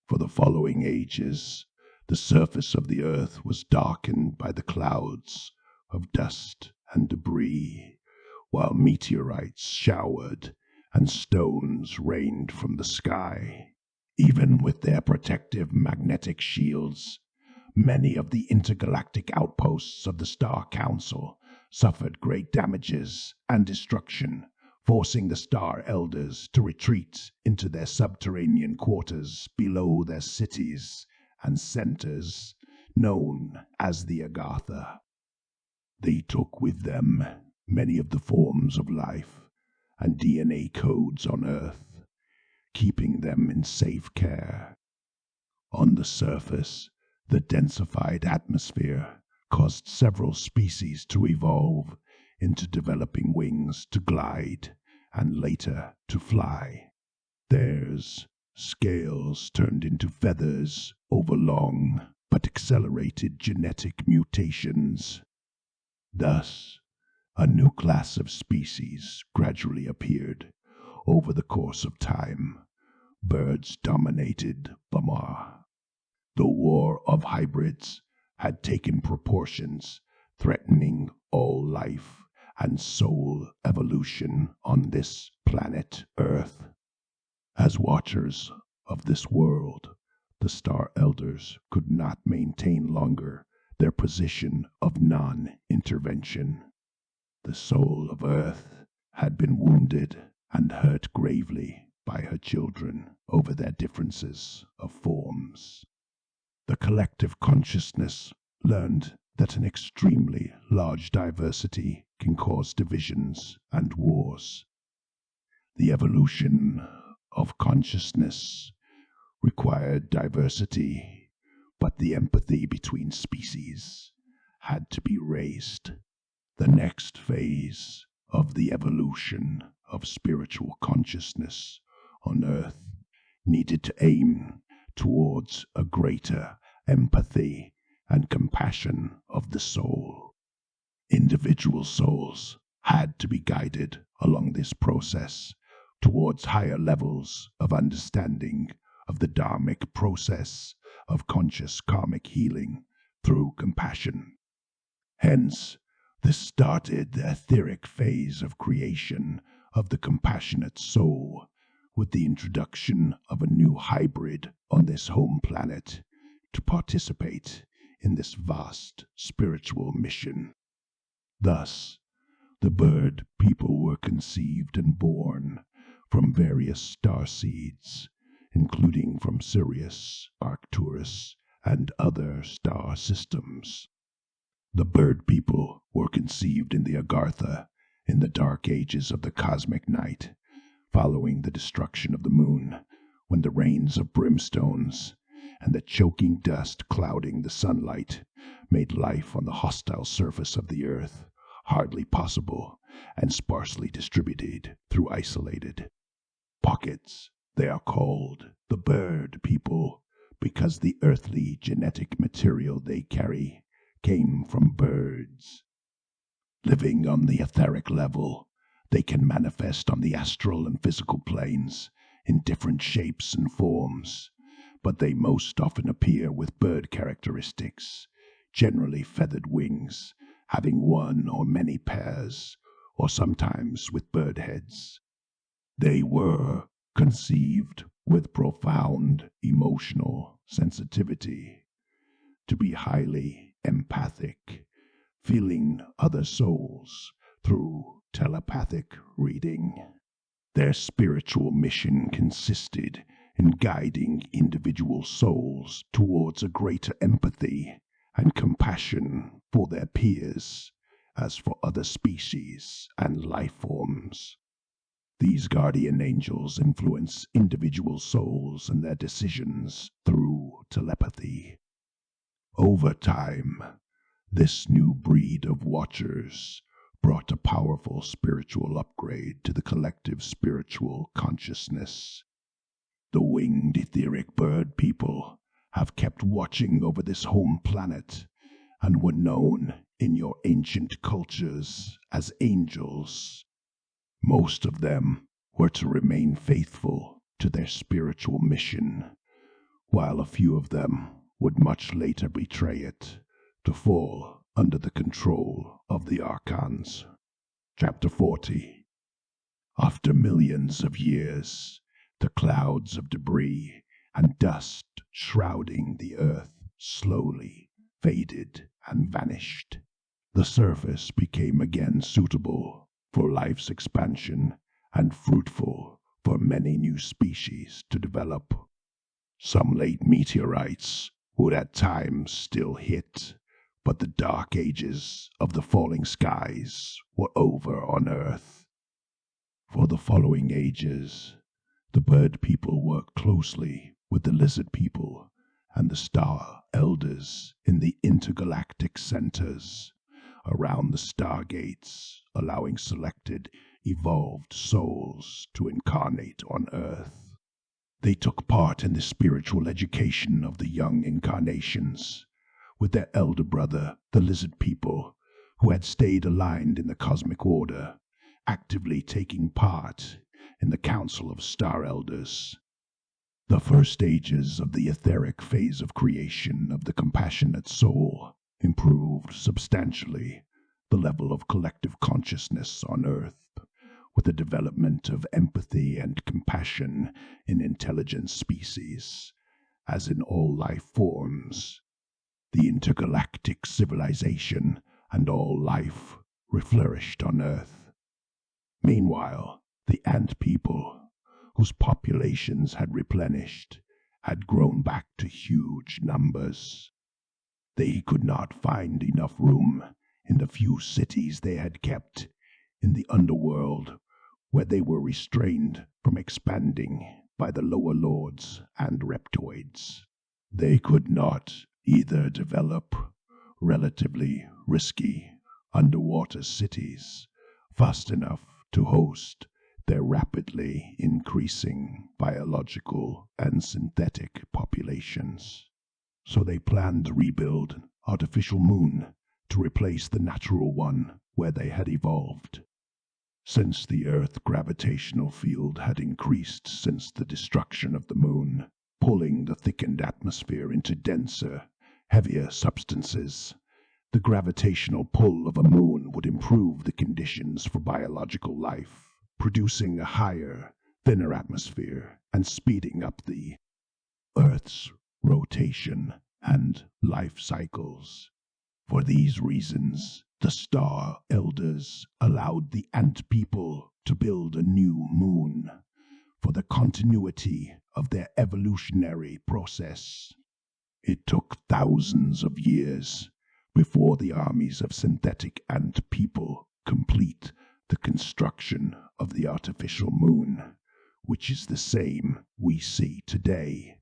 [SPEAKER 4] For the following ages, the surface of the Earth was darkened by the clouds of dust and debris, while meteorites showered and stones rained from the sky. Even with their protective magnetic shields, many of the intergalactic outposts of the Star Council suffered great damages and destruction, forcing the Star Elders to retreat into their subterranean quarters below their cities and centers, known as the Agartha. They took with them many of the forms of life and DNA codes on Earth, keeping them in safe care. On the surface, the densified atmosphere caused several species to evolve into developing wings to glide and later to fly. Theirs scales turned into feathers over long but accelerated genetic mutations. Thus, a new class of species gradually appeared over the course of time. Birds dominated Bamar. The war of hybrids had taken proportions, threatening all life and soul evolution on this planet Earth. As watchers of this world, the Star Elders could not maintain longer their position of non-intervention. The soul of Earth had been wounded and hurt gravely by her children over their differences of forms. The collective consciousness learned that an extremely large diversity can cause divisions and wars. The evolution of consciousness required diversity, but the empathy between species had to be raised. The next phase of the evolution of spiritual consciousness on Earth needed to aim towards a greater empathy and compassion of the soul. Individual souls had to be guided along this process towards higher levels of understanding of the dharmic process of conscious karmic healing through compassion. Hence, this started the etheric phase of creation of the compassionate soul with the introduction of a new hybrid on this home planet to participate in this vast spiritual mission. Thus, the bird people were conceived and born from various star seeds, including from Sirius, Arcturus, and other star systems. The bird people were conceived in the Agartha in the dark ages of the cosmic night, following the destruction of the moon, when the rains of brimstones and the choking dust clouding the sunlight made life on the hostile surface of the earth hardly possible and sparsely distributed through isolated pockets. They are called the bird people because the earthly genetic material they carry came from birds. Living on the etheric level, they can manifest on the astral and physical planes in different shapes and forms, but they most often appear with bird characteristics, generally feathered wings, having one or many pairs, or sometimes with bird heads. They were conceived with profound emotional sensitivity, to be highly empathic, feeling other souls through telepathic reading. Their spiritual mission consisted in guiding individual souls towards a greater empathy and compassion for their peers as for other species and life forms. These guardian angels influence individual souls and their decisions through telepathy. Over time, this new breed of watchers brought a powerful spiritual upgrade to the collective spiritual consciousness. The winged etheric bird people have kept watching over this home planet and were known in your ancient cultures as angels. Most of them were to remain faithful to their spiritual mission, while a few of them would much later betray it to fall under the control of the Archons. Chapter 40. After millions of years, the clouds of debris and dust shrouding the earth slowly faded and vanished. The surface became again suitable for life's expansion and fruitful for many new species to develop. Some late meteorites would at times still hit, but the dark ages of the falling skies were over on Earth. For the following ages, the bird people worked closely with the lizard people and the star elders in the intergalactic centers around the stargates, allowing selected, evolved souls to incarnate on Earth. They took part in the spiritual education of the young incarnations, with their elder brother, the lizard people, who had stayed aligned in the cosmic order, actively taking part in the Council of Star Elders. The first stages of the etheric phase of creation of the compassionate soul improved substantially the level of collective consciousness on Earth, with the development of empathy and compassion in intelligent species, as in all life forms. The intergalactic civilization and all life reflourished on Earth. Meanwhile, the ant people, whose populations had replenished, had grown back to huge numbers. They could not find enough room in the few cities they had kept in the underworld, where they were restrained from expanding by the lower lords and reptoids. They could not either develop relatively risky underwater cities fast enough to host their rapidly increasing biological and synthetic populations. populations. So they planned to rebuild an artificial moon to replace the natural one where they had evolved. Since the Earth's gravitational field had increased since the destruction of the moon, pulling the thickened atmosphere into denser, heavier substances, the gravitational pull of a moon would improve the conditions for biological life, producing a higher, thinner atmosphere and speeding up the Earth's rotation and life cycles. For these reasons, the Star Elders allowed the Ant People to build a new moon for the continuity of their evolutionary process. It took thousands of years before the armies of synthetic Ant People complete the construction of the artificial moon, which is the same we see today.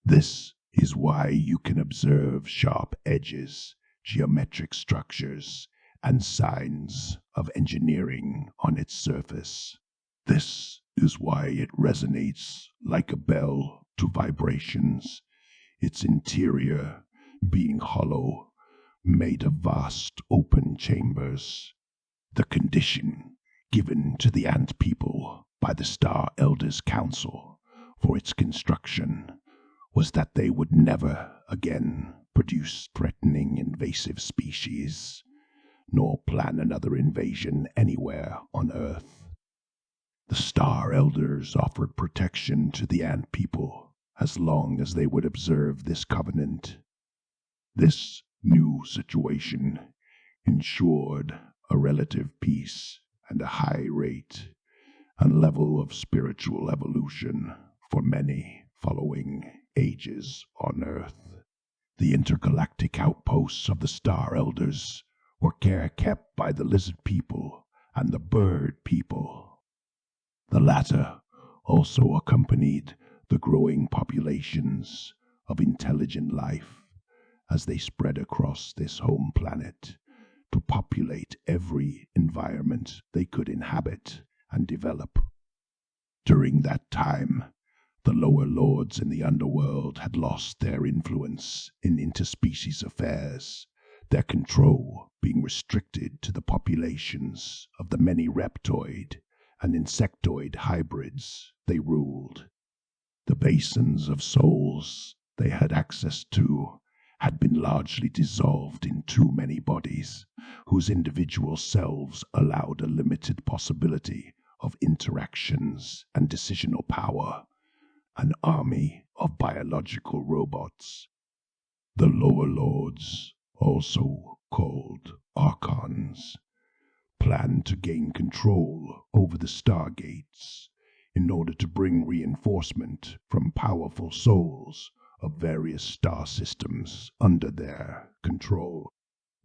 [SPEAKER 4] This is why you can observe sharp edges, geometric structures, and signs of engineering on its surface. This is why it resonates like a bell to vibrations, its interior being hollow, made of vast open chambers. The condition given to the Ant People by the Star Elders Council for its construction was that they would never again produce threatening invasive species, nor plan another invasion anywhere on Earth. The Star Elders offered protection to the Ant People as long as they would observe this covenant. This new situation ensured a relative peace and a high rate and level of spiritual evolution for many following ages on Earth. The intergalactic outposts of the Star Elders were kept by the Lizard People and the Bird People. The latter also accompanied the growing populations of intelligent life as they spread across this home planet to populate every environment they could inhabit and develop. During that time, the lower lords in the underworld had lost their influence in interspecies affairs, their control being restricted to the populations of the many reptoid and insectoid hybrids they ruled. The basins of souls they had access to had been largely dissolved in too many bodies, whose individual selves allowed a limited possibility of interactions and decisional power. An army of biological robots. The lower lords, also called Archons, planned to gain control over the Stargates in order to bring reinforcement from powerful souls of various star systems under their control.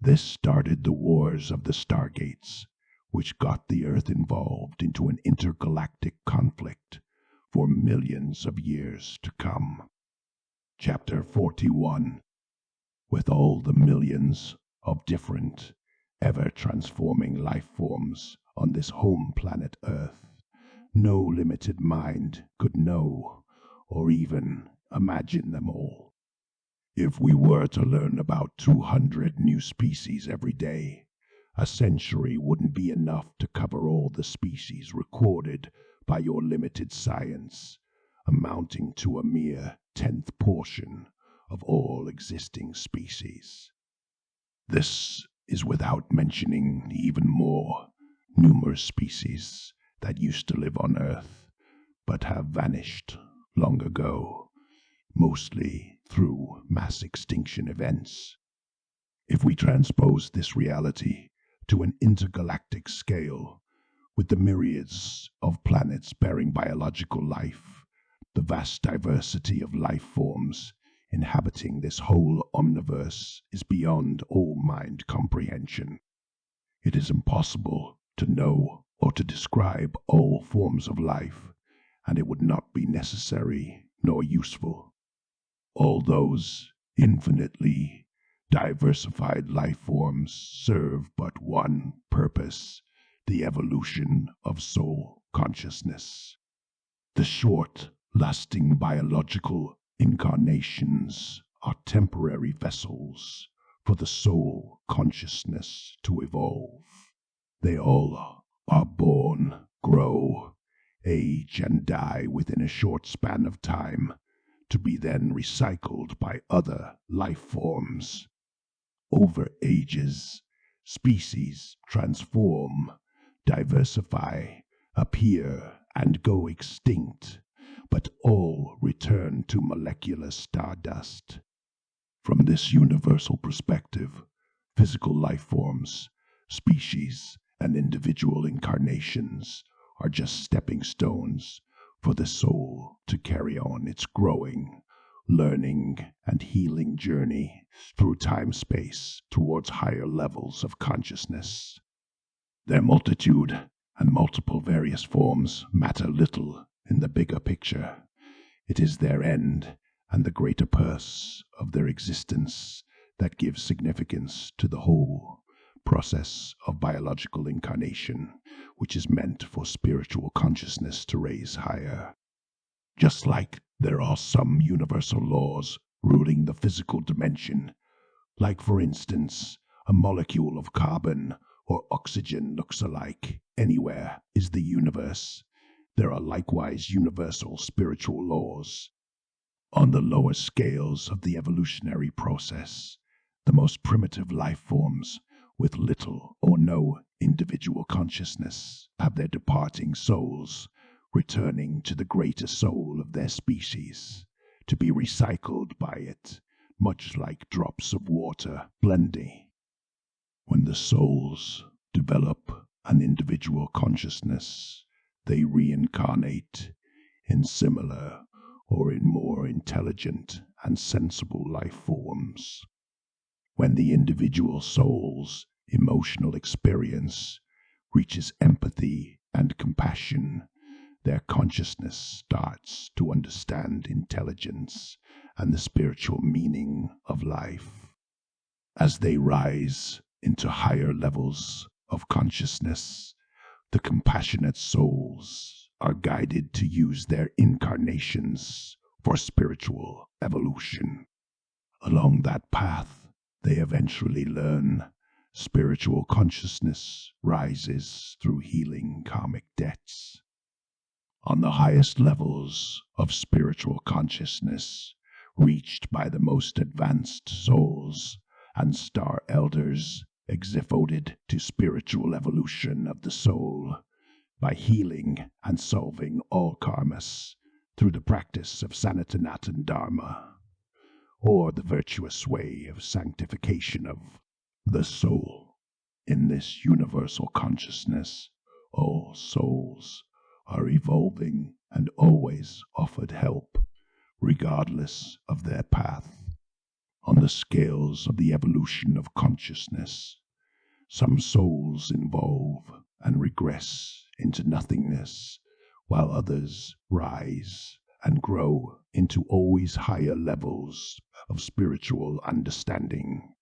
[SPEAKER 4] This started the Wars of the Stargates, which got the Earth involved into an intergalactic conflict for millions of years to come. Chapter 41. With all the millions of different, ever-transforming life forms on this home planet Earth, no limited mind could know or even imagine them all. If we were to learn about 200 new species every day, a century wouldn't be enough to cover all the species recorded by your limited science, amounting to a mere 10th portion of all existing species. This is without mentioning even more numerous species that used to live on Earth, but have vanished long ago, mostly through mass extinction events. If we transpose this reality to an intergalactic scale, with the myriads of planets bearing biological life, the vast diversity of life forms inhabiting this whole omniverse is beyond all mind comprehension. It is impossible to know or to describe all forms of life, and it would not be necessary nor useful. All those infinitely diversified life forms serve but one purpose: the evolution of soul consciousness. The short, lasting biological Incarnations are temporary vessels for the soul consciousness to evolve. They all are born, grow, age, and die within a short span of time, to be then recycled by other life forms. Over ages, species transform, diversify, appear, and go extinct, but all return to molecular stardust. From this universal perspective, physical life forms, species, and individual incarnations are just stepping stones for the soul to carry on its growing, learning, and healing journey through time-space towards higher levels of consciousness. Their multitude and multiple various forms matter little in the bigger picture. It is their end and the greater purpose of their existence that gives significance to the whole process of biological incarnation, which is meant for spiritual consciousness to raise higher. Just like there are some universal laws ruling the physical dimension, like for instance, a molecule of carbon or oxygen looks alike anywhere is the universe, there are likewise universal spiritual laws. On the lower scales of the evolutionary process, the most primitive life forms with little or no individual consciousness have their departing souls returning to the greater soul of their species, to be recycled by it, much like drops of water blending. When the souls develop an individual consciousness, they reincarnate in similar or in more intelligent and sensible life forms. When the individual soul's emotional experience reaches empathy and compassion, their consciousness starts to understand intelligence and the spiritual meaning of life. As they rise into higher levels of consciousness, the compassionate souls are guided to use their incarnations for spiritual evolution. Along that path, they eventually learn spiritual consciousness rises through healing karmic debts. On the highest levels of spiritual consciousness, reached by the most advanced souls and star elders, devoted to spiritual evolution of the soul, by healing and solving all karmas through the practice of Sanatana Dharma, or the virtuous way of sanctification of the soul. In this universal consciousness, all souls are evolving and always offered help, regardless of their path. On the scales of the evolution of consciousness, some souls evolve and regress into nothingness, while others rise and grow into always higher levels of spiritual understanding.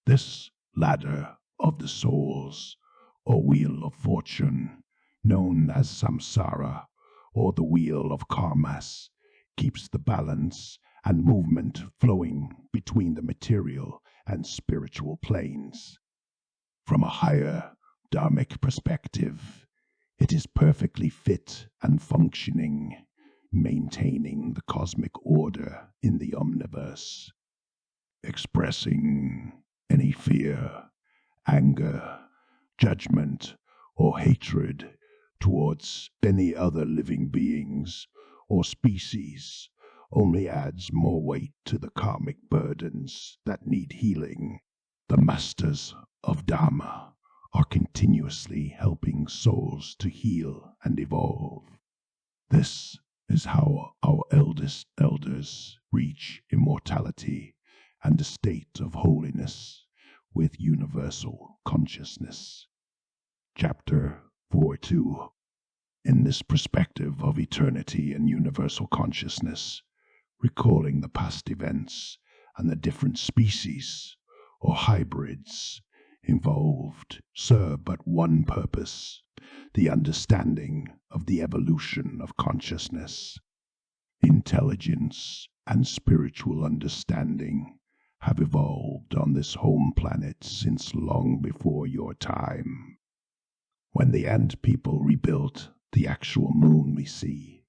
[SPEAKER 4] This ladder of the souls, or wheel of fortune, known as samsara, or the wheel of karmas, keeps the balance and movement flowing between the material and spiritual planes. From a higher dharmic perspective, it is perfectly fit and functioning, maintaining the cosmic order in the omniverse. Expressing any fear, anger, judgment, or hatred towards any other living beings or species only adds more weight to the karmic burdens that need healing. The masters of Dharma are continuously helping souls to heal and evolve. This is how our eldest elders reach immortality and a state of holiness with universal consciousness. Chapter 4.2. In this perspective of eternity and universal consciousness, recalling the past events and the different species or hybrids involved serve but one purpose: the understanding of the evolution of consciousness. Intelligence and spiritual understanding have evolved on this home planet since long before your time. When the Ant people rebuilt the actual moon we see,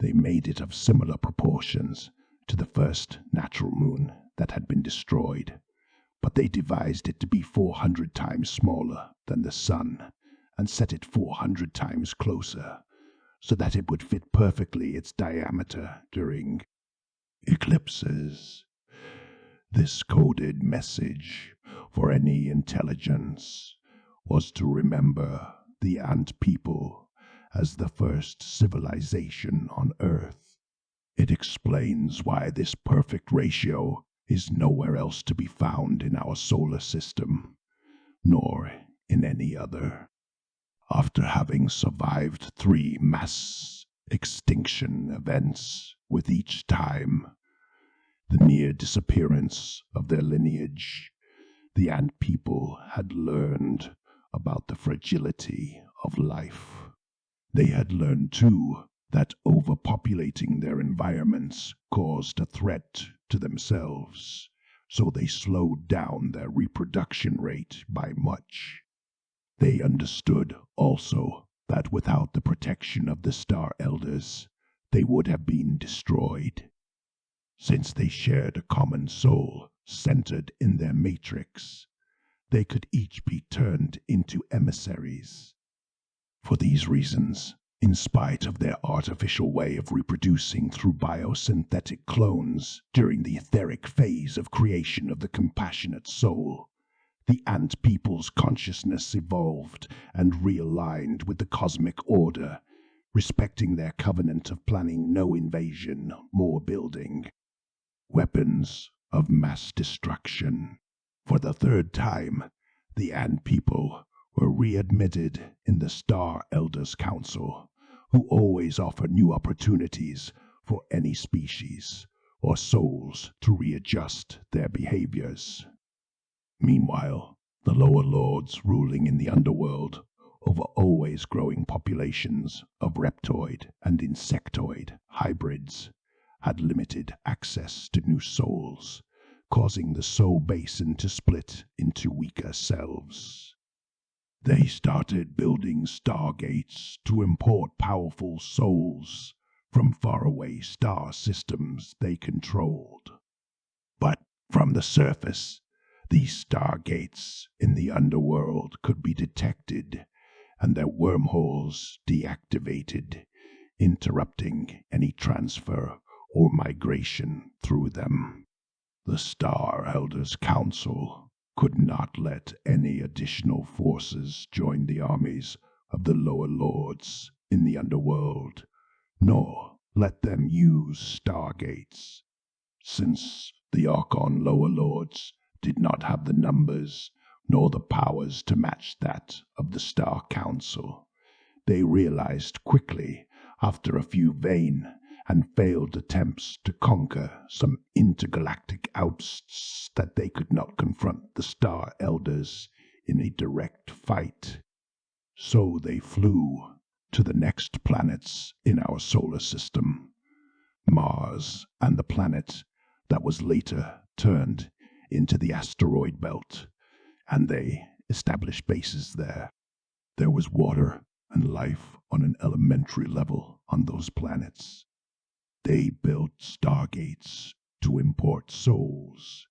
[SPEAKER 4] they made it of similar proportions to the first natural moon that had been destroyed, but they devised it to be 400 times smaller than the sun and set it 400 times closer so that it would fit perfectly its diameter during eclipses. This coded message for any intelligence was to remember the Ant people as the first civilization on Earth. It explains why this perfect ratio is nowhere else to be found in our solar system, nor in any other. After having survived 3 mass extinction events, with each time the near disappearance of their lineage, the Ant people had learned about the fragility of life. They had learned, too, that overpopulating their environments caused a threat to themselves, so they slowed down their reproduction rate by much. They understood also that without the protection of the Star Elders, they would have been destroyed. Since they shared a common soul centered in their matrix, they could each be turned into emissaries. For these reasons, in spite of their artificial way of reproducing through biosynthetic clones during the etheric phase of creation of the compassionate soul, the Ant people's consciousness evolved and realigned with the cosmic order, respecting their covenant of planning no invasion, more building. Weapons of mass destruction. For the 3rd time, the Ant people were readmitted in the Star Elders Council, who always offer new opportunities for any species or souls to readjust their behaviors. Meanwhile, the lower lords ruling in the underworld over always growing populations of reptoid and insectoid hybrids had limited access to new souls, causing the soul basin to split into weaker selves. They started building stargates to import powerful souls from faraway star systems they controlled. But from the surface, these stargates in the underworld could be detected and their wormholes deactivated, interrupting any transfer or migration through them. The Star Elders Council could not let any additional forces join the armies of the lower lords in the underworld, nor let them use stargates, since the Archon lower lords did not have the numbers nor the powers to match that of the Star Council. They realized quickly, after a few vain and failed attempts to conquer some intergalactic ousts, that they could not confront the Star Elders in a direct fight. So they flew to the next planets in our solar system, Mars and the planet that was later turned into the asteroid belt, and they established bases there. There was water and life on an elementary level on those planets. They built stargates to import souls.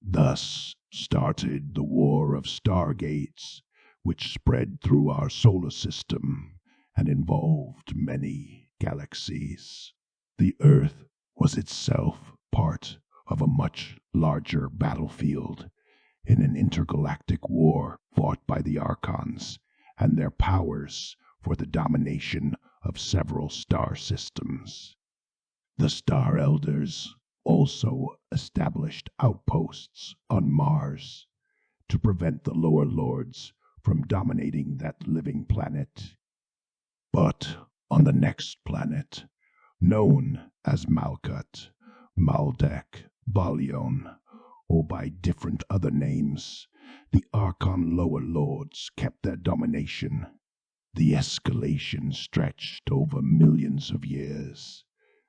[SPEAKER 4] Thus started the War of Stargates, which spread through our solar system and involved many galaxies. The Earth was itself part of a much larger battlefield in an intergalactic war fought by the Archons and their powers for the domination of several star systems. The Star Elders also established outposts on Mars to prevent the lower lords from dominating that living planet. But on the next planet, known as Malkuth, Maldek, Balion, or by different other names, the Archon lower lords kept their domination. The escalation stretched over millions of years,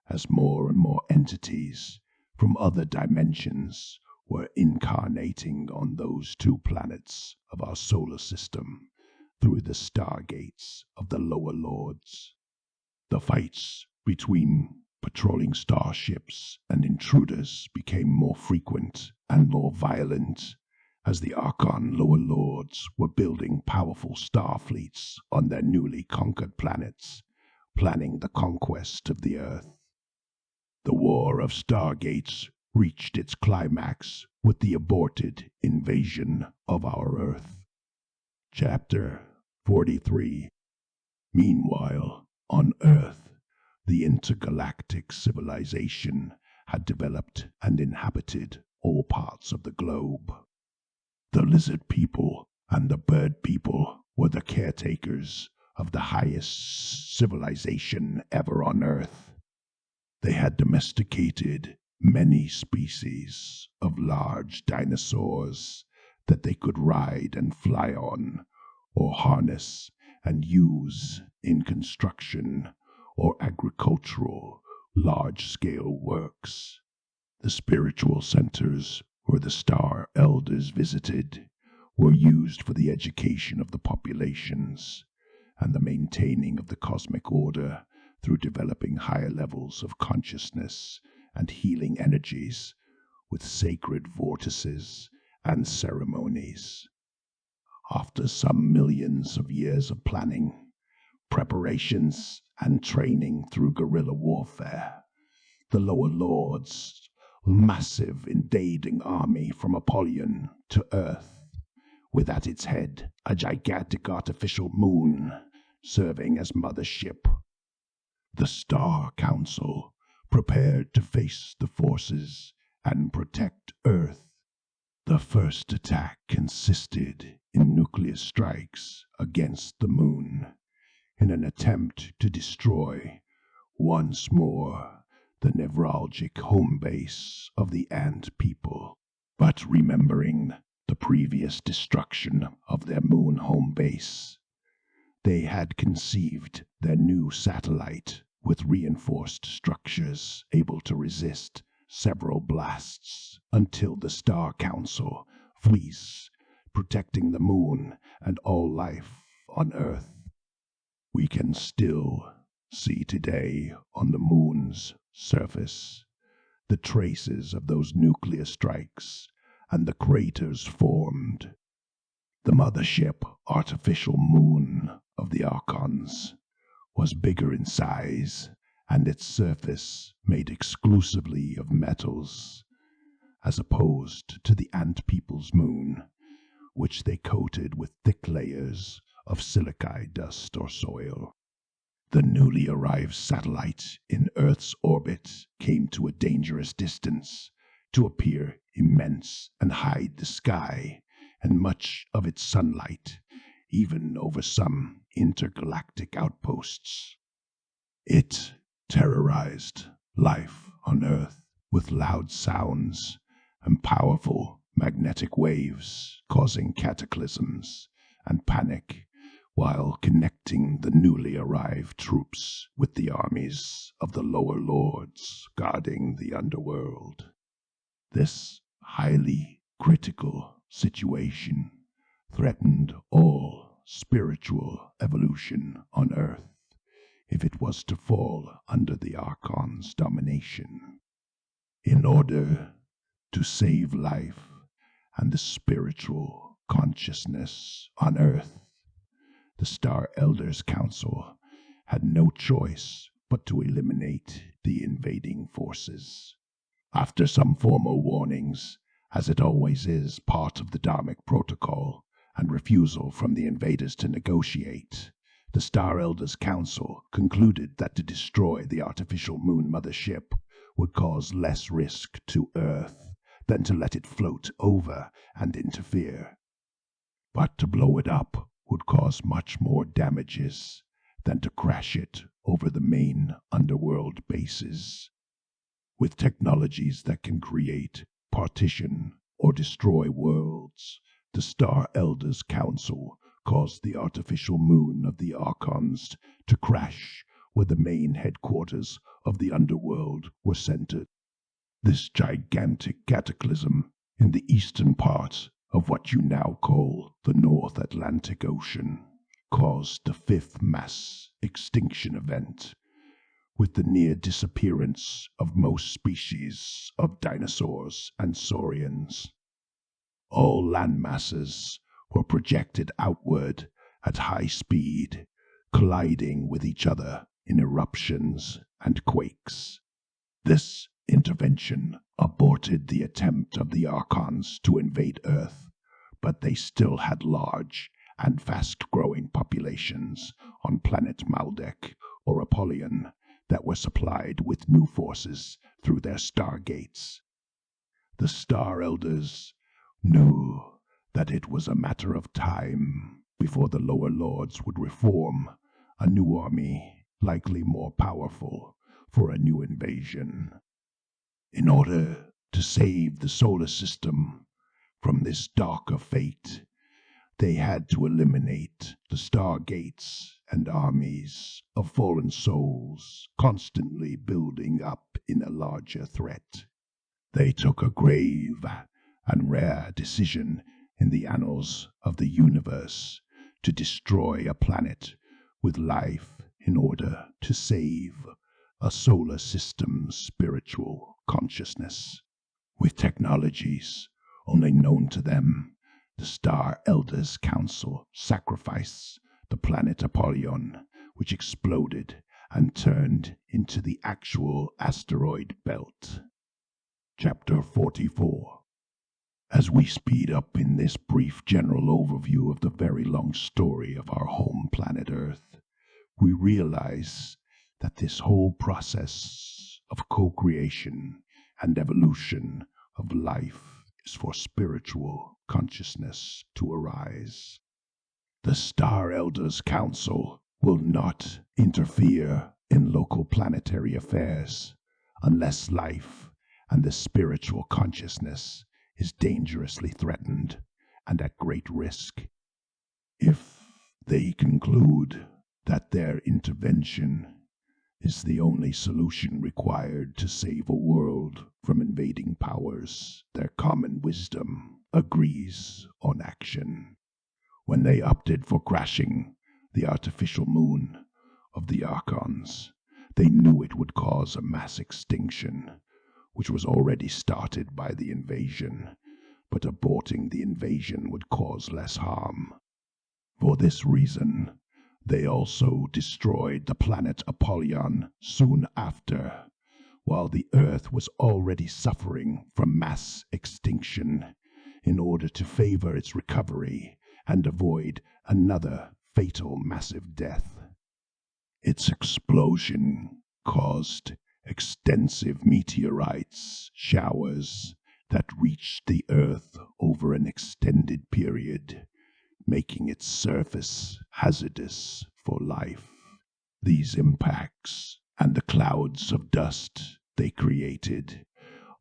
[SPEAKER 4] as more and more entities from other dimensions were incarnating on those 2 planets of our solar system through the stargates of the lower lords. The fights between patrolling starships and intruders became more frequent and more violent as the Archon lower lords were building powerful star fleets on their newly conquered planets, planning the conquest of the Earth. The War of Stargates reached its climax with the aborted invasion of our Earth. Chapter 43. Meanwhile, on Earth, the intergalactic civilization had developed and inhabited all parts of the globe. The lizard people and the bird people were the caretakers of the highest civilization ever on Earth. They had domesticated many species of large dinosaurs that they could ride and fly on, or harness and use in construction or agricultural large-scale works. The spiritual centers where the Star Elders visited were used for the education of the populations and the maintaining of the cosmic order through developing higher levels of consciousness and healing energies with sacred vortices and ceremonies. After some millions of years of planning, preparations, and training through guerrilla warfare, the lower lords' massive invading army from Apollyon to Earth, with at its head a gigantic artificial moon serving as mothership. The Star Council prepared to face the forces and protect Earth. The first attack consisted in nuclear strikes against the moon in an attempt to destroy once more the nevralgic home base of the ant people. But remembering the previous destruction of their moon home base, they had conceived their new satellite with reinforced structures able to resist several blasts until the Star Council flees, protecting the moon and all life on Earth. We can still see today on the moon's surface the traces of those nuclear strikes and the craters formed. The mothership artificial moon of the Archons was bigger in size, and its surface made exclusively of metals, as opposed to the ant people's moon, which they coated with thick layers of silica dust or soil. The newly arrived satellite in Earth's orbit came to a dangerous distance to appear immense and hide the sky and much of its sunlight, even over some intergalactic outposts. It terrorized life on Earth with loud sounds and powerful magnetic waves, causing cataclysms and panic, while connecting the newly arrived troops with the armies of the lower lords guarding the underworld. This highly critical situation threatened all spiritual evolution on Earth if it was to fall under the Archon's domination. In order to save life and the spiritual consciousness on Earth, the Star Elders Council had no choice but to eliminate the invading forces. After some formal warnings, as it always is part of the Dharmic protocol, and refusal from the invaders to negotiate, the Star Elders Council concluded that to destroy the artificial moon mothership would cause less risk to Earth than to let it float over and interfere. But to blow it up would cause much more damages than to crash it over the main underworld bases. With technologies that can create, partition, or destroy worlds, the Star Elders Council caused the artificial moon of the Archons to crash where the main headquarters of the underworld were centered. This gigantic cataclysm in the eastern part of what you now call the North Atlantic Ocean caused the fifth mass extinction event, with the near disappearance of most species of dinosaurs and saurians. All land masses were projected outward at high speed, colliding with each other in eruptions and quakes. This intervention aborted the attempt of the Archons to invade Earth, but they still had large and fast-growing populations on planet Maldek or Apollyon that were supplied with new forces through their stargates. The Star Elders knew that it was a matter of time before the lower lords would reform a new army, likely more powerful, for a new invasion. In order to save the solar system from this darker fate, they had to eliminate the stargates and armies of fallen souls constantly building up in a larger threat. They took a grave and rare decision in the annals of the universe to destroy a planet with life in order to save a solar system's spiritual consciousness. With technologies only known to them, the Star Elders Council sacrificed the planet Apollyon, which exploded and turned into the actual asteroid belt. Chapter 44. As we speed up in this brief general overview of the very long story of our home planet Earth, we realize that this whole process of co-creation and evolution of life is for spiritual consciousness to arise. The Star Elders Council will not interfere in local planetary affairs unless life and the spiritual consciousness is dangerously threatened and at great risk. If they conclude that their intervention is the only solution required to save a world from invading powers, their common wisdom agrees on action. When they opted for crashing the artificial moon of the Archons, they knew it would cause a mass extinction, which was already started by the invasion, but aborting the invasion would cause less harm. For this reason, they also destroyed the planet Apollyon soon after, while the Earth was already suffering from mass extinction, in order to favor its recovery and avoid another fatal massive death. Its explosion caused extensive meteorites showers that reached the Earth over an extended period, making its surface hazardous for life. These impacts and the clouds of dust they created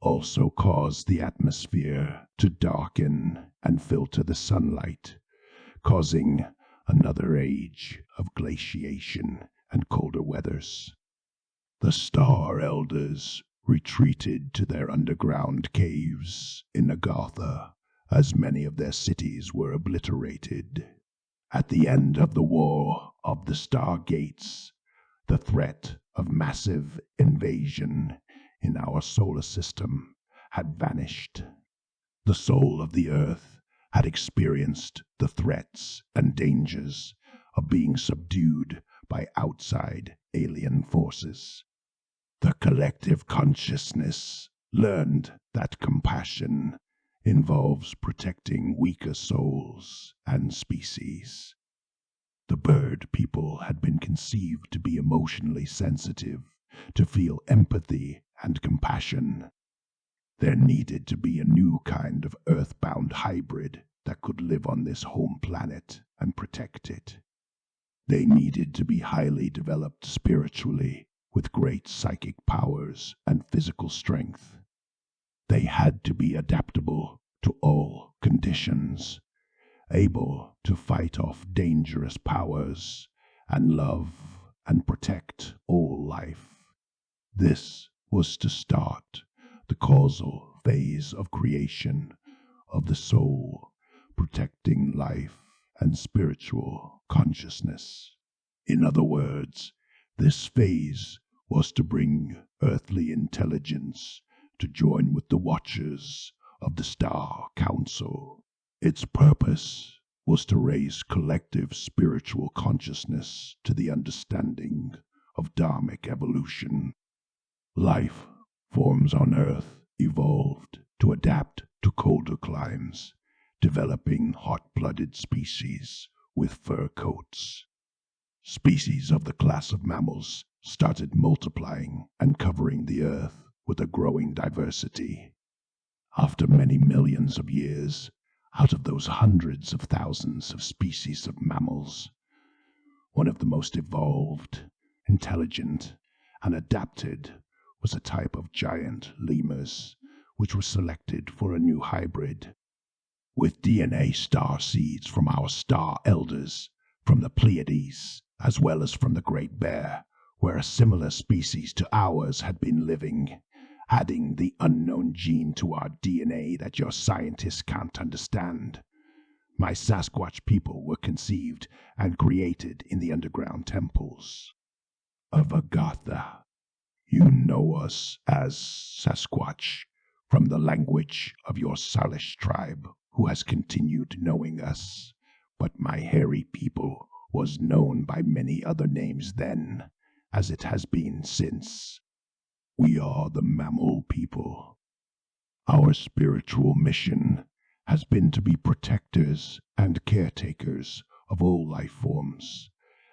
[SPEAKER 4] also caused the atmosphere to darken and filter the sunlight, causing another age of glaciation and colder weathers. The Star Elders retreated to their underground caves in Agartha, as many of their cities were obliterated. At the end of the War of the Stargates, the threat of massive invasion in our solar system had vanished. The soul of the Earth had experienced the threats and dangers of being subdued by outside alien forces. The collective consciousness learned that compassion involves protecting weaker souls and species. The bird people had been conceived to be emotionally sensitive, to feel empathy and compassion. There needed to be a new kind of earthbound hybrid that could live on this home planet and protect it. They needed to be highly developed spiritually, with great psychic powers and physical strength. They had to be adaptable to all conditions, able to fight off dangerous powers and love and protect all life. This was to start the causal phase of creation of the soul, protecting life and spiritual consciousness. In other words, this phase was to bring earthly intelligence to join with the watchers of the Star Council. Its purpose was to raise collective spiritual consciousness to the understanding of dharmic evolution. Life forms on Earth evolved to adapt to colder climes, developing hot-blooded species with fur coats. Species of the class of mammals started multiplying and covering the Earth with a growing diversity. After many millions of years, out of those hundreds of thousands of species of mammals, one of the most evolved, intelligent, and adapted was a type of giant lemurs, which was selected for a new hybrid. With DNA star seeds from our star elders, from the Pleiades, as well as from the Great Bear, where a similar species to ours had been living, adding the unknown gene to our DNA that your scientists can't understand. My Sasquatch people were conceived and created in the underground temples of Agatha. You know us as Sasquatch from the language of your Salish tribe, who has continued knowing us. But my hairy people was known by many other names then, as it has been since. We are the mammal people. Our spiritual mission has been to be protectors and caretakers of all life forms,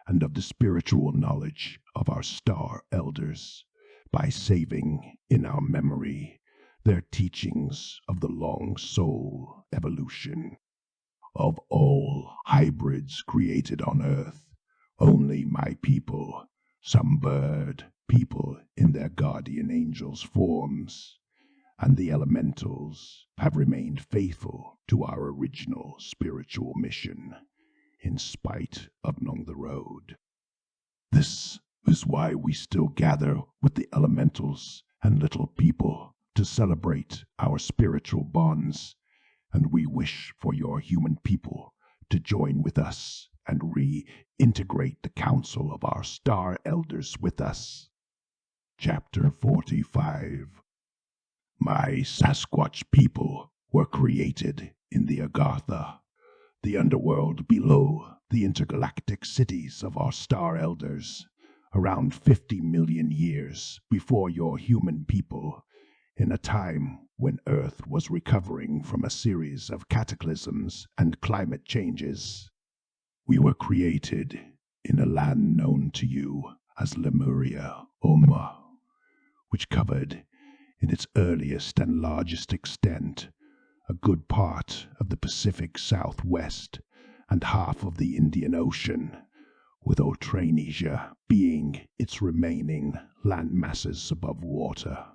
[SPEAKER 4] and of the spiritual knowledge of our star elders, by saving in our memory their teachings of the long soul evolution. Of all hybrids created on Earth, only my people, some bird people in their guardian angels' forms, and the elementals have remained faithful to our original spiritual mission, in spite of Along the Road. This is why we still gather with the elementals and little people to celebrate our spiritual bonds, and we wish for your human people to join with us and reintegrate the council of our star elders with us. Chapter 45. My Sasquatch people were created in the Agartha, the underworld below the intergalactic cities of our star elders, around 50 million years before your human people, in a time when Earth was recovering from a series of cataclysms and climate changes. We were created in a land known to you as Lemuria Oma, which covered, in its earliest and largest extent, a good part of the Pacific Southwest and half of the Indian Ocean, with Austranesia being its remaining land masses above water.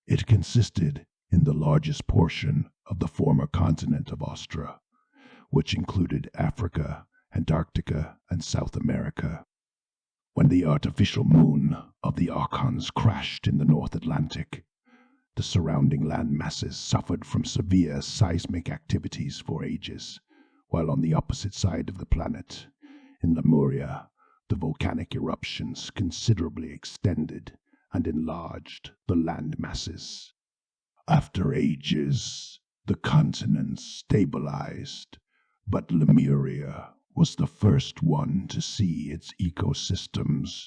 [SPEAKER 4] It consisted in the largest portion of the former continent of Austra, which included Africa, Antarctica, and South America. When the artificial moon of the Archons crashed in the North Atlantic, the surrounding land masses suffered from severe seismic activities for ages, while on the opposite side of the planet, in Lemuria, the volcanic eruptions considerably extended and enlarged the land masses. After ages, the continent stabilized, but Lemuria was the first one to see its ecosystems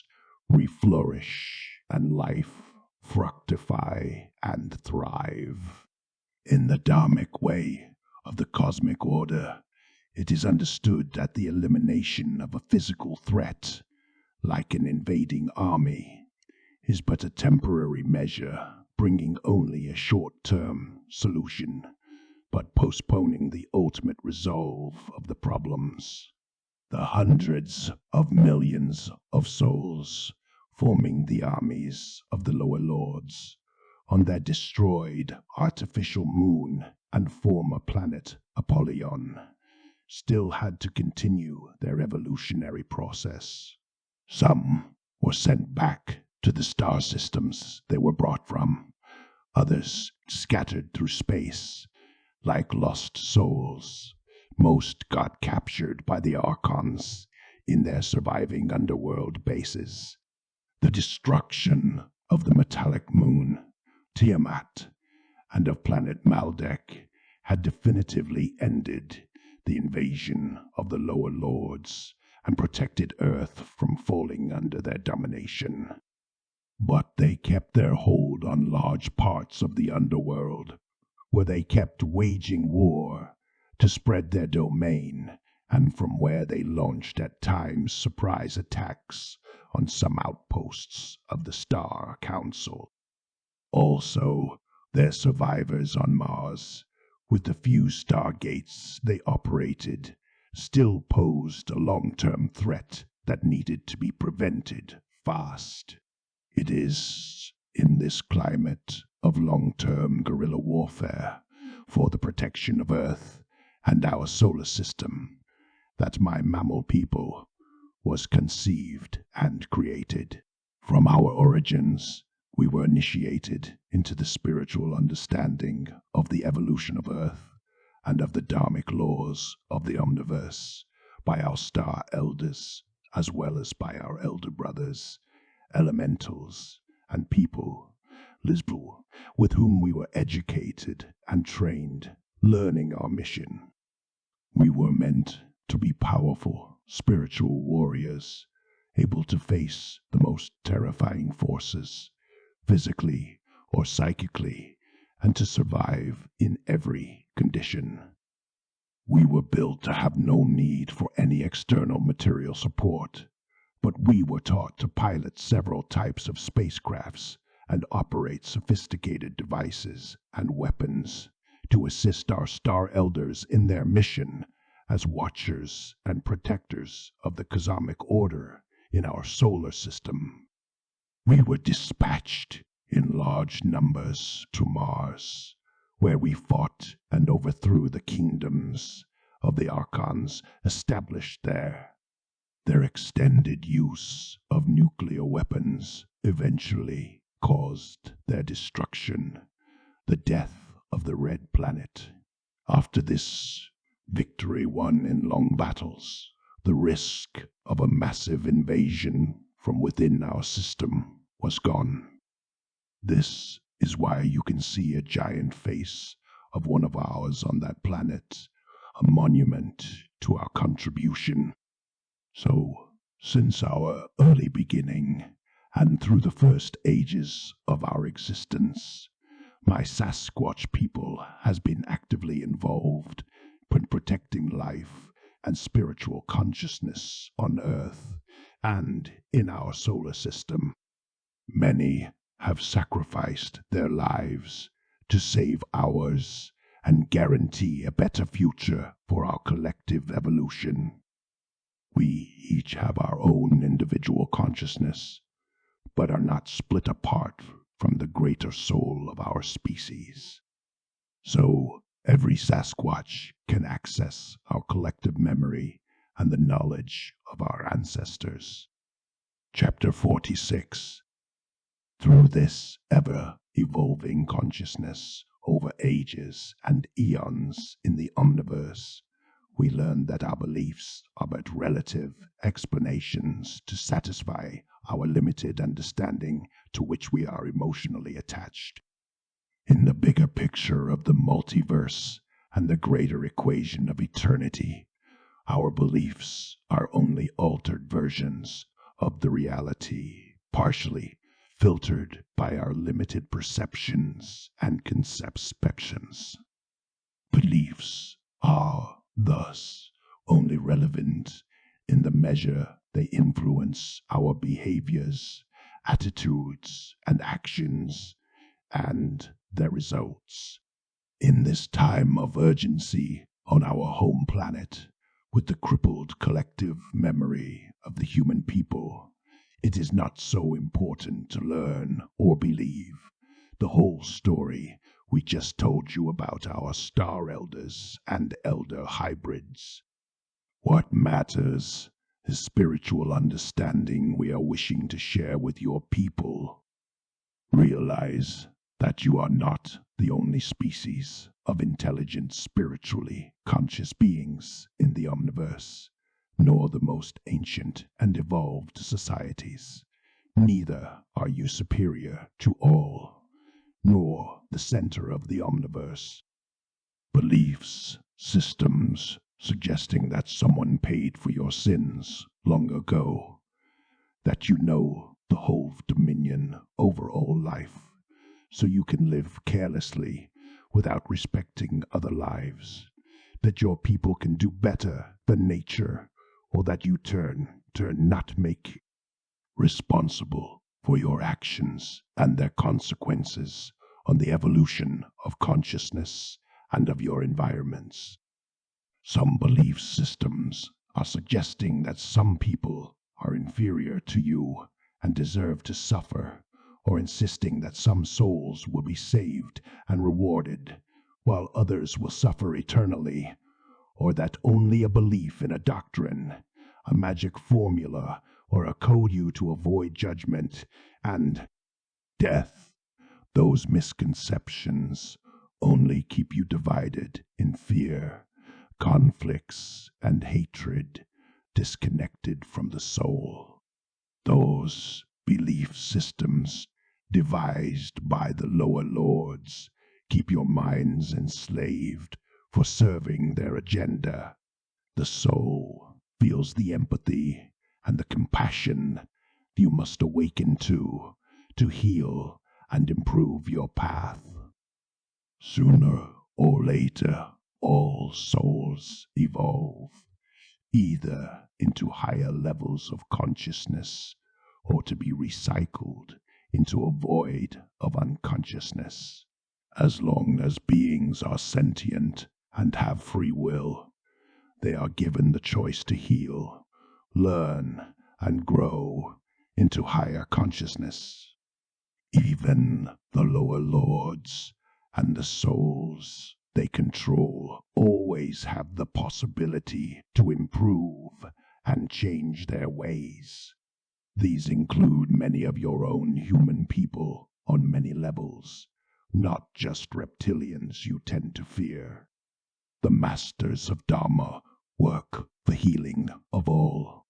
[SPEAKER 4] reflourish and life fructify and thrive. In the dharmic way of the cosmic order, it is understood that the elimination of a physical threat, like an invading army, is but a temporary measure, bringing only a short-term solution, but postponing the ultimate resolve of the problems. The hundreds of millions of souls forming the armies of the lower lords on their destroyed artificial moon and former planet Apollyon still had to continue their evolutionary process. Some were sent back to the star systems they were brought from, others scattered through space like lost souls. Most got captured by the Archons in their surviving underworld bases. The destruction of the metallic moon, Tiamat, and of planet Maldek had definitively ended the invasion of the lower lords and protected Earth from falling under their domination. But they kept their hold on large parts of the underworld, where they kept waging war to spread their domain, and from where they launched at times surprise attacks on some outposts of the Star Council. Also, their survivors on Mars, with the few stargates they operated, still posed a long-term threat that needed to be prevented fast. It is in this climate of long-term guerrilla warfare for the protection of Earth and our solar system that my mammal people was conceived and created. From our origins, we were initiated into the spiritual understanding of the evolution of Earth and of the dharmic laws of the omniverse by our star elders, as well as by our elder brothers, elementals, and people, Lisbu, with whom we were educated and trained, learning our mission. We were meant to be powerful spiritual warriors, able to face the most terrifying forces, physically or psychically, and to survive in every condition. We were built to have no need for any external material support, but we were taught to pilot several types of spacecrafts and operate sophisticated devices and weapons to assist our star elders in their mission as watchers and protectors of the cosmic order in our solar system. We were dispatched in large numbers to Mars, where we fought and overthrew the kingdoms of the Archons established there. Their extended use of nuclear weapons eventually caused their destruction, the death of the Red Planet. After this victory won in long battles, the risk of a massive invasion from within our system was gone. This is why you can see a giant face of one of ours on that planet, a monument to our contribution. So, since our early beginning, and through the first ages of our existence, my Sasquatch people has been actively involved in protecting life and spiritual consciousness on Earth and in our solar system. Many have sacrificed their lives to save ours and guarantee a better future for our collective evolution. We each have our own individual consciousness, but are not split apart from the greater soul of our species. So, every Sasquatch can access our collective memory and the knowledge of our ancestors. Chapter 46. Through this ever-evolving consciousness over ages and eons in the omniverse, we learn that our beliefs are but relative explanations to satisfy our limited understanding to which we are emotionally attached. In the bigger picture of the multiverse and the greater equation of eternity, our beliefs are only altered versions of the reality, partially filtered by our limited perceptions and conceptions. Beliefs are, thus, only relevant in the measure they influence our behaviors, attitudes, and actions, and their results. In this time of urgency on our home planet, with the crippled collective memory of the human people, it is not so important to learn or believe the whole story we just told you about our star elders and elder hybrids. What matters the spiritual understanding we are wishing to share with your people. Realize that you are not the only species of intelligent, spiritually conscious beings in the omniverse, nor the most ancient and evolved societies. Neither are you superior to all, nor the center of the omniverse. Beliefs, systems, suggesting that someone paid for your sins long ago, that you know the whole dominion over all life, so you can live carelessly without respecting other lives, that your people can do better than nature, or that you turn not make responsible for your actions and their consequences on the evolution of consciousness and of your environments. Some belief systems are suggesting that some people are inferior to you and deserve to suffer, or insisting that some souls will be saved and rewarded, while others will suffer eternally, or that only a belief in a doctrine, a magic formula, or a code you to avoid judgment and death, those misconceptions only keep you divided in fear, conflicts, and hatred, disconnected from the soul. Those belief systems devised by the lower lords keep your minds enslaved for serving their agenda. The soul feels the empathy and the compassion you must awaken to heal and improve your path. Sooner or later, all souls evolve, either into higher levels of consciousness or to be recycled into a void of unconsciousness. As long as beings are sentient and have free will, they are given the choice to heal, learn, and grow into higher consciousness. Even the lower lords and the souls they control always have the possibility to improve and change their ways. These include many of your own human people on many levels, not just reptilians you tend to fear. The masters of Dharma work the healing of all.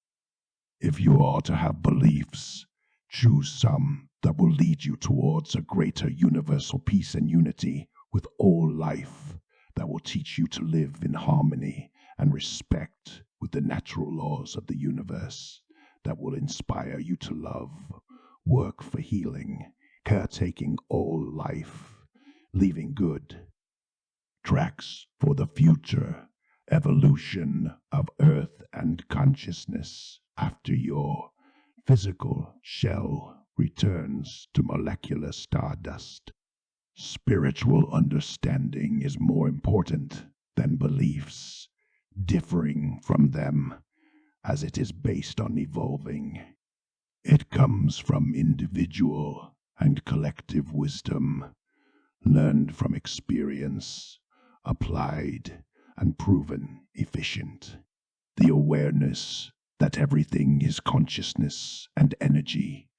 [SPEAKER 4] If you are to have beliefs, choose some that will lead you towards a greater universal peace and unity with all life, that will teach you to live in harmony and respect with the natural laws of the universe, that will inspire you to love, work for healing, caretaking all life, leaving good tracks for the future evolution of Earth and consciousness after your physical shell returns to molecular stardust. Spiritual understanding is more important than beliefs, differing from them as it is based on evolving. It comes from individual and collective wisdom, learned from experience, applied and proven efficient. The awareness that everything is consciousness and energy,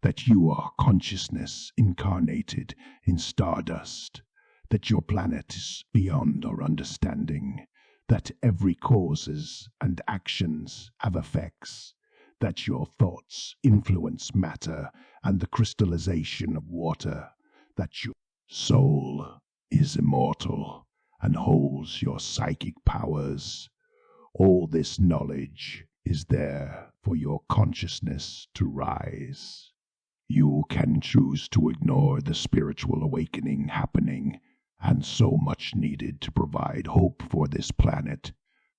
[SPEAKER 4] that you are consciousness incarnated in stardust, that your planet is beyond our understanding, that every causes and actions have effects, that your thoughts influence matter and the crystallization of water, that your soul is immortal and holds your psychic powers. All this knowledge is there for your consciousness to rise. You can choose to ignore the spiritual awakening happening and so much needed to provide hope for this planet,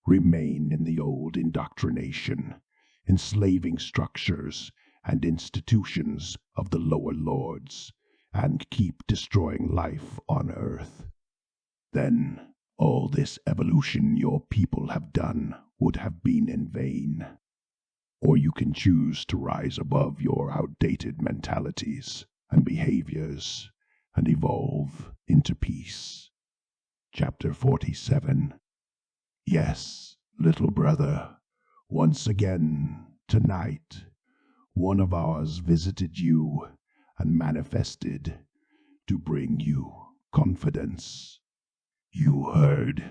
[SPEAKER 4] remain in the old indoctrination, enslaving structures and institutions of the lower lords, and keep destroying life on Earth. Then all this evolution your people have done would have been in vain. Or you can choose to rise above your outdated mentalities and behaviors and evolve into peace. Chapter 47. Yes, little brother, Once again, tonight, one of ours visited you and manifested to bring you confidence. You heard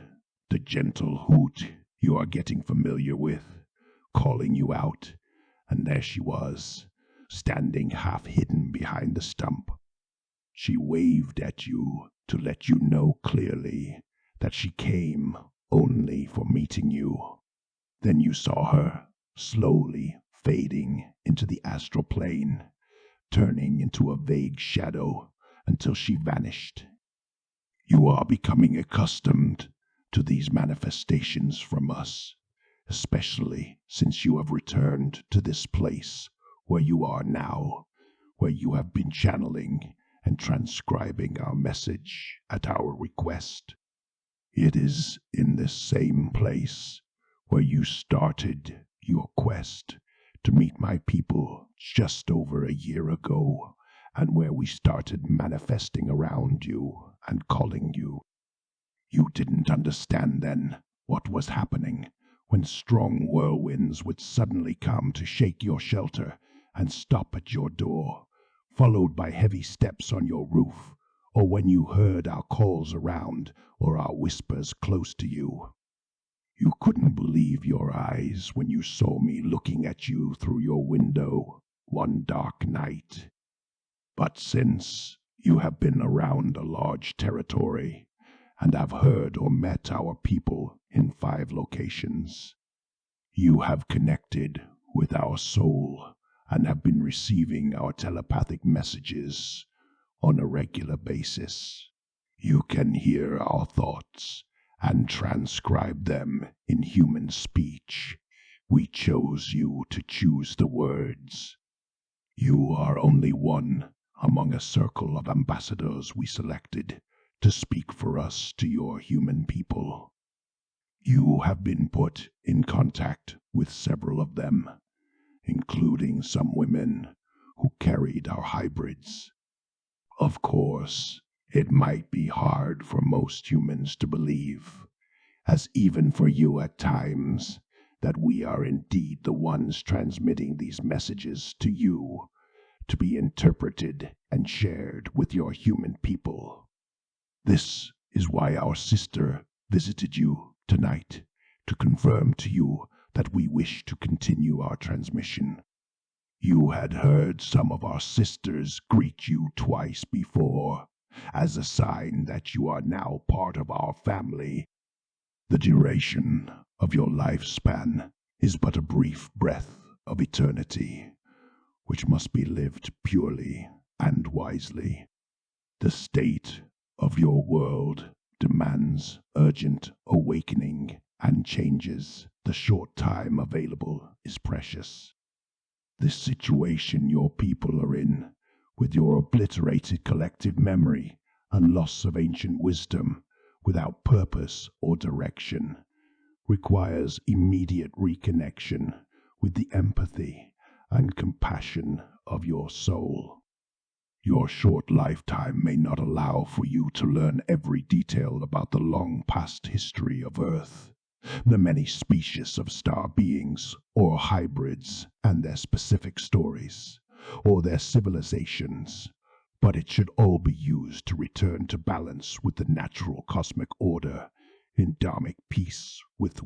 [SPEAKER 4] the gentle hoot you are getting familiar with, calling you out, and there she was, standing half hidden behind the stump. She waved at you to let you know clearly that she came only for meeting you. Then you saw her slowly fading into the astral plane, turning into a vague shadow until she vanished. You are becoming accustomed to these manifestations from us, especially since you have returned to this place where you are now, where you have been channeling and transcribing our message at our request. It is in this same place where you started your quest to meet my people just over a year ago, and where we started manifesting around you and calling you. You didn't understand then what was happening when strong whirlwinds would suddenly come to shake your shelter and stop at your door, followed by heavy steps on your roof, or when you heard our calls around or our whispers close to you. You couldn't believe your eyes when you saw me looking at you through your window one dark night. But since you have been around a large territory and have heard or met our people in 5 locations, you have connected with our soul and have been receiving our telepathic messages on a regular basis. You can hear our thoughts and transcribe them in human speech. We chose you to choose the words. You are only one among a circle of ambassadors we selected to speak for us to your human people. You have been put in contact with several of them, including some women who carried our hybrids. Of course, it might be hard for most humans to believe, as even for you at times, that we are indeed the ones transmitting these messages to you, to be interpreted and shared with your human people. This is why our sister visited you tonight, to confirm to you that we wish to continue our transmission. You had heard some of our sisters greet you twice before, as a sign that you are now part of our family. The duration of your lifespan is but a brief breath of eternity, which must be lived purely and wisely. The state of your world demands urgent awakening and changes. The short time available is precious. This situation your people are in, with your obliterated collective memory and loss of ancient wisdom without purpose or direction, requires immediate reconnection with the empathy and compassion of your soul. Your short lifetime may not allow for you to learn every detail about the long past history of Earth, the many species of star beings or hybrids and their specific stories, or their civilizations, but it should all be used to return to balance with the natural cosmic order in dharmic peace with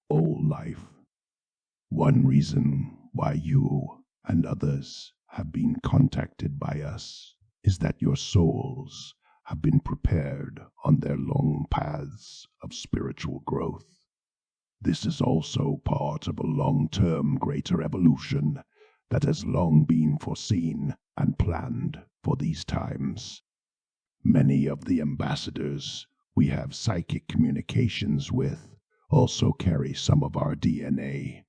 [SPEAKER 4] all life. One reason why you and others have been contacted by us is that your souls have been prepared on their long paths of spiritual growth. This is also part of a long-term greater evolution that has long been foreseen and planned for these times. Many of the ambassadors we have psychic communications with also carry some of our DNA,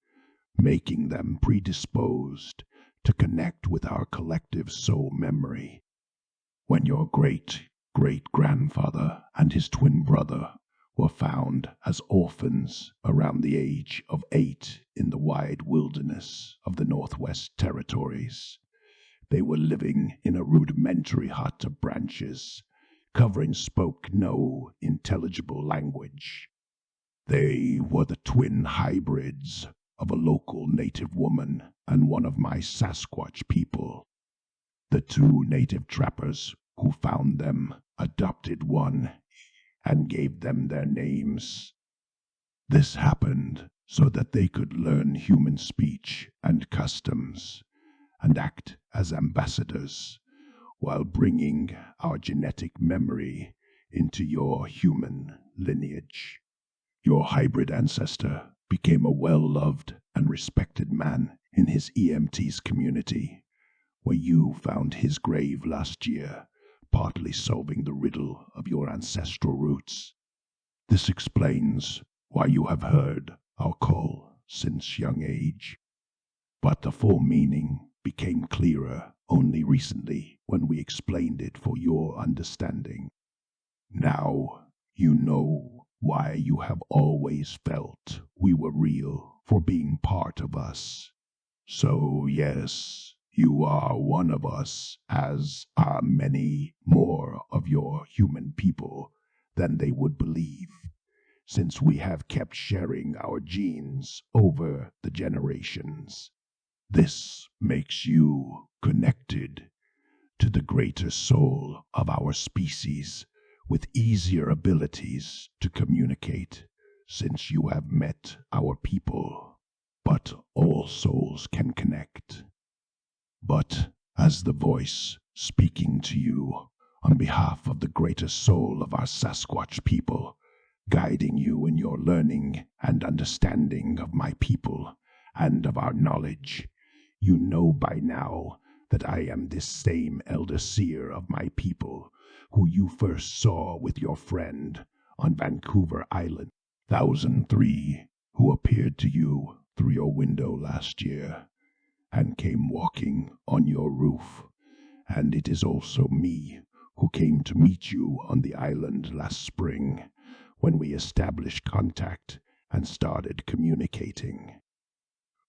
[SPEAKER 4] making them predisposed to connect with our collective soul memory. When your great-great-grandfather and his twin brother were found as orphans around the age of 8 in the wide wilderness of the Northwest Territories, they were living in a rudimentary hut of branches, covering spoke no intelligible language. They were the twin hybrids of a local native woman and one of my Sasquatch people. The two native trappers who found them adopted one and gave them their names. This happened so that they could learn human speech and customs and act as ambassadors while bringing our genetic memory into your human lineage. Your hybrid ancestor became a well-loved and respected man in his EMT's community, where you found his grave last year, partly solving the riddle of your ancestral roots. This explains why you have heard our call since young age. But the full meaning became clearer only recently when we explained it for your understanding. Now you know why you have always felt we were real for being part of us. So yes, you are one of us, as are many more of your human people than they would believe, since we have kept sharing our genes over the generations. This makes you connected to the greater soul of our species, with easier abilities to communicate, since you have met our people. But all souls can connect. But as the voice speaking to you on behalf of the greater soul of our Sasquatch people, guiding you in your learning and understanding of my people and of our knowledge, you know by now that I am this same elder seer of my people who you first saw with your friend on Vancouver Island, 1003, who appeared to you through your window last year and came walking on your roof. And it is also me who came to meet you on the island last spring when we established contact and started communicating.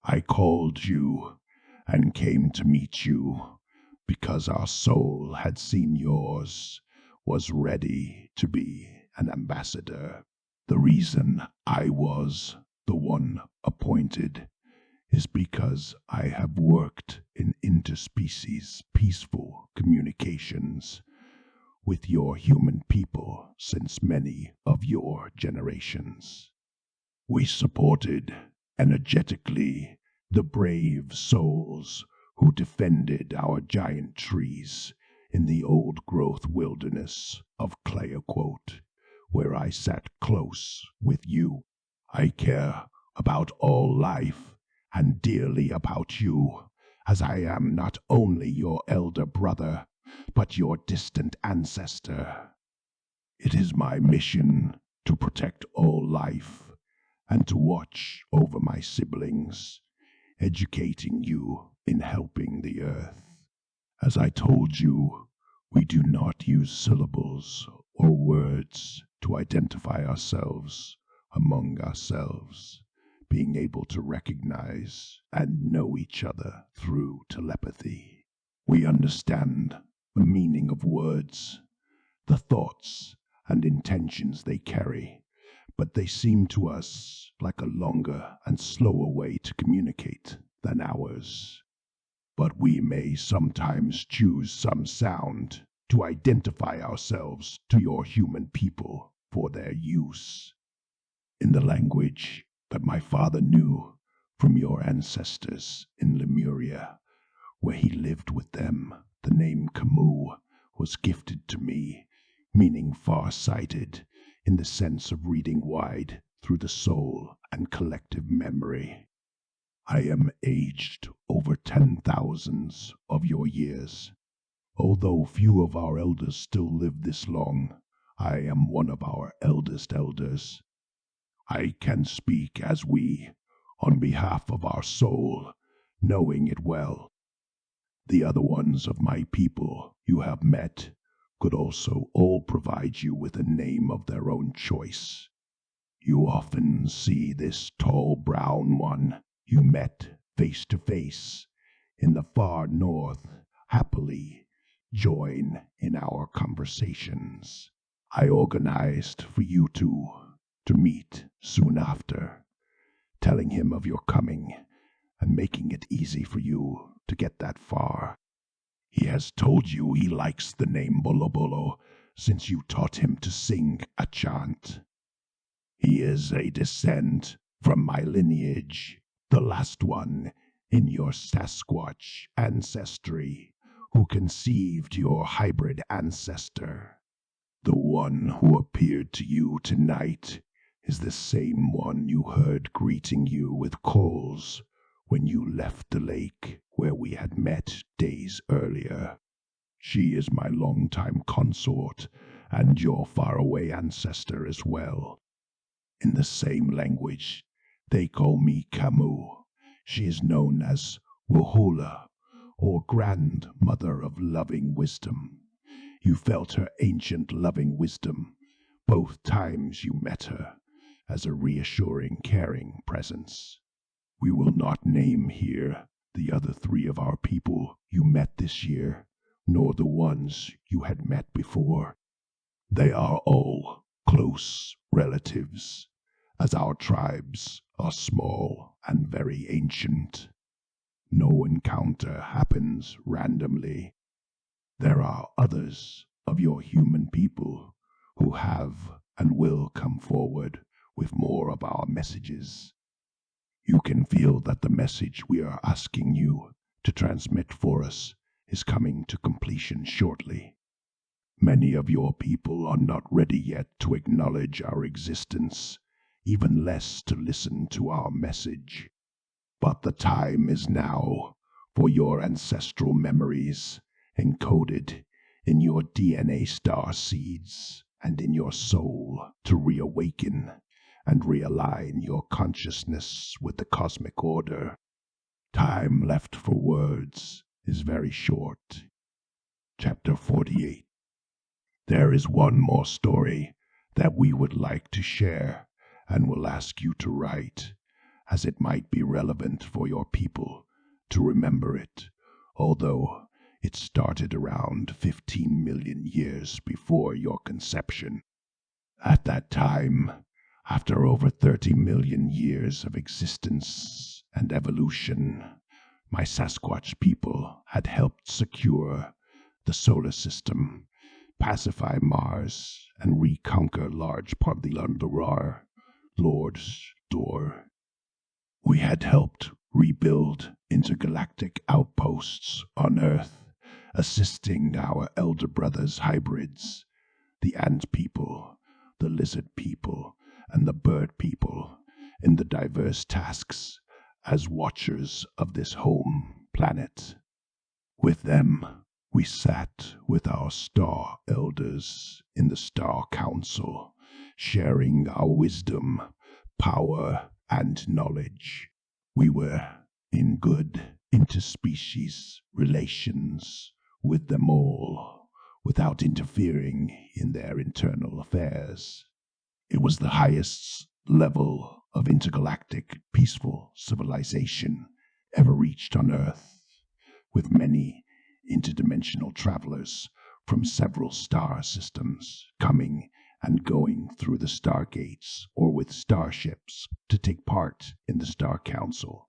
[SPEAKER 4] I called you and came to meet you because our soul had seen yours was ready to be an ambassador. The reason I was the one appointed is because I have worked in interspecies peaceful communications with your human people since many of your generations. We supported energetically the brave souls who defended our giant trees in the old-growth wilderness of Clayoquote, where I sat close with you. I care about all life and dearly about you, as I am not only your elder brother, but your distant ancestor. It is my mission to protect all life and to watch over my siblings, educating you in helping the earth. As I told you, we do not use syllables or words to identify ourselves among ourselves, being able to recognize and know each other through telepathy. We understand the meaning of words, the thoughts and intentions they carry, but they seem to us like a longer and slower way to communicate than ours. But we may sometimes choose some sound to identify ourselves to your human people for their use. In the language that my father knew from your ancestors in Lemuria, where he lived with them, the name Camus was gifted to me, meaning far-sighted in the sense of reading wide through the soul and collective memory. I am aged over 10,000s of your years. Although few of our elders still live this long, I am one of our eldest elders. I can speak as we, on behalf of our soul, knowing it well. The other ones of my people you have met could also all provide you with a name of their own choice. You often see this tall brown one you met face to face in the far north happily join in our conversations. I organized for you two to meet soon after, telling him of your coming and making it easy for you to get that far. He has told you he likes the name Bolo Bolo since you taught him to sing a chant. He is a descent from my lineage, the last one in your Sasquatch ancestry, who conceived your hybrid ancestor. The one who appeared to you tonight is the same one you heard greeting you with calls when you left the lake where we had met days earlier. She is my longtime consort and your faraway ancestor as well. In the same language, they call me Camus. She is known as Wohola, or Grandmother of Loving Wisdom. You felt her ancient loving wisdom both times you met her as a reassuring, caring presence. We will not name here the other 3 of our people you met this year, nor the ones you had met before. They are all close relatives, as our tribes are small and very ancient. No encounter happens randomly. There are others of your human people who have and will come forward with more of our messages. You can feel that the message we are asking you to transmit for us is coming to completion shortly. Many of your people are not ready yet to acknowledge our existence, even less to listen to our message. But the time is now for your ancestral memories, encoded in your DNA star seeds and in your soul, to reawaken and realign your consciousness with the cosmic order. Time left for words is very short. Chapter 48. There is one more story that we would like to share and will ask you to write, as it might be relevant for your people to remember it, although it started around 15 million years before your conception. At that time, after over 30 million years of existence and evolution, my Sasquatch people had helped secure the solar system, pacify Mars, and reconquer large part of the Lundarar, Lord's Door. We had helped rebuild intergalactic outposts on Earth, assisting our elder brothers' hybrids, the ant people, the lizard people, and the bird people, in the diverse tasks as watchers of this home planet. With them, we sat with our star elders in the Star Council, sharing our wisdom, power, and knowledge. We were in good interspecies relations with them all, without interfering in their internal affairs. It was the highest level of intergalactic peaceful civilization ever reached on Earth, with many interdimensional travelers from several star systems coming and going through the stargates or with starships to take part in the Star Council,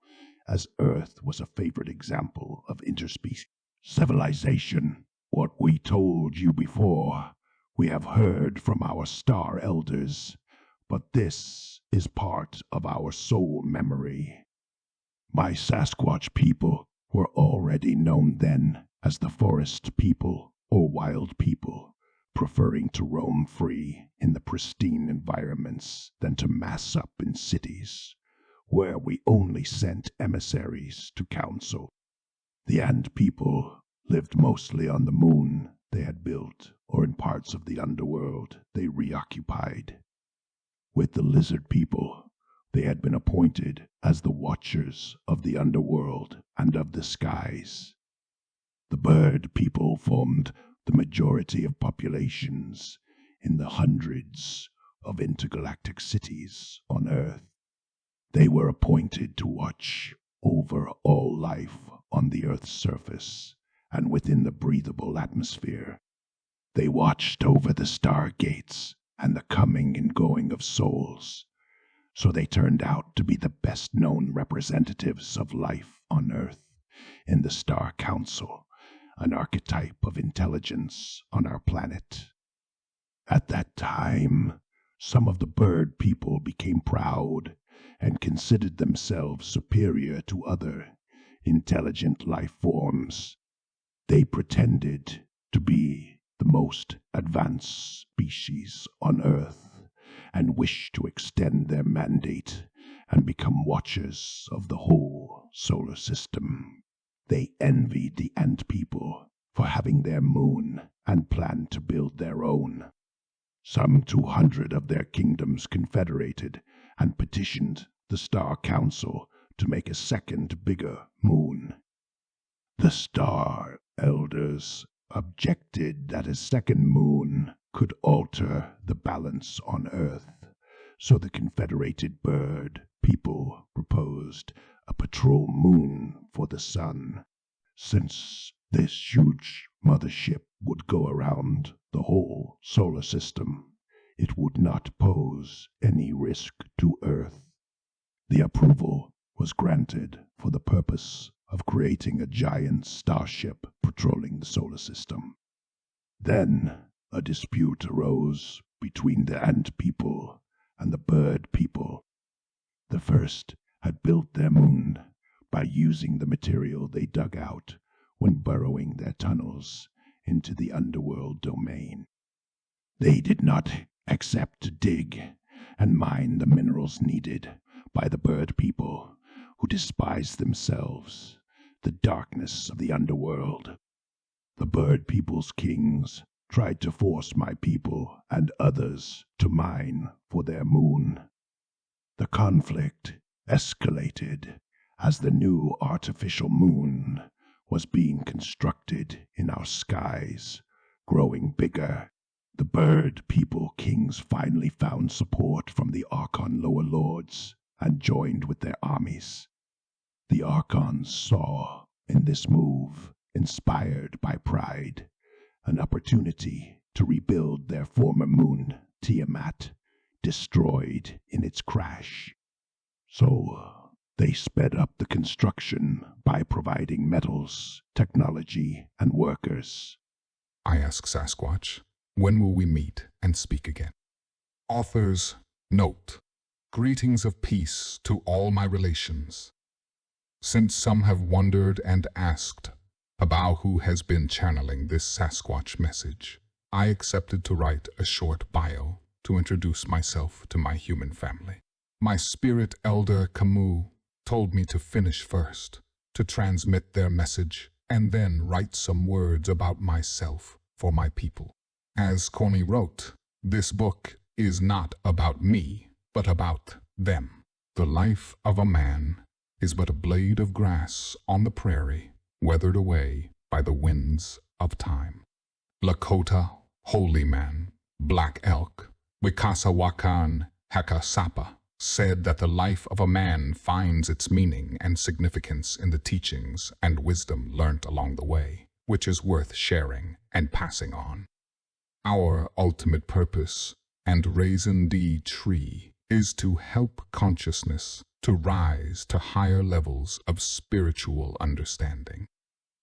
[SPEAKER 4] as Earth was a favorite example of interspecies civilization. What we told you before, we have heard from our star elders, but this is part of our soul memory. My Sasquatch people were already known then as the forest people or wild people, preferring to roam free in the pristine environments than to mass up in cities, where we only sent emissaries to council. The ant people lived mostly on the moon they had built, or in parts of the underworld they reoccupied. With the lizard people, they had been appointed as the watchers of the underworld and of the skies. The bird people formed the majority of populations in the hundreds of intergalactic cities on Earth. They were appointed to watch over all life on the Earth's surface and within the breathable atmosphere. They watched over the stargates and the coming and going of souls, so they turned out to be the best-known representatives of life on Earth in the Star Council, an archetype of intelligence on our planet. At that time, some of the bird people became proud and considered themselves superior to other intelligent life forms. They pretended to be the most advanced species on Earth and wished to extend their mandate and become watchers of the whole solar system. They envied the ant people for having their moon and planned to build their own. Some 200 of their kingdoms confederated and petitioned the Star Council to make a second, bigger moon. The Star Elders objected that a second moon could alter the balance on Earth, so the confederated bird people proposed a patrol moon for the sun. Since this huge mothership would go around the whole solar system, it would not pose any risk to Earth. The approval was granted for the purpose of creating a giant starship patrolling the solar system. Then a dispute arose between the ant people and the bird people. The first had built their moon by using the material they dug out when burrowing their tunnels into the underworld domain. They did not accept to dig and mine the minerals needed by the bird people, who despised themselves, the darkness of the underworld. The bird people's kings tried to force my people and others to mine for their moon. The conflict escalated as the new artificial moon was being constructed in our skies, growing bigger. The bird people kings finally found support from the Archon lower lords and joined with their armies. The Archons saw in this move, inspired by pride, an opportunity to rebuild their former moon, Tiamat, destroyed in its crash. So they sped up the construction by providing metals, technology, and workers.
[SPEAKER 1] I ask Sasquatch, when will we meet and speak again? Author's note: greetings of peace to all my relations. Since some have wondered and asked about who has been channeling this Sasquatch message, I accepted to write a short bio to introduce myself to my human family. My spirit elder Camus told me to finish first, to transmit their message, and then write some words about myself for my people. As Connie wrote, this book is not about me, but about them. The life of a man is but a blade of grass on the prairie, weathered away by the winds of time. Lakota, holy man, black elk, Wikasawakan Hakasapa, said that the life of a man finds its meaning and significance in the teachings and wisdom learnt along the way, which is worth sharing and passing on. Our ultimate purpose and Raisin D tree is to help consciousness to rise to higher levels of spiritual understanding.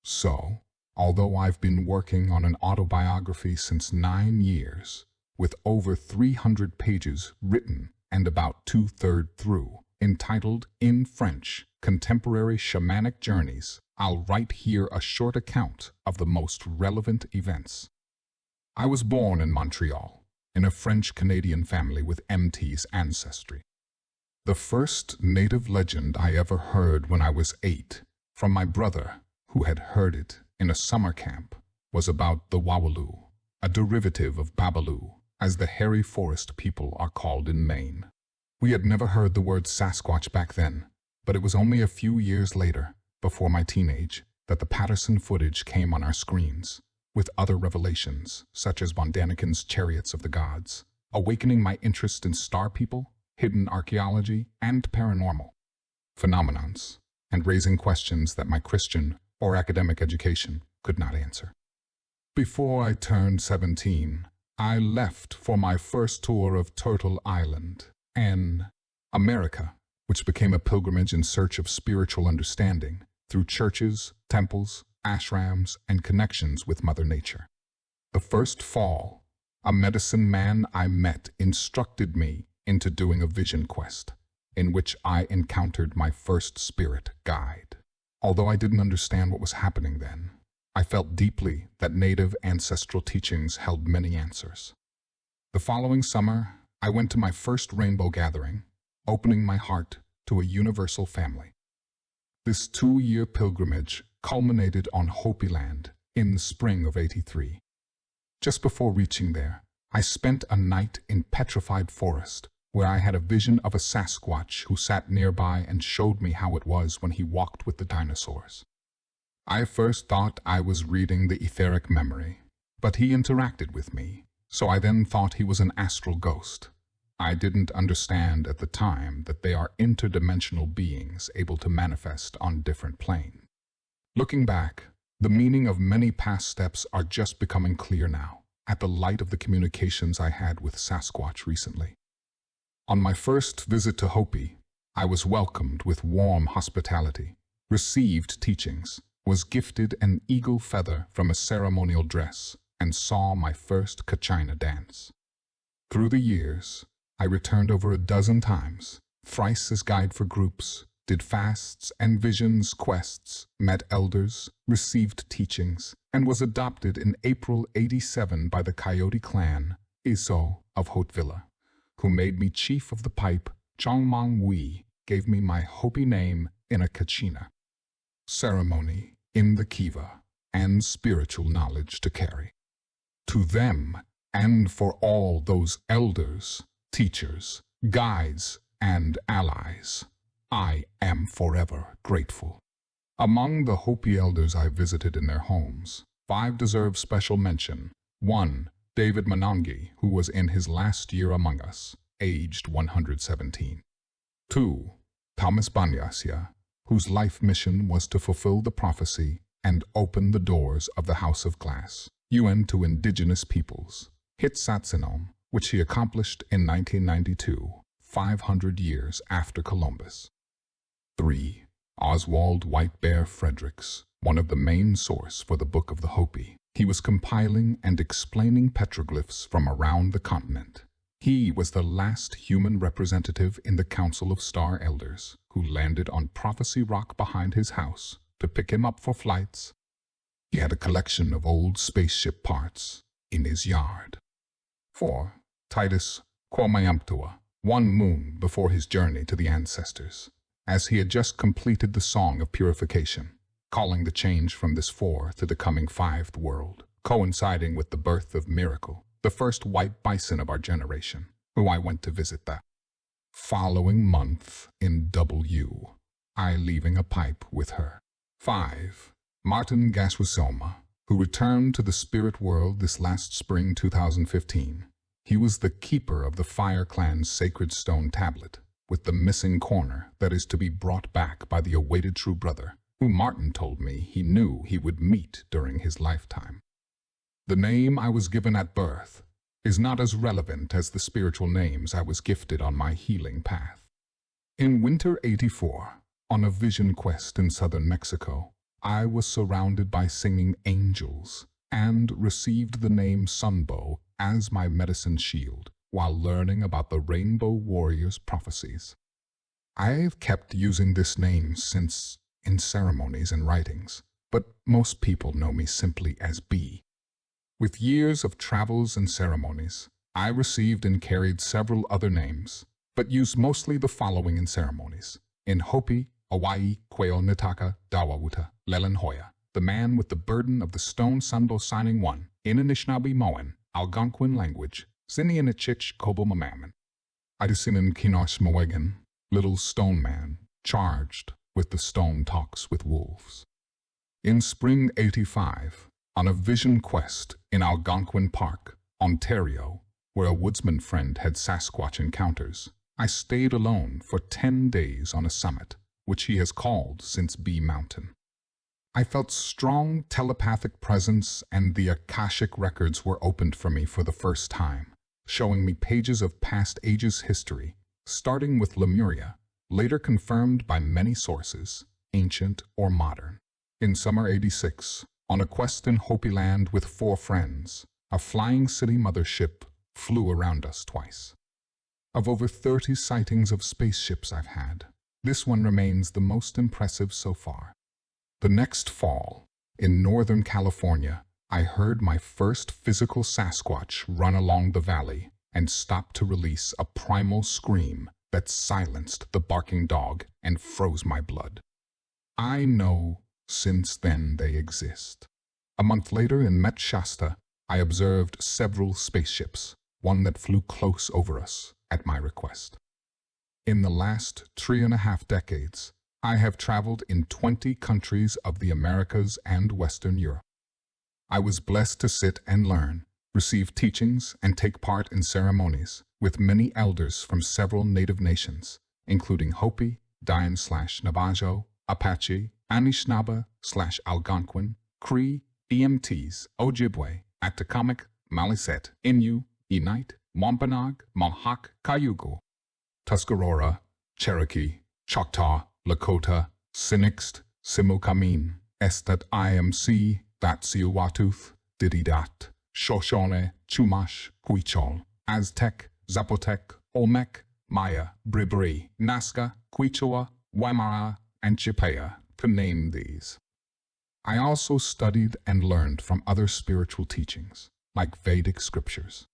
[SPEAKER 1] So, although I've been working on an autobiography since 9 years, with over 300 pages written and about 2/3 through, entitled in French, Contemporary Shamanic Journeys, I'll write here a short account of the most relevant events. I was born in Montreal, in a French-Canadian family with MT's ancestry. The first native legend I ever heard when I was 8, from my brother, who had heard it in a summer camp, was about the Wawaloo, a derivative of Babaloo, as the hairy forest people are called in Maine. We had never heard the word Sasquatch back then, but it was only a few years later, before my teenage, that the Patterson footage came on our screens, with other revelations, such as Von Daniken's Chariots of the Gods, awakening my interest in star people, hidden archaeology, and paranormal phenomenons, and raising questions that my Christian or academic education could not answer. Before I turned 17, I left for my first tour of Turtle Island, in America, which became a pilgrimage in search of spiritual understanding through churches, temples, ashrams, and connections with Mother Nature. The first fall, a medicine man I met instructed me into doing a vision quest, in which I encountered my first spirit guide. Although I didn't understand what was happening then, I felt deeply that native ancestral teachings held many answers. The following summer, I went to my first rainbow gathering, opening my heart to a universal family. This 2-year pilgrimage culminated on Hopi Land in the spring of '83. Just before reaching there, I spent a night in petrified forest where I had a vision of a Sasquatch who sat nearby and showed me how it was when he walked with the dinosaurs. I first thought I was reading the etheric memory, but he interacted with me, so I then thought he was an astral ghost. I didn't understand at the time that they are interdimensional beings able to manifest on different planes. Looking back, the meaning of many past steps are just becoming clear now, at the light of the communications I had with Sasquatch recently. On my first visit to Hopi, I was welcomed with warm hospitality, received teachings, was gifted an eagle feather from a ceremonial dress, and saw my first Kachina dance. Through the years, I returned over a dozen times, thrice as guide for groups, did fasts and visions quests, met elders, received teachings, and was adopted in April '87 by the Coyote clan, Iso of Haute-Villa, who made me chief of the pipe. Chongmang Wee gave me my Hopi name in a Kachina. Ceremony in the Kiva, and spiritual knowledge to carry. To them, and for all those elders, teachers, guides, and allies, I am forever grateful. Among the Hopi elders I visited in their homes, 5 deserve special mention. 1. David Manongi, who was in his last year among us, aged 117. 2. Thomas Banyasya, whose life mission was to fulfill the prophecy and open the doors of the House of Glass, UN to indigenous peoples, Hitsatsinome, which he accomplished in 1992, 500 years after Columbus. 3. Oswald White Bear Fredericks, one of the main source for the Book of the Hopi. He was compiling and explaining petroglyphs from around the continent. He was the last human representative in the Council of Star Elders, who landed on Prophecy Rock behind his house to pick him up for flights. He had a collection of old spaceship parts in his yard. 4. Titus Kwamayamtua, 1 moon before his journey to the ancestors, as he had just completed the Song of Purification, calling the change from this 4th to the coming 5th world, coinciding with the birth of Miracle, the first white bison of our generation, who I went to visit the following month in W, I leaving a pipe with her. 5. Martin Gaswasoma, who returned to the spirit world this last spring 2015. He was the keeper of the Fire Clan's sacred stone tablet, with the missing corner that is to be brought back by the awaited TrueBrother, who Martin told me he knew he would meet during his lifetime. The name I was given at birth is not as relevant as the spiritual names I was gifted on my healing path. In winter '84, on a vision quest in southern Mexico, I was surrounded by singing angels and received the name SunBôw as my medicine shield while learning about the Rainbow Warrior's prophecies. I have kept using this name since in ceremonies and writings, but most people know me simply as B. With years of travels and ceremonies, I received and carried several other names, but used mostly the following in ceremonies. In Hopi, Hawaii, Kweo Nitaka, Dawawuta, Lelenhoya, the man with the burden of the stone SunBôw signing 1, in Anishinaabe Moan, Algonquin language, Sinianichich Kobomamaman. Idasinan Kinosh Moegan, little stone man, charged with the stone talks with wolves. In spring '85, on a vision quest in Algonquin Park, Ontario, where a woodsman friend had Sasquatch encounters, I stayed alone for 10 days on a summit, which he has called since B Mountain. I felt strong telepathic presence, and the Akashic records were opened for me for the first time, showing me pages of past ages' history, starting with Lemuria, later confirmed by many sources, ancient or modern. In summer '86, on a quest in Hopi Land with 4 friends, a flying city mothership flew around us twice. Of over 30 sightings of spaceships I've had, this one remains the most impressive so far. The next fall, in Northern California, I heard my first physical Sasquatch run along the valley and stop to release a primal scream that silenced the barking dog and froze my blood. I know since then they exist. A month later in Met Shasta, I observed several spaceships, one that flew close over us at my request. In the last 3.5 decades, I have traveled in 20 countries of the Americas and Western Europe. I was blessed to sit and learn, receive teachings, and take part in ceremonies with many elders from several native nations, including Hopi, Dian/Navajo, Apache, Anishinaabe/Algonquin, Cree, EMTs, Ojibwe, Atikamekw, Maliset, Innu, Inuit, Wampanoag, Mohawk, Cayuga, Tuscarora, Cherokee, Choctaw, Lakota, Sinixt, Similkameen, Estat IMC, Datsiuwatuth, Dididat, Shoshone, Chumash, Huichol, Aztec, Zapotec, Olmec, Maya, Bribri, Nazca, Quichua, Waimara, and Chippewa, to name these. I also studied and learned from other spiritual teachings, like Vedic scriptures.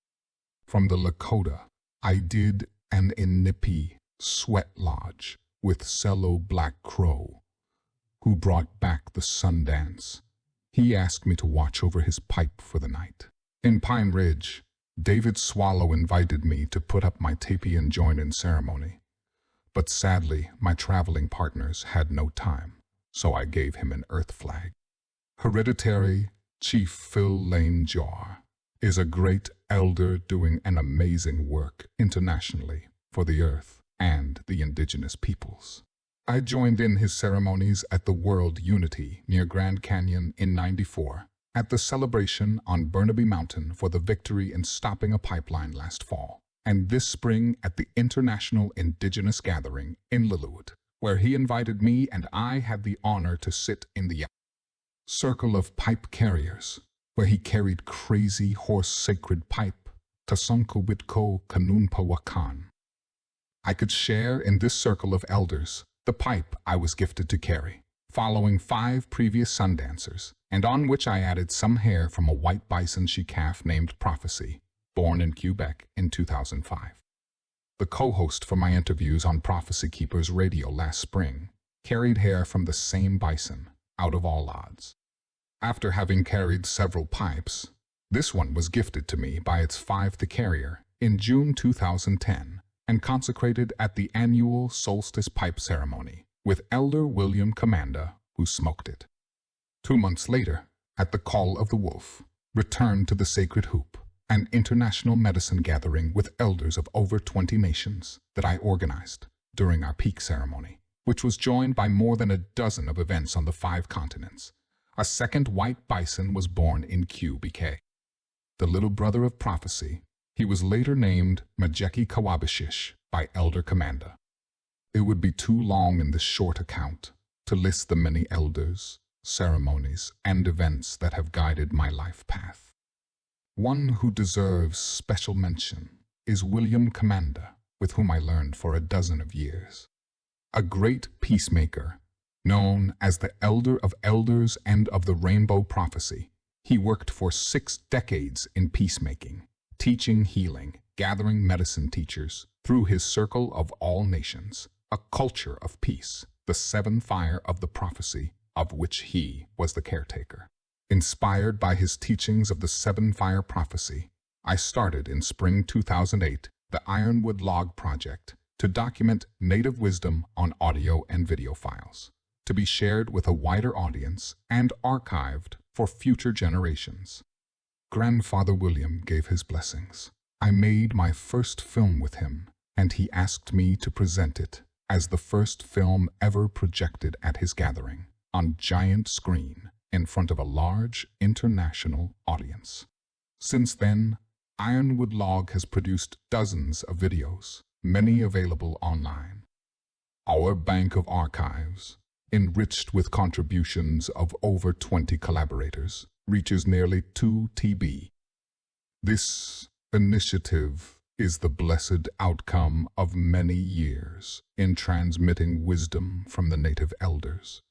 [SPEAKER 1] From the Lakota, I did an Inipi sweat lodge with Cello Black Crow, who brought back the sun dance. He asked me to watch over his pipe for the night. In Pine Ridge, David Swallow invited me to put up my teepee and join in ceremony. But sadly, my traveling partners had no time, so I gave him an earth flag. Hereditary Chief Phil Lane Jar is a great elder doing an amazing work internationally for the earth and the indigenous peoples. I joined in his ceremonies at the World Unity near Grand Canyon in '94, at the celebration on Burnaby Mountain for the victory in stopping a pipeline last fall, and this spring at the International Indigenous Gathering in Lillooet, where he invited me and I had the honor to sit in the circle of pipe carriers, where he carried crazy horse sacred pipe, Tasunko Kanunpa Wakan. I could share in this circle of elders the pipe I was gifted to carry, following 5 previous sun dancers, and on which I added some hair from a white bison she-calf named Prophecy, born in Quebec in 2005. The co-host for my interviews on Prophecy Keepers Radio last spring carried hair from the same bison, out of all odds. After having carried several pipes, this one was gifted to me by its 5th carrier in June 2010 and consecrated at the annual solstice pipe ceremony with Elder William Commanda, who smoked it. 2 months later, at the Call of the Wolf, returned to the Sacred Hoop, an international medicine gathering with elders of over 20 nations that I organized during our peak ceremony, which was joined by more than a dozen of events on the 5 continents. A second white bison was born in QBK. The little brother of prophecy, he was later named Majeki Kawabishish by Elder Commanda. It would be too long in this short account to list the many elders, ceremonies, and events that have guided my life path. One who deserves special mention is William Commanda, with whom I learned for a dozen of years. A great peacemaker, known as the Elder of Elders and of the Rainbow Prophecy, he worked for 6 decades in peacemaking, teaching healing, gathering medicine teachers through his circle of all nations, a culture of peace, the 7 fire of the prophecy of which he was the caretaker. Inspired by his teachings of the 7 fire prophecy, I started in spring 2008 the Ironwood Log Project to document native wisdom on audio and video files, to be shared with a wider audience and archived for future generations. Grandfather William gave his blessings. I made my first film with him, and he asked me to present it as the first film ever projected at his gathering. on giant screen in front of a large international audience. Since then, Ironwood Log has produced dozens of videos, many available online. Our bank of archives, enriched with contributions of over 20 collaborators, reaches nearly 2 TB. This initiative is the blessed outcome of many years in transmitting wisdom from the native elders,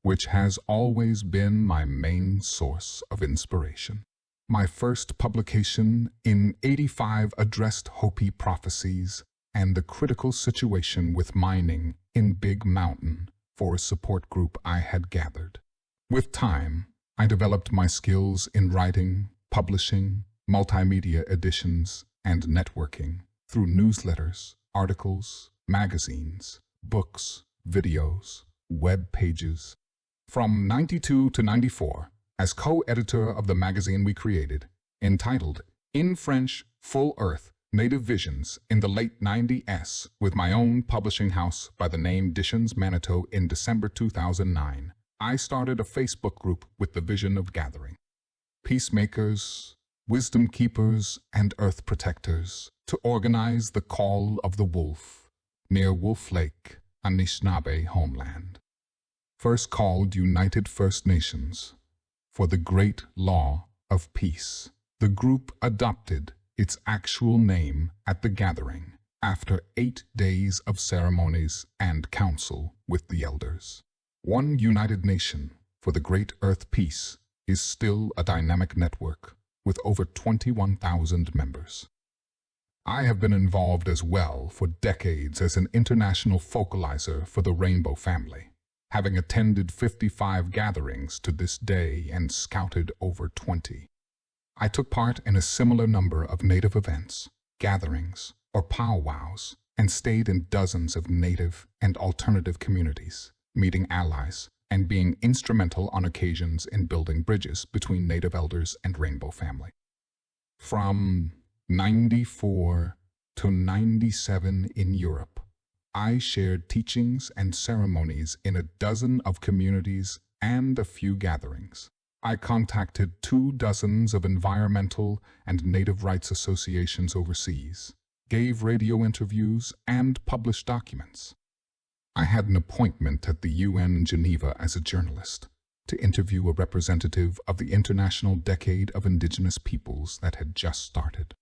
[SPEAKER 1] which has always been my main source of inspiration. My first publication in '85 addressed Hopi prophecies and the critical situation with mining in Big Mountain for a support group I had gathered. With time, I developed my skills in writing, publishing, multimedia editions, and networking through newsletters, articles, magazines, books, videos, web pages. From '92 to '94, as co-editor of the magazine we created, entitled In French, Full Earth, Native Visions in the late '90s with my own publishing house by the name Dishons Manitou in December 2009, I started a Facebook group with the vision of gathering peacemakers, wisdom keepers, and earth protectors to organize the Call of the Wolf near Wolf Lake, Anishinaabe homeland. First called United First Nations for the Great Law of Peace, the group adopted its actual name at the gathering after 8 days of ceremonies and council with the elders. One United Nation for the Great Earth Peace is still a dynamic network with over 21,000 members. I have been involved as well for decades as an international focalizer for the Rainbow family, having attended 55 gatherings to this day and scouted over 20. I took part in a similar number of Native events, gatherings, or powwows, and stayed in dozens of Native and alternative communities, meeting allies, and being instrumental on occasions in building bridges between Native elders and Rainbow family. From '94 to '97 in Europe, I shared teachings and ceremonies in a dozen of communities and a few gatherings. I contacted 24 of environmental and native rights associations overseas, gave radio interviews, and published documents. I had an appointment at the UN in Geneva as a journalist to interview a representative of the International Decade of Indigenous Peoples that had just started.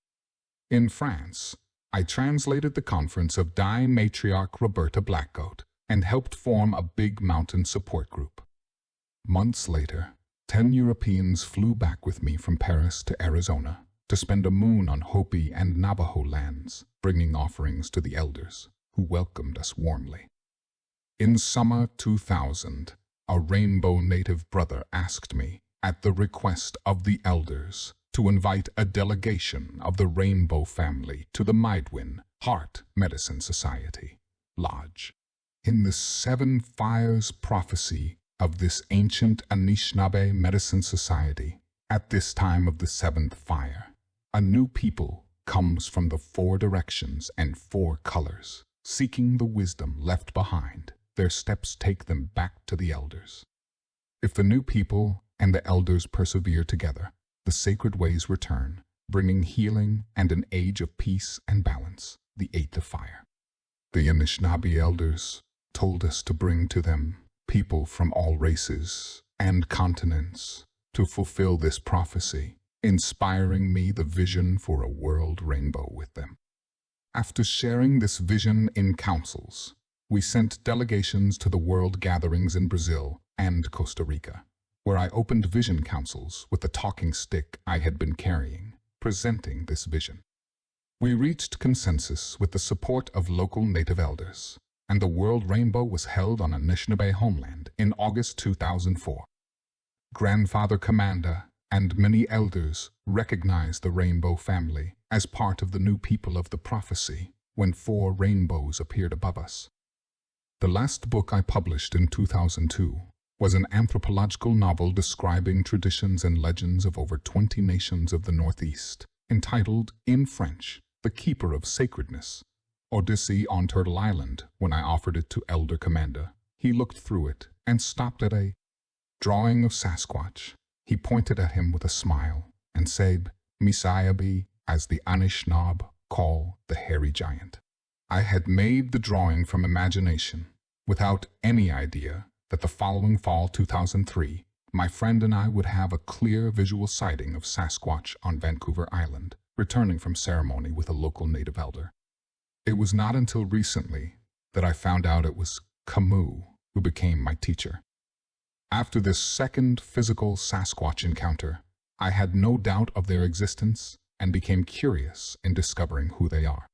[SPEAKER 1] In France, I translated the conference of Die Matriarch Roberta Blackgoat and helped form a Big Mountain support group. Months later, 10 Europeans flew back with me from Paris to Arizona to spend a moon on Hopi and Navajo lands, bringing offerings to the elders, who welcomed us warmly. In summer 2000, a Rainbow Native brother asked me, at the request of the elders, to invite a delegation of the Rainbow family to the Midwin Heart Medicine Society Lodge. In the 7 Fires prophecy of this ancient Anishinaabe Medicine Society, at this time of the 7th fire, a new people comes from the 4 directions and 4 colors, seeking the wisdom left behind. Their steps take them back to the elders. If the new people and the elders persevere together, the sacred ways return, bringing healing and an age of peace and balance, the 8th of fire. The Anishinaabe elders told us to bring to them people from all races and continents to fulfill this prophecy, inspiring me the vision for a world rainbow with them. After sharing this vision in councils, we sent delegations to the world gatherings in Brazil and Costa Rica, where I opened vision councils with the talking stick I had been carrying, presenting this vision. We reached consensus with the support of local Native elders, and the World Rainbow was held on Anishinaabe homeland in August 2004. Grandfather Commander and many elders recognized the Rainbow family as part of the new people of the prophecy when 4 rainbows appeared above us. The last book I published in 2002 was an anthropological novel describing traditions and legends of over 20 nations of the Northeast, entitled, in French, The Keeper of Sacredness, Odyssey on Turtle Island, when I offered it to Elder Commander, He looked through it and stopped at a drawing of Sasquatch. He pointed at him with a smile and said, "Misayabi," as the Anishinaabe call the hairy giant. I had made the drawing from imagination, without any idea that the following fall 2003, my friend and I would have a clear visual sighting of Sasquatch on Vancouver Island, returning from ceremony with a local native elder. It was not until recently that I found out it was Camus who became my teacher. After this second physical Sasquatch encounter, I had no doubt of their existence and became curious in discovering who they are.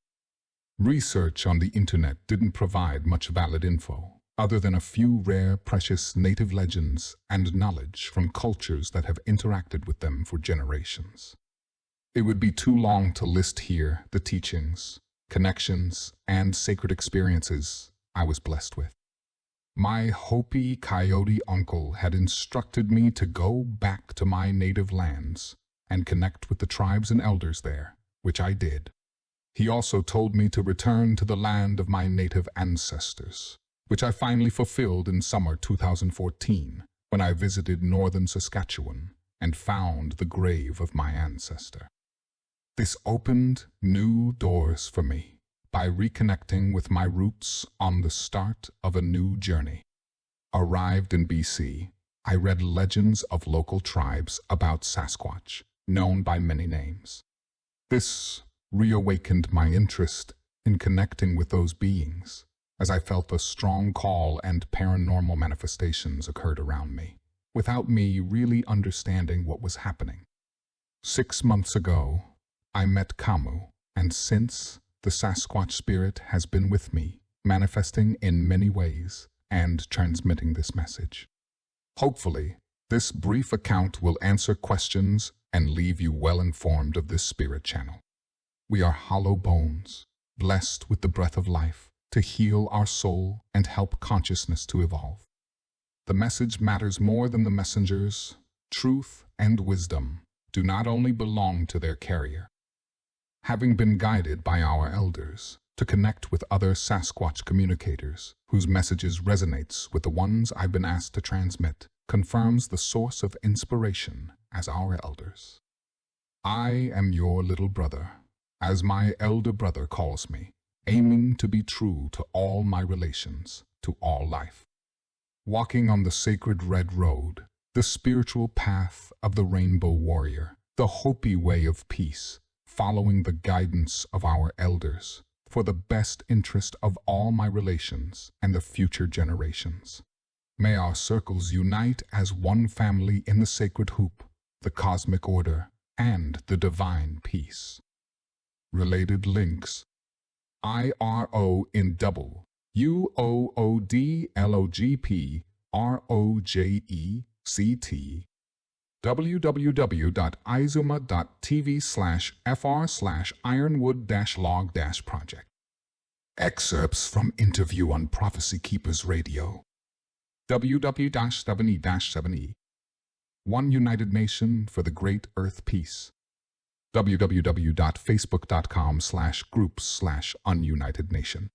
[SPEAKER 1] Research on the internet didn't provide much valid info, other than a few rare, precious native legends and knowledge from cultures that have interacted with them for generations. It would be too long to list here the teachings, connections, and sacred experiences I was blessed with. My Hopi Coyote uncle had instructed me to go back to my native lands and connect with the tribes and elders there, which I did. He also told me to return to the land of my native ancestors, which I finally fulfilled in summer 2014 when I visited northern Saskatchewan and found the grave of my ancestor. This opened new doors for me by reconnecting with my roots on the start of a new journey. Arrived in BC, I read legends of local tribes about Sasquatch, known by many names. This reawakened my interest in connecting with those beings, as I felt a strong call and paranormal manifestations occurred around me, without me really understanding what was happening. 6 months ago, I met Camus, and since, the Sasquatch spirit has been with me, manifesting in many ways and transmitting this message. Hopefully, this brief account will answer questions and leave you well informed of this spirit channel. We are hollow bones, blessed with the breath of life to heal our soul and help consciousness to evolve. The message matters more than the messengers. Truth and wisdom do not only belong to their carrier. Having been guided by our elders to connect with other Sasquatch communicators whose messages resonates with the ones I've been asked to transmit, confirms the source of inspiration as our elders. I am your little brother, as my elder brother calls me, aiming to be true to all my relations, to all life. Walking on the sacred red road, the spiritual path of the rainbow warrior, the Hopi way of peace, following the guidance of our elders for the best interest of all my relations and the future generations. May our circles unite as one family in the sacred hoop, the cosmic order, and the divine peace. Related links: IRO in double, UOODLOGPROJECT, www.izuma.tv/fr/ironwood-log-project. Excerpts from interview on Prophecy Keepers Radio. www.7e-7e. One United Nation for the Great Earth Peace. www.facebook.com/groups/ununited nation.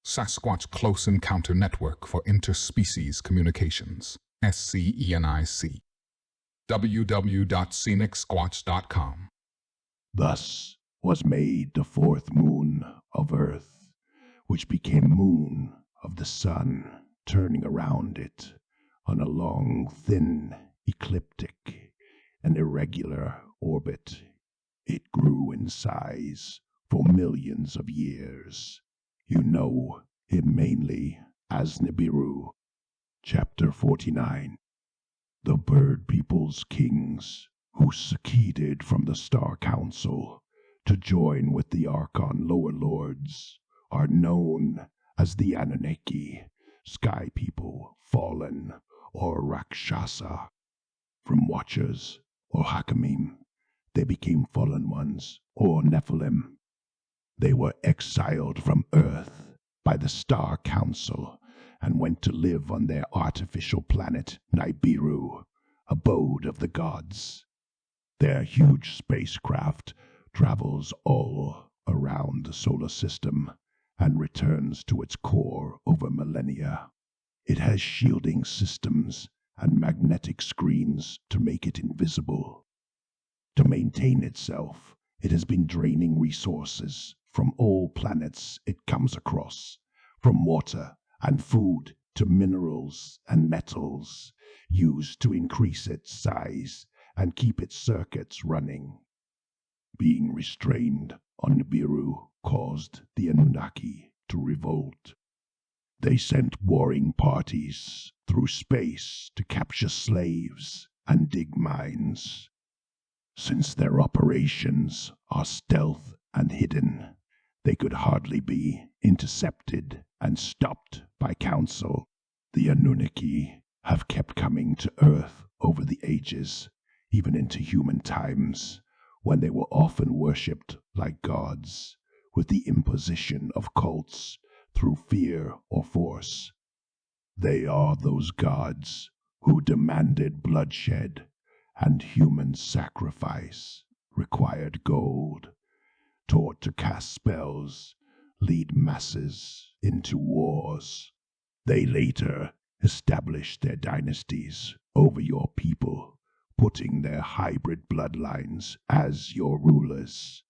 [SPEAKER 1] Sasquatch Close Encounter Network for Interspecies Communications, SCENIC. www.scenicsquatch.com.
[SPEAKER 4] Thus was made the fourth moon of earth, which became moon of the sun, turning around it on a long, thin, ecliptic, and irregular orbit. It grew in size for millions of years. You know him mainly as Nibiru. Chapter 49. The bird people's kings, who succeeded from the Star Council to join with the Archon lower lords, are known as the Anunnaki, sky people, fallen, or Rakshasa. From Watchers, or Hakamim, they became fallen ones, or Nephilim. They were exiled from Earth by the Star Council and went to live on their artificial planet Nibiru, abode of the gods. Their huge spacecraft travels all around the solar system and returns to its core over millennia. It has shielding systems and magnetic screens to make it invisible. To maintain itself, it has been draining resources from all planets it comes across, from water and food to minerals and metals, used to increase its size and keep its circuits running. Being restrained on Nibiru caused the Anunnaki to revolt. They sent warring parties through space to capture slaves and dig mines. Since their operations are stealth and hidden, they could hardly be intercepted and stopped by council. The Anunnaki have kept coming to Earth over the ages, even into human times, when they were often worshipped like gods, with the imposition of cults through fear or force. They are those gods who demanded bloodshed and human sacrifice, required gold, taught to cast spells, lead masses into wars. They later established their dynasties over your people, putting their hybrid bloodlines as your rulers.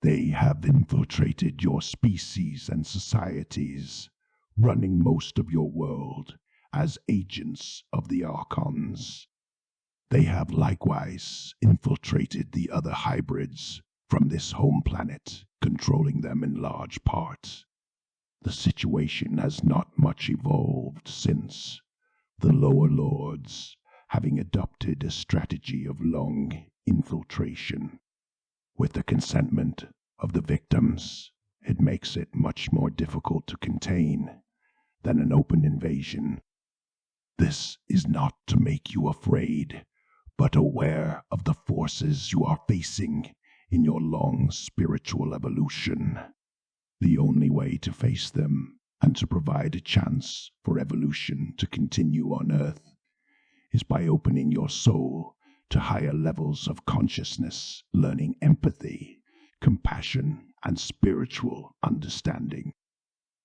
[SPEAKER 4] They have infiltrated your species and societies, running most of your world as agents of the Archons. They have likewise infiltrated the other hybrids from this home planet, controlling them in large part. The situation has not much evolved since, the lower lords having adopted a strategy of long infiltration. With the consentment of the victims, it makes it much more difficult to contain than an open invasion. This is not to make you afraid, but aware of the forces you are facing in your long spiritual evolution. The only way to face them and to provide a chance for evolution to continue on Earth is by opening your soul to higher levels of consciousness, learning empathy, compassion, and spiritual understanding.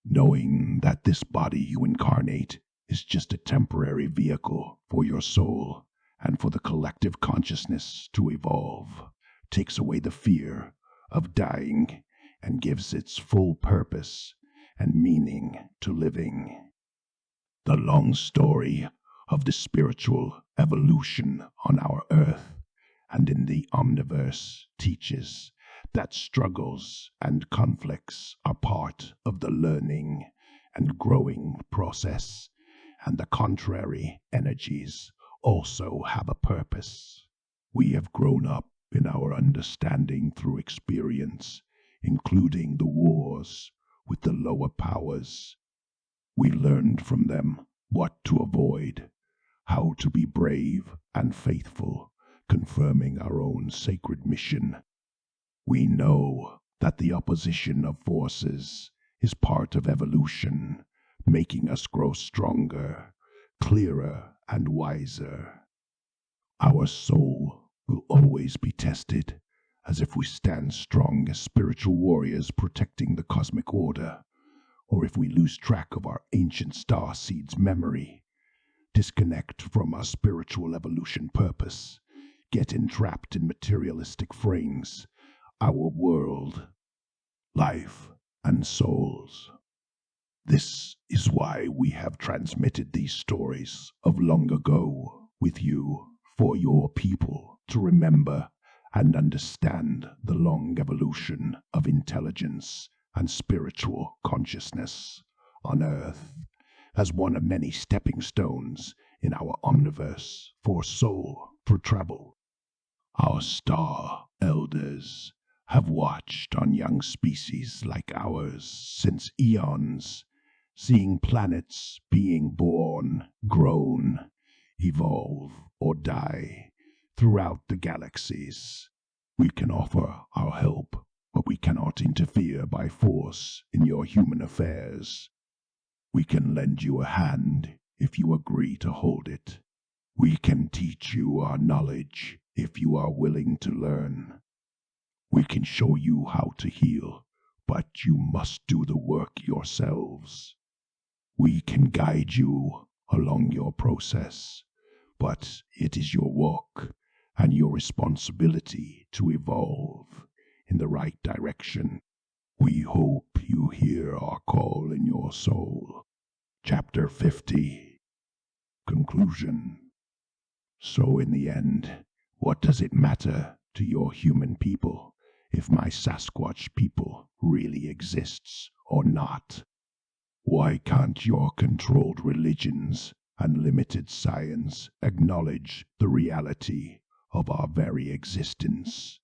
[SPEAKER 4] Knowing that this body you incarnate is just a temporary vehicle for your soul and for the collective consciousness to evolve takes away the fear of dying and gives its full purpose and meaning to living. The long story of the spiritual evolution on our Earth and in the Omniverse teaches that struggles and conflicts are part of the learning and growing process, and the contrary energies also have a purpose. We have grown up in our understanding through experience, including the wars with the lower powers. We learned from them what to avoid, how to be brave and faithful, confirming our own sacred mission. We know that the opposition of forces is part of evolution, making us grow stronger, clearer, and wiser. Our soul will always be tested, as if we stand strong as spiritual warriors protecting the cosmic order, or if we lose track of our ancient star seed's memory, disconnect from our spiritual evolution purpose, get entrapped in materialistic frames, our world, life, and souls. This is why we have transmitted these stories of long ago with you, for your people to remember and understand the long evolution of intelligence and spiritual consciousness on Earth as one of many stepping stones in our omniverse for soul for travel. Our star elders have watched on young species like ours since eons, seeing planets being born, grown, evolve, or die throughout the galaxies. We can offer our help, but we cannot interfere by force in your human affairs. We can lend you a hand if you agree to hold it. We can teach you our knowledge if you are willing to learn. We can show you how to heal, but you must do the work yourselves. We can guide you along your process, but it is your work and your responsibility to evolve in the right direction. We hope you hear our call in your soul. Chapter 50. Conclusion. So in the end, what does it matter to your human people if my Sasquatch people really exists or not? Why can't your controlled religions and limited science acknowledge the reality of our very existence?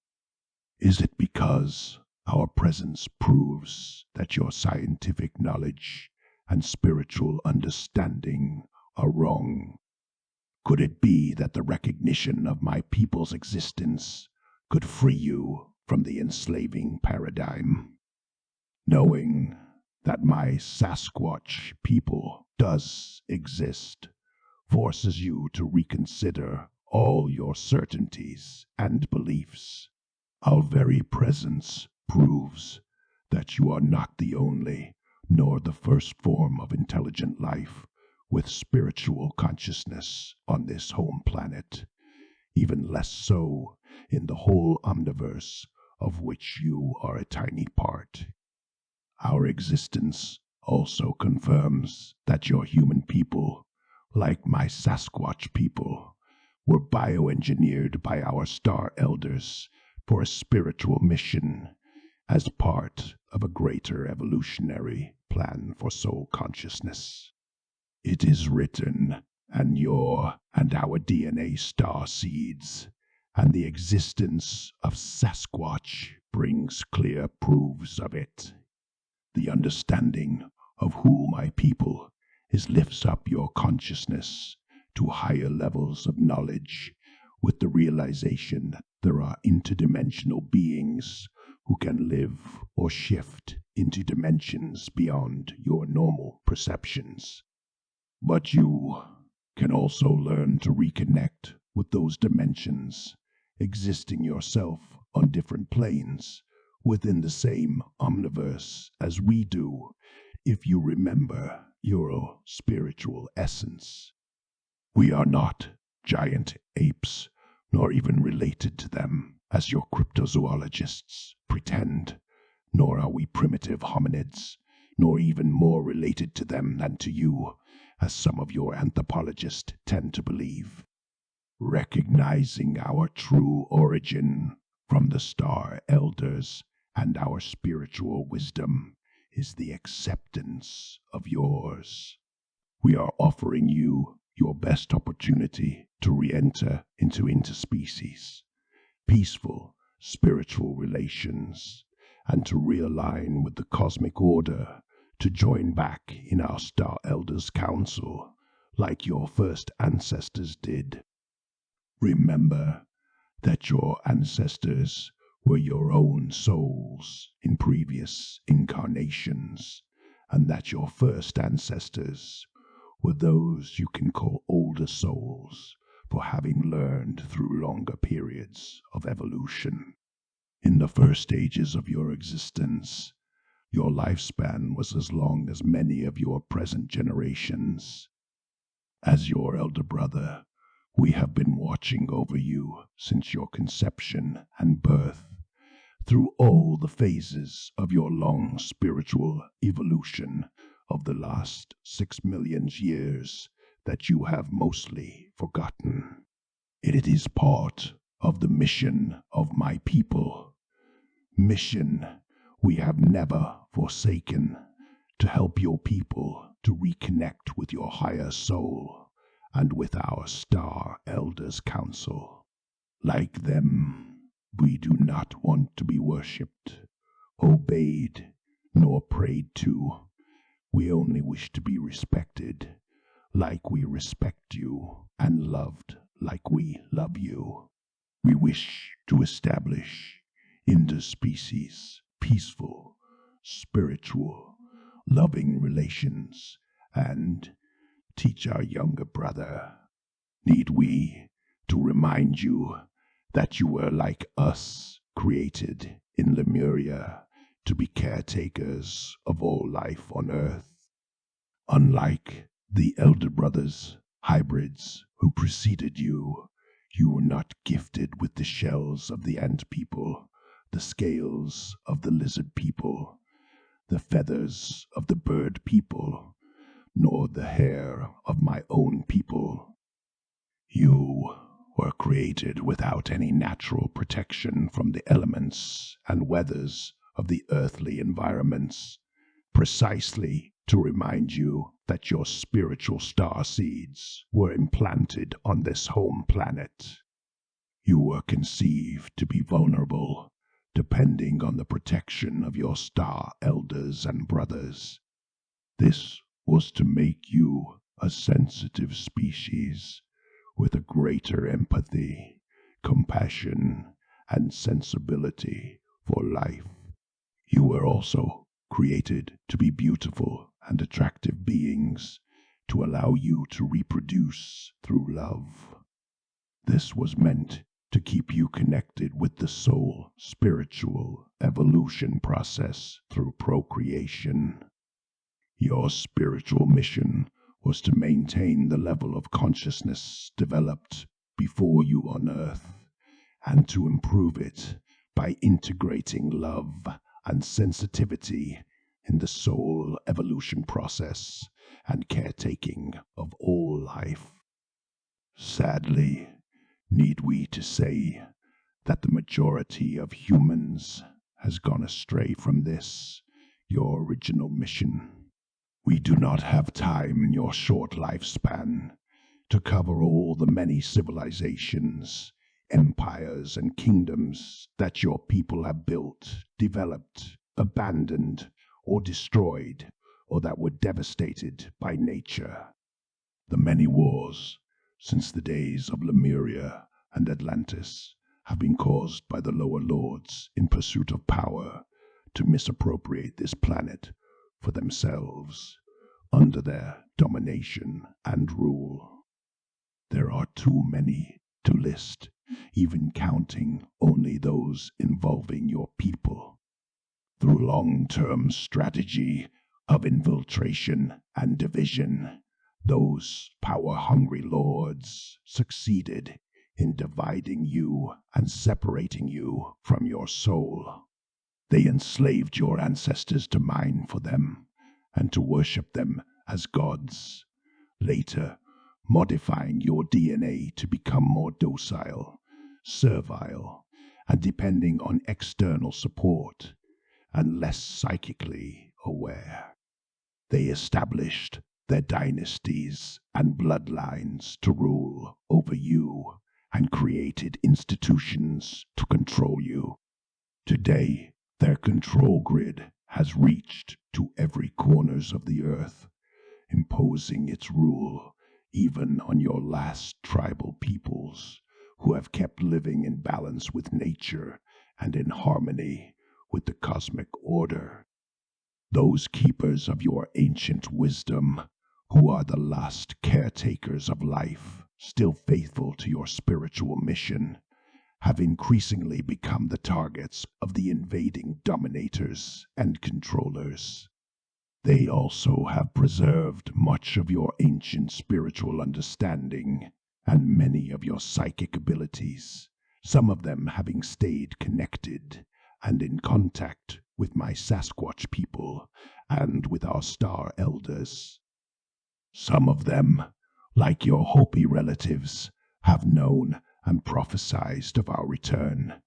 [SPEAKER 4] Is it because our presence proves that your scientific knowledge and spiritual understanding are wrong? Could it be that the recognition of my people's existence could free you from the enslaving paradigm? Knowing that my Sasquatch people does exist forces you to reconsider all your certainties and beliefs. Our very presence proves that you are not the only nor the first form of intelligent life with spiritual consciousness on this home planet, even less so in the whole omniverse of which you are a tiny part. Our existence also confirms that your human people, like my Sasquatch people, were bioengineered by our star elders for a spiritual mission as part of a greater evolutionary plan for soul consciousness. It is written, and your and our DNA star seeds, and the existence of Sasquatch brings clear proofs of it. The understanding of who my people is lifts up your consciousness to higher levels of knowledge, with the realization that there are interdimensional beings who can live or shift into dimensions beyond your normal perceptions. But you can also learn to reconnect with those dimensions, existing yourself on different planes within the same omniverse as we do, if you remember your spiritual essence. We are not giant apes, nor even related to them, as your cryptozoologists pretend, nor are we primitive hominids, nor even more related to them than to you, as some of your anthropologists tend to believe. Recognizing our true origin from the star elders and our spiritual wisdom is the acceptance of yours. We are offering you your best opportunity to re-enter into interspecies, peaceful spiritual relations, and to realign with the cosmic order, to join back in our Star Elders Council like your first ancestors did. Remember that your ancestors were your own souls in previous incarnations, and that your first ancestors were those you can call older souls for having learned through longer periods of evolution. In the first stages of your existence, your lifespan was as long as many of your present generations. As your elder brother, we have been watching over you since your conception and birth, through all the phases of your long spiritual evolution of the last 6 million years that you have mostly forgotten. It is part of the mission of my people, mission we have never forsaken, to help your people to reconnect with your higher soul and with our Star Elders Council. Like them, we do not want to be worshipped, obeyed, nor prayed to. We only wish to be respected, like we respect you, and loved like we love you. We wish to establish interspecies, peaceful, spiritual, loving relations, and teach our younger brother. Need we to remind you that you were like us, created in Lemuria to be caretakers of all life on earth? Unlike the elder brothers, hybrids, who preceded you, you were not gifted with the shells of the ant people, the scales of the lizard people, the feathers of the bird people, nor the hair of my own people. You were created without any natural protection from the elements and weathers of the earthly environments, precisely to remind you that your spiritual star seeds were implanted on this home planet. You were conceived to be vulnerable, depending on the protection of your star elders and brothers. This was to make you a sensitive species with a greater empathy, compassion, and sensibility for life. You were also created to be beautiful and attractive beings, to allow you to reproduce through love. This was meant to keep you connected with the soul spiritual evolution process through procreation. Your spiritual mission was to maintain the level of consciousness developed before you on Earth, and to improve it by integrating love and sensitivity in the soul evolution process and caretaking of all life. Sadly, need we to say that the majority of humans has gone astray from this, your original mission. We do not have time in your short lifespan to cover all the many civilizations, empires, and kingdoms that your people have built, developed, abandoned, or destroyed, or that were devastated by nature. The many wars, since the days of Lemuria and Atlantis, have been caused by the lower lords in pursuit of power to misappropriate this planet for themselves, under their domination and rule. There are too many to list, even counting only those involving your people. Through long-term strategy of infiltration and division, those power-hungry lords succeeded in dividing you and separating you from your soul. They enslaved your ancestors to mine for them and to worship them as gods, later modifying your DNA to become more docile, servile, and depending on external support, and less psychically aware. They established their dynasties and bloodlines to rule over you and created institutions to control you. Today, their control grid has reached to every corners of the earth, imposing its rule even on your last tribal peoples who have kept living in balance with nature and in harmony with the cosmic order. Those keepers of your ancient wisdom, who are the last caretakers of life, still faithful to your spiritual mission, have increasingly become the targets of the invading dominators and controllers. They also have preserved much of your ancient spiritual understanding and many of your psychic abilities, some of them having stayed connected and in contact with my Sasquatch people and with our star elders. Some of them, like your Hopi relatives, have known and prophesied of our return,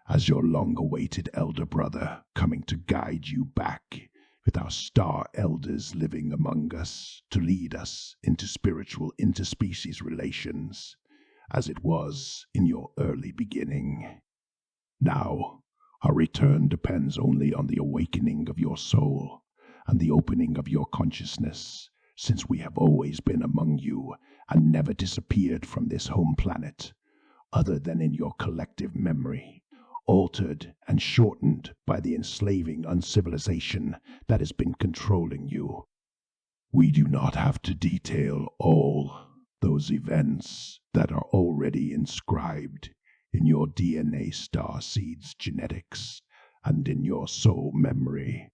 [SPEAKER 4] as your long-awaited elder brother coming to guide you back, with our star elders living among us to lead us into spiritual interspecies relations, as it was in your early beginning. Now, our return depends only on the awakening of your soul and the opening of your consciousness, since we have always been among you and never disappeared from this home planet, other than in your collective memory, altered and shortened by the enslaving uncivilization that has been controlling you. We do not have to detail all those events that are already inscribed in your DNA star seeds genetics and in your soul memory.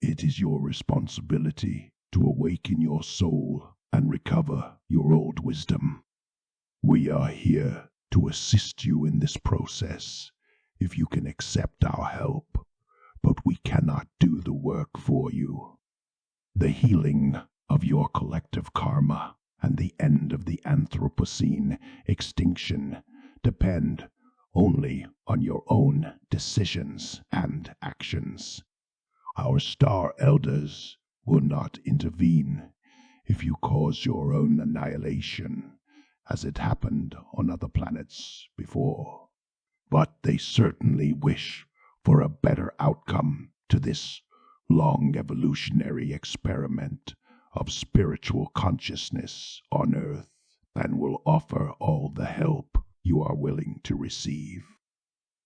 [SPEAKER 4] It is your responsibility to awaken your soul and recover your old wisdom. We are here to assist you in this process if you can accept our help, but we cannot do the work for you. The healing of your collective karma and the end of the Anthropocene extinction depend only on your own decisions and actions. Our star elders will not intervene if you cause your own annihilation, as it happened on other planets before. But they certainly wish for a better outcome to this long evolutionary experiment of spiritual consciousness on Earth, and will offer all the help you are willing to receive.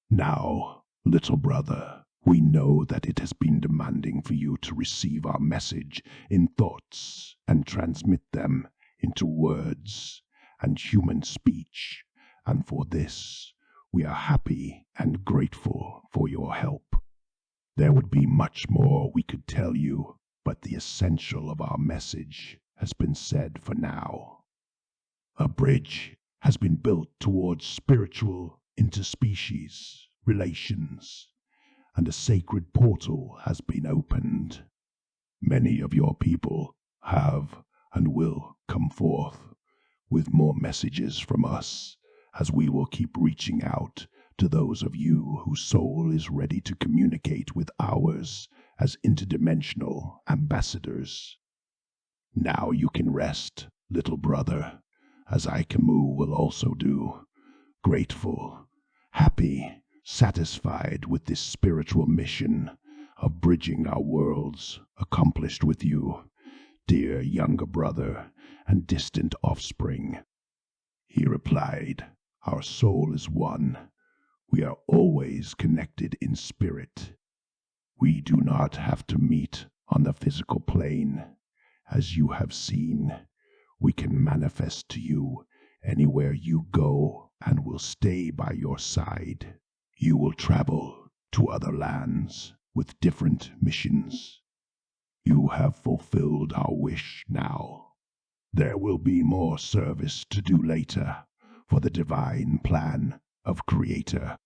[SPEAKER 4] Now, little brother, we know that it has been demanding for you to receive our message in thoughts and transmit them into words and human speech, and for this we are happy and grateful for your help. There would be much more we could tell you, but the essential of our message has been said for now. A bridge has been built towards spiritual interspecies relations, and a sacred portal has been opened. Many of your people have and will come forth with more messages from us, as we will keep reaching out to those of you whose soul is ready to communicate with ours as interdimensional ambassadors. Now you can rest, little brother, as I, Camus, will also do, grateful, happy, satisfied with this spiritual mission of bridging our worlds accomplished with you, dear younger brother and distant offspring. He replied, "Our soul is one. We are always connected in spirit. We do not have to meet on the physical plane. As you have seen, we can manifest to you anywhere you go and will stay by your side. You will travel to other lands with different missions. You have fulfilled our wish now. There will be more service to do later for the divine plan of Creator